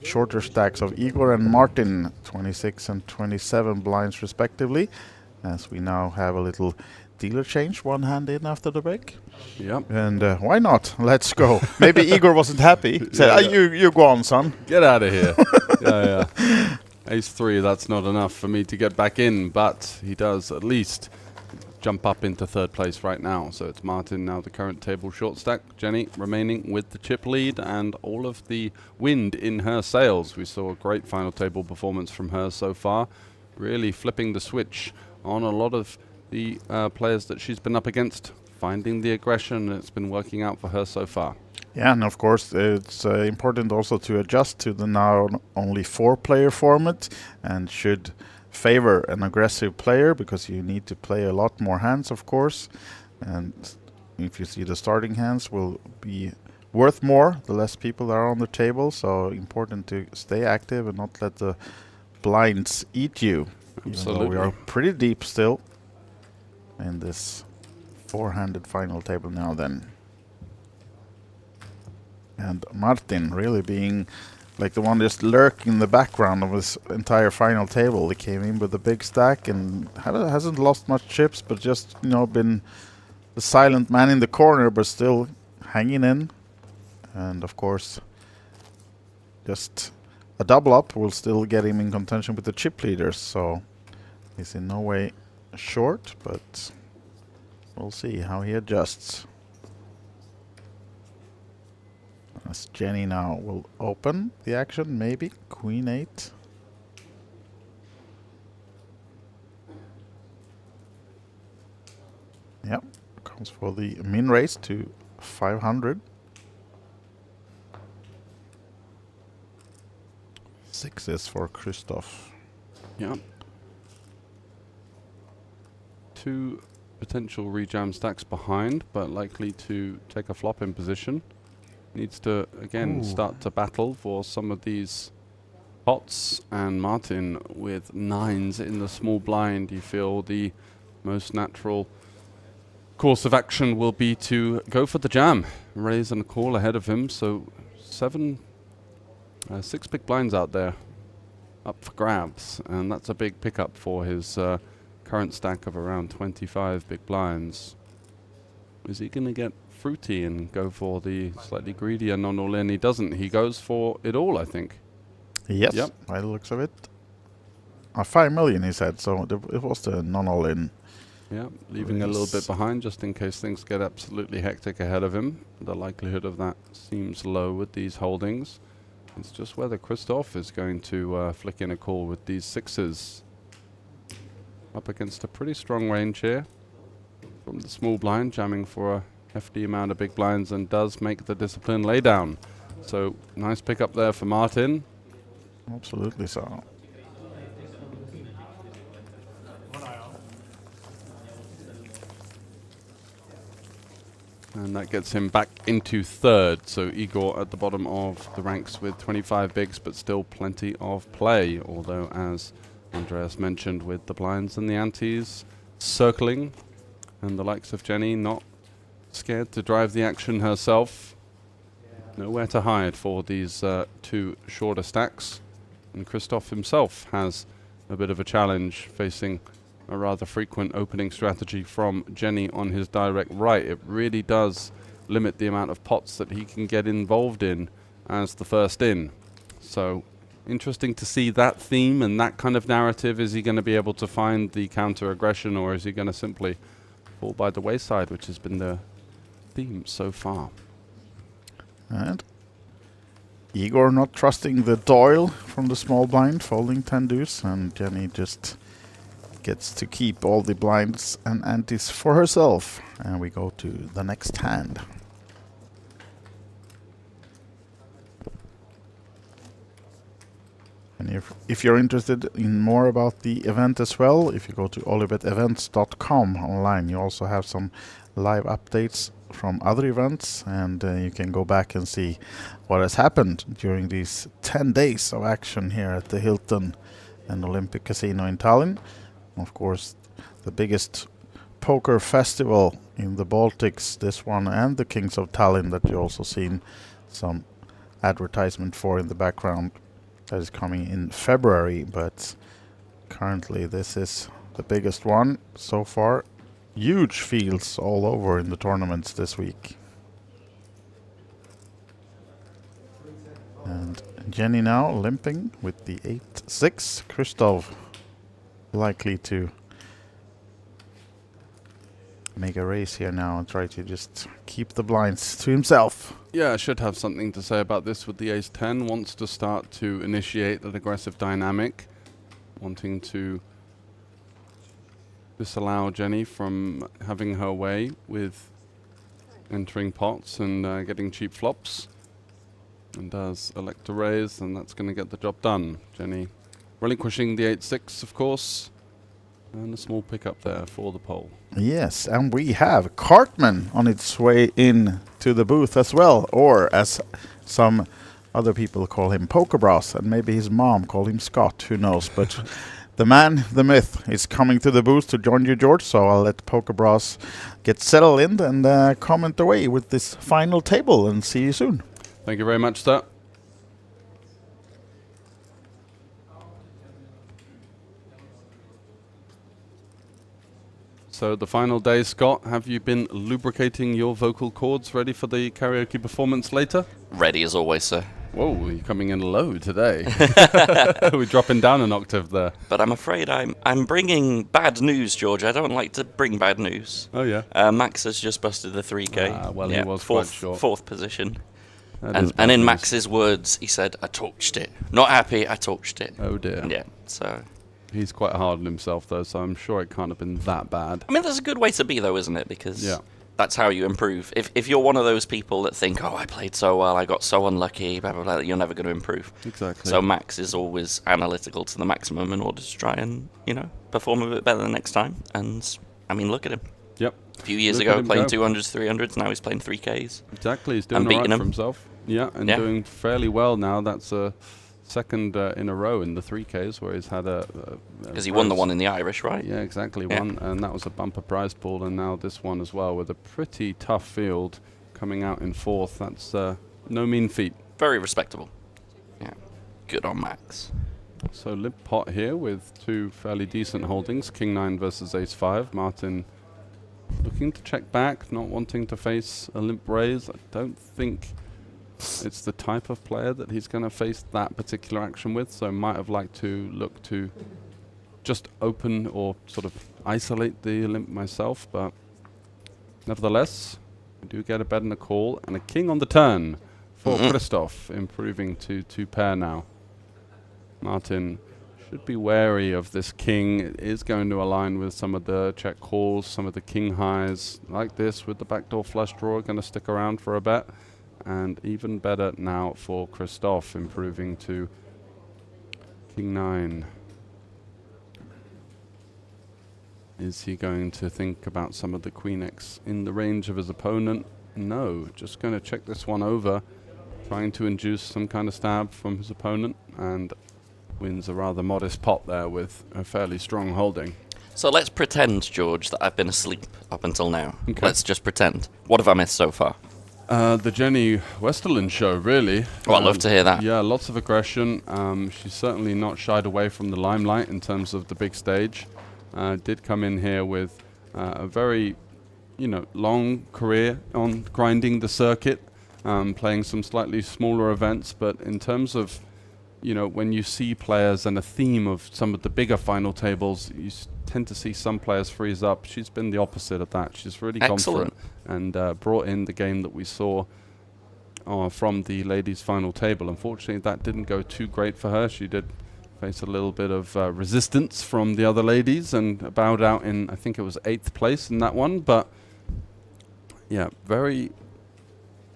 Speaker 1: shorter stacks of Igor and Martin, 26 and 27 blinds respectively. As we now have a little dealer change, one hand in after the break.
Speaker 2: Yep.
Speaker 1: And why not? Let's go. Maybe Igor wasn't happy. Said,
Speaker 2: Yeah, yeah.
Speaker 1: You go on, son.
Speaker 2: Get out of here. Yeah. Ace 3, that's not enough for me to get back in, but he does at least jump up into third place right now. So it's Martin now the current table short stack. Jenny remaining with the chip lead and all of the wind in her sails. We saw a great final table performance from her so far, really flipping the switch on a lot of the players that she's been up against, finding the aggression. It's been working out for her so far.
Speaker 1: Yeah, and of course it's important also to adjust to the now only 4-player format, and should favor an aggressive player because you need to play a lot more hands, of course. And if you see the starting hands will be worth more the less people are on the table, so important to stay active and not let the blinds eat you. Even though we are pretty deep still in this 4-handed final table now then. And Martin really being like the one just lurking in the background of this entire final table. He came in with a big stack and hasn't lost much chips, but just, you know, been the silent man in the corner, but still hanging in. And of course, just a double up will still get him in contention with the chip leaders, so he's in no way short, but we'll see how he adjusts. As Jenny now will open the action, maybe Queen 8. Yep, comes for the min raise to 500. 6s for Christoph.
Speaker 2: Yeah. 2 potential rejam stacks behind, but likely to take a flop in position. Needs to again start to battle for some of these pots, and Martin with 9s in the small blind. You feel the most natural course of action will be to go for the jam, raise and call ahead of him. So 6 big blinds out there up for grabs, and that's a big pickup for his current stack of around 25 big blinds. Is he going to get fruity and go for the slightly greedier non-all-in? He doesn't. He goes for it all, I think.
Speaker 1: Yes,
Speaker 2: Yep.
Speaker 1: by the looks of it. 5 million, he said, so it was the non-all-in.
Speaker 2: Yeah, leaving a little bit behind just in case things get absolutely hectic ahead of him. The likelihood of that seems low with these holdings. It's just whether Christoph is going to flick in a call with these 6s. Up against a pretty strong range here from the small blind, jamming for a hefty amount of big blinds, and does make the discipline lay down. So nice pickup there for Martin.
Speaker 1: Absolutely so.
Speaker 2: And that gets him back into third. So Igor at the bottom of the ranks with 25 bigs, but still plenty of play. Although, as Andreas mentioned, with the blinds and the antes circling, and the likes of Jenny not scared to drive the action herself. Nowhere to hide for these 2 shorter stacks. And Christoph himself has a bit of a challenge, facing a rather frequent opening strategy from Jenny on his direct right. It really does limit the amount of pots that he can get involved in as the first in. So interesting to see that theme and that kind of narrative. Is he going to be able to find the counter aggression, or is he going to simply fall by the wayside, which has been the theme so far?
Speaker 1: And Igor not trusting the Doyle from the small blind, folding 10 deuce, and Jenny just gets to keep all the blinds and antes for herself. And we go to the next hand. And if you're interested in more about the event as well, if you go to olibetevents.com online, you also have some live updates from other events, and you can go back and see what has happened during these 10 days of action here at the Hilton and Olympic Casino in Tallinn. Of course, the biggest poker festival in the Baltics, this one, and the Kings of Tallinn that you also seen some advertisement for in the background. That is coming in February, but currently this is the biggest one so far. Huge fields all over in the tournaments this week. And Jenny now limping with the 8-6. Christoph likely to make a race here now and try to just keep the blinds to himself.
Speaker 2: Yeah, I should have something to say about this with the ace-10. Wants to start to initiate an aggressive dynamic, wanting to disallow Jenny from having her way with entering pots and getting cheap flops. And does elect to raise, and that's going to get the job done. Jenny relinquishing the 8-6, of course. And a small pickup there for the pole.
Speaker 1: Yes, and we have Cartman on its way in to the booth as well, or as some other people call him, Poker Bros, and maybe his mom called him Scott, who knows. But the man, the myth, is coming to the booth to join you, George, so I'll let Poker Bros get settled in and comment away with this final table, and see you soon.
Speaker 2: Thank you very much, sir. So the final day, Scott, have you been lubricating your vocal cords ready for the karaoke performance later?
Speaker 9: Ready as always, sir.
Speaker 2: Whoa, you're coming in low today. We're dropping down an octave there.
Speaker 9: But I'm afraid I'm bringing bad news, George. I don't like to bring bad news.
Speaker 2: Oh, yeah.
Speaker 9: Max has just busted the 3K.
Speaker 2: Well, he was quite short.
Speaker 9: Fourth position. And in Max's words, he said, I torched it. Not happy, I torched it.
Speaker 2: Oh, dear.
Speaker 9: Yeah, so...
Speaker 2: He's quite hard on himself, though, so I'm sure it can't have been that bad.
Speaker 9: I mean, that's a good way to be, though, isn't it? Because that's how you improve. If you're one of those people that think, oh, I played so well, I got so unlucky, blah, blah, blah, you're never going to improve.
Speaker 2: Exactly.
Speaker 9: So Max is always analytical to the maximum in order to try and, perform a bit better the next time. And, I mean, look at him.
Speaker 2: Yep.
Speaker 9: A few years ago, playing 200s, 300s, now he's playing 3Ks.
Speaker 2: Exactly, he's doing all right for himself. Yeah, and doing fairly well now. That's a second in a row in the 3Ks where he's had
Speaker 9: because he won the one in the Irish, right?
Speaker 2: Yeah, exactly. One, and that was a bumper prize pool, and now this one as well with a pretty tough field coming out in fourth. That's no mean feat.
Speaker 9: Very respectable. Yeah, good on Max.
Speaker 2: So limp pot here with two fairly decent holdings, King 9 versus Ace 5. Martin looking to check back, not wanting to face a limp raise. I don't think it's the type of player that he's going to face that particular action with, so might have liked to look to just open or sort of isolate the limp myself, but nevertheless, we do get a bet and a call, and a king on the turn for Christoph, improving to 2 pair now. Martin should be wary of this king. It is going to align with some of the check calls, some of the king highs, like this with the backdoor flush draw, going to stick around for a bet. And even better now for Christoph, improving to King 9. Is he going to think about some of the Queen X in the range of his opponent? No, just going to check this one over, trying to induce some kind of stab from his opponent, and wins a rather modest pot there with a fairly strong holding.
Speaker 9: So let's pretend, George, that I've been asleep up until now. Okay. Let's just pretend. What have I missed so far?
Speaker 2: The Jenny Westerland show, really.
Speaker 9: Well, I'd love to hear that.
Speaker 2: Yeah, lots of aggression. She's certainly not shied away from the limelight in terms of the big stage. Did come in here with a very, long career on grinding the circuit, playing some slightly smaller events. But in terms of, when you see players and a theme of some of the bigger final tables, you tend to see some players freeze up. She's been the opposite of that. She's really gone for it and brought in the game that we saw from the ladies' final table. Unfortunately, that didn't go too great for her. She did face a little bit of resistance from the other ladies and bowed out in, I think it was 8th place in that one. But yeah, very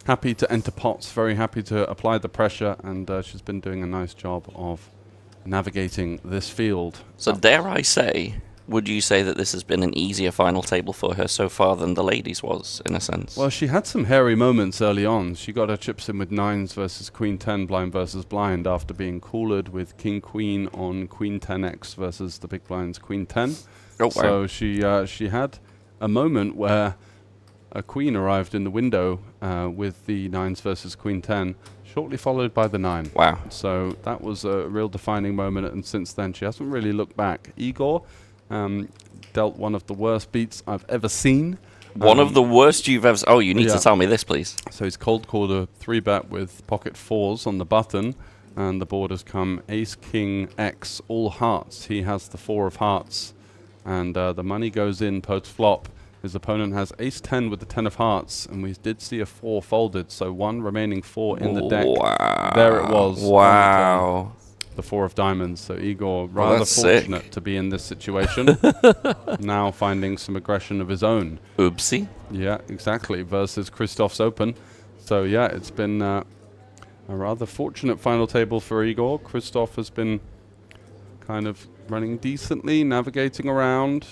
Speaker 2: happy to enter pots, very happy to apply the pressure, and she's been doing a nice job of navigating this field.
Speaker 9: So dare I say, would you say that this has been an easier final table for her so far than the ladies was, in a sense?
Speaker 2: Well, she had some hairy moments early on. She got her chips in with 9s versus Queen 10, blind versus blind, after being coolered with King Queen on Queen 10x versus the big blind's Queen 10.
Speaker 9: Oh, wow.
Speaker 2: So she had a moment where a queen arrived in the window with the 9s versus Queen 10, shortly followed by the 9.
Speaker 9: Wow.
Speaker 2: So that was a real defining moment, and since then she hasn't really looked back. Igor dealt one of the worst beats I've ever seen.
Speaker 9: One of the worst you've ever... Oh, you need to tell me this, please.
Speaker 2: So he's cold called a 3-bet with pocket 4s on the button, and the board has come Ace, King, X, all hearts. He has the 4 of hearts, and the money goes in post-flop. His opponent has Ace 10 with the 10 of hearts, and we did see a 4 folded, so one remaining 4 in the deck.
Speaker 9: Wow.
Speaker 2: There it was.
Speaker 9: Wow.
Speaker 2: The 4 of diamonds. So Igor, rather fortunate to be in this situation. Now finding some aggression of his own.
Speaker 9: Oopsie.
Speaker 2: Yeah, exactly. Versus Christoph's Open. So yeah, it's been a rather fortunate final table for Igor. Christoph has been kind of running decently, navigating around,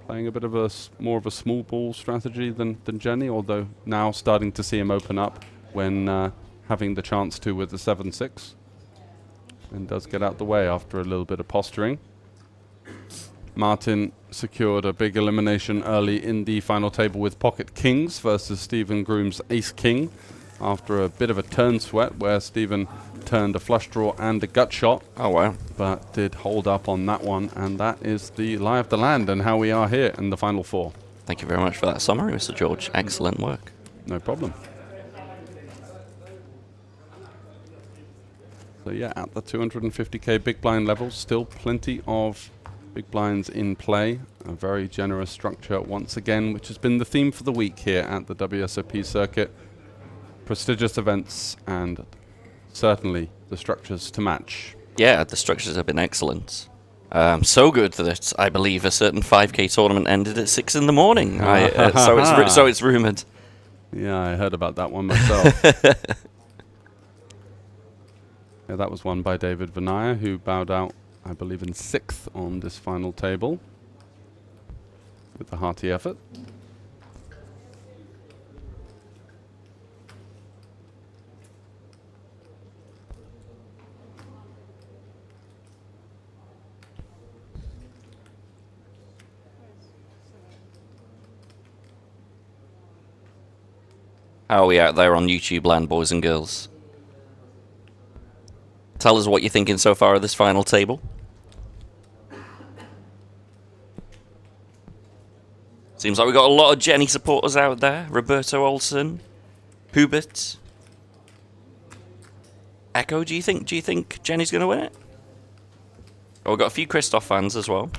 Speaker 2: playing a bit of a more of a small ball strategy than Jenny, although now starting to see him open up when having the chance to with the 7-6. And does get out the way after a little bit of posturing. Martin secured a big elimination early in the final table with pocket kings versus Stephen Groom's ace king after a bit of a turn sweat where Stephen turned a flush draw and a gut shot.
Speaker 9: Oh, wow.
Speaker 2: But did hold up on that one, and that is the lie of the land and how we are here in the final 4.
Speaker 9: Thank you very much for that summary, Mr. George. Excellent work.
Speaker 2: No problem. So yeah, at the 250k big blind level, still plenty of big blinds in play. A very generous structure once again, which has been the theme for the week here at the WSOP Circuit. Prestigious events and certainly the structures to match.
Speaker 9: Yeah, the structures have been excellent. So good that I believe a certain 5k tournament ended at 6 in the morning. So it's rumoured.
Speaker 2: Yeah, I heard about that one myself. Yeah, that was won by David Vinaya, who bowed out, I believe, in 6th on this final table with a hearty effort.
Speaker 9: How are we out there on YouTube land, boys and girls? Tell us what you're thinking so far of this final table. Seems like we've got a lot of Jenny supporters out there. Roberto Olsen, Hubert, Echo. Do you think Jenny's going to win it? Oh, we've got a few Christoph fans as well.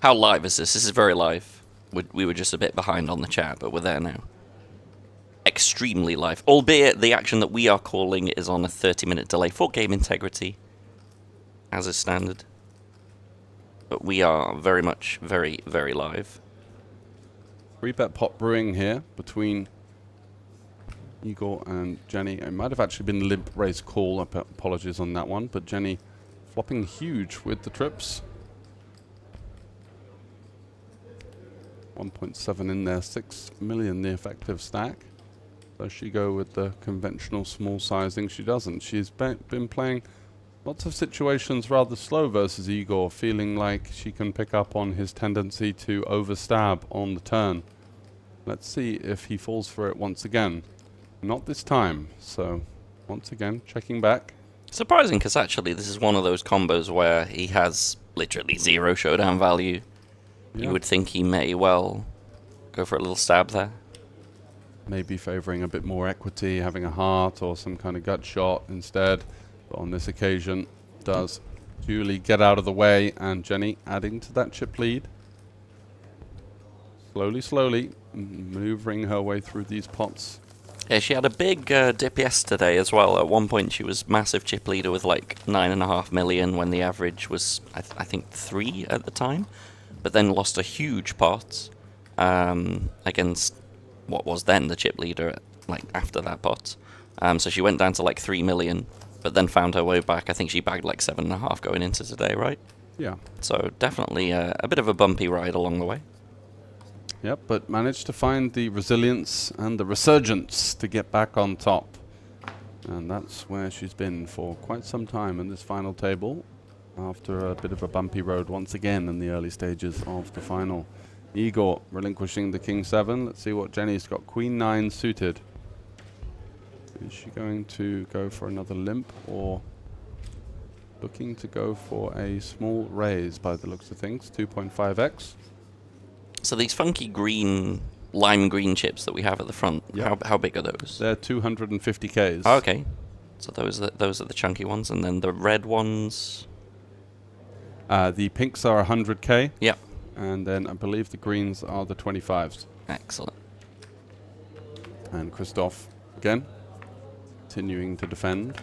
Speaker 9: How live is this? This is very live. We were just a bit behind on the chat, but we're there now. Extremely live, albeit the action that we are calling is on a 30-minute delay for game integrity, as is standard. But we are very much very, very live.
Speaker 2: 3-bet pot brewing here between Igor and Jenny. It might have actually been limp raise call. Apologies on that one, but Jenny flopping huge with the trips. 1.7 in there, 6 million the effective stack. Does she go with the conventional small sizing? She doesn't. She's been playing lots of situations rather slow versus Igor, feeling like she can pick up on his tendency to overstab on the turn. Let's see if he falls for it once again. Not this time. So once again, checking back.
Speaker 9: Surprising, because actually this is one of those combos where he has literally 0 showdown value. Yeah. You would think he may well go for a little stab there.
Speaker 2: Maybe favouring a bit more equity, having a heart or some kind of gut shot instead. But on this occasion, does duly get out of the way, and Jenny adding to that chip lead. Slowly, manoeuvring her way through these pots.
Speaker 9: Yeah, she had a big dip yesterday as well. At one point, she was massive chip leader with like 9.5 million when the average was, I think, 3 at the time. But then lost a huge pot against what was then the chip leader, like after that pot. So she went down to like 3 million, but then found her way back. I think she bagged like 7.5 going into today, right?
Speaker 2: Yeah.
Speaker 9: So definitely a bit of a bumpy ride along the way.
Speaker 2: Yep, but managed to find the resilience and the resurgence to get back on top. And that's where she's been for quite some time in this final table, after a bit of a bumpy road once again in the early stages of the final. Igor relinquishing the King 7. Let's see what Jenny's got. Queen 9 suited. Is she going to go for another limp, or looking to go for a small raise by the looks of things? 2.5x.
Speaker 9: So these funky green, lime green chips that we have at the front, how big are those?
Speaker 2: They're 250Ks.
Speaker 9: Oh, okay. So those are the chunky ones, and then the red ones.
Speaker 2: The pinks are 100K.
Speaker 9: Yep.
Speaker 2: And then I believe the greens are the 25s.
Speaker 9: Excellent.
Speaker 2: And Christoph again, continuing to defend.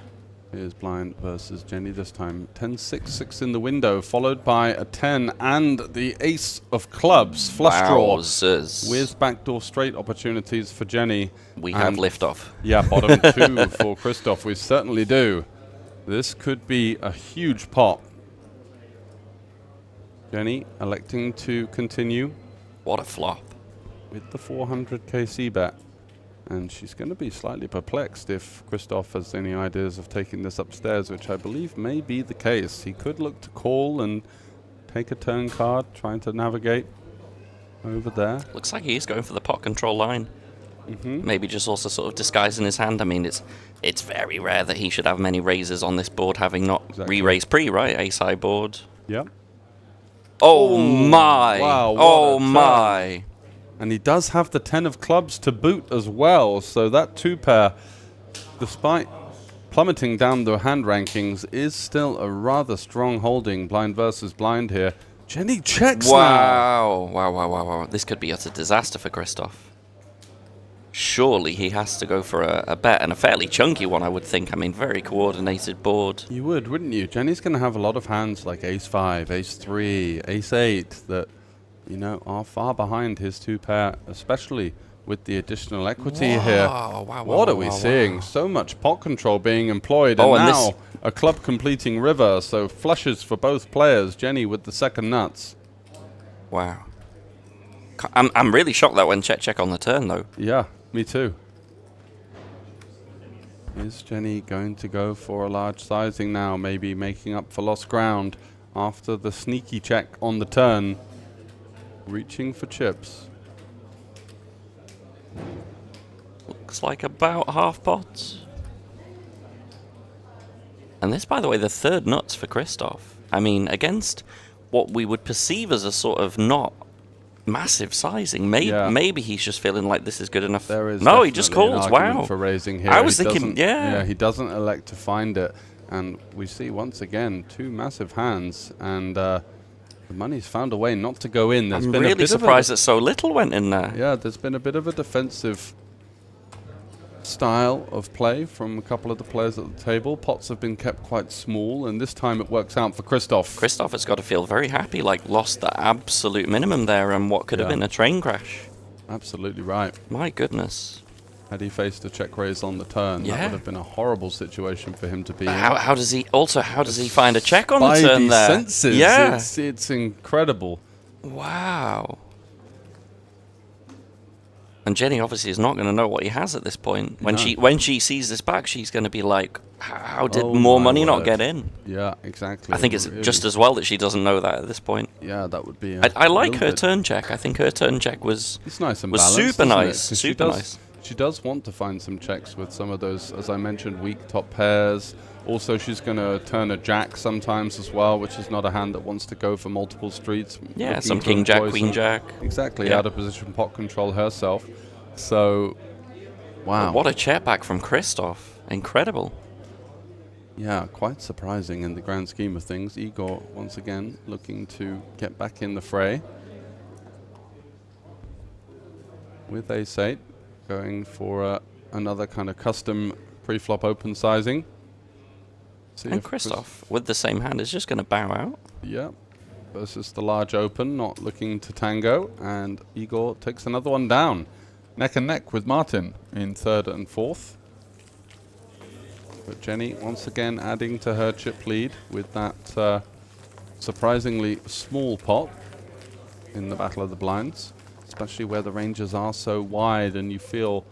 Speaker 2: Here's blind versus Jenny this time. 10-6, 6 in the window, followed by a 10 and the ace of clubs. Flush draw with backdoor straight opportunities for Jenny.
Speaker 9: We have liftoff.
Speaker 2: Yeah, bottom 2 for Christoph. We certainly do. This could be a huge pot. Jenny electing to continue.
Speaker 9: What a flop.
Speaker 2: With the 400k c-bet. And she's going to be slightly perplexed if Christoph has any ideas of taking this upstairs, which I believe may be the case. He could look to call and take a turn card, trying to navigate over there.
Speaker 9: Looks like he's going for the pot control line. Maybe just also sort of disguising his hand. I mean, it's very rare that he should have many raises on this board, having not re-raised pre, right? Ace high board.
Speaker 2: Yep.
Speaker 9: Oh my!
Speaker 2: Wow,
Speaker 9: oh my!
Speaker 2: And he does have the 10 of clubs to boot as well, so that 2 pair, despite plummeting down the hand rankings, is still a rather strong holding. Blind versus blind here. Jenny checks now.
Speaker 9: Wow. This could be utter disaster for Christoph. Surely he has to go for a bet, and a fairly chunky one, I would think. I mean, very coordinated board.
Speaker 2: You would, wouldn't you? Jenny's going to have a lot of hands like ace 5, ace 3, ace 8 that, you know, are far behind his 2 pair, especially with the additional equity here. What are we seeing? So much pot control being employed, and now a club completing river, so flushes for both players. Jenny with the second nuts.
Speaker 9: Wow. I'm really shocked that went check on the turn, though.
Speaker 2: Yeah, me too. Is Jenny going to go for a large sizing now, maybe making up for lost ground after the sneaky check on the turn? Reaching for chips.
Speaker 9: Looks like about half pots. And this, by the way, the third nuts for Christoph. I mean, against what we would perceive as a sort of not massive sizing. Maybe he's just feeling like this is good enough.
Speaker 2: There is
Speaker 9: no, he just calls. Wow.
Speaker 2: For raising here.
Speaker 9: I was thinking,
Speaker 2: yeah, he doesn't elect to find it. And we see once again 2 massive hands, and the money's found a way not to go in.
Speaker 9: I'm really surprised that so little went in there.
Speaker 2: Yeah, there's been a bit of a defensive style of play from a couple of the players at the table. Pots have been kept quite small, and this time it works out for Christoph.
Speaker 9: Christoph has got to feel very happy, like lost the absolute minimum there and what could have been a train crash.
Speaker 2: Absolutely right.
Speaker 9: My goodness.
Speaker 2: Had he faced a check raise on the turn, that would have been a horrible situation for him to be in.
Speaker 9: How does he find a check on the turn there?
Speaker 2: Senses.
Speaker 9: Yeah.
Speaker 2: It's incredible.
Speaker 9: Wow. And Jenny obviously is not going to know what he has at this point. When she sees this back, she's going to be like, how did more money not get in?
Speaker 2: Yeah, exactly.
Speaker 9: I think it's just as well that she doesn't know that at this point.
Speaker 2: Yeah, that would be
Speaker 9: I like her turn check. I think her turn check was
Speaker 2: nice and
Speaker 9: balanced, super nice. Super nice.
Speaker 2: She does want to find some checks with some of those, as I mentioned, weak top pairs. Also, she's going to turn a jack sometimes as well, which is not a hand that wants to go for multiple streets.
Speaker 9: Yeah, some king jack, queen jack.
Speaker 2: Exactly, out of position pot control herself. So, wow.
Speaker 9: What a check back from Christoph. Incredible.
Speaker 2: Yeah, quite surprising in the grand scheme of things. Igor, once again, looking to get back in the fray. With ace-8, going for another kind of custom pre-flop open sizing.
Speaker 9: And Christoph, with the same hand, is just going to bow out.
Speaker 2: Yeah, versus the large open, not looking to tango. And Igor takes another one down. Neck and neck with Martin in third and fourth. But Jenny once again adding to her chip lead with that surprisingly small pot in the Battle of the Blinds, especially where the ranges are so wide and you feel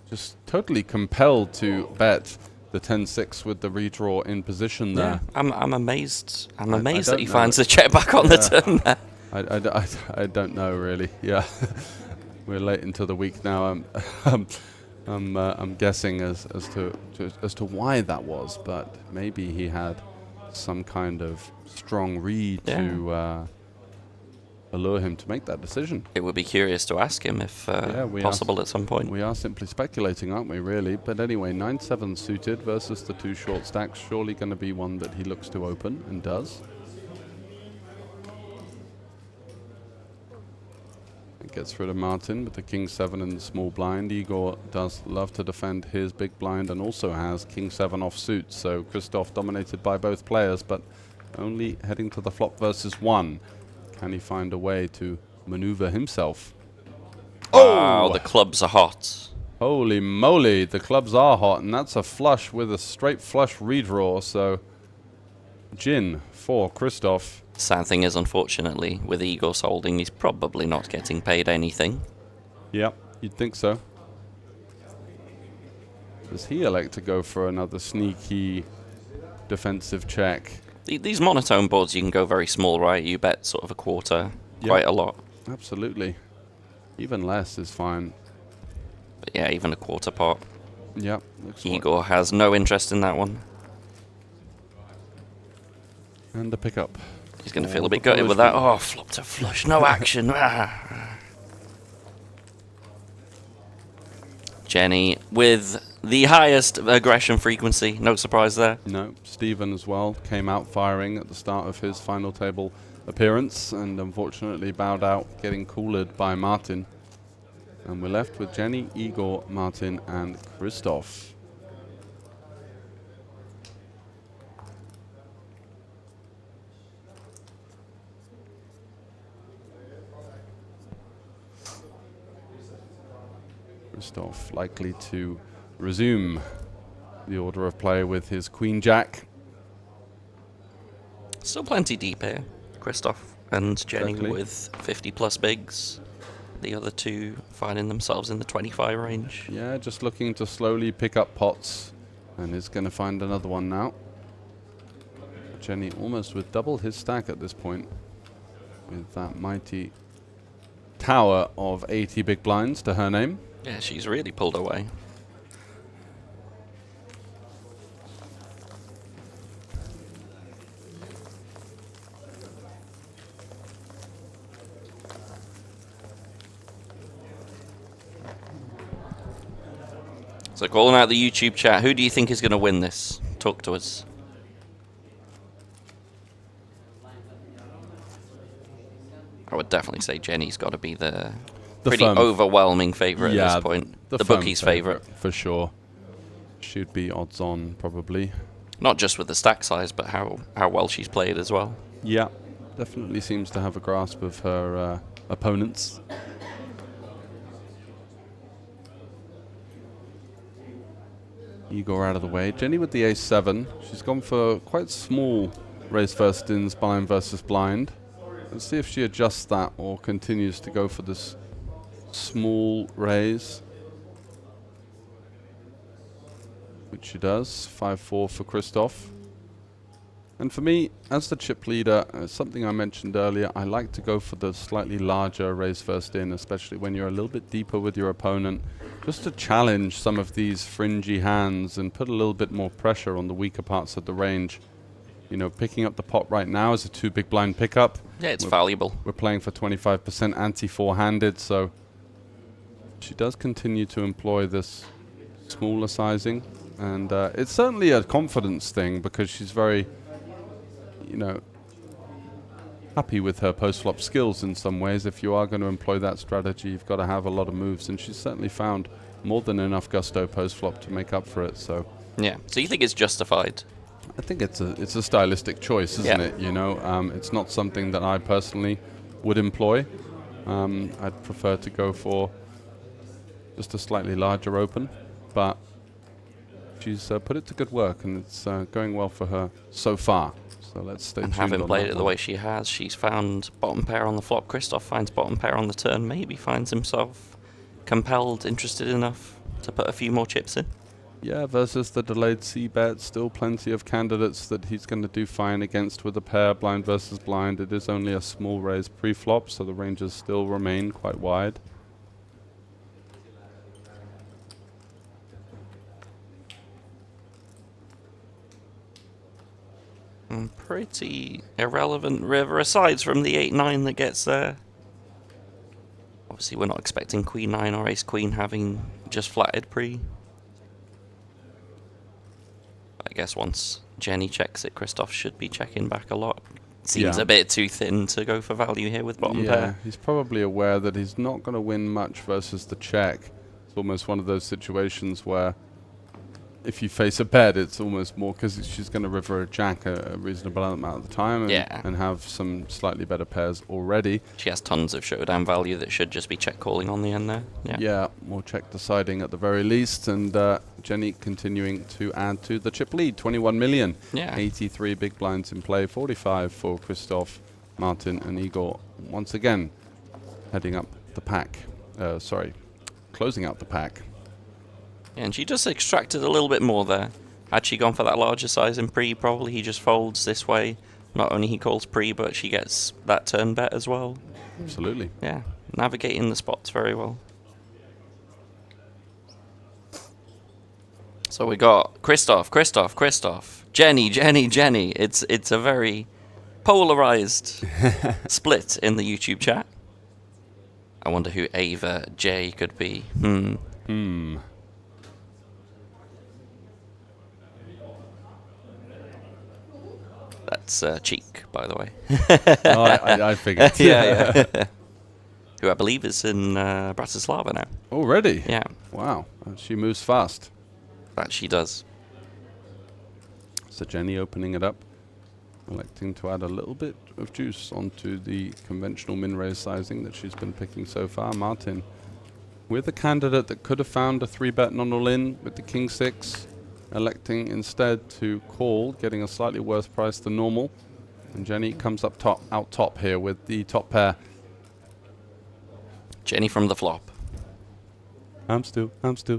Speaker 2: just totally compelled to bet the 10-6 with the redraw in position there.
Speaker 9: I'm amazed. I'm amazed that he finds the check back on the turn there.
Speaker 2: I don't know really. Yeah, we're late into the week now. I'm guessing as to why that was, but maybe he had some kind of strong read to allure him to make that decision.
Speaker 9: It would be curious to ask him if possible at some point.
Speaker 2: We are simply speculating, aren't we, really? But anyway, 9-7 suited versus the 2 short stacks, surely going to be one that he looks to open, and does. It gets through to Martin with the King 7 and the small blind. Igor does love to defend his big blind and also has King 7 offsuit, so Christoph dominated by both players, but only heading to the flop versus 1. Can he find a way to maneuver himself?
Speaker 9: Wow, the clubs are hot.
Speaker 2: Holy moly, the clubs are hot, and that's a flush with a straight flush redraw, so Jin for Christoph.
Speaker 9: Sad thing is, unfortunately, with Igor's holding, he's probably not getting paid anything.
Speaker 2: Yep, you'd think so. Does he elect to go for another sneaky defensive check?
Speaker 9: These monotone boards, you can go very small, right? You bet sort of a quarter, quite a lot.
Speaker 2: Absolutely. Even less is fine.
Speaker 9: But yeah, even a quarter pot.
Speaker 2: Yep.
Speaker 9: Igor has no interest in that one.
Speaker 2: And the pickup.
Speaker 9: He's going to feel a bit gutted with that. Oh, flop to flush, no action. Jenny with the highest aggression frequency. No surprise there.
Speaker 2: No. Stephen as well came out firing at the start of his final table appearance and unfortunately bowed out, getting cooled by Martin. And we're left with Jenny, Igor, Martin and Christoph. Christoph likely to resume the order of play with his Queen Jack.
Speaker 9: Still plenty deep here. Christoph and Jenny with 50 plus bigs. The other two finding themselves in the 25 range.
Speaker 2: Yeah, just looking to slowly pick up pots, and is going to find another one now. Jenny almost with double his stack at this point with that mighty tower of 80 big blinds to her name.
Speaker 9: Yeah, she's really pulled away. So calling out the YouTube chat, who do you think is going to win this? Talk to us. I would definitely say Jenny's got to be the pretty overwhelming favourite at this point. The bookies' favourite.
Speaker 2: For sure. Should be odds on, probably.
Speaker 9: Not just with the stack size, but how well she's played as well.
Speaker 2: Yeah, definitely seems to have a grasp of her opponents. Igor out of the way. Jenny with the ace-7. She's gone for quite small raise first ins, blind versus blind. Let's see if she adjusts that or continues to go for this small raise, which she does. 5-4 for Christoph. And for me, as the chip leader, something I mentioned earlier, I like to go for the slightly larger raise first in, especially when you're a little bit deeper with your opponent, just to challenge some of these fringy hands and put a little bit more pressure on the weaker parts of the range. You know, picking up the pot right now is a 2 big blind pickup.
Speaker 9: Yeah, it's valuable.
Speaker 2: We're playing for 25% anti-four-handed, so she does continue to employ this smaller sizing. And it's certainly a confidence thing because she's very, you know, happy with her post-flop skills in some ways. If you are going to employ that strategy, you've got to have a lot of moves, and she's certainly found more than enough gusto post-flop to make up for it. So
Speaker 9: yeah, so you think it's justified?
Speaker 2: I think it's a stylistic choice, isn't it? You know, it's not something that I personally would employ. I'd prefer to go for just a slightly larger open, but she's put it to good work, and it's going well for her so far. So let's stay tuned.
Speaker 9: And having
Speaker 2: on
Speaker 9: played
Speaker 2: that
Speaker 9: it the
Speaker 2: one.
Speaker 9: way she has, she's found bottom pair on the flop. Christoph finds bottom pair on the turn, maybe finds himself compelled, interested enough to put a few more chips in.
Speaker 2: Yeah, versus the delayed c-bet, still plenty of candidates that he's going to do fine against with a pair, blind versus blind. It is only a small raise pre-flop, so the ranges still remain quite wide.
Speaker 9: Pretty irrelevant river, aside from the 8-9 that gets there. Obviously, we're not expecting Queen 9 or Ace Queen having just flatted pre. I guess once Jenny checks it, Christoph should be checking back a lot. Seems a bit too thin to go for value here with bottom pair.
Speaker 2: He's probably aware that he's not going to win much versus the check. It's almost one of those situations where if you face a bet, it's almost more because she's going to river a jack a reasonable amount of the time and have some slightly better pairs already.
Speaker 9: She has tons of showdown value that should just be check calling on the end there.
Speaker 2: Yeah, more check deciding at the very least, and Jenny continuing to add to the chip lead, 21 million. 83 big blinds in play, 45 for Christoph, Martin and Igor. Once again, heading up the pack. Closing out the pack.
Speaker 9: And she just extracted a little bit more there. Had she gone for that larger size in pre, probably he just folds this way. Not only he calls pre, but she gets that turn bet as well.
Speaker 2: Absolutely.
Speaker 9: Yeah, navigating the spots very well. So we got Christoph, Jenny. It's a very polarized split in the YouTube chat. I wonder who Ava J could be. That's Cheek, by the way.
Speaker 2: I figured.
Speaker 9: yeah. Who I believe is in Bratislava now.
Speaker 2: Already?
Speaker 9: Yeah.
Speaker 2: Wow. She moves fast.
Speaker 9: That she does.
Speaker 2: So Jenny opening it up, electing to add a little bit of juice onto the conventional min-raise sizing that she's been picking so far. Martin, with a candidate that could have found a 3-bet non-all-in with the King 6, electing instead to call, getting a slightly worse price than normal. And Jenny comes out top here with the top pair.
Speaker 9: Jenny from the flop.
Speaker 2: I'm still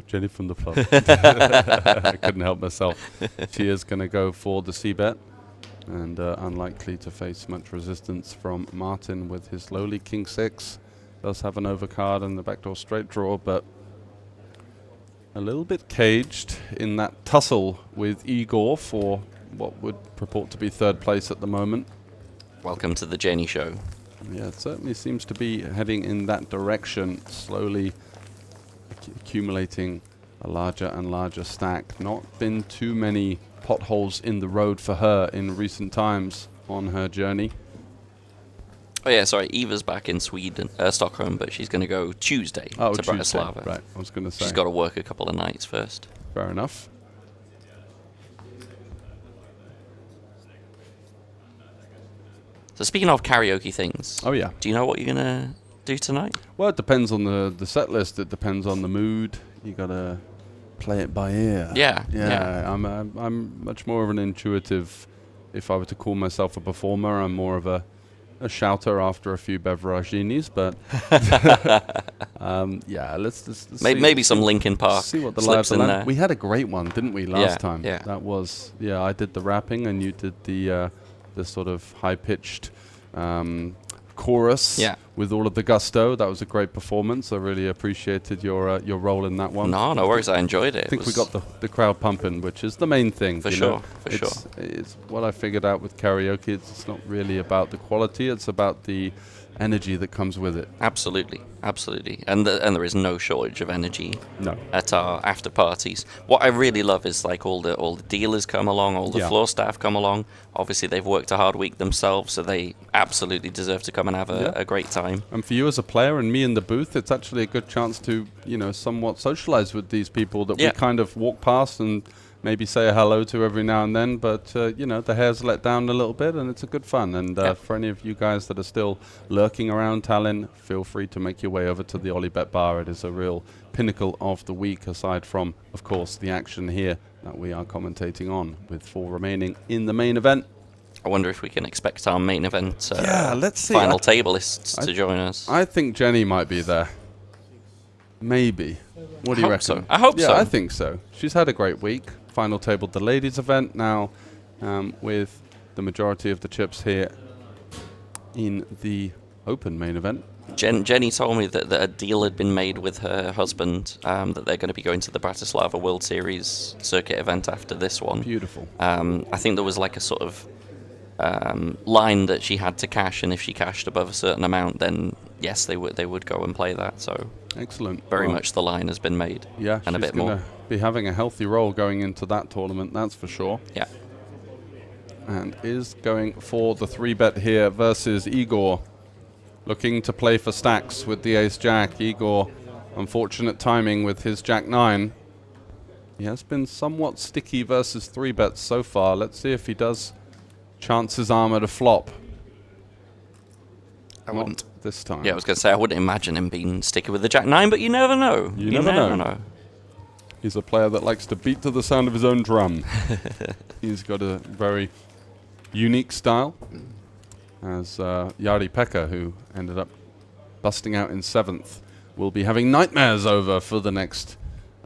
Speaker 2: Jenny from the flop. I couldn't help myself. She is going to go for the c-bet, and unlikely to face much resistance from Martin with his lowly King 6. Does have an overcard and the backdoor straight draw, but a little bit caged in that tussle with Igor for what would purport to be third place at the moment.
Speaker 9: Welcome to the Jenny show.
Speaker 2: Yeah, it certainly seems to be heading in that direction, slowly accumulating a larger and larger stack. Not been too many potholes in the road for her in recent times on her journey.
Speaker 9: Oh yeah, sorry, Eva's back in Stockholm, but she's going to go Tuesday to Bratislava.
Speaker 2: Right, I was going to say.
Speaker 9: She's got to work a couple of nights first.
Speaker 2: Fair enough.
Speaker 9: So speaking of karaoke things,
Speaker 2: oh yeah,
Speaker 9: do you know what you're going to do tonight?
Speaker 2: Well, it depends on the set list. It depends on the mood. You got to play it by ear.
Speaker 9: Yeah.
Speaker 2: I'm much more of an intuitive. If I were to call myself a performer, I'm more of a shouter after a few beveraginis, but yeah, let's
Speaker 9: maybe some Linkin Park.
Speaker 2: See what the
Speaker 9: slips in there.
Speaker 2: We had a great one, didn't we, last time?
Speaker 9: Yeah.
Speaker 2: That was I did the rapping and you did the sort of high pitched chorus with all of the gusto. That was a great performance. I really appreciated your role in that one.
Speaker 9: No worries. I enjoyed it.
Speaker 2: I think we got the crowd pumping, which is the main thing.
Speaker 9: For sure.
Speaker 2: It's what I figured out with karaoke. It's not really about the quality. It's about the energy that comes with it.
Speaker 9: Absolutely. And there is no shortage of energy
Speaker 2: No.
Speaker 9: at our after parties. What I really love is like all the dealers come along, all the floor staff come along. Obviously they've worked a hard week themselves, so they absolutely deserve to come and have a great time.
Speaker 2: And for you as a player and me in the booth, it's actually a good chance to, somewhat socialize with these people that we kind of walk past and maybe say hello to every now and then, but the hair's let down a little bit and it's a good fun. And for any of you guys that are still lurking around Tallinn, feel free to make your way over to the Olibet bar. It is a real pinnacle of the week, aside from, of course, the action here that we are commentating on, with 4 remaining in the main event.
Speaker 9: I wonder if we can expect our main event
Speaker 2: let's see.
Speaker 9: final tablists to join us.
Speaker 2: I think Jenny might be there. Maybe. What do you reckon?
Speaker 9: So. I hope so.
Speaker 2: Yeah, I think so. She's had a great week. Final tabled the ladies event now, with the majority of the chips here in the open main event.
Speaker 9: Jenny told me that a deal had been made with her husband, that they're going to be going to the Bratislava World Series circuit event after this one.
Speaker 2: Beautiful.
Speaker 9: I think there was like a sort of line that she had to cash, and if she cashed above a certain amount, then yes, they would go and play that. So
Speaker 2: excellent.
Speaker 9: Very much the line has been made.
Speaker 2: Yeah,
Speaker 9: and a bit more.
Speaker 2: Be having a healthy role going into that tournament, that's for sure.
Speaker 9: Yeah.
Speaker 2: And is going for the 3-bet here versus Igor, looking to play for stacks with the ace-jack. Igor, unfortunate timing with his jack-9. He has been somewhat sticky versus 3-bets so far. Let's see if he does chance his arm at a flop.
Speaker 9: I wouldn't
Speaker 2: this time.
Speaker 9: Yeah, I was going to say, I wouldn't imagine him being sticky with the jack-9, but you never know.
Speaker 2: You never know. He's a player that likes to beat to the sound of his own drum. He's got a very unique style, as Jari-Pekka, who ended up busting out in 7th, will be having nightmares over for the next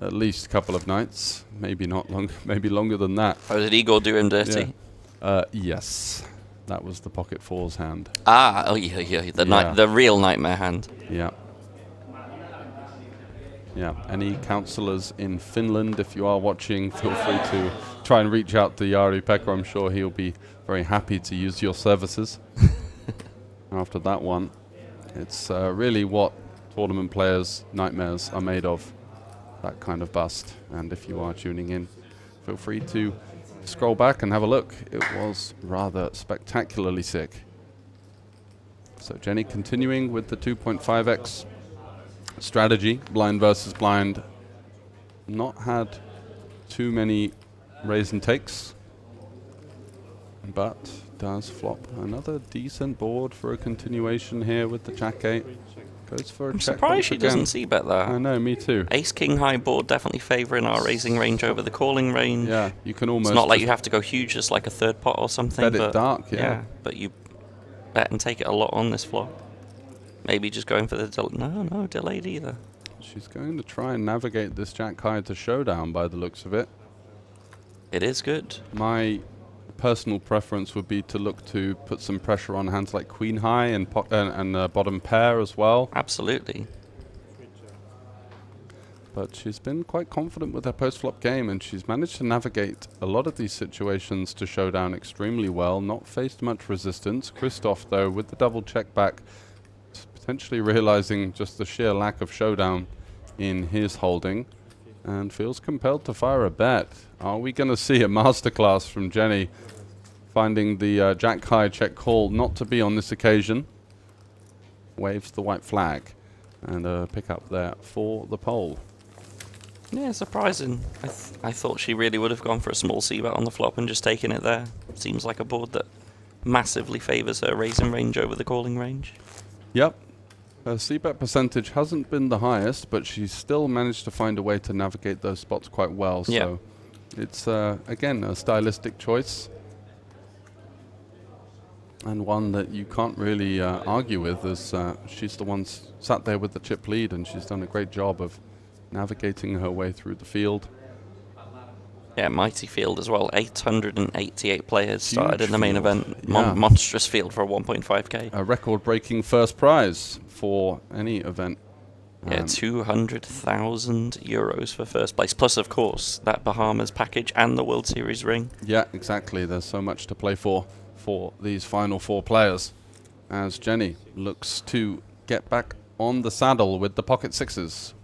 Speaker 2: at least couple of nights. Maybe not long, maybe longer than that.
Speaker 9: Oh, did Igor do him dirty?
Speaker 2: Yeah. Yes. That was the pocket 4's hand.
Speaker 9: The real nightmare hand.
Speaker 2: Yeah. Yeah, any counsellors in Finland, if you are watching, feel free to try and reach out to Jari-Pekka. I'm sure he'll be very happy to use your services. After that one, it's really what tournament players' nightmares are made of, that kind of bust. And if you are tuning in, feel free to scroll back and have a look. It was rather spectacularly sick. So Jenny continuing with the 2.5x strategy, blind versus blind. Not had too many raise and takes, but does flop another decent board for a continuation here with the jack-8. Goes for a check.
Speaker 9: Surprised she doesn't see bet there.
Speaker 2: I know, me too.
Speaker 9: Ace-king high board definitely favouring our raising range over the calling range.
Speaker 2: Yeah, you can almost...
Speaker 9: It's not like you have to go huge, just like a third pot or something.
Speaker 2: Bet it dark, yeah.
Speaker 9: But you bet and take it a lot on this flop. Maybe just going for the... No, delayed either.
Speaker 2: She's going to try and navigate this jack high to showdown by the looks of it.
Speaker 9: It is good.
Speaker 2: My personal preference would be to look to put some pressure on hands like queen high and bottom pair as well.
Speaker 9: Absolutely.
Speaker 2: But she's been quite confident with her post-flop game, and she's managed to navigate a lot of these situations to showdown extremely well, not faced much resistance. Christoph, though, with the double check back, potentially realizing just the sheer lack of showdown in his holding, and feels compelled to fire a bet. Are we going to see a masterclass from Jenny, finding the jack high check call not to be on this occasion? Waves the white flag, and pick up there for the pole.
Speaker 9: Yeah, surprising. I thought she really would have gone for a small c-bet on the flop and just taken it there. Seems like a board that massively favours her raising range over the calling range.
Speaker 2: Yep. Her c-bet percentage hasn't been the highest, but she's still managed to find a way to navigate those spots quite well. So it's, again, a stylistic choice, and one that you can't really argue with, as she's the one sat there with the chip lead, and she's done a great job of navigating her way through the field.
Speaker 9: Yeah, mighty field as well. 888 players started in the main event.
Speaker 2: Yeah.
Speaker 9: Monstrous field for a 1.5k.
Speaker 2: A record-breaking first prize for any event.
Speaker 9: Yeah, 200,000 euros for first place. Plus, of course, that Bahamas package and the World Series ring.
Speaker 2: Yeah, exactly. There's so much to play for these final 4 players, as Jenny looks to get back on the saddle with the pocket 6s.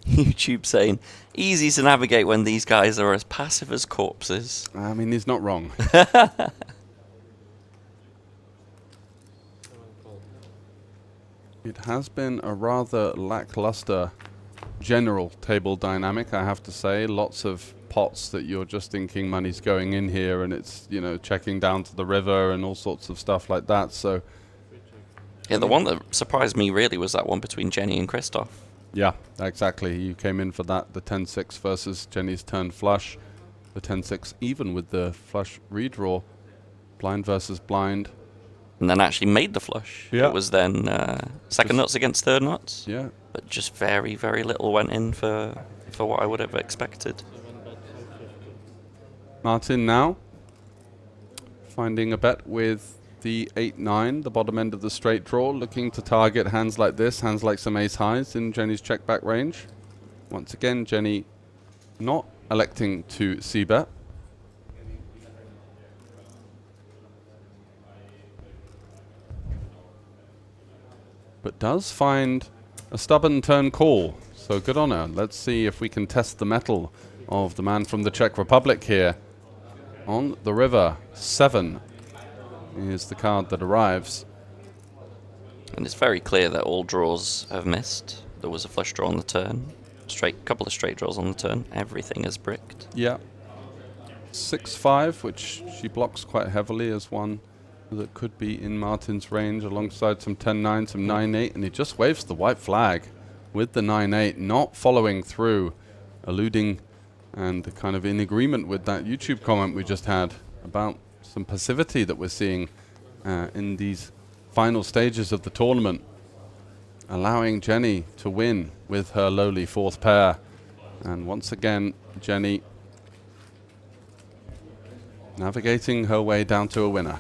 Speaker 9: YouTube saying, easy to navigate when these guys are as passive as corpses.
Speaker 2: I mean, he's not wrong. It has been a rather lackluster general table dynamic, I have to say. Lots of pots that you're just thinking money's going in here, and it's, you know, checking down to the river and all sorts of stuff like that. So
Speaker 9: yeah, the one that surprised me really was that one between Jenny and Christoph.
Speaker 2: Yeah, exactly. You came in for that, the 10-6 versus Jenny's turn flush. The 10-6 even with the flush redraw. Blind versus blind.
Speaker 9: And then actually made the flush.
Speaker 2: Yeah.
Speaker 9: It was then second nuts against third nuts.
Speaker 2: Yeah.
Speaker 9: But just very, very little went in for what I would have expected.
Speaker 2: Martin now finding a bet with the 8-9, the bottom end of the straight draw, looking to target hands like this, hands like some ace highs in Jenny's check back range. Once again, Jenny not electing to c-bet. But does find a stubborn turn call, so good on her. Let's see if we can test the mettle of the man from the Czech Republic here. On the river, 7 is the card that arrives.
Speaker 9: And it's very clear that all draws have missed. There was a flush draw on the turn, couple of straight draws on the turn. Everything is bricked.
Speaker 2: Yeah. 6-5, which she blocks quite heavily as one that could be in Martin's range, alongside some 10-9, some 9-8, and he just waves the white flag with the 9-8, not following through, alluding and kind of in agreement with that YouTube comment we just had about some passivity that we're seeing in these final stages of the tournament, allowing Jenny to win with her lowly fourth pair. And once again, Jenny navigating her way down to a winner.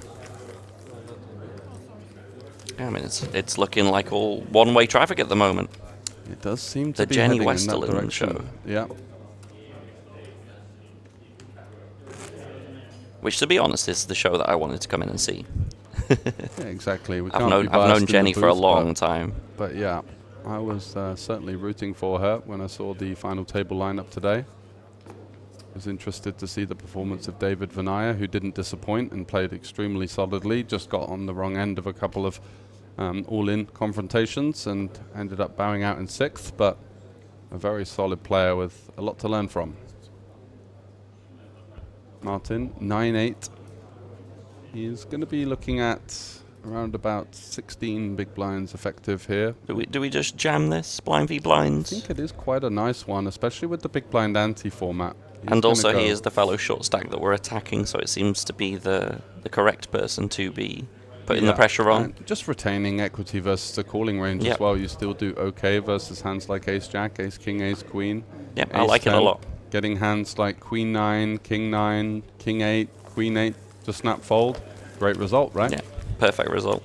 Speaker 9: I mean, it's looking like all one-way traffic at the moment.
Speaker 2: It does seem to
Speaker 9: the
Speaker 2: be
Speaker 9: Jenny
Speaker 2: heading in that
Speaker 9: Westerland
Speaker 2: direction.
Speaker 9: show.
Speaker 2: Yeah.
Speaker 9: Which, to be honest, is the show that I wanted to come in and see.
Speaker 2: Yeah, exactly.
Speaker 9: I've known Jenny for a long time.
Speaker 2: But yeah, I was certainly rooting for her when I saw the final table lineup today. Was interested to see the performance of David Vanaya, who didn't disappoint and played extremely solidly. Just got on the wrong end of a couple of all-in confrontations and ended up bowing out in 6th, but a very solid player with a lot to learn from. Martin, 9-8. He's going to be looking at around about 16 big blinds effective here.
Speaker 9: Do we just jam this blind v blind?
Speaker 2: I think it is quite a nice one, especially with the big blind ante format.
Speaker 9: And also he is the fellow short stack that we're attacking, so it seems to be the correct person to be putting the pressure on.
Speaker 2: And just retaining equity versus the calling range as well. You still do okay versus hands like ace-jack, ace-king, ace-queen.
Speaker 9: Yeah, I like it a lot.
Speaker 2: Getting hands like queen-9, king-9, king-8, queen-8 to snap fold. Great result, right?
Speaker 9: Yeah, perfect result.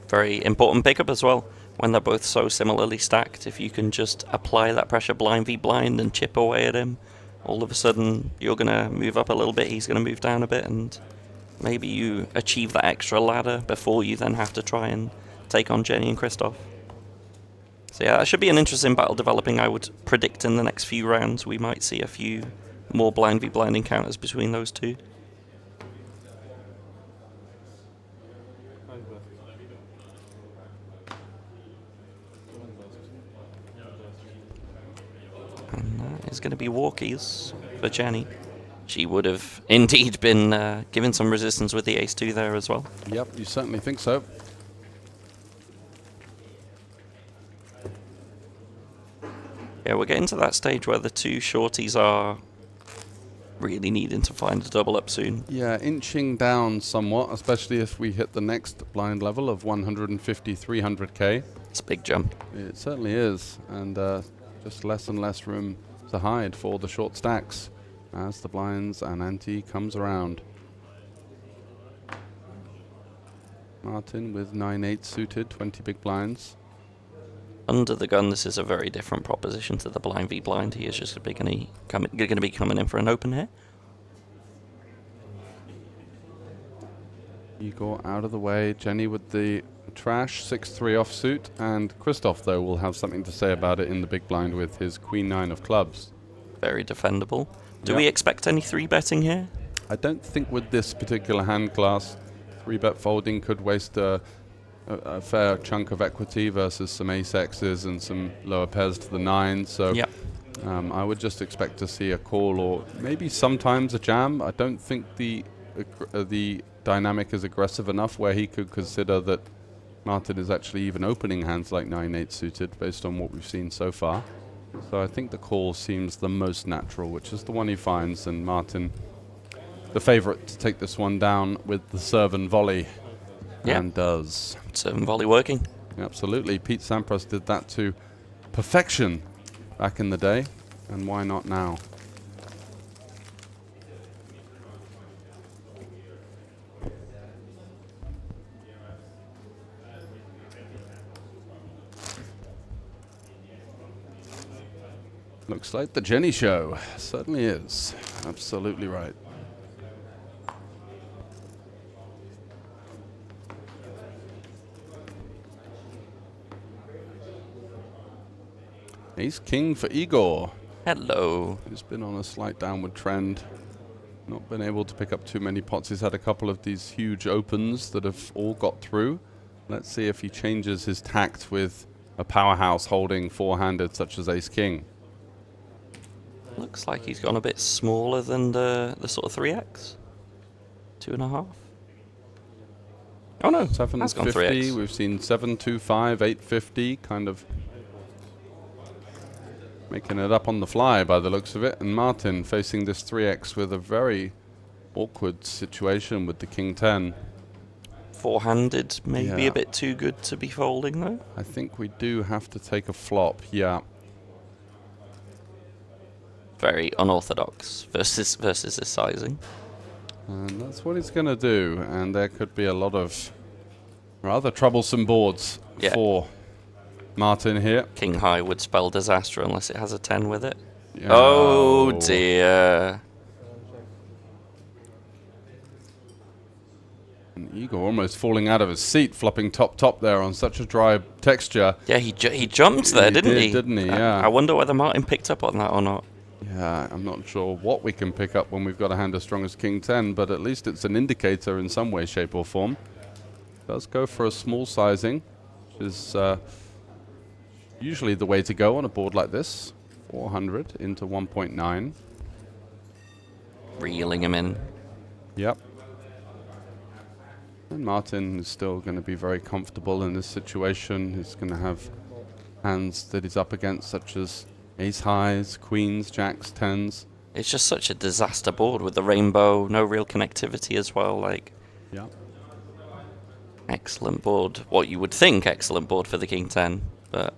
Speaker 9: Very important pickup as well. When they're both so similarly stacked, if you can just apply that pressure blind v blind and chip away at him, all of a sudden you're going to move up a little bit, he's going to move down a bit, and maybe you achieve that extra ladder before you then have to try and take on Jenny and Christoph. So yeah, that should be an interesting battle developing. I would predict in the next few rounds we might see a few more blind v blind encounters between those two. And that is going to be walkies for Jenny. She would have indeed been given some resistance with the ace-2 there as well.
Speaker 2: Yep, you certainly think so.
Speaker 9: Yeah, we're getting to that stage where the two shorties are really needing to find a double up soon.
Speaker 2: Yeah, inching down somewhat, especially if we hit the next blind level of 150, 300k.
Speaker 9: It's a big jump.
Speaker 2: It certainly is, and just less and less room to hide for the short stacks as the blinds and ante comes around. Martin with 9-8 suited, 20 big blinds.
Speaker 9: Under the gun, this is a very different proposition to the blind v blind. He is just going to be coming in for an open here.
Speaker 2: Igor out of the way. Jenny with the trash, 6-3 offsuit, and Christoph, though, will have something to say about it in the big blind with his queen-9 of clubs.
Speaker 9: Very defendable. Do we expect any 3-betting here?
Speaker 2: I don't think with this particular hand class, 3-bet folding could waste a fair chunk of equity versus some ace-x's and some lower pairs to the 9, so I would just expect to see a call or maybe sometimes a jam. I don't think the dynamic is aggressive enough where he could consider that Martin is actually even opening hands like 9-8 suited based on what we've seen so far. So I think the call seems the most natural, which is the one he finds, and Martin, the favourite to take this one down with the serve and volley, and does.
Speaker 9: Serve and volley working.
Speaker 2: Absolutely. Pete Sampras did that to perfection back in the day, and why not now? Looks like the Jenny show. Certainly is. Absolutely right. Ace King for Igor.
Speaker 9: Hello.
Speaker 2: He's been on a slight downward trend. Not been able to pick up too many pots. He's had a couple of these huge opens that have all got through. Let's see if he changes his tact with a powerhouse holding four-handed such as Ace King.
Speaker 9: Looks like he's gone a bit smaller than the sort of 3x. 2.5. Oh no, that's gone
Speaker 2: 750.
Speaker 9: 3x.
Speaker 2: We've seen 725, 850, kind of making it up on the fly by the looks of it. And Martin facing this 3x with a very awkward situation with the King 10.
Speaker 9: Four-handed, maybe a bit too good to be folding though.
Speaker 2: I think we do have to take a flop, yeah.
Speaker 9: Very unorthodox versus this sizing.
Speaker 2: And that's what he's going to do. And there could be a lot of rather troublesome boards for Martin here.
Speaker 9: King high would spell disaster unless it has a 10 with it.
Speaker 2: Yeah.
Speaker 9: Oh dear.
Speaker 2: And Igor almost falling out of his seat, flopping top there on such a dry texture.
Speaker 9: Yeah, he jumped there, didn't he?
Speaker 2: Didn't he? Yeah.
Speaker 9: I wonder whether Martin picked up on that or not.
Speaker 2: Yeah, I'm not sure what we can pick up when we've got a hand as strong as King 10, but at least it's an indicator in some way, shape or form. Does go for a small sizing, which is usually the way to go on a board like this. 400 into 1.9.
Speaker 9: Reeling him in.
Speaker 2: Yep. And Martin is still going to be very comfortable in this situation. He's going to have hands that he's up against, such as ace highs, queens, jacks, tens.
Speaker 9: It's just such a disaster board with the rainbow, no real connectivity as well. Like,
Speaker 2: yeah,
Speaker 9: excellent board. What you would think excellent board for the King 10, but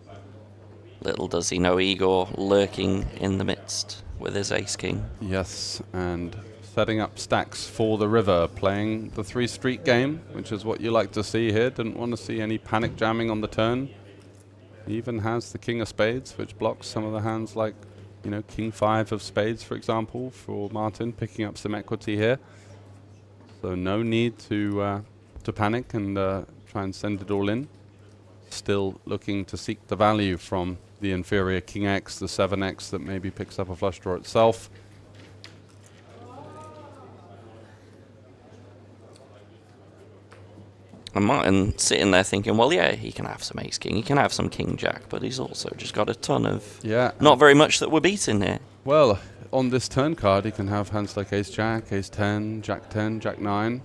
Speaker 9: little does he know Igor lurking in the midst with his ace king.
Speaker 2: Yes, and setting up stacks for the river, playing the 3-street game, which is what you like to see here. Didn't want to see any panic jamming on the turn. He even has the King of Spades, which blocks some of the hands like, you know, King 5 of Spades, for example, for Martin, picking up some equity here. So no need to panic and try and send it all in. Still looking to seek the value from the inferior King X, the 7X that maybe picks up a flush draw itself.
Speaker 9: And Martin sitting there thinking, well, yeah, he can have some ace king, he can have some king jack, but he's also just got a ton of not very much that we're beating here.
Speaker 2: Well, on this turn card, he can have hands like ace jack, ace 10, jack 9.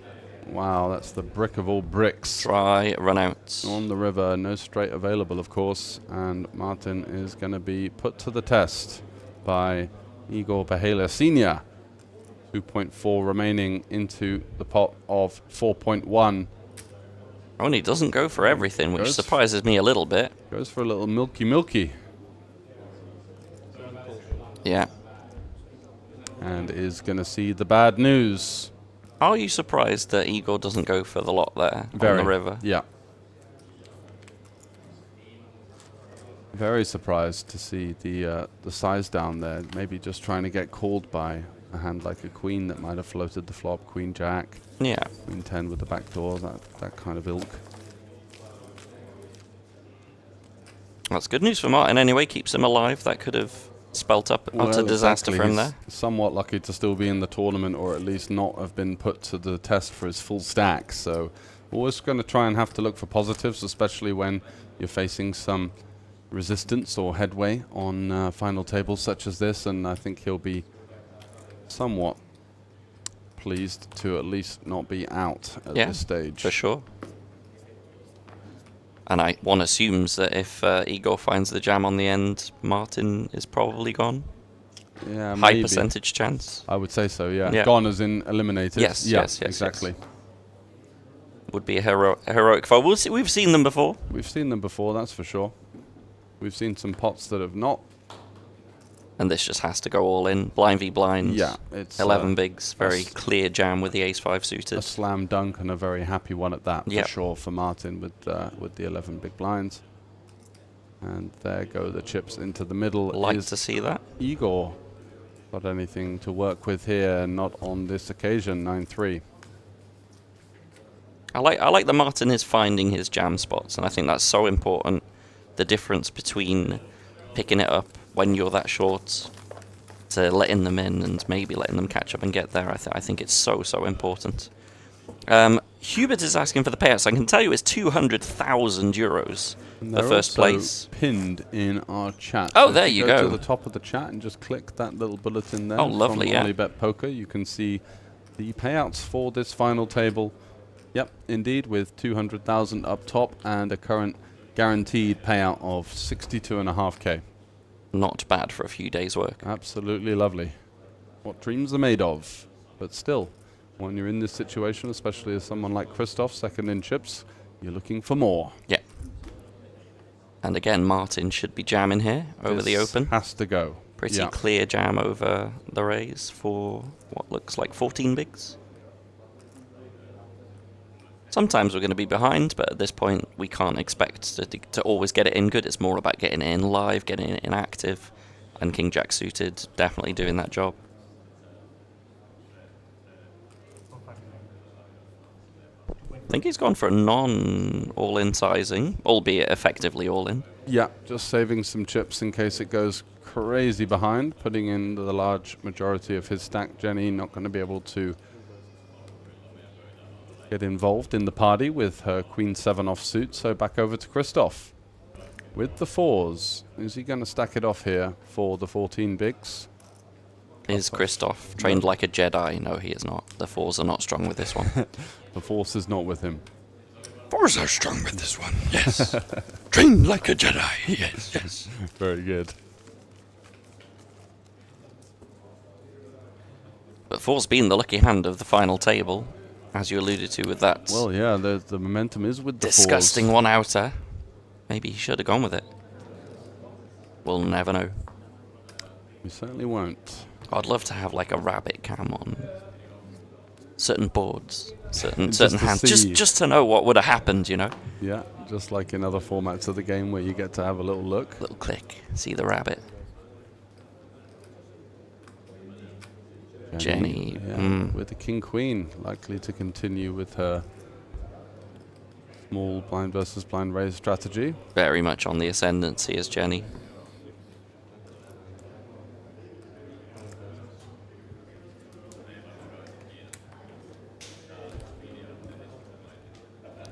Speaker 2: Wow, that's the brick of all bricks.
Speaker 9: Try run outs.
Speaker 2: On the river, no straight available, of course, and Martin is going to be put to the test by Igor Behaler Sr. 2.4 remaining into the pot of 4.1.
Speaker 9: Oh, and he doesn't go for everything, which surprises me a little bit.
Speaker 2: Goes for a little milky.
Speaker 9: Yeah.
Speaker 2: And is going to see the bad news.
Speaker 9: Are you surprised that Igor doesn't go for the lot there on the river?
Speaker 2: Yeah. Very surprised to see the size down there. Maybe just trying to get called by a hand like a queen that might have floated the flop, queen jack.
Speaker 9: Yeah.
Speaker 2: Queen 10 with the back door, that kind of ilk.
Speaker 9: That's good news for Martin anyway, keeps him alive. That could have spelt up utter disaster for him there.
Speaker 2: He's somewhat lucky to still be in the tournament, or at least not have been put to the test for his full stack. So always going to try and have to look for positives, especially when you're facing some resistance or headway on final tables such as this. And I think he'll be somewhat pleased to at least not be out at this stage.
Speaker 9: For sure. And one assumes that if Igor finds the jam on the end, Martin is probably gone.
Speaker 2: Yeah,
Speaker 9: High
Speaker 2: maybe.
Speaker 9: percentage chance.
Speaker 2: I would say so, yeah.
Speaker 9: Yeah.
Speaker 2: Gone as in eliminated.
Speaker 9: Yes,
Speaker 2: yeah,
Speaker 9: yes,
Speaker 2: exactly.
Speaker 9: Yes. Would be a heroic foul. We've seen them before.
Speaker 2: We've seen them before, that's for sure. We've seen some pots that have not.
Speaker 9: And this just has to go all in. Blind v blind.
Speaker 2: Yeah, it's
Speaker 9: 11 bigs. Very clear jam with the ace-5 suited.
Speaker 2: A slam dunk and a very happy one at that,
Speaker 9: Yep.
Speaker 2: for sure, for Martin with the 11 big blinds. And there go the chips into the middle.
Speaker 9: Like
Speaker 2: Is
Speaker 9: to see that.
Speaker 2: Igor got anything to work with here? Not on this occasion, 9-3.
Speaker 9: I like that Martin is finding his jam spots, and I think that's so important. The difference between picking it up when you're that short to letting them in and maybe letting them catch up and get there. I think it's so important. Hubert is asking for the payouts. I can tell you it's 200,000 euros. The first place.
Speaker 2: Pinned in our chat.
Speaker 9: Oh,
Speaker 2: So
Speaker 9: there
Speaker 2: if
Speaker 9: you
Speaker 2: go
Speaker 9: go.
Speaker 2: to the top of the chat and just click that little bulletin there.
Speaker 9: Oh, lovely,
Speaker 2: from
Speaker 9: yeah.
Speaker 2: Olibet Poker. You can see the payouts for this final table. Yep, indeed, with 200,000 up top and a current guaranteed payout of 62.5k.
Speaker 9: Not bad for a few days' work.
Speaker 2: Absolutely lovely. What dreams are made of. But still, when you're in this situation, especially as someone like Christoph, second in chips, you're looking for more.
Speaker 9: Yeah. And again, Martin should be jamming here over the
Speaker 2: This
Speaker 9: open.
Speaker 2: has to go.
Speaker 9: Pretty
Speaker 2: Yeah.
Speaker 9: clear jam over the raise for what looks like 14 bigs. Sometimes we're going to be behind, but at this point we can't expect to always get it in good. It's more about getting it in live, getting it in active, and King Jack suited definitely doing that job. I think he's gone for a non-all-in sizing, albeit effectively all-in.
Speaker 2: Yeah, just saving some chips in case it goes crazy behind, putting in the large majority of his stack. Jenny not going to be able to get involved in the party with her Queen 7 offsuit, so back over to Christoph. With the 4s, is he going to stack it off here for the 14 bigs?
Speaker 9: Is Christoph trained like a Jedi? No, he is not. The 4s are not strong with this one.
Speaker 2: The force is not with him.
Speaker 11: 4s are strong with this one, yes. Trained like a Jedi, yes, yes.
Speaker 2: Very good.
Speaker 9: But 4's been the lucky hand of the final table, as you alluded to with that.
Speaker 2: Well, yeah, the momentum is with the
Speaker 9: disgusting
Speaker 2: 4s.
Speaker 9: one outer. Maybe he should have gone with it. We'll never know.
Speaker 2: We certainly won't.
Speaker 9: I'd love to have like a rabbit cam on certain boards, certain
Speaker 2: Just to
Speaker 9: hands,
Speaker 2: see.
Speaker 9: just to know what would have happened, you know.
Speaker 2: Yeah, just like in other formats of the game where you get to have a little look.
Speaker 9: Little click, see the rabbit. Jenny,
Speaker 2: yeah, with the King Queen, likely to continue with her small blind versus blind raise strategy.
Speaker 9: Very much on the ascendancy as Jenny.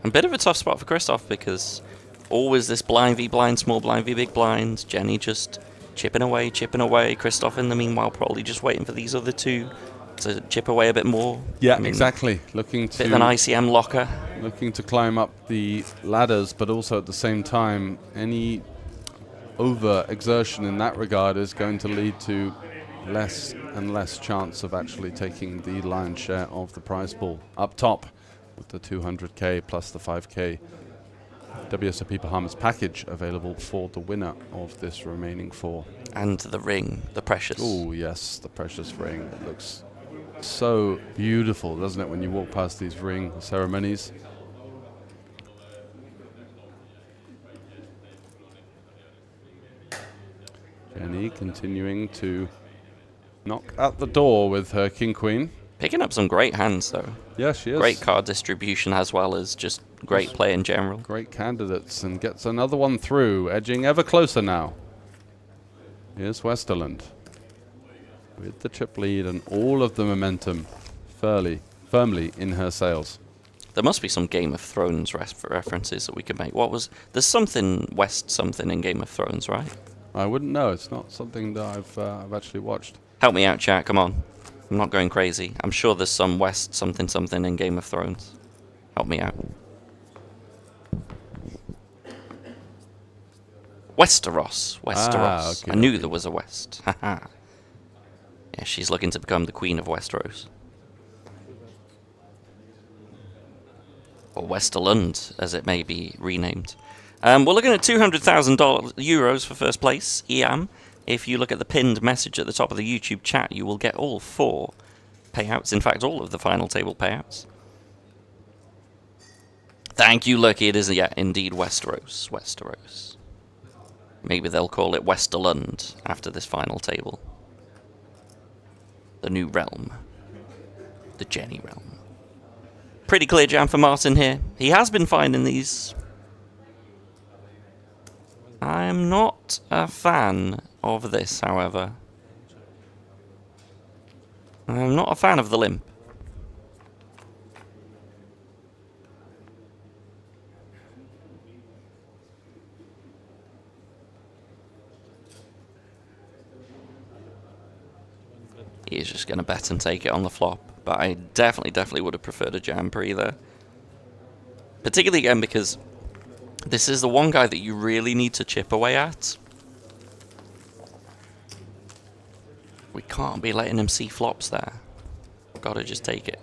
Speaker 9: A bit of a tough spot for Christoph because always this blind v blind, small blind v big blind. Jenny just chipping away. Christoph in the meanwhile probably just waiting for these other two to chip away a bit more.
Speaker 2: Yeah,
Speaker 9: I mean,
Speaker 2: exactly. Looking to
Speaker 9: bit of an ICM locker.
Speaker 2: Looking to climb up the ladders, but also at the same time, any over exertion in that regard is going to lead to less and less chance of actually taking the lion's share of the prize pool. Up top with the 200k plus the 5k WSOP Bahamas package available for the winner of this remaining 4.
Speaker 9: And the ring, the precious.
Speaker 2: Oh yes, the precious ring. It looks so beautiful, doesn't it, when you walk past these ring ceremonies? Jenny continuing to knock at the door with her King Queen.
Speaker 9: Picking up some great hands though.
Speaker 2: Yeah, she is.
Speaker 9: Great card distribution as well as just great play in general.
Speaker 2: Great candidates, and gets another one through, edging ever closer now. Here's Westerland with the chip lead and all of the momentum firmly in her sails.
Speaker 9: There must be some Game of Thrones references that we could make. There's something West something in Game of Thrones, right?
Speaker 2: I wouldn't know. It's not something that I've actually watched.
Speaker 9: Help me out, chat. Come on. I'm not going crazy. I'm sure there's some West something in Game of Thrones. Help me out. Westeros. Westeros.
Speaker 2: Okay,
Speaker 9: I knew
Speaker 2: okay.
Speaker 9: there was a West. Haha. Yeah, she's looking to become the Queen of Westeros. Or Westerland, as it may be renamed. We're looking at €200,000 for first place, EM. If you look at the pinned message at the top of the YouTube chat, you will get all 4 payouts. In fact, all of the final table payouts. Thank you, Lucky. It is, yeah, indeed Westeros. Westeros. Maybe they'll call it Westerland after this final table. The new realm. The Jenny realm. Pretty clear jam for Martin here. He has been fine in these. I'm not a fan of this, however. I'm not a fan of the limp. He's just going to bet and take it on the flop. But I definitely would have preferred a jam pre there. Particularly again because this is the one guy that you really need to chip away at. We can't be letting him see flops there. Gotta just take it.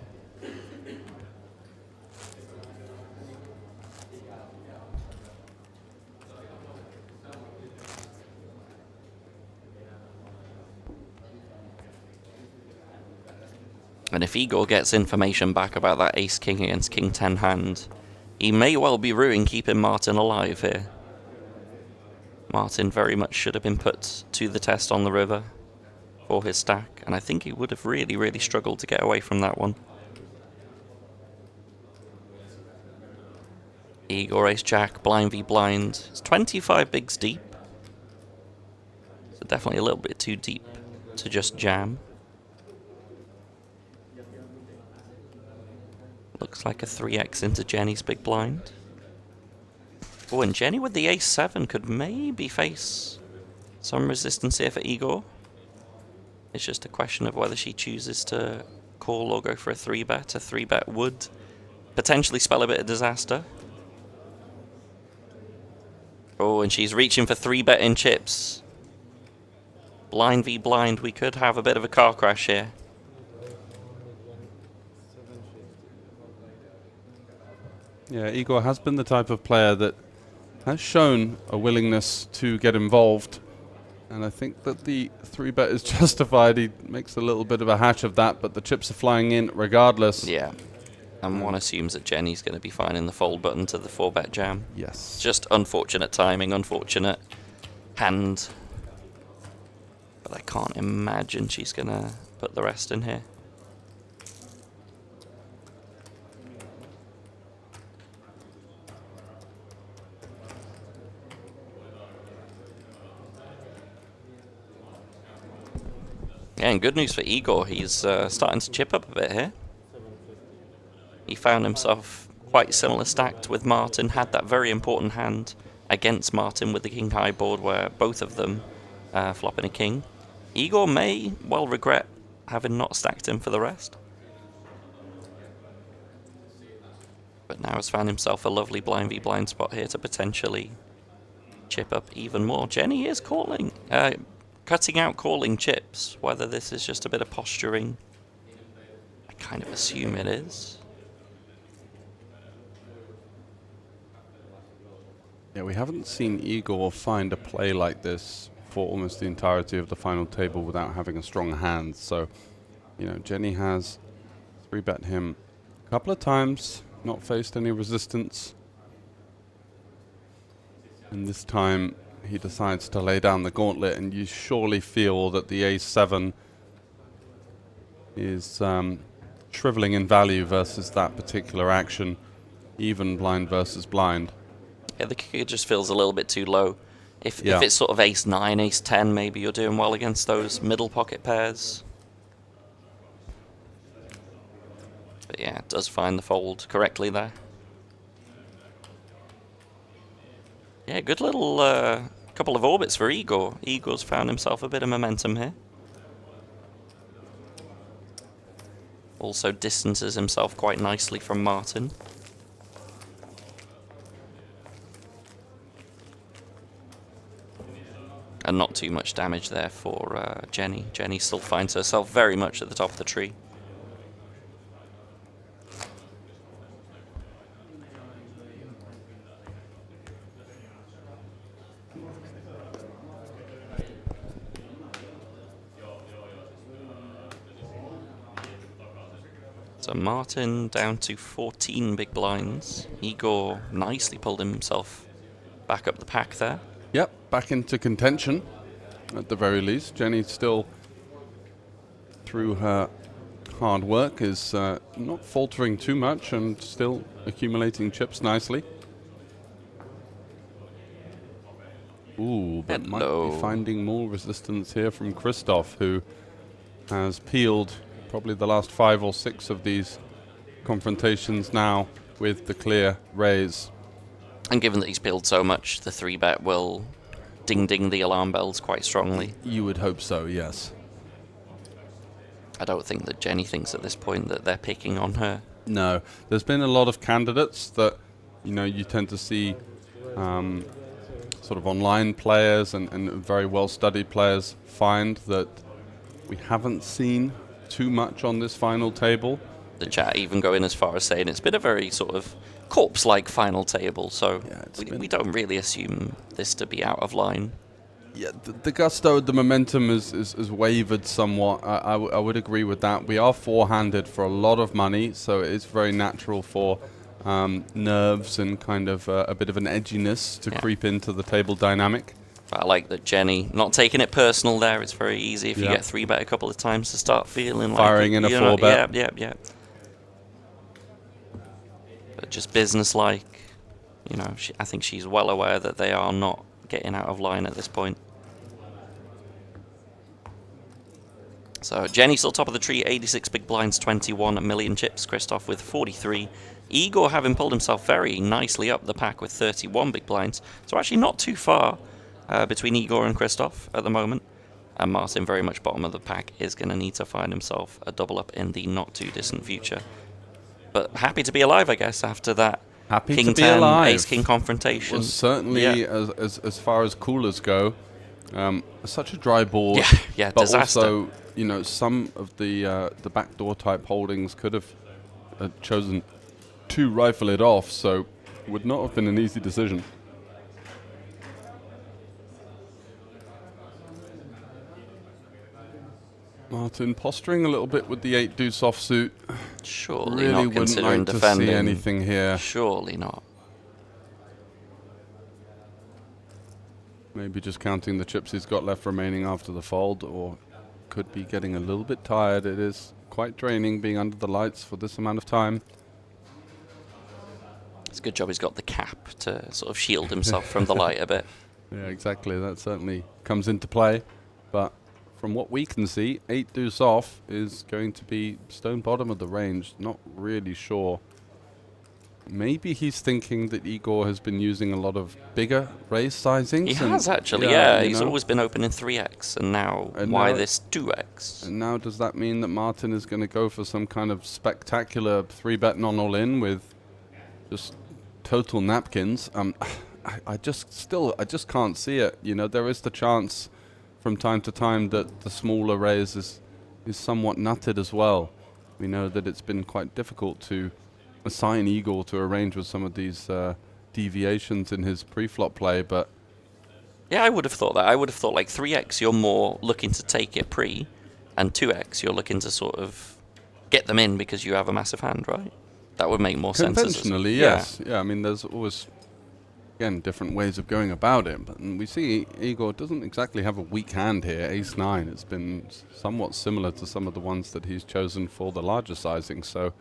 Speaker 9: And if Igor gets information back about that ace-king against king-10 hand, he may well be ruining keeping Martin alive here. Martin very much should have been put to the test on the river for his stack, and I think he would have really struggled to get away from that one. Igor ace-jack, blind v blind. It's 25 bigs deep. So definitely a little bit too deep to just jam. Looks like a 3x into Jenny's big blind. Oh, and Jenny with the ace-7 could maybe face some resistance here for Igor. It's just a question of whether she chooses to call or go for a 3-bet. A 3-bet would potentially spell a bit of disaster. Oh, and she's reaching for 3-bet in chips. Blind v blind, we could have a bit of a car crash here.
Speaker 2: Yeah, Igor has been the type of player that has shown a willingness to get involved. And I think that the 3-bet is justified. He makes a little bit of a hash of that, but the chips are flying in regardless.
Speaker 9: Yeah. And one assumes that Jenny's going to be finding the fold button to the 4-bet jam.
Speaker 2: Yes.
Speaker 9: Just unfortunate timing, unfortunate hand. But I can't imagine she's going to put the rest in here. Yeah, and good news for Igor, he's starting to chip up a bit here. He found himself quite similar stacked with Martin, had that very important hand against Martin with the king high board where both of them flopping a king. Igor may well regret having not stacked him for the rest. But now has found himself a lovely blind v blind spot here to potentially chip up even more. Jenny is calling. Cutting out calling chips, whether this is just a bit of posturing. I kind of assume it is.
Speaker 2: Yeah, we haven't seen Igor find a play like this for almost the entirety of the final table without having a strong hand. So, you know, Jenny has 3-bet him a couple of times, not faced any resistance. And this time he decides to lay down the gauntlet, and you surely feel that the ace-7 is shriveling in value versus that particular action, even blind versus blind.
Speaker 9: Yeah, the kicker just feels a little bit too low. If it's sort of ace-9, ace-10, maybe you're doing well against those middle pocket pairs. But yeah, it does find the fold correctly there. Yeah, good little couple of orbits for Igor. Igor's found himself a bit of momentum here. Also distances himself quite nicely from Martin. and not too much damage there for Jenny. Jenny still finds herself very much at the top of the tree. So Martin down to 14 big blinds. Igor nicely pulled himself back up the pack there.
Speaker 2: Yep, back into contention at the very least. Jenny still, through her hard work, is not faltering too much and still accumulating chips nicely. Ooh, but might be finding more resistance here from Christoph, who has peeled probably the last 5 or 6 of these confrontations now with the clear raise.
Speaker 9: And given that he's peeled so much, the 3-bet will ding the alarm bells quite strongly.
Speaker 2: You would hope so, yes.
Speaker 9: I don't think that Jenny thinks at this point that they're picking on her.
Speaker 2: No, there's been a lot of candidates that, you know, you tend to see sort of online players and very well-studied players find that we haven't seen too much on this final table.
Speaker 9: The chat even going as far as saying it's been a very sort of corpse-like final table, so we don't really assume this to be out of line.
Speaker 2: Yeah, the gusto, the momentum is wavered somewhat. I would agree with that. We are four-handed for a lot of money, so it's very natural for nerves and kind of a bit of an edginess to creep into the table dynamic.
Speaker 9: But I like that Jenny not taking it personal there. It's very easy if you get 3-bet a couple of times to start feeling
Speaker 2: firing
Speaker 9: like
Speaker 2: in a 4-bet.
Speaker 9: Yeah. But just business-like, you know. I think she's well aware that they are not getting out of line at this point. So Jenny still top of the tree, 86 big blinds, 21 million chips. Christoph with 43. Igor having pulled himself very nicely up the pack with 31 big blinds. So actually not too far between Igor and Christoph at the moment. And Martin, very much bottom of the pack, is going to need to find himself a double up in the not too distant future. But happy to be alive, I guess, after that
Speaker 2: Happy
Speaker 9: King
Speaker 2: to be
Speaker 9: 10,
Speaker 2: alive.
Speaker 9: Ace King confrontation.
Speaker 2: Well, certainly, as far as coolers go, such a dry board.
Speaker 9: Yeah,
Speaker 2: but
Speaker 9: disaster.
Speaker 2: also, you know, some of the backdoor type holdings could have chosen to rifle it off, so it would not have been an easy decision. Martin posturing a little bit with the 8 deuce offsuit.
Speaker 9: Surely
Speaker 2: really
Speaker 9: not
Speaker 2: wouldn't
Speaker 9: considering
Speaker 2: like
Speaker 9: defending.
Speaker 2: to see anything here.
Speaker 9: Surely not.
Speaker 2: Maybe just counting the chips he's got left remaining after the fold, or could be getting a little bit tired. It is quite draining being under the lights for this amount of time.
Speaker 9: It's a good job he's got the cap to sort of shield himself from the light a bit.
Speaker 2: Yeah, exactly. That certainly comes into play. But from what we can see, 8 deuce off is going to be stone bottom of the range. Not really sure. Maybe he's thinking that Igor has been using a lot of bigger raise sizings.
Speaker 9: He has actually, yeah. He's always been opening 3x, and now why this 2x?
Speaker 2: And now does that mean that Martin is going to go for some kind of spectacular 3-bet non-all-in with just total napkins? I just can't see it. You know, there is the chance from time to time that the smaller raise is somewhat nutted as well. We know that it's been quite difficult to assign Igor to arrange with some of these deviations in his pre-flop play, but
Speaker 9: yeah, I would have thought that. I would have thought like 3x you're more looking to take it pre, and 2x you're looking to sort of get them in because you have a massive hand, right? That would make more sense.
Speaker 2: Conventionally, yes. Yeah, I mean, there's always, again, different ways of going about it, but we see Igor doesn't exactly have a weak hand here. Ace-9, it's been somewhat similar to some of the ones that he's chosen for the larger sizing, so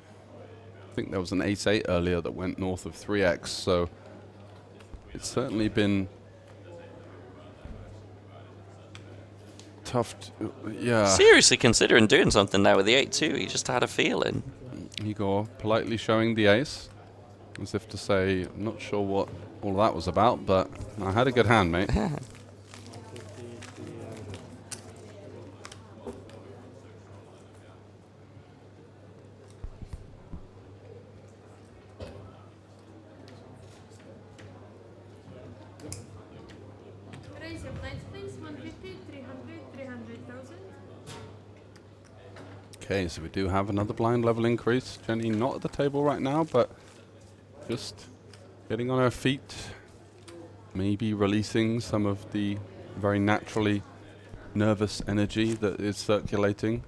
Speaker 2: I think there was an Ace-8 earlier that went north of 3x, so it's certainly been tough.
Speaker 9: Seriously considering doing something there with the 8-2. He just had a feeling.
Speaker 2: Igor politely showing the ace, as if to say, I'm not sure what all that was about, but I had a good hand, mate.
Speaker 12: Increase your blinds, please. 150, 300, 300,000.
Speaker 2: Okay, so we do have another blind level increase. Jenny not at the table right now, but just getting on her feet. Maybe releasing some of the very naturally nervous energy that is circulating.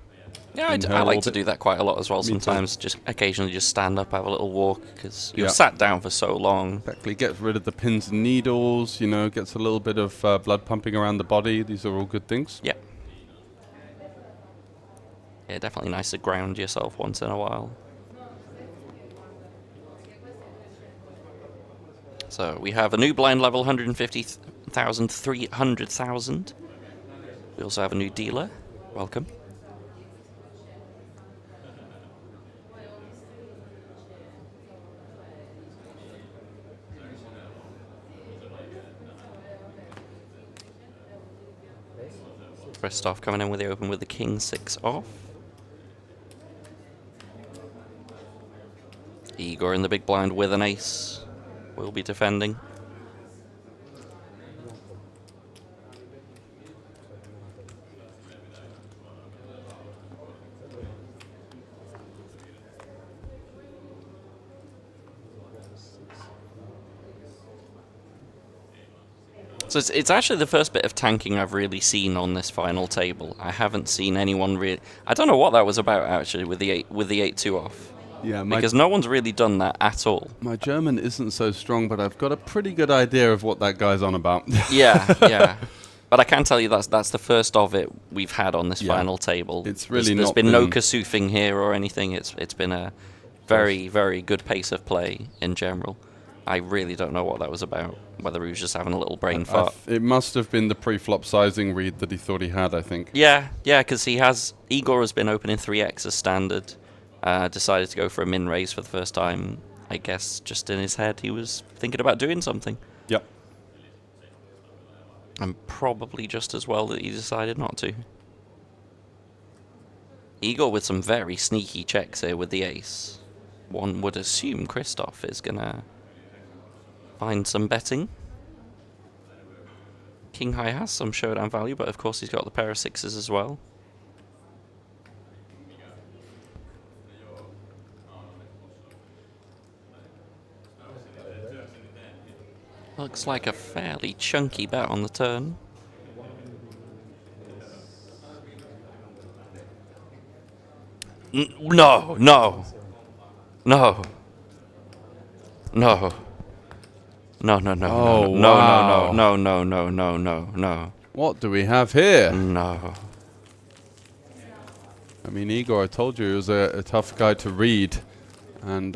Speaker 9: Yeah, I like to do that quite a lot as well. Sometimes just occasionally just stand up, have a little walk, because you've sat down for so long.
Speaker 2: Exactly, gets rid of the pins and needles, you know, gets a little bit of blood pumping around the body. These are all good things.
Speaker 9: Yeah. Yeah, definitely nice to ground yourself once in a while. So we have a new blind level, 150,000, 300,000. We also have a new dealer. Welcome. Christoph coming in with the open with the king 6 off. Igor in the big blind with an ace. Will be defending. So it's actually the first bit of tanking I've really seen on this final table. I haven't seen anyone really. I don't know what that was about actually with the 8-2 off.
Speaker 2: Yeah,
Speaker 9: because no one's really done that at all.
Speaker 2: My German isn't so strong, but I've got a pretty good idea of what that guy's on about.
Speaker 9: Yeah. But I can tell you that's the first of it we've had on this final table.
Speaker 2: It's really
Speaker 9: there's been no kasoofing here or anything. It's been a very, very good pace of play in general. I really don't know what that was about, whether he was just having a little brain fart.
Speaker 2: It must have been the pre-flop sizing read that he thought he had, I think.
Speaker 9: Yeah, because Igor has been opening 3x as standard. Decided to go for a min raise for the first time. I guess just in his head he was thinking about doing something.
Speaker 2: Yep.
Speaker 9: And probably just as well that he decided not to. Igor with some very sneaky checks here with the ace. One would assume Christoph is gonna find some betting. King High has some showdown value, but of course he's got the pair of sixes as well. Looks like a fairly chunky bet on the turn. No.
Speaker 2: Oh, wow.
Speaker 9: No.
Speaker 2: What do we have here?
Speaker 9: No.
Speaker 2: I mean, Igor, I told you he was a tough guy to read. And,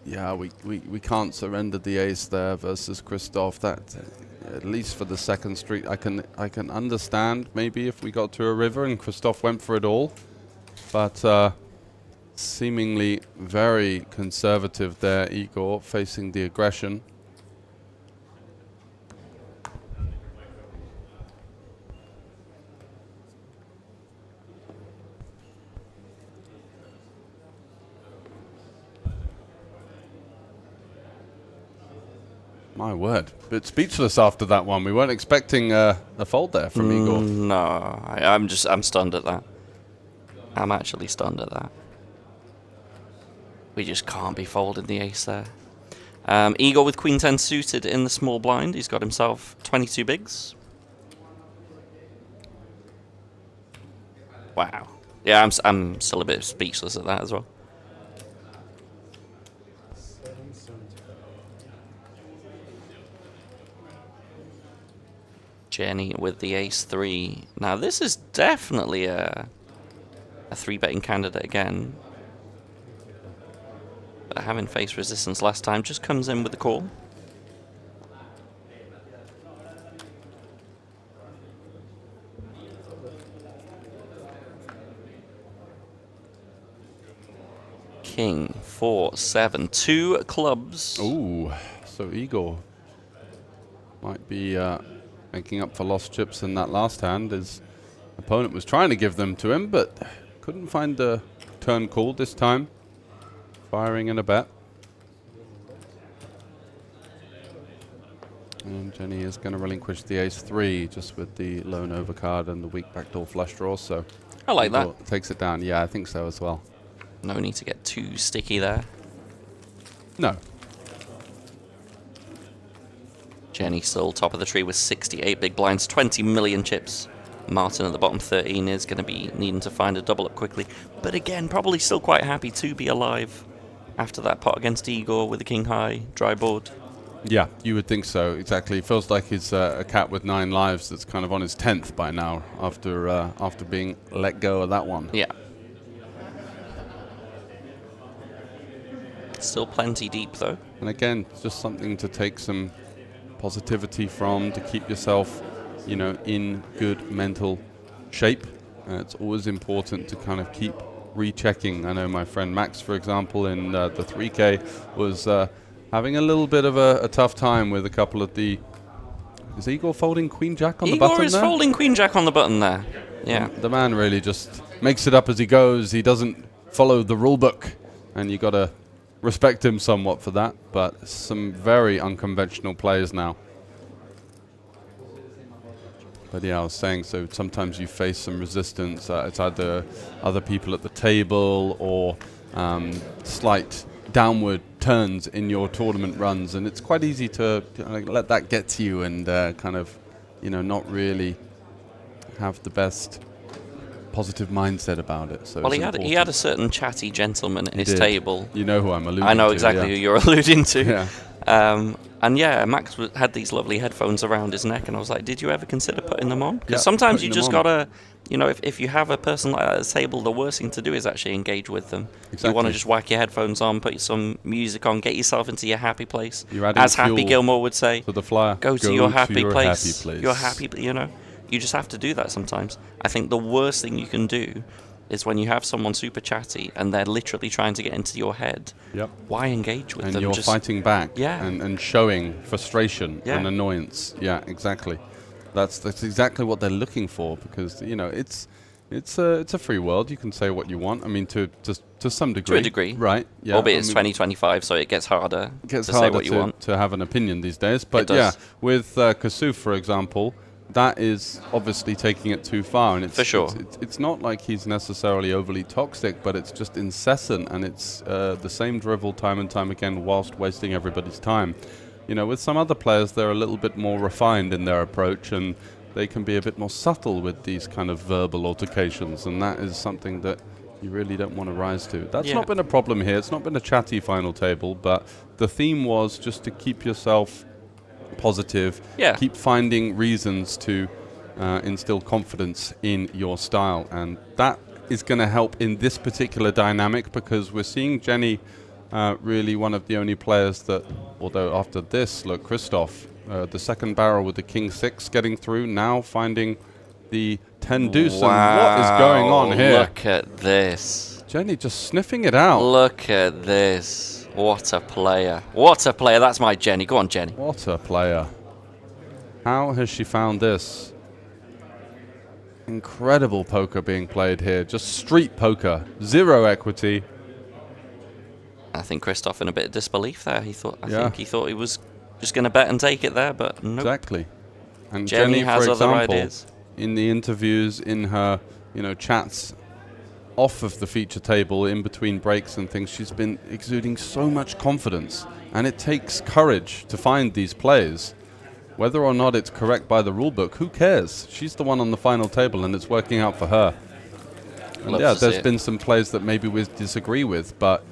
Speaker 2: yeah, we can't surrender the ace there versus Christoph. That, at least for the second street, I can understand maybe if we got to a river and Christoph went for it all. But seemingly very conservative there, Igor, facing the aggression. My word, bit speechless after that one. We weren't expecting a fold there from Igor.
Speaker 9: No, I'm stunned at that. I'm actually stunned at that. We just can't be folding the ace there. Igor with Queen 10 suited in the small blind. He's got himself 22 bigs. Wow. Yeah, I'm still a bit speechless at that as well. Jenny with the ace-3. Now this is definitely a 3-betting candidate again. But having faced resistance last time, just comes in with the call. King 4-7, 2 clubs.
Speaker 2: Ooh, so Igor might be making up for lost chips in that last hand. His opponent was trying to give them to him, but couldn't find the turn call this time. Firing in a bet. And Jenny is going to relinquish the ace-3 just with the lone overcard and the weak backdoor flush draw. So
Speaker 9: I like that.
Speaker 2: Igor takes it down. Yeah, I think so as well.
Speaker 9: No need to get too sticky there.
Speaker 2: No.
Speaker 9: Jenny still top of the tree with 68 big blinds, 20 million chips. Martin at the bottom 13 is going to be needing to find a double up quickly. But again, probably still quite happy to be alive after that pot against Igor with the king high, dry board.
Speaker 2: Yeah, you would think so, exactly. It feels like he's a cat with 9 lives that's kind of on his 10th by now after being let go of that one.
Speaker 9: Yeah. Still plenty deep, though.
Speaker 2: And again, just something to take some positivity from, to keep yourself, you know, in good mental shape. It's always important to kind of keep rechecking. I know my friend Max, for example, in the 3K was having a little bit of a tough time with a couple of the... Is Igor folding Queen Jack on the button there?
Speaker 9: Igor is folding Queen Jack on the button there. Yeah.
Speaker 2: The man really just makes it up as he goes. He doesn't follow the rule book, and you got to respect him somewhat for that, but some very unconventional plays now. But yeah, I was saying, so sometimes you face some resistance. It's either other people at the table or slight downward turns in your tournament runs, and it's quite easy to let that get to you and kind of, you know, not really have the best positive mindset about it. So
Speaker 9: well, he had a certain chatty gentleman at his table.
Speaker 2: You know who I'm alluding to.
Speaker 9: I know exactly who you're alluding to.
Speaker 2: Yeah.
Speaker 9: And yeah, Max had these lovely headphones around his neck, and I was like, did you ever consider putting them on? Because sometimes you just gotta, you know, if you have a person like that at the table, the worst thing to do is actually engage with them.
Speaker 2: Exactly.
Speaker 9: You want to just whack your headphones on, put some music on, get yourself into your happy place.
Speaker 2: You're adding
Speaker 9: As Happy
Speaker 2: fuel
Speaker 9: Gilmore would say,
Speaker 2: to the flyer.
Speaker 9: Go to your happy place. Your happy, you know. You just have to do that sometimes. I think the worst thing you can do is when you have someone super chatty and they're literally trying to get into your head.
Speaker 2: Yep.
Speaker 9: Why engage with them?
Speaker 2: And you're fighting back.
Speaker 9: Yeah.
Speaker 2: And showing frustration and annoyance. Yeah, exactly. That's exactly what they're looking for, because, you know, it's a free world. You can say what you want. I mean, to some degree.
Speaker 9: To a degree.
Speaker 2: Right. Yeah.
Speaker 9: Albeit it's 2025, so it gets harder
Speaker 2: to
Speaker 9: say what you want.
Speaker 2: To have an opinion these days. But yeah, with Kasuf, for example, that is obviously taking it too far, and it's,
Speaker 9: for sure.
Speaker 2: It's not like he's necessarily overly toxic, but it's just incessant, and it's the same drivel time and time again, whilst wasting everybody's time. You know, with some other players, they're a little bit more refined in their approach, and they can be a bit more subtle with these kind of verbal altercations, and that is something that you really don't want to rise to. That's not been a problem here. It's not been a chatty final table, but the theme was just to keep yourself positive, keep finding reasons to instill confidence in your style, and that is going to help in this particular dynamic, because we're seeing Jenny really one of the only players that, although after this, look, Christoph, the second barrel with the king 6 getting through, now finding the 10 deuce.
Speaker 9: Wow,
Speaker 2: and what is going on here?
Speaker 9: Look at this.
Speaker 2: Jenny just sniffing it out.
Speaker 9: Look at this. What a player. What a player. That's my Jenny. Go on, Jenny.
Speaker 2: What a player. How has she found this? Incredible poker being played here. Just street poker. Zero equity.
Speaker 9: I think Christoph in a bit of disbelief there. I think he thought he was just going to bet and take it there, but no. Nope.
Speaker 2: Exactly. And
Speaker 9: Jenny has
Speaker 2: for
Speaker 9: other
Speaker 2: example,
Speaker 9: ideas.
Speaker 2: In the interviews, in her, you know, chats off of the feature table, in between breaks and things, she's been exuding so much confidence, and it takes courage to find these plays. Whether or not it's correct by the rulebook, who cares? She's the one on the final table, and it's working out for her. And yeah, there's been some plays that maybe we disagree with, but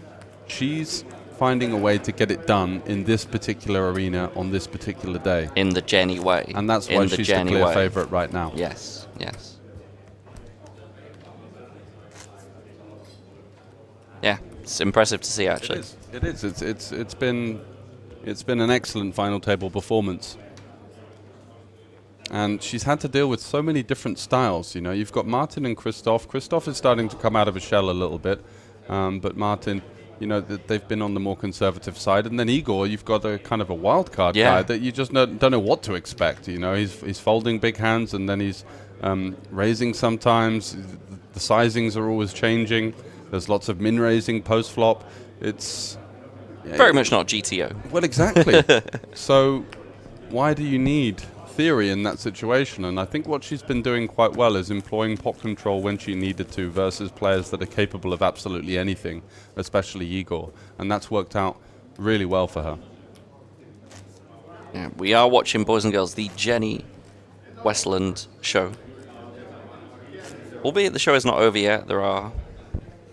Speaker 2: she's finding a way to get it done in this particular arena on this particular day.
Speaker 9: In the Jenny way.
Speaker 2: And that's why she's the clear favourite right now.
Speaker 9: Yes, yes. Yeah, it's impressive to see, actually.
Speaker 2: It is. It's been an excellent final table performance, and she's had to deal with so many different styles. You know, you've got Martin and Christoph. Christoph is starting to come out of his shell a little bit, but Martin, you know, they've been on the more conservative side, and then Igor, you've got a kind of a wild card guy that you just don't know what to expect. You know, he's folding big hands, and then he's raising sometimes. The sizings are always changing. There's lots of min-raising post-flop. It's
Speaker 9: very much not GTO.
Speaker 2: Well, exactly. So why do you need theory in that situation? And I think what she's been doing quite well is employing pot control when she needed to versus players that are capable of absolutely anything, especially Igor. And that's worked out really well for her.
Speaker 9: Yeah, we are watching, boys and girls, the Jenny Westerland show. Albeit the show is not over yet, there are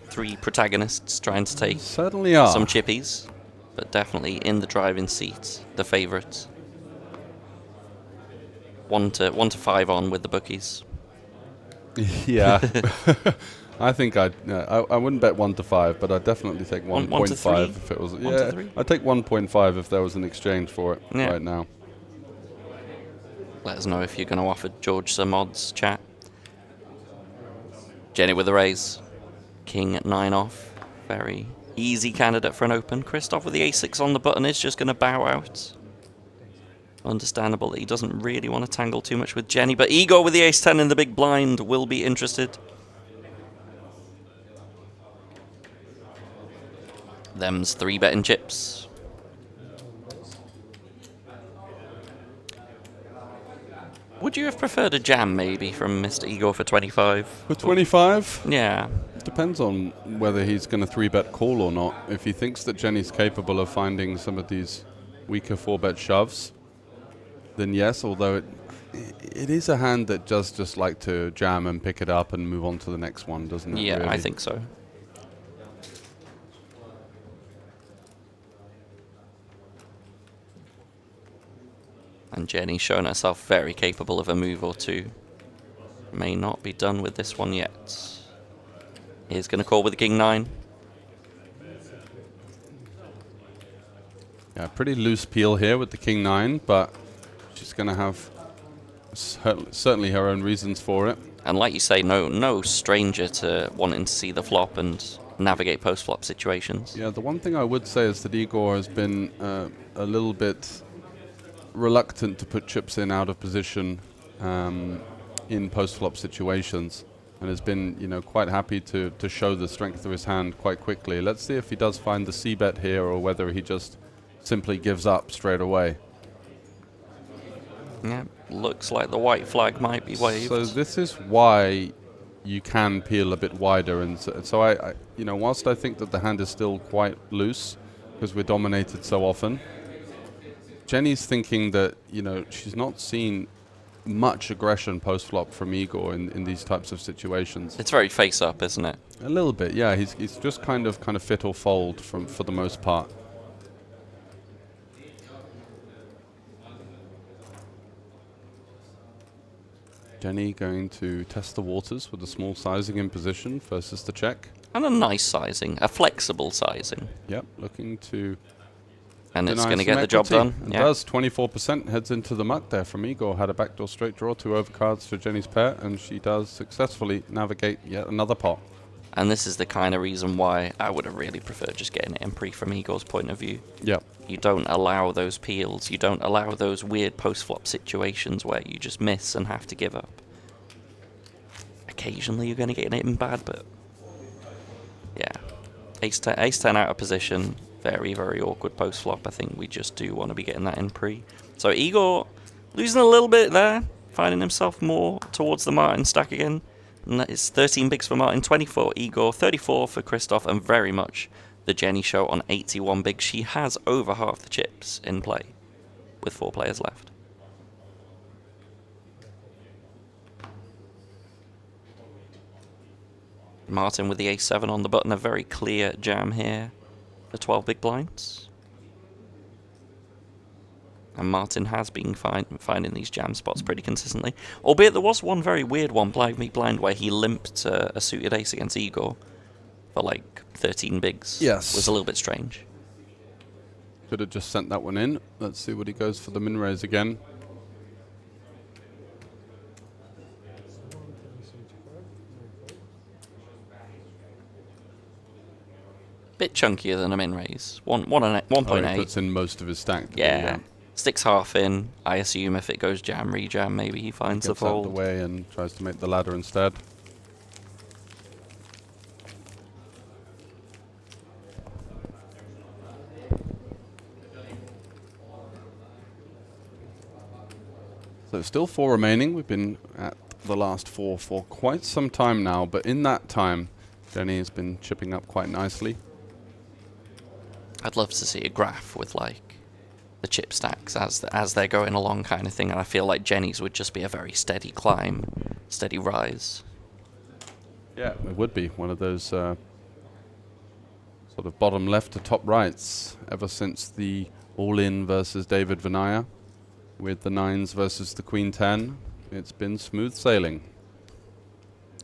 Speaker 9: 3 protagonists trying to take
Speaker 2: certainly are
Speaker 9: some chippies, but definitely in the driving seat, the favourites. 1 to 5 on with the bookies.
Speaker 2: Yeah. I think I wouldn't bet 1 to 5, but I'd definitely take 1.5 if it was. Yeah, I'd take 1.5 if there was an exchange for it right now.
Speaker 9: Let us know if you're going to offer George some odds, chat. Jenny with the raise. King at 9 off. Very easy candidate for an open. Christoph with the a6 on the button is just going to bow out. Understandable that he doesn't really want to tangle too much with Jenny, but Igor with the ace-10 in the big blind will be interested. Them's 3 betting chips. Would you have preferred a jam maybe from Mr. Igor for 25?
Speaker 2: For 25?
Speaker 9: Yeah.
Speaker 2: Depends on whether he's going to 3-bet call or not. If he thinks that Jenny's capable of finding some of these weaker 4-bet shoves, then yes, although it is a hand that does just like to jam and pick it up and move on to the next one, doesn't it?
Speaker 9: Yeah,
Speaker 2: really?
Speaker 9: I think so. And Jenny's shown herself very capable of a move or two. May not be done with this one yet. He's going to call with the king 9.
Speaker 2: Yeah, pretty loose peel here with the king 9, but she's going to have certainly her own reasons for it.
Speaker 9: And like you say, no stranger to wanting to see the flop and navigate post-flop situations.
Speaker 2: Yeah, the one thing I would say is that Igor has been a little bit reluctant to put chips in out of position in post-flop situations, and has been, quite happy to show the strength of his hand quite quickly. Let's see if he does find the c-bet here or whether he just simply gives up straight away.
Speaker 9: Yeah, looks like the white flag might be waved.
Speaker 2: So this is why you can peel a bit wider, and so I whilst I think that the hand is still quite loose because we're dominated so often, Jenny's thinking that she's not seen much aggression post-flop from Igor in these types of situations.
Speaker 9: It's very face-up, isn't it?
Speaker 2: A little bit, yeah. He's just kind of fit or fold for the most part. Jenny going to test the waters with a small sizing in position versus the check.
Speaker 9: And a nice sizing, a flexible sizing.
Speaker 2: Yep, looking to...
Speaker 9: And it's going to get the job done.
Speaker 2: It does. 24% heads into the muck there from Igor. Had a backdoor straight draw, 2 overcards for Jenny's pair, and she does successfully navigate yet another pot.
Speaker 9: And this is the kind of reason why I would have really preferred just getting it in pre from Igor's point of view.
Speaker 2: Yep.
Speaker 9: You don't allow those peels. You don't allow those weird post-flop situations where you just miss and have to give up. Occasionally you're going to get it in bad, but yeah. Ace-10 out of position. Very, very awkward post-flop. I think we just do want to be getting that in pre. So Igor losing a little bit there, finding himself more towards the Martin stack again. And that is 13 bigs for Martin, 24 Igor, 34 for Christoph, and very much the Jenny show on 81 bigs. She has over half the chips in play with 4 players left. Martin with the ace-7 on the button, a very clear jam here. The 12 big blinds. And Martin has been finding these jam spots pretty consistently. Albeit there was one very weird one, blind big blind, where he limped a suited ace against Igor for like 13 bigs.
Speaker 2: Yes.
Speaker 9: Was a little bit strange.
Speaker 2: Could have just sent that one in. Let's see what he goes for the min raise again.
Speaker 9: Bit chunkier than a min raise. 1.8.
Speaker 2: He puts in most of his stack.
Speaker 9: Yeah. Sticks half in. I assume if it goes jam, rejam, maybe he finds the fold.
Speaker 2: Gets out of the way and tries to make the ladder instead. So still 4 remaining. We've been at the last 4 for quite some time now, but in that time, Jenny has been chipping up quite nicely.
Speaker 9: I'd love to see a graph with like the chip stacks as they're going along kind of thing, and I feel like Jenny's would just be a very steady climb, steady rise.
Speaker 2: Yeah, it would be one of those sort of bottom left to top rights ever since the all-in versus David Vinaya with the 9s versus the Queen 10. It's been smooth sailing.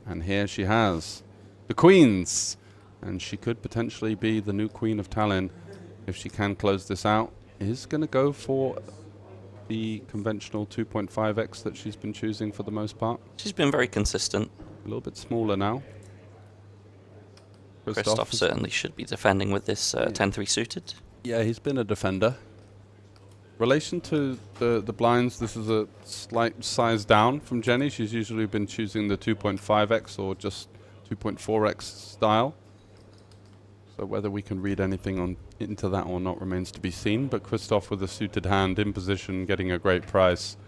Speaker 2: And here she has the Queens, and she could potentially be the new Queen of Tallinn if she can close this out. Is going to go for the conventional 2.5x that she's been choosing for the most part.
Speaker 9: She's been very consistent.
Speaker 2: A little bit smaller now.
Speaker 9: Christoph certainly should be defending with this 10-3 suited.
Speaker 2: Yeah, he's been a defender. Relation to the blinds, this is a slight size down from Jenny. She's usually been choosing the 2.5x or just 2.4x style. So whether we can read anything into that or not remains to be seen. But Christoph with a suited hand in position, getting a great price.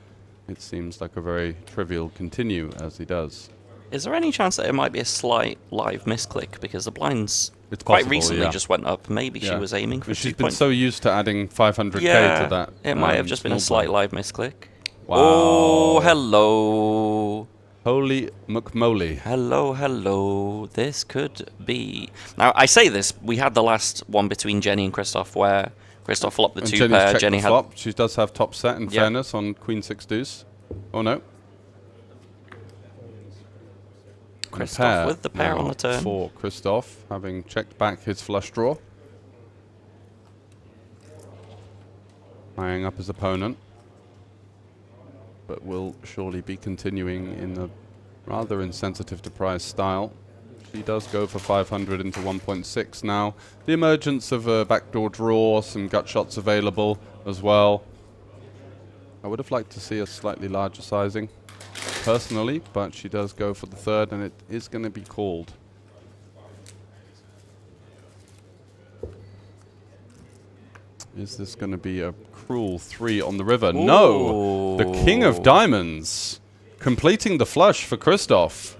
Speaker 2: It seems like a very trivial continue as he does.
Speaker 9: Is there any chance that it might be a slight live misclick because the blinds
Speaker 2: it's
Speaker 9: quite
Speaker 2: possible,
Speaker 9: recently just went up? Maybe she was aiming for.
Speaker 2: She's been so used to adding 500k to that.
Speaker 9: It might have just been a slight live misclick.
Speaker 2: Wow.
Speaker 9: Oh, hello.
Speaker 2: Holy McMoly.
Speaker 9: Hello, hello. This could be. Now, I say this, we had the last one between Jenny and Christoph where Christoph flopped the 2 pair. Jenny had.
Speaker 2: Flop. She does have top set in fairness on Queen 6 deuce. Oh no.
Speaker 9: Christoph with the pair on the turn.
Speaker 2: For Christoph, having checked back his flush draw. Eyeing up his opponent. But will surely be continuing in a rather insensitive to price style. She does go for 500 into 1.6 now. The emergence of a backdoor draw, some gut shots available as well. I would have liked to see a slightly larger sizing personally, but she does go for the 3rd, and it is going to be called. Is this going to be a cruel 3 on the river?
Speaker 9: Ooh.
Speaker 2: No! The King of Diamonds completing the flush for Christoph.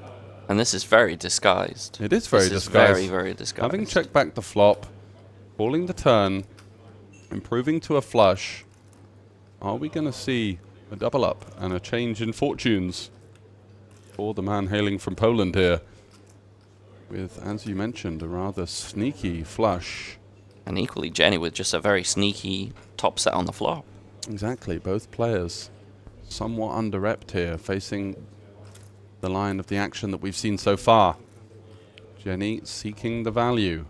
Speaker 9: And this is very disguised.
Speaker 2: It is very disguised.
Speaker 9: Very, very disguised.
Speaker 2: Having checked back the flop, calling the turn, improving to a flush. Are we going to see a double up and a change in fortunes for the man hailing from Poland here? With, as you mentioned, a rather sneaky flush.
Speaker 9: And equally Jenny with just a very sneaky top set on the flop.
Speaker 2: Exactly, both players somewhat under-repped here, facing the line of the action that we've seen so far. Jenny seeking the value,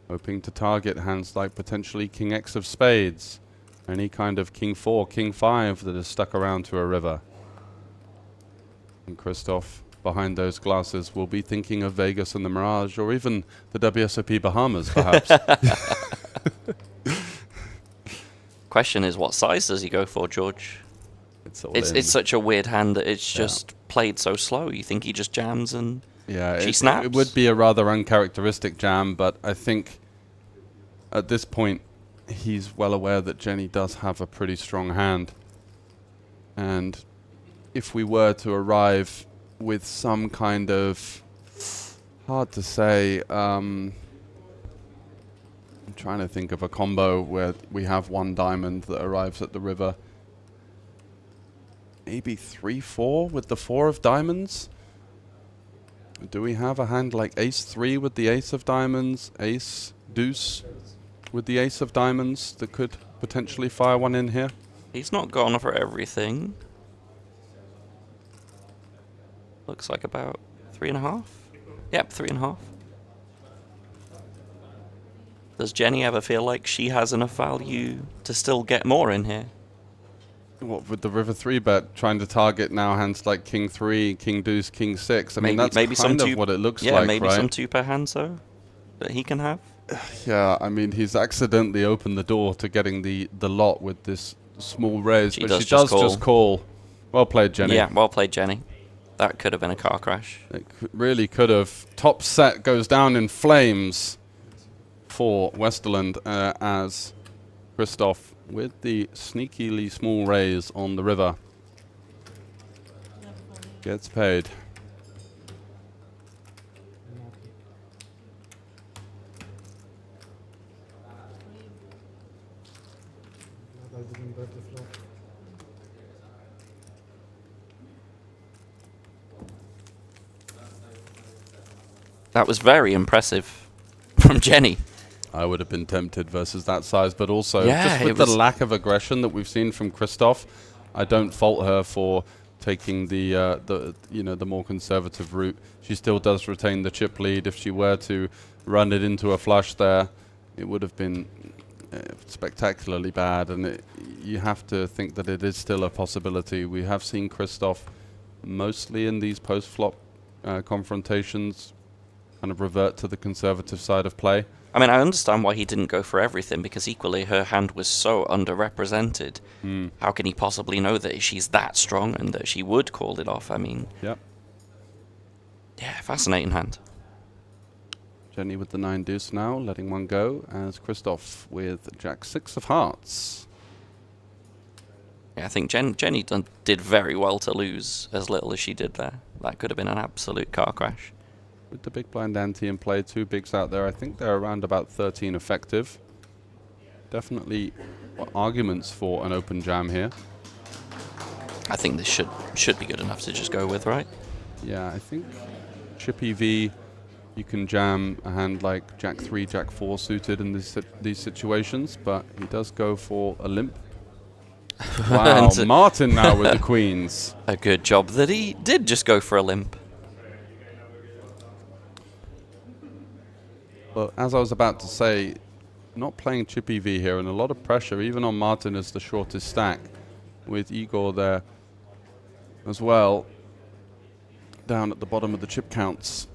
Speaker 2: hoping to target hands like potentially King X of spades, any kind of King 4, King 5 that is stuck around to a river. And Christoph, behind those glasses, will be thinking of Vegas and the Mirage, or even the WSOP Bahamas, perhaps.
Speaker 9: Question is, what size does he go for, George? It's such a weird hand that it's just played so slow. You think he just jams and she snaps?
Speaker 2: It would be a rather uncharacteristic jam, but I think at this point he's well aware that Jenny does have a pretty strong hand. And if we were to arrive with some kind of, hard to say, I'm trying to think of a combo where we have one diamond that arrives at the river. Maybe 3-4 with the 4 of diamonds? Do we have a hand like ace-3 with the ace of diamonds, ace-deuce with the ace of diamonds that could potentially fire one in here?
Speaker 9: He's not gone for everything. Looks like about 3.5. Yep, 3.5. Does Jenny ever feel like she has enough value to still get more in here?
Speaker 2: What, with the river 3 bet, trying to target now hands like King 3, King Deuce, King 6. I mean, that's
Speaker 9: maybe
Speaker 2: kind of what it looks like,
Speaker 9: yeah, maybe
Speaker 2: right?
Speaker 9: some 2-pair hands, though, that he can have.
Speaker 2: Yeah, I mean, he's accidentally opened the door to getting the lot with this small raise, but she does just call. Well played, Jenny.
Speaker 9: Yeah, well played, Jenny. That could have been a car crash.
Speaker 2: It really could have. Top set goes down in flames for Westerland as Christoph with the sneakily small raise on the river Gets paid.
Speaker 9: That was very impressive from Jenny.
Speaker 2: I would have been tempted versus that size, but also
Speaker 9: Yeah,
Speaker 2: just with the lack of aggression that we've seen from Christoph, I don't fault her for taking the more conservative route. She still does retain the chip lead. If she were to run it into a flush there, it would have been spectacularly bad, and you have to think that it is still a possibility. We have seen Christoph mostly in these post-flop confrontations kind of revert to the conservative side of play.
Speaker 9: I mean, I understand why he didn't go for everything, because equally her hand was so underrepresented. How can he possibly know that she's that strong and that she would call it off? I mean,
Speaker 2: yeah,
Speaker 9: fascinating hand.
Speaker 2: Jenny with the 9 deuce now, letting one go, as Christoph with Jack 6 of hearts.
Speaker 9: Yeah, I think Jenny did very well to lose as little as she did there. That could have been an absolute car crash.
Speaker 2: With the big blind ante in play, 2 bigs out there. I think they're around about 13 effective. Definitely arguments for an open jam here.
Speaker 9: I think this should be good enough to just go with, right?
Speaker 2: Yeah, I think chip EV, you can jam a hand like Jack 3, Jack 4 suited in these situations, but he does go for a limp. Wow, Martin now with the queens.
Speaker 9: A good job that he did just go for a limp.
Speaker 2: But as I was about to say, not playing chip EV here, and a lot of pressure, even on Martin as the shortest stack, with Igor there as well, down at the bottom of the chip counts.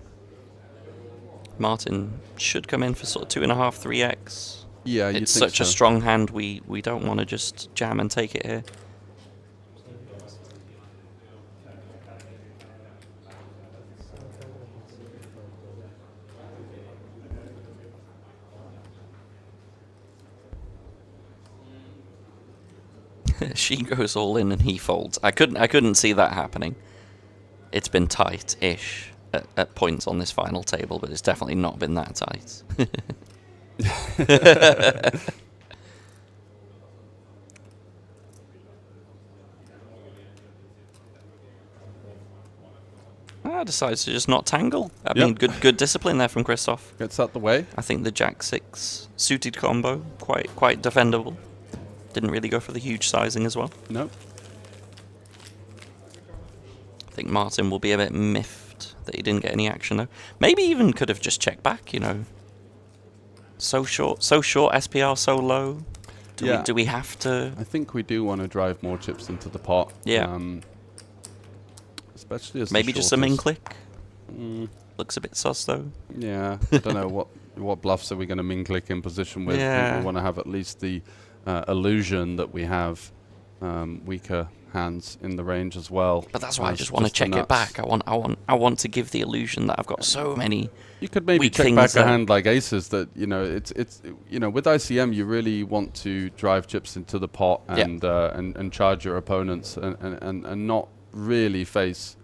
Speaker 9: Martin should come in for sort of 2.5, 3x.
Speaker 2: Yeah,
Speaker 9: it's such a strong hand, we don't want to just jam and take it here. She goes all in and he folds. I couldn't see that happening. It's been tight-ish at points on this final table, but it's definitely not been that tight. Decides to just not tangle. I mean, good discipline there from Christoph.
Speaker 2: Gets out the way.
Speaker 9: I think the Jack 6 suited combo quite defendable. Didn't really go for the huge sizing as well.
Speaker 2: No.
Speaker 9: I think Martin will be a bit miffed that he didn't get any action though. Maybe even could have just checked back, you know. So short, SPR so low. Do we have to?
Speaker 2: I think we do want to drive more chips into the pot.
Speaker 9: Yeah.
Speaker 2: Especially as
Speaker 9: maybe just a min click. Looks a bit sus though.
Speaker 2: Yeah. I don't know what bluffs are we going to min click in position with. I think we want to have at least the illusion that we have weaker hands in the range as well.
Speaker 9: But that's why I just want to check it back. I want to give the illusion that I've got so many.
Speaker 2: You could maybe check back a hand like aces that it's with ICM you really want to drive chips into the pot and charge your opponents and not really face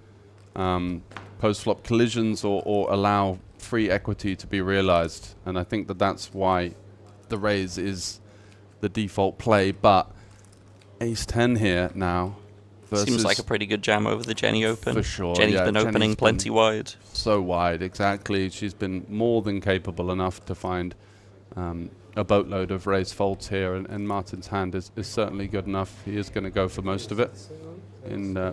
Speaker 2: post flop collisions or allow free equity to be realized. And I think that's why the raise is the default play, but ace 10 here now.
Speaker 9: Seems like a pretty good jam over the Jenny Open.
Speaker 2: For sure.
Speaker 9: Jenny's been opening plenty wide.
Speaker 2: So wide, exactly. She's been more than capable enough to find a boatload of raise folds here, and Martin's hand is certainly good enough. He is going to go for most of it,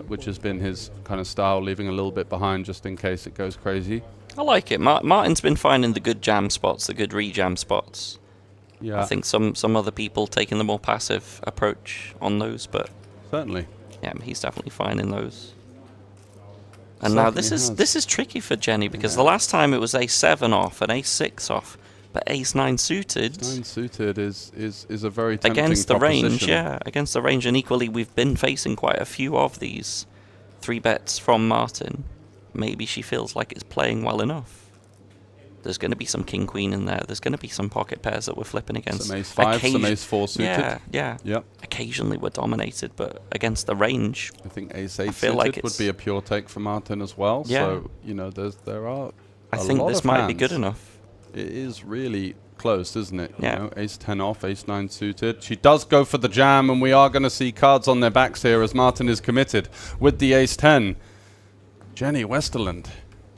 Speaker 2: which has been his kind of style, leaving a little bit behind just in case it goes crazy.
Speaker 9: I like it. Martin's been finding the good jam spots, the good re-jam spots.
Speaker 2: Yeah.
Speaker 9: I think some other people taking the more passive approach on those, but
Speaker 2: certainly,
Speaker 9: yeah, he's definitely finding those. And now this is tricky for Jenny because the last time it was ace 7 off and ace 6 off, but ace 9 suited.
Speaker 2: Ace 9 suited is a very tempting
Speaker 9: against the range,
Speaker 2: proposition.
Speaker 9: against the range, and equally we've been facing quite a few of these 3 bets from Martin. Maybe she feels like it's playing well enough. There's going to be some king queen in there. There's going to be some pocket pairs that we're flipping against.
Speaker 2: Some ace 5, some ace 4 suited.
Speaker 9: Yeah.
Speaker 2: Yep.
Speaker 9: Occasionally we're dominated, but against the range,
Speaker 2: I think ace 8
Speaker 9: feel
Speaker 2: suited
Speaker 9: like
Speaker 2: would be a pure take for Martin as well.
Speaker 9: Yeah.
Speaker 2: So, you know, there are
Speaker 9: I
Speaker 2: a
Speaker 9: think
Speaker 2: lot
Speaker 9: this
Speaker 2: of
Speaker 9: might be
Speaker 2: hands.
Speaker 9: good enough.
Speaker 2: It is really close, isn't it?
Speaker 9: Yeah.
Speaker 2: You know, ace 10 off, ace 9 suited. She does go for the jam, and we are going to see cards on their backs here as Martin is committed with the ace 10. Jenny Westerland,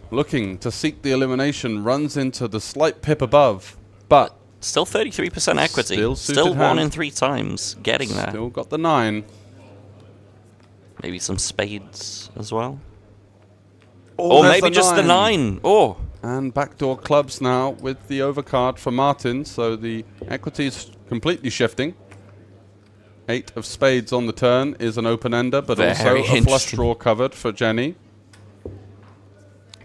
Speaker 2: looking to seek the elimination, runs into the slight pip above, but
Speaker 9: still 33% equity.
Speaker 2: Still
Speaker 9: 1
Speaker 2: hand.
Speaker 9: in 3 times getting there.
Speaker 2: Still got the 9.
Speaker 9: Maybe some spades as well.
Speaker 2: Oh,
Speaker 9: Or
Speaker 2: there's
Speaker 9: maybe just the 9. Oh.
Speaker 2: And backdoor clubs now with the overcard for Martin, so the equity is completely shifting. 8 of spades on the turn is an open-ender, but also a flush draw covered for Jenny.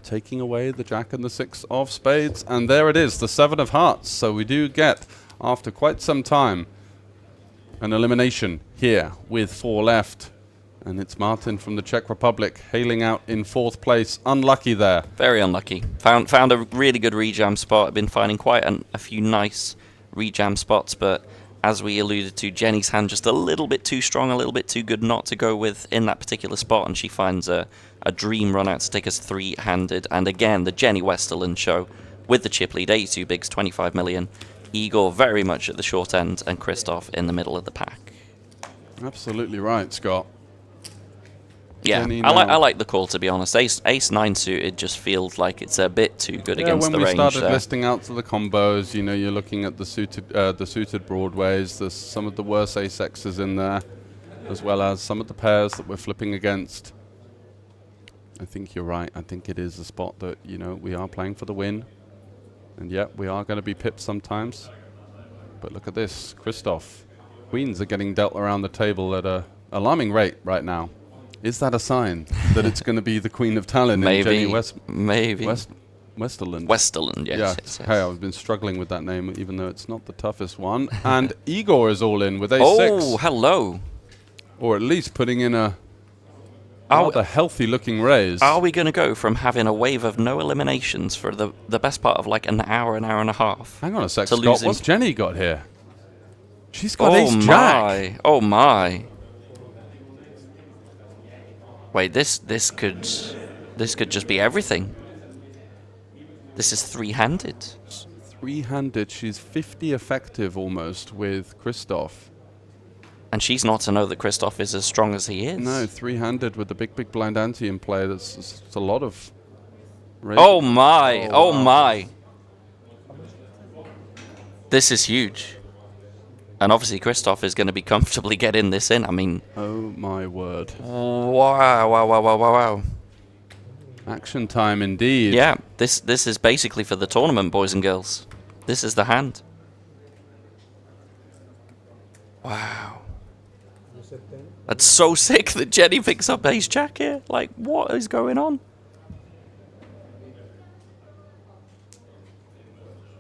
Speaker 2: Taking away the jack and the 6 of spades, and there it is, the 7 of hearts. So we do get, after quite some time, an elimination here with 4 left. And it's Martin from the Czech Republic hailing out in 4th place. Unlucky there.
Speaker 9: Very unlucky. Found a really good rejam spot. I've been finding quite a few nice rejam spots, but as we alluded to, Jenny's hand just a little bit too strong, a little bit too good not to go with in that particular spot, and she finds a dream run out to take us 3-handed. And again, the Jenny Westerland show with the chip lead, 82 bigs, 25 million. Igor very much at the short end, and Christoph in the middle of the pack.
Speaker 2: Absolutely right, Scott.
Speaker 9: Yeah, I like the call, to be honest. Ace 9 suited just feels like it's a bit too good against the range.
Speaker 2: When we started listing out to the combos, you know, you're looking at the suited broadways. There's some of the worse ace X's in there, as well as some of the pairs that we're flipping against. I think you're right. I think it is a spot that, you know, we are playing for the win. And yep, we are going to be pipped sometimes. But look at this, Christoph. Queens are getting dealt around the table at a alarming rate right now. Is that a sign that it's going to be the Queen of Tallinn?
Speaker 9: Maybe.
Speaker 2: In Jenny
Speaker 9: Maybe.
Speaker 2: Westerland.
Speaker 9: Westerland, yes.
Speaker 2: Yeah.
Speaker 9: Yes.
Speaker 2: Hey, I've been struggling with that name, even though it's not the toughest one. And Igor is all in with ace 6.
Speaker 9: Oh, hello.
Speaker 2: Or at least putting in a rather healthy-looking raise.
Speaker 9: Are we going to go from having a wave of no eliminations for the best part of like an hour and a half?
Speaker 2: Hang on a sec,
Speaker 9: to
Speaker 2: Scott. What's Jenny got here? She's got ace jack.
Speaker 9: My. Oh, my. Wait, this could just be everything. This is 3-handed.
Speaker 2: 3-handed. She's 50 effective almost with Christoph.
Speaker 9: And she's not to know that Christoph is as strong as he is.
Speaker 2: No, 3-handed with the big blind ante in play. That's a lot of.
Speaker 9: Oh my! Oh my! This is huge. And obviously Christoph is going to be comfortably getting this in. I mean...
Speaker 2: Oh my word.
Speaker 9: Wow.
Speaker 2: Action time indeed.
Speaker 9: Yeah, this is basically for the tournament, boys and girls. This is the hand. Wow. That's so sick that Jenny picks up ace jack here. Like, what is going on?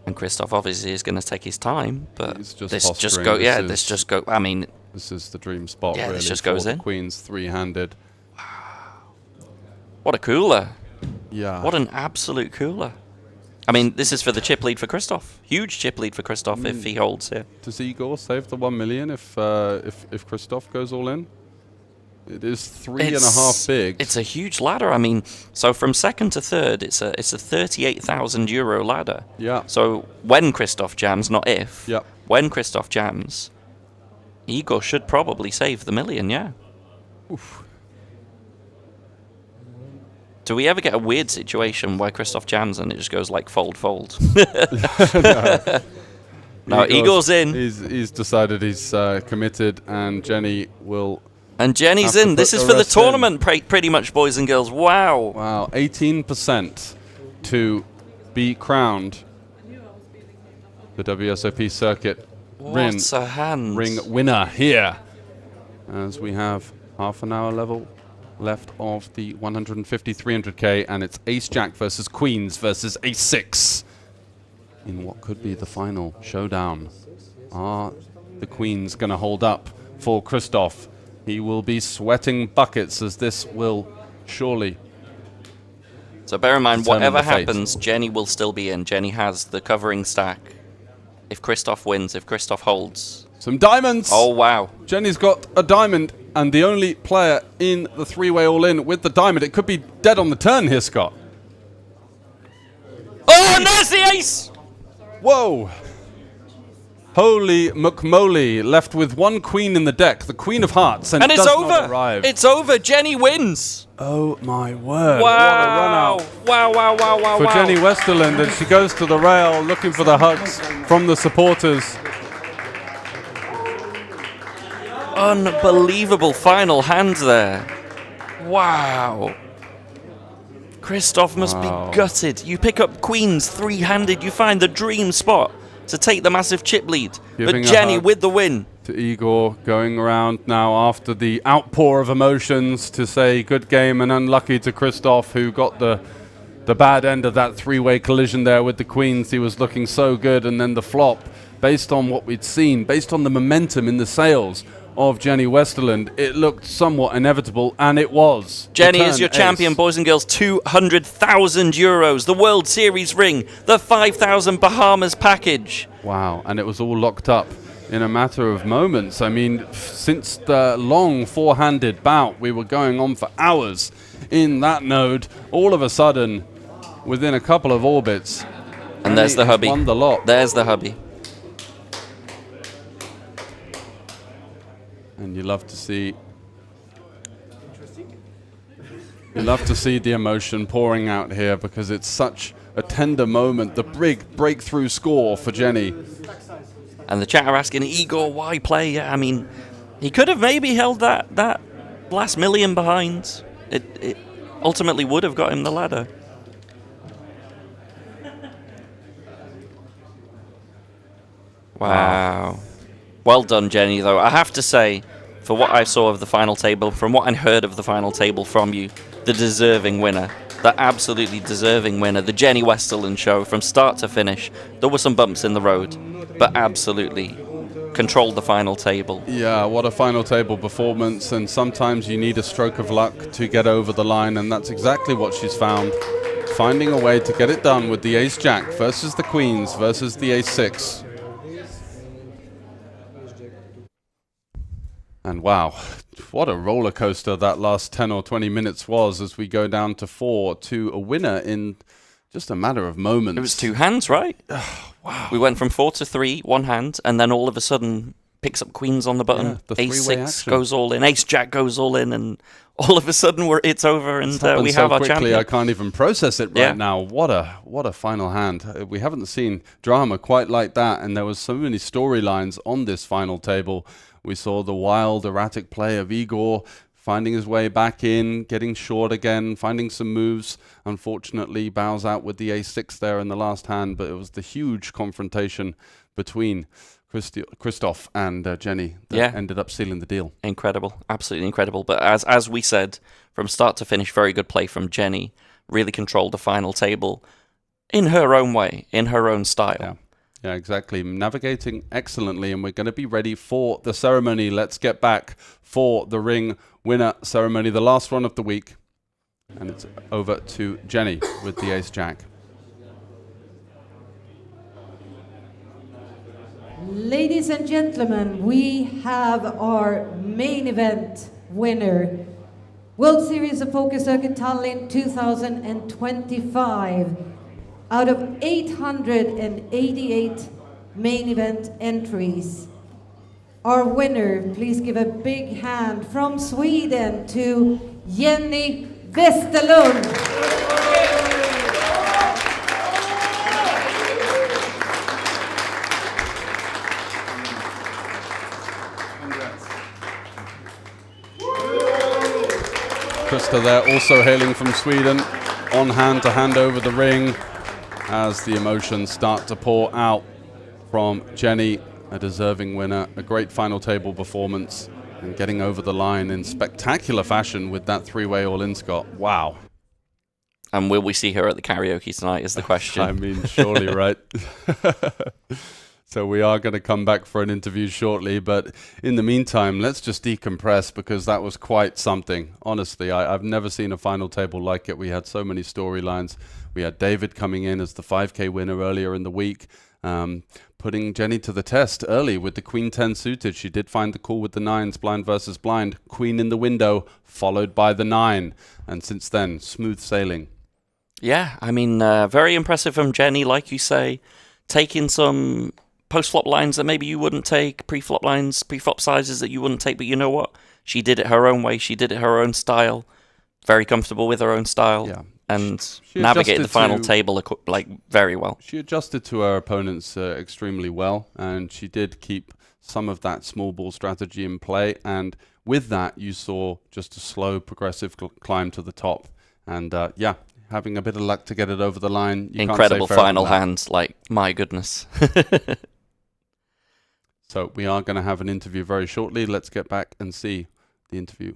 Speaker 9: And Christoph obviously is going to take his time, but this just go. Yeah, this just go. I mean,
Speaker 2: this is the dream spot.
Speaker 9: Yeah,
Speaker 2: really,
Speaker 9: this just
Speaker 2: for
Speaker 9: goes
Speaker 2: the
Speaker 9: in.
Speaker 2: Queen's 3-handed.
Speaker 9: What a cooler!
Speaker 2: Yeah.
Speaker 9: What an absolute cooler. I mean, this is for the chip lead for Christoph. Huge chip lead for Christoph if he holds here.
Speaker 2: Does Igor save the 1 million if Christoph goes all in? It is 3.5 big.
Speaker 9: It's a huge ladder. I mean, so from second to third, it's a 38,000 euro ladder.
Speaker 2: Yeah.
Speaker 9: So when Christoph jams, not if.
Speaker 2: Yeah.
Speaker 9: When Christoph jams, Igor should probably save the million. Yeah.
Speaker 2: Oof.
Speaker 9: Do we ever get a weird situation where Christoph jams and it just goes like fold? No, Igor's in.
Speaker 2: He's decided he's committed, and Jenny will.
Speaker 9: And Jenny's in. This is for the tournament, pretty much, boys and girls. Wow.
Speaker 2: Wow, 18% to be crowned the WSOP Circuit ring winner here, as we have half an hour level left of the 150 300k, and it's ace jack versus queens versus ace 6 in what could be the final showdown. Are the queens going to hold up for Christoph? He will be sweating buckets, as this will surely
Speaker 9: So bear in mind,
Speaker 2: determine
Speaker 9: whatever
Speaker 2: the fate.
Speaker 9: happens, Jenny will still be in. Jenny has the covering stack. If Christoph wins, if Christoph holds.
Speaker 2: Some diamonds!
Speaker 9: Oh, wow.
Speaker 2: Jenny's got a diamond, and the only player in the three-way all-in with the diamond. It could be dead on the turn here, Scott.
Speaker 9: Oh, and there's the ace!
Speaker 2: Whoa! Holy McMoley, left with one queen in the deck, the Queen of Hearts, and
Speaker 9: it's
Speaker 2: does
Speaker 9: over!
Speaker 2: not arrive.
Speaker 9: It's over! Jenny wins!
Speaker 2: Oh my word!
Speaker 9: Wow!
Speaker 2: What a run out!
Speaker 9: Wow! Wow! Wow! Wow!
Speaker 2: For
Speaker 9: wow.
Speaker 2: Jenny Westerland, and she goes to the rail looking for the hugs from the supporters.
Speaker 9: Unbelievable final hand there. Wow. Christoph must be gutted. You pick up queens three-handed. You find the dream spot to take the massive chip lead.
Speaker 2: Giving
Speaker 9: But
Speaker 2: a
Speaker 9: Jenny
Speaker 2: hug
Speaker 9: with the win.
Speaker 2: to Igor, going around now after the outpour of emotions to say good game and unlucky to Christoph, who got the bad end of that three-way collision there with the queens. He was looking so good, and then the flop, based on what we'd seen, based on the momentum in the sails of Jenny Westerland, it looked somewhat inevitable, and it was.
Speaker 9: Jenny
Speaker 2: Return
Speaker 9: is your
Speaker 2: ace.
Speaker 9: champion, boys and girls. 200,000 euros, the World Series ring, the 5,000 Bahamas package.
Speaker 2: Wow, and it was all locked up in a matter of moments. I mean, since the long four-handed bout, we were going on for hours in that node. All of a sudden, within a couple of orbits,
Speaker 9: and there's the hubby.
Speaker 2: Won the lot.
Speaker 9: There's the hubby.
Speaker 2: And you love to see. You love to see the emotion pouring out here because it's such a tender moment. The big breakthrough score for Jenny.
Speaker 9: And the chat are asking, Igor, why play? Yeah, I mean, he could have maybe held that last million behind. It ultimately would have got him the ladder. Wow. Well done, Jenny, though. I have to say, for what I saw of the final table, from what I heard of the final table from you, the deserving winner, the absolutely deserving winner, the Jenny Westerland show from start to finish. There were some bumps in the road, but absolutely controlled the final table.
Speaker 2: Yeah, what a final table performance, and sometimes you need a stroke of luck to get over the line, and that's exactly what she's found. Finding a way to get it done with the ace-jack versus the queens versus the ace-6. And wow, what a roller coaster that last 10 or 20 minutes was as we go down to 4 to a winner in just a matter of moments.
Speaker 9: It was two hands, right?
Speaker 2: Wow.
Speaker 9: We went from 4 to 3, one hand, and then all of a sudden picks up queens on the button.
Speaker 2: Yeah, the three-way
Speaker 9: ace-6
Speaker 2: action.
Speaker 9: goes all in, ace-jack goes all in, and all of a sudden it's over, and we have our
Speaker 2: quickly,
Speaker 9: champion.
Speaker 2: I can't even process it right now. What a final hand. We haven't seen drama quite like that, and there was so many storylines on this final table. We saw the wild, erratic play of Igor finding his way back in, getting short again, finding some moves. Unfortunately, bows out with the ace-6 there in the last hand, but it was the huge confrontation between Christoph and Jenny that ended up sealing the deal.
Speaker 9: Incredible, absolutely incredible. But as we said, from start to finish, very good play from Jenny. Really controlled the final table in her own way, in her own style.
Speaker 2: Yeah, exactly. Navigating excellently, and we're going to be ready for the ceremony. Let's get back for the ring winner ceremony, the last one of the week. And it's over to Jenny with the ace-jack.
Speaker 3: Ladies and gentlemen, we have our main event winner. World Series of Poker Circuit Tallinn 2025. Out of 888 main event entries, our winner, please give a big hand from Sweden to Jenny Westerland.
Speaker 2: Krista there, also hailing from Sweden, on hand to hand over the ring as the emotions start to pour out from Jenny, a deserving winner, a great final table performance, and getting over the line in spectacular fashion with that three-way all-in, Scott. Wow.
Speaker 9: And will we see her at the karaoke tonight is the question.
Speaker 2: I mean, surely, right? So we are going to come back for an interview shortly, but in the meantime, let's just decompress because that was quite something. Honestly, I've never seen a final table like it. We had so many storylines. We had David coming in as the 5K winner earlier in the week, putting Jenny to the test early with the Queen 10 suited. She did find the call with the 9s, blind versus blind. Queen in the window, followed by the 9. And since then, smooth sailing.
Speaker 9: Yeah, I mean, very impressive from Jenny, like you say, taking some post-flop lines that maybe you wouldn't take, pre-flop lines, pre-flop sizes that you wouldn't take, but you know what? She did it her own way, she did it her own style, very comfortable with her own style, and
Speaker 2: she
Speaker 9: navigated the final table like very well.
Speaker 2: She adjusted to her opponents extremely well, and she did keep some of that small ball strategy in play, and with that, you saw just a slow, progressive climb to the top, and having a bit of luck to get it over the line.
Speaker 9: Incredible final hands, like, my goodness.
Speaker 2: So we are going to have an interview very shortly. Let's get back and see the interview.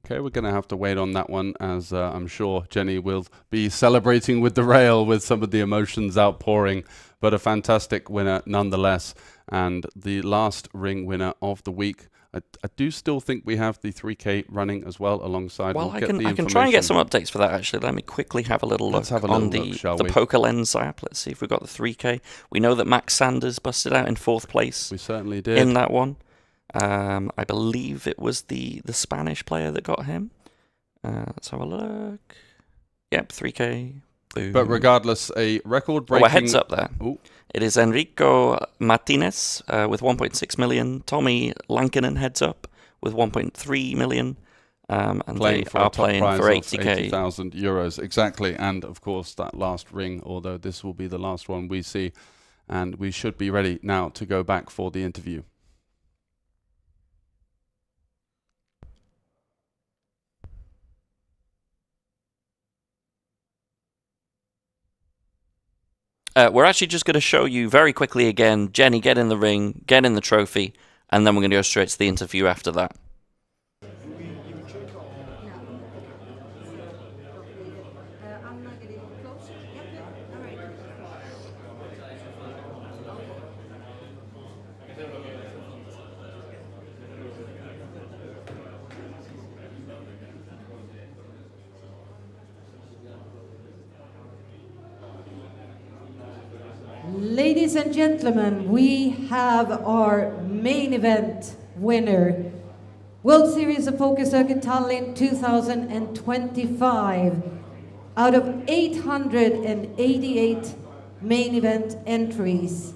Speaker 2: Okay, we're going to have to wait on that one, as I'm sure Jenny will be celebrating with the rail with some of the emotions outpouring, but a fantastic winner nonetheless, and the last ring winner of the week. I do still think we have the 3K running as well alongside.
Speaker 9: Well, I can try and get some updates for that, actually. Let me quickly have a little look on the Poker Lens app. Let's see if we've got the 3K. We know that Max Sanders busted out in 4th place.
Speaker 2: We certainly did.
Speaker 9: In that one. I believe it was the Spanish player that got him. Let's have a look. Yep, 3K. Boom.
Speaker 2: But regardless, a record-breaking...
Speaker 9: Oh, a heads up there.
Speaker 2: Ooh.
Speaker 9: It is Enrico Martinez with 1.6 million. Tommy Lankinen heads up with 1.3 million. And
Speaker 2: playing
Speaker 9: they
Speaker 2: for
Speaker 9: are
Speaker 2: a top
Speaker 9: playing
Speaker 2: prize
Speaker 9: for
Speaker 2: of
Speaker 9: 80k.
Speaker 2: 80,000 euros. Exactly. And of course, that last ring, although this will be the last one we see. And we should be ready now to go back for the interview.
Speaker 9: We're actually just going to show you very quickly again, Jenny, get in the ring, get in the trophy, and then we're going to go straight to the interview after that.
Speaker 3: Ladies and gentlemen, we have our main event winner. World Series of Poker Circuit Tallinn 2025. Out of 888 main event entries,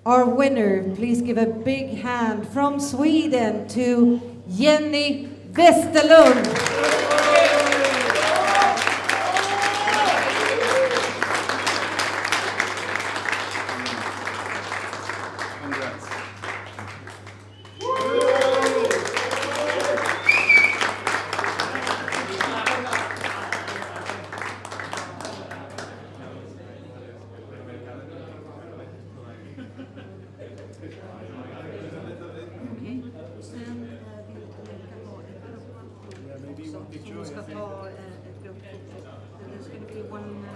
Speaker 3: our winner, please give a big hand from Sweden to Jenny Westerland.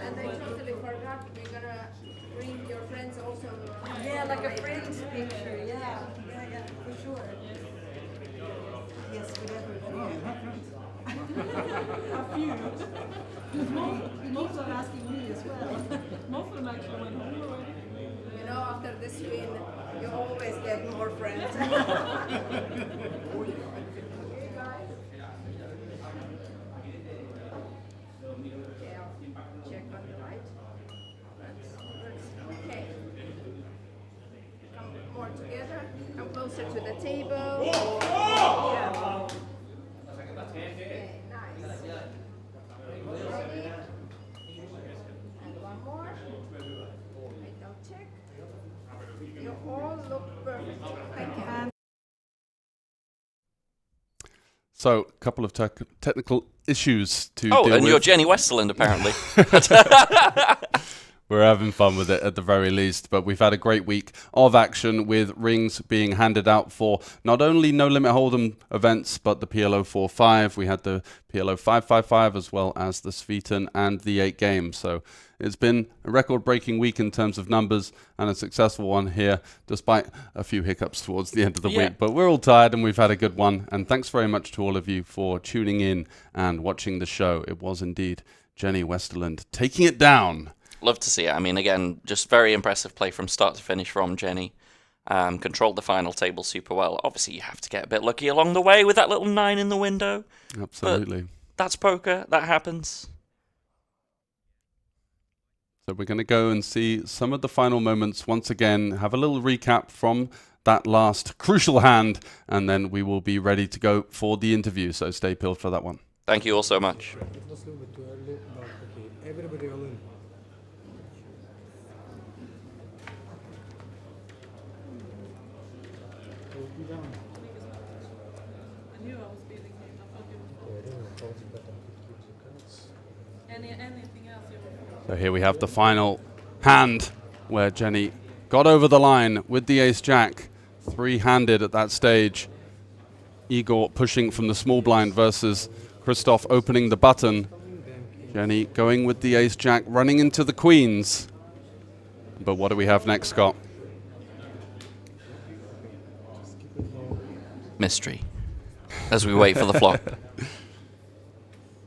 Speaker 12: And I totally forgot, we're gonna bring your friends also.
Speaker 3: Yeah, like a friend's picture, yeah, for sure. Yes, whatever. A few. Most are asking me as well. Most of them actually went home already.
Speaker 12: You know, after this win, you always get more friends. Check on the right. Okay. Come more together. Come closer to the table. Yeah. Okay, nice. Ready? And one more. Wait, don't check. You all look perfect. Thank you.
Speaker 2: So, a couple of technical issues to deal
Speaker 9: Oh, and
Speaker 2: with.
Speaker 9: you're Jenny Westerland, apparently.
Speaker 2: we're having fun with it at the very least. But we've had a great week of action with rings being handed out for not only No Limit Hold'em events, but the PLO 4-5. We had the PLO 5-5-5 as well as the Sveton and the 8 games. So it's been a record-breaking week in terms of numbers and a successful one here, despite a few hiccups towards the end of the week. But we're all tired and we've had a good one. And thanks very much to all of you for tuning in and watching the show. It was indeed Jenny Westerland taking it down.
Speaker 9: Love to see it. I mean, again, just very impressive play from start to finish from Jenny. Controlled the final table super well. Obviously, you have to get a bit lucky along the way with that little 9 in the window.
Speaker 2: Absolutely.
Speaker 9: But that's poker. That happens.
Speaker 2: So we're going to go and see some of the final moments once again, have a little recap from that last crucial hand, and then we will be ready to go for the interview. So stay peeled for that one.
Speaker 9: Thank you all so much.
Speaker 2: So here we have the final hand where Jenny got over the line with the ace-jack, three-handed at that stage. Igor pushing from the small blind versus Christoph opening the button. Jenny going with the ace-jack, running into the queens. But what do we have next, Scott?
Speaker 9: Mystery. As we wait for the flop.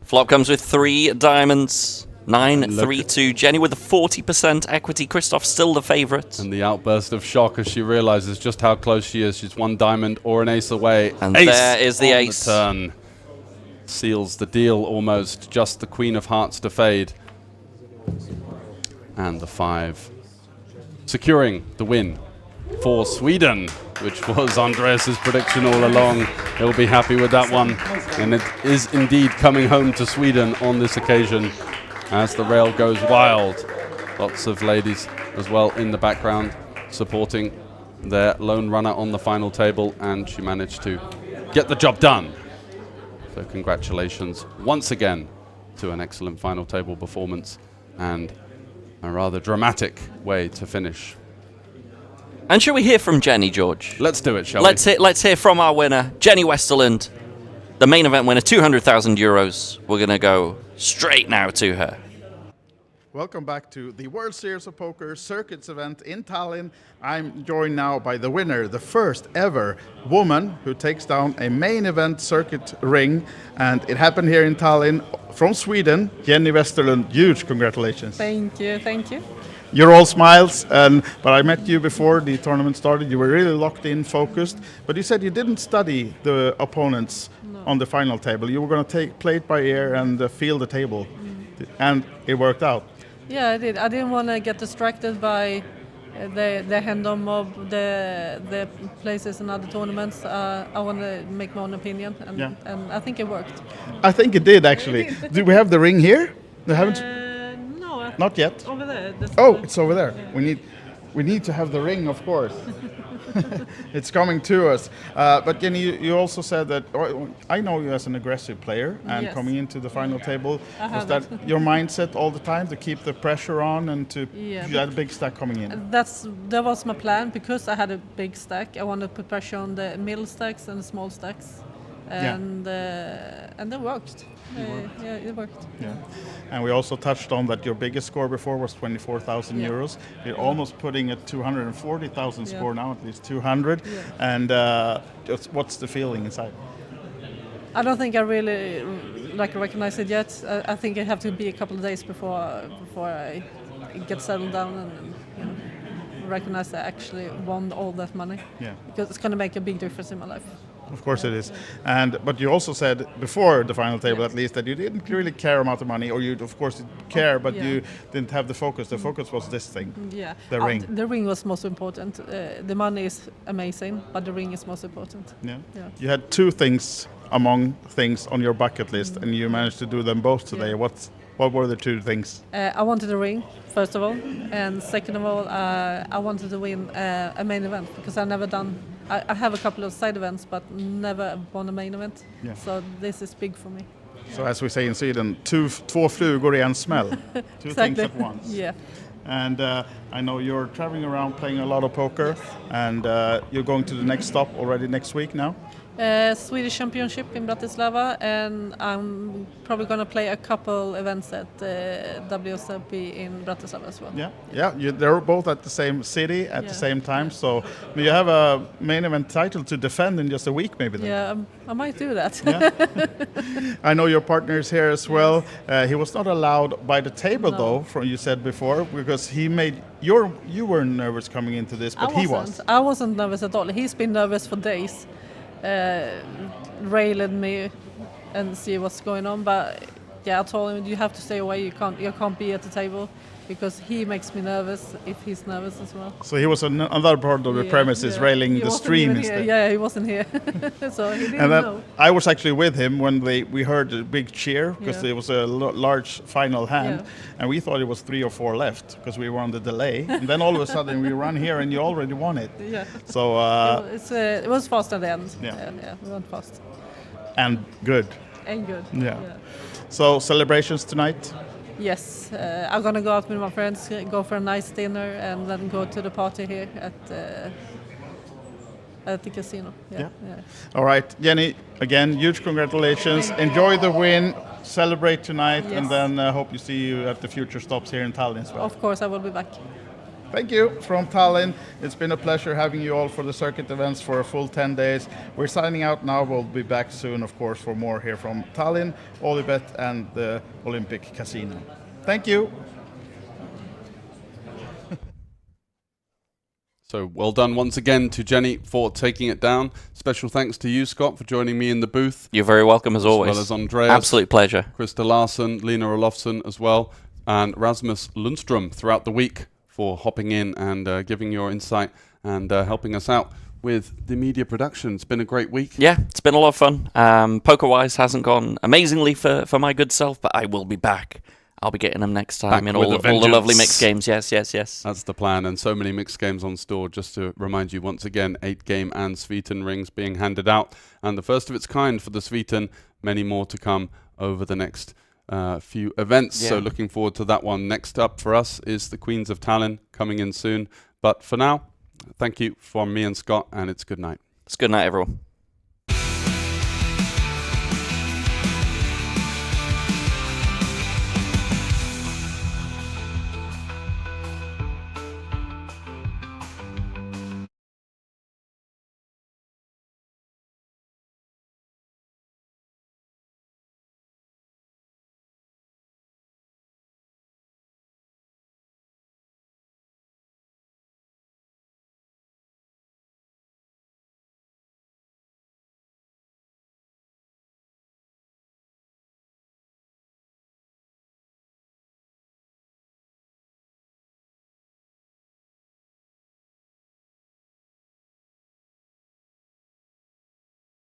Speaker 9: Flop comes with 3 diamonds. 9-3-2. Jenny with a 40% equity. Christoph still the favourite.
Speaker 2: And the outburst of shock as she realises just how close she is. She's 1 diamond or an ace away.
Speaker 9: And
Speaker 2: ace
Speaker 9: there is the
Speaker 2: on
Speaker 9: ace.
Speaker 2: The turn. Seals the deal almost. Just the Queen of Hearts to fade. And the 5. Securing the win for Sweden, which was Andreas's prediction all along. He'll be happy with that one. And it is indeed coming home to Sweden on this occasion as the rail goes wild. Lots of ladies as well in the background supporting their lone runner on the final table, and she managed to get the job done. So congratulations once again to an excellent final table performance and a rather dramatic way to finish.
Speaker 9: And shall we hear from Jenny, George?
Speaker 2: Let's do it, shall we?
Speaker 9: Let's hear from our winner, Jenny Westerland, the main event winner, 200,000 euros. We're going to go straight now to her.
Speaker 1: Welcome back to the World Series of Poker Circuits event in Tallinn. I'm joined now by the winner, the first ever woman who takes down a main event circuit ring. And it happened here in Tallinn from Sweden. Jenny Westerland, huge congratulations.
Speaker 4: Thank you, thank you.
Speaker 1: You're all smiles, but I met you before the tournament started. You were really locked in, focused, but you said you didn't study the opponents on the final table. You were going to play it by ear and feel the table, and it worked out.
Speaker 4: Yeah, I did. I didn't want to get distracted by the hand-on mob, the places in other tournaments. I want to make my own opinion, and I think it worked.
Speaker 1: I think it did, actually. Do we have the ring here? They haven't.
Speaker 4: No,
Speaker 1: not yet.
Speaker 4: Over there.
Speaker 1: It's over there. Yeah. We need to have the ring, of course. It's coming to us. But Jenny, you also said that I know you as an aggressive player, and coming into the final table, was that your mindset all the time to keep the pressure on and to you had a big stack coming in?
Speaker 4: That was my plan, because I had a big stack. I wanted to put pressure on the middle stacks and the small stacks, and that worked. It worked. Yeah,
Speaker 1: and we also touched on that your biggest score before was 24,000 euros. You're almost putting a 240,000 score now, at least 200. Yeah. And what's the feeling inside?
Speaker 4: I don't think I really recognize it yet. I think I have to be a couple of days before I get settled down and recognize that I actually won all that money. Yeah, because it's going to make a big difference in my life.
Speaker 1: Of course it is. But you also said before the final table, at least, that you didn't really care about the money, or you of course did care, but you didn't have the focus. The focus was this thing, the ring.
Speaker 4: The ring was most important. The money is amazing, but the ring is most important.
Speaker 1: Yeah. You had 2 things among things on your bucket list, and you managed to do them both today. What were the 2 things?
Speaker 4: I wanted a ring, first of all, and second of all, I wanted to win a main event, because I've never done. I have a couple of side events, but never won a main event. Yeah. So this is big for me.
Speaker 1: So as we say in Sweden, två flugor i en smäll. 2 things at once.
Speaker 4: Yeah.
Speaker 1: And I know you're traveling around playing a lot of poker, and you're going to the next stop already next week now?
Speaker 4: Swedish Championship in Bratislava, and I'm probably going to play a couple events at WSOP in Bratislava as well.
Speaker 1: Yeah. They're both at the same city at the same time, so you have a main event title to defend in just a week, maybe. Then.
Speaker 4: Yeah, I might do that.
Speaker 1: I know your partner is here as well. He was not allowed by the table though, from you said before, because he made you were nervous coming into this, but he was.
Speaker 4: I wasn't nervous at all. He's been nervous for days. Railing me and see what's going on, but I told him you have to stay away. You can't be at the table because he makes me nervous if he's nervous as well.
Speaker 1: So he was another part of the premises railing the stream instead.
Speaker 4: Yeah, he wasn't here, so he didn't know.
Speaker 1: I was actually with him when we heard a big cheer because there was a large final hand, and we thought it was 3 or 4 left because we were on the delay, and then all of a sudden we run here and you already won it.
Speaker 4: Yeah.
Speaker 1: So
Speaker 4: it was fast at the end.
Speaker 1: Yeah,
Speaker 4: we went fast.
Speaker 1: And good.
Speaker 4: And good.
Speaker 1: Yeah. So celebrations tonight.
Speaker 4: Yes, I'm gonna go out with my friends, go for a nice dinner, and then go to the party here at the casino. Yeah.
Speaker 1: All right, Jenny. Again, huge congratulations. Enjoy the win. Celebrate tonight, and then hope you see you at the future stops here in Tallinn as well.
Speaker 4: Of course, I will be back.
Speaker 1: Thank you from Tallinn. It's been a pleasure having you all for the circuit events for a full 10 days. We're signing out now. We'll be back soon, of course, for more here from Tallinn, Olybet, and the Olympic Casino. Thank you.
Speaker 2: So well done once again to Jenny for taking it down. Special thanks to you, Scott, for joining me in the booth.
Speaker 9: You're very welcome as always.
Speaker 2: As well as Andreas.
Speaker 9: Absolute pleasure.
Speaker 2: Krista Larsen, Lena Olofsson as well, and Rasmus Lundström throughout the week for hopping in and giving your insight and helping us out with the media production. It's been a great week.
Speaker 9: Yeah, it's been a lot of fun. Poker-wise hasn't gone amazingly for my good self, but I will be back. I'll be getting them next time in all the lovely mixed games. Yes. That's
Speaker 2: the plan, and so many mixed games on store. Just to remind you once again, 8-game and Sweden rings being handed out, and the first of its kind for the Sweden. Many more to come over the next few events. So looking forward to that one. Next up for us is the Queens of Tallinn coming in soon. But for now, thank you from me and Scott, and it's good night.
Speaker 9: It's good night, everyone.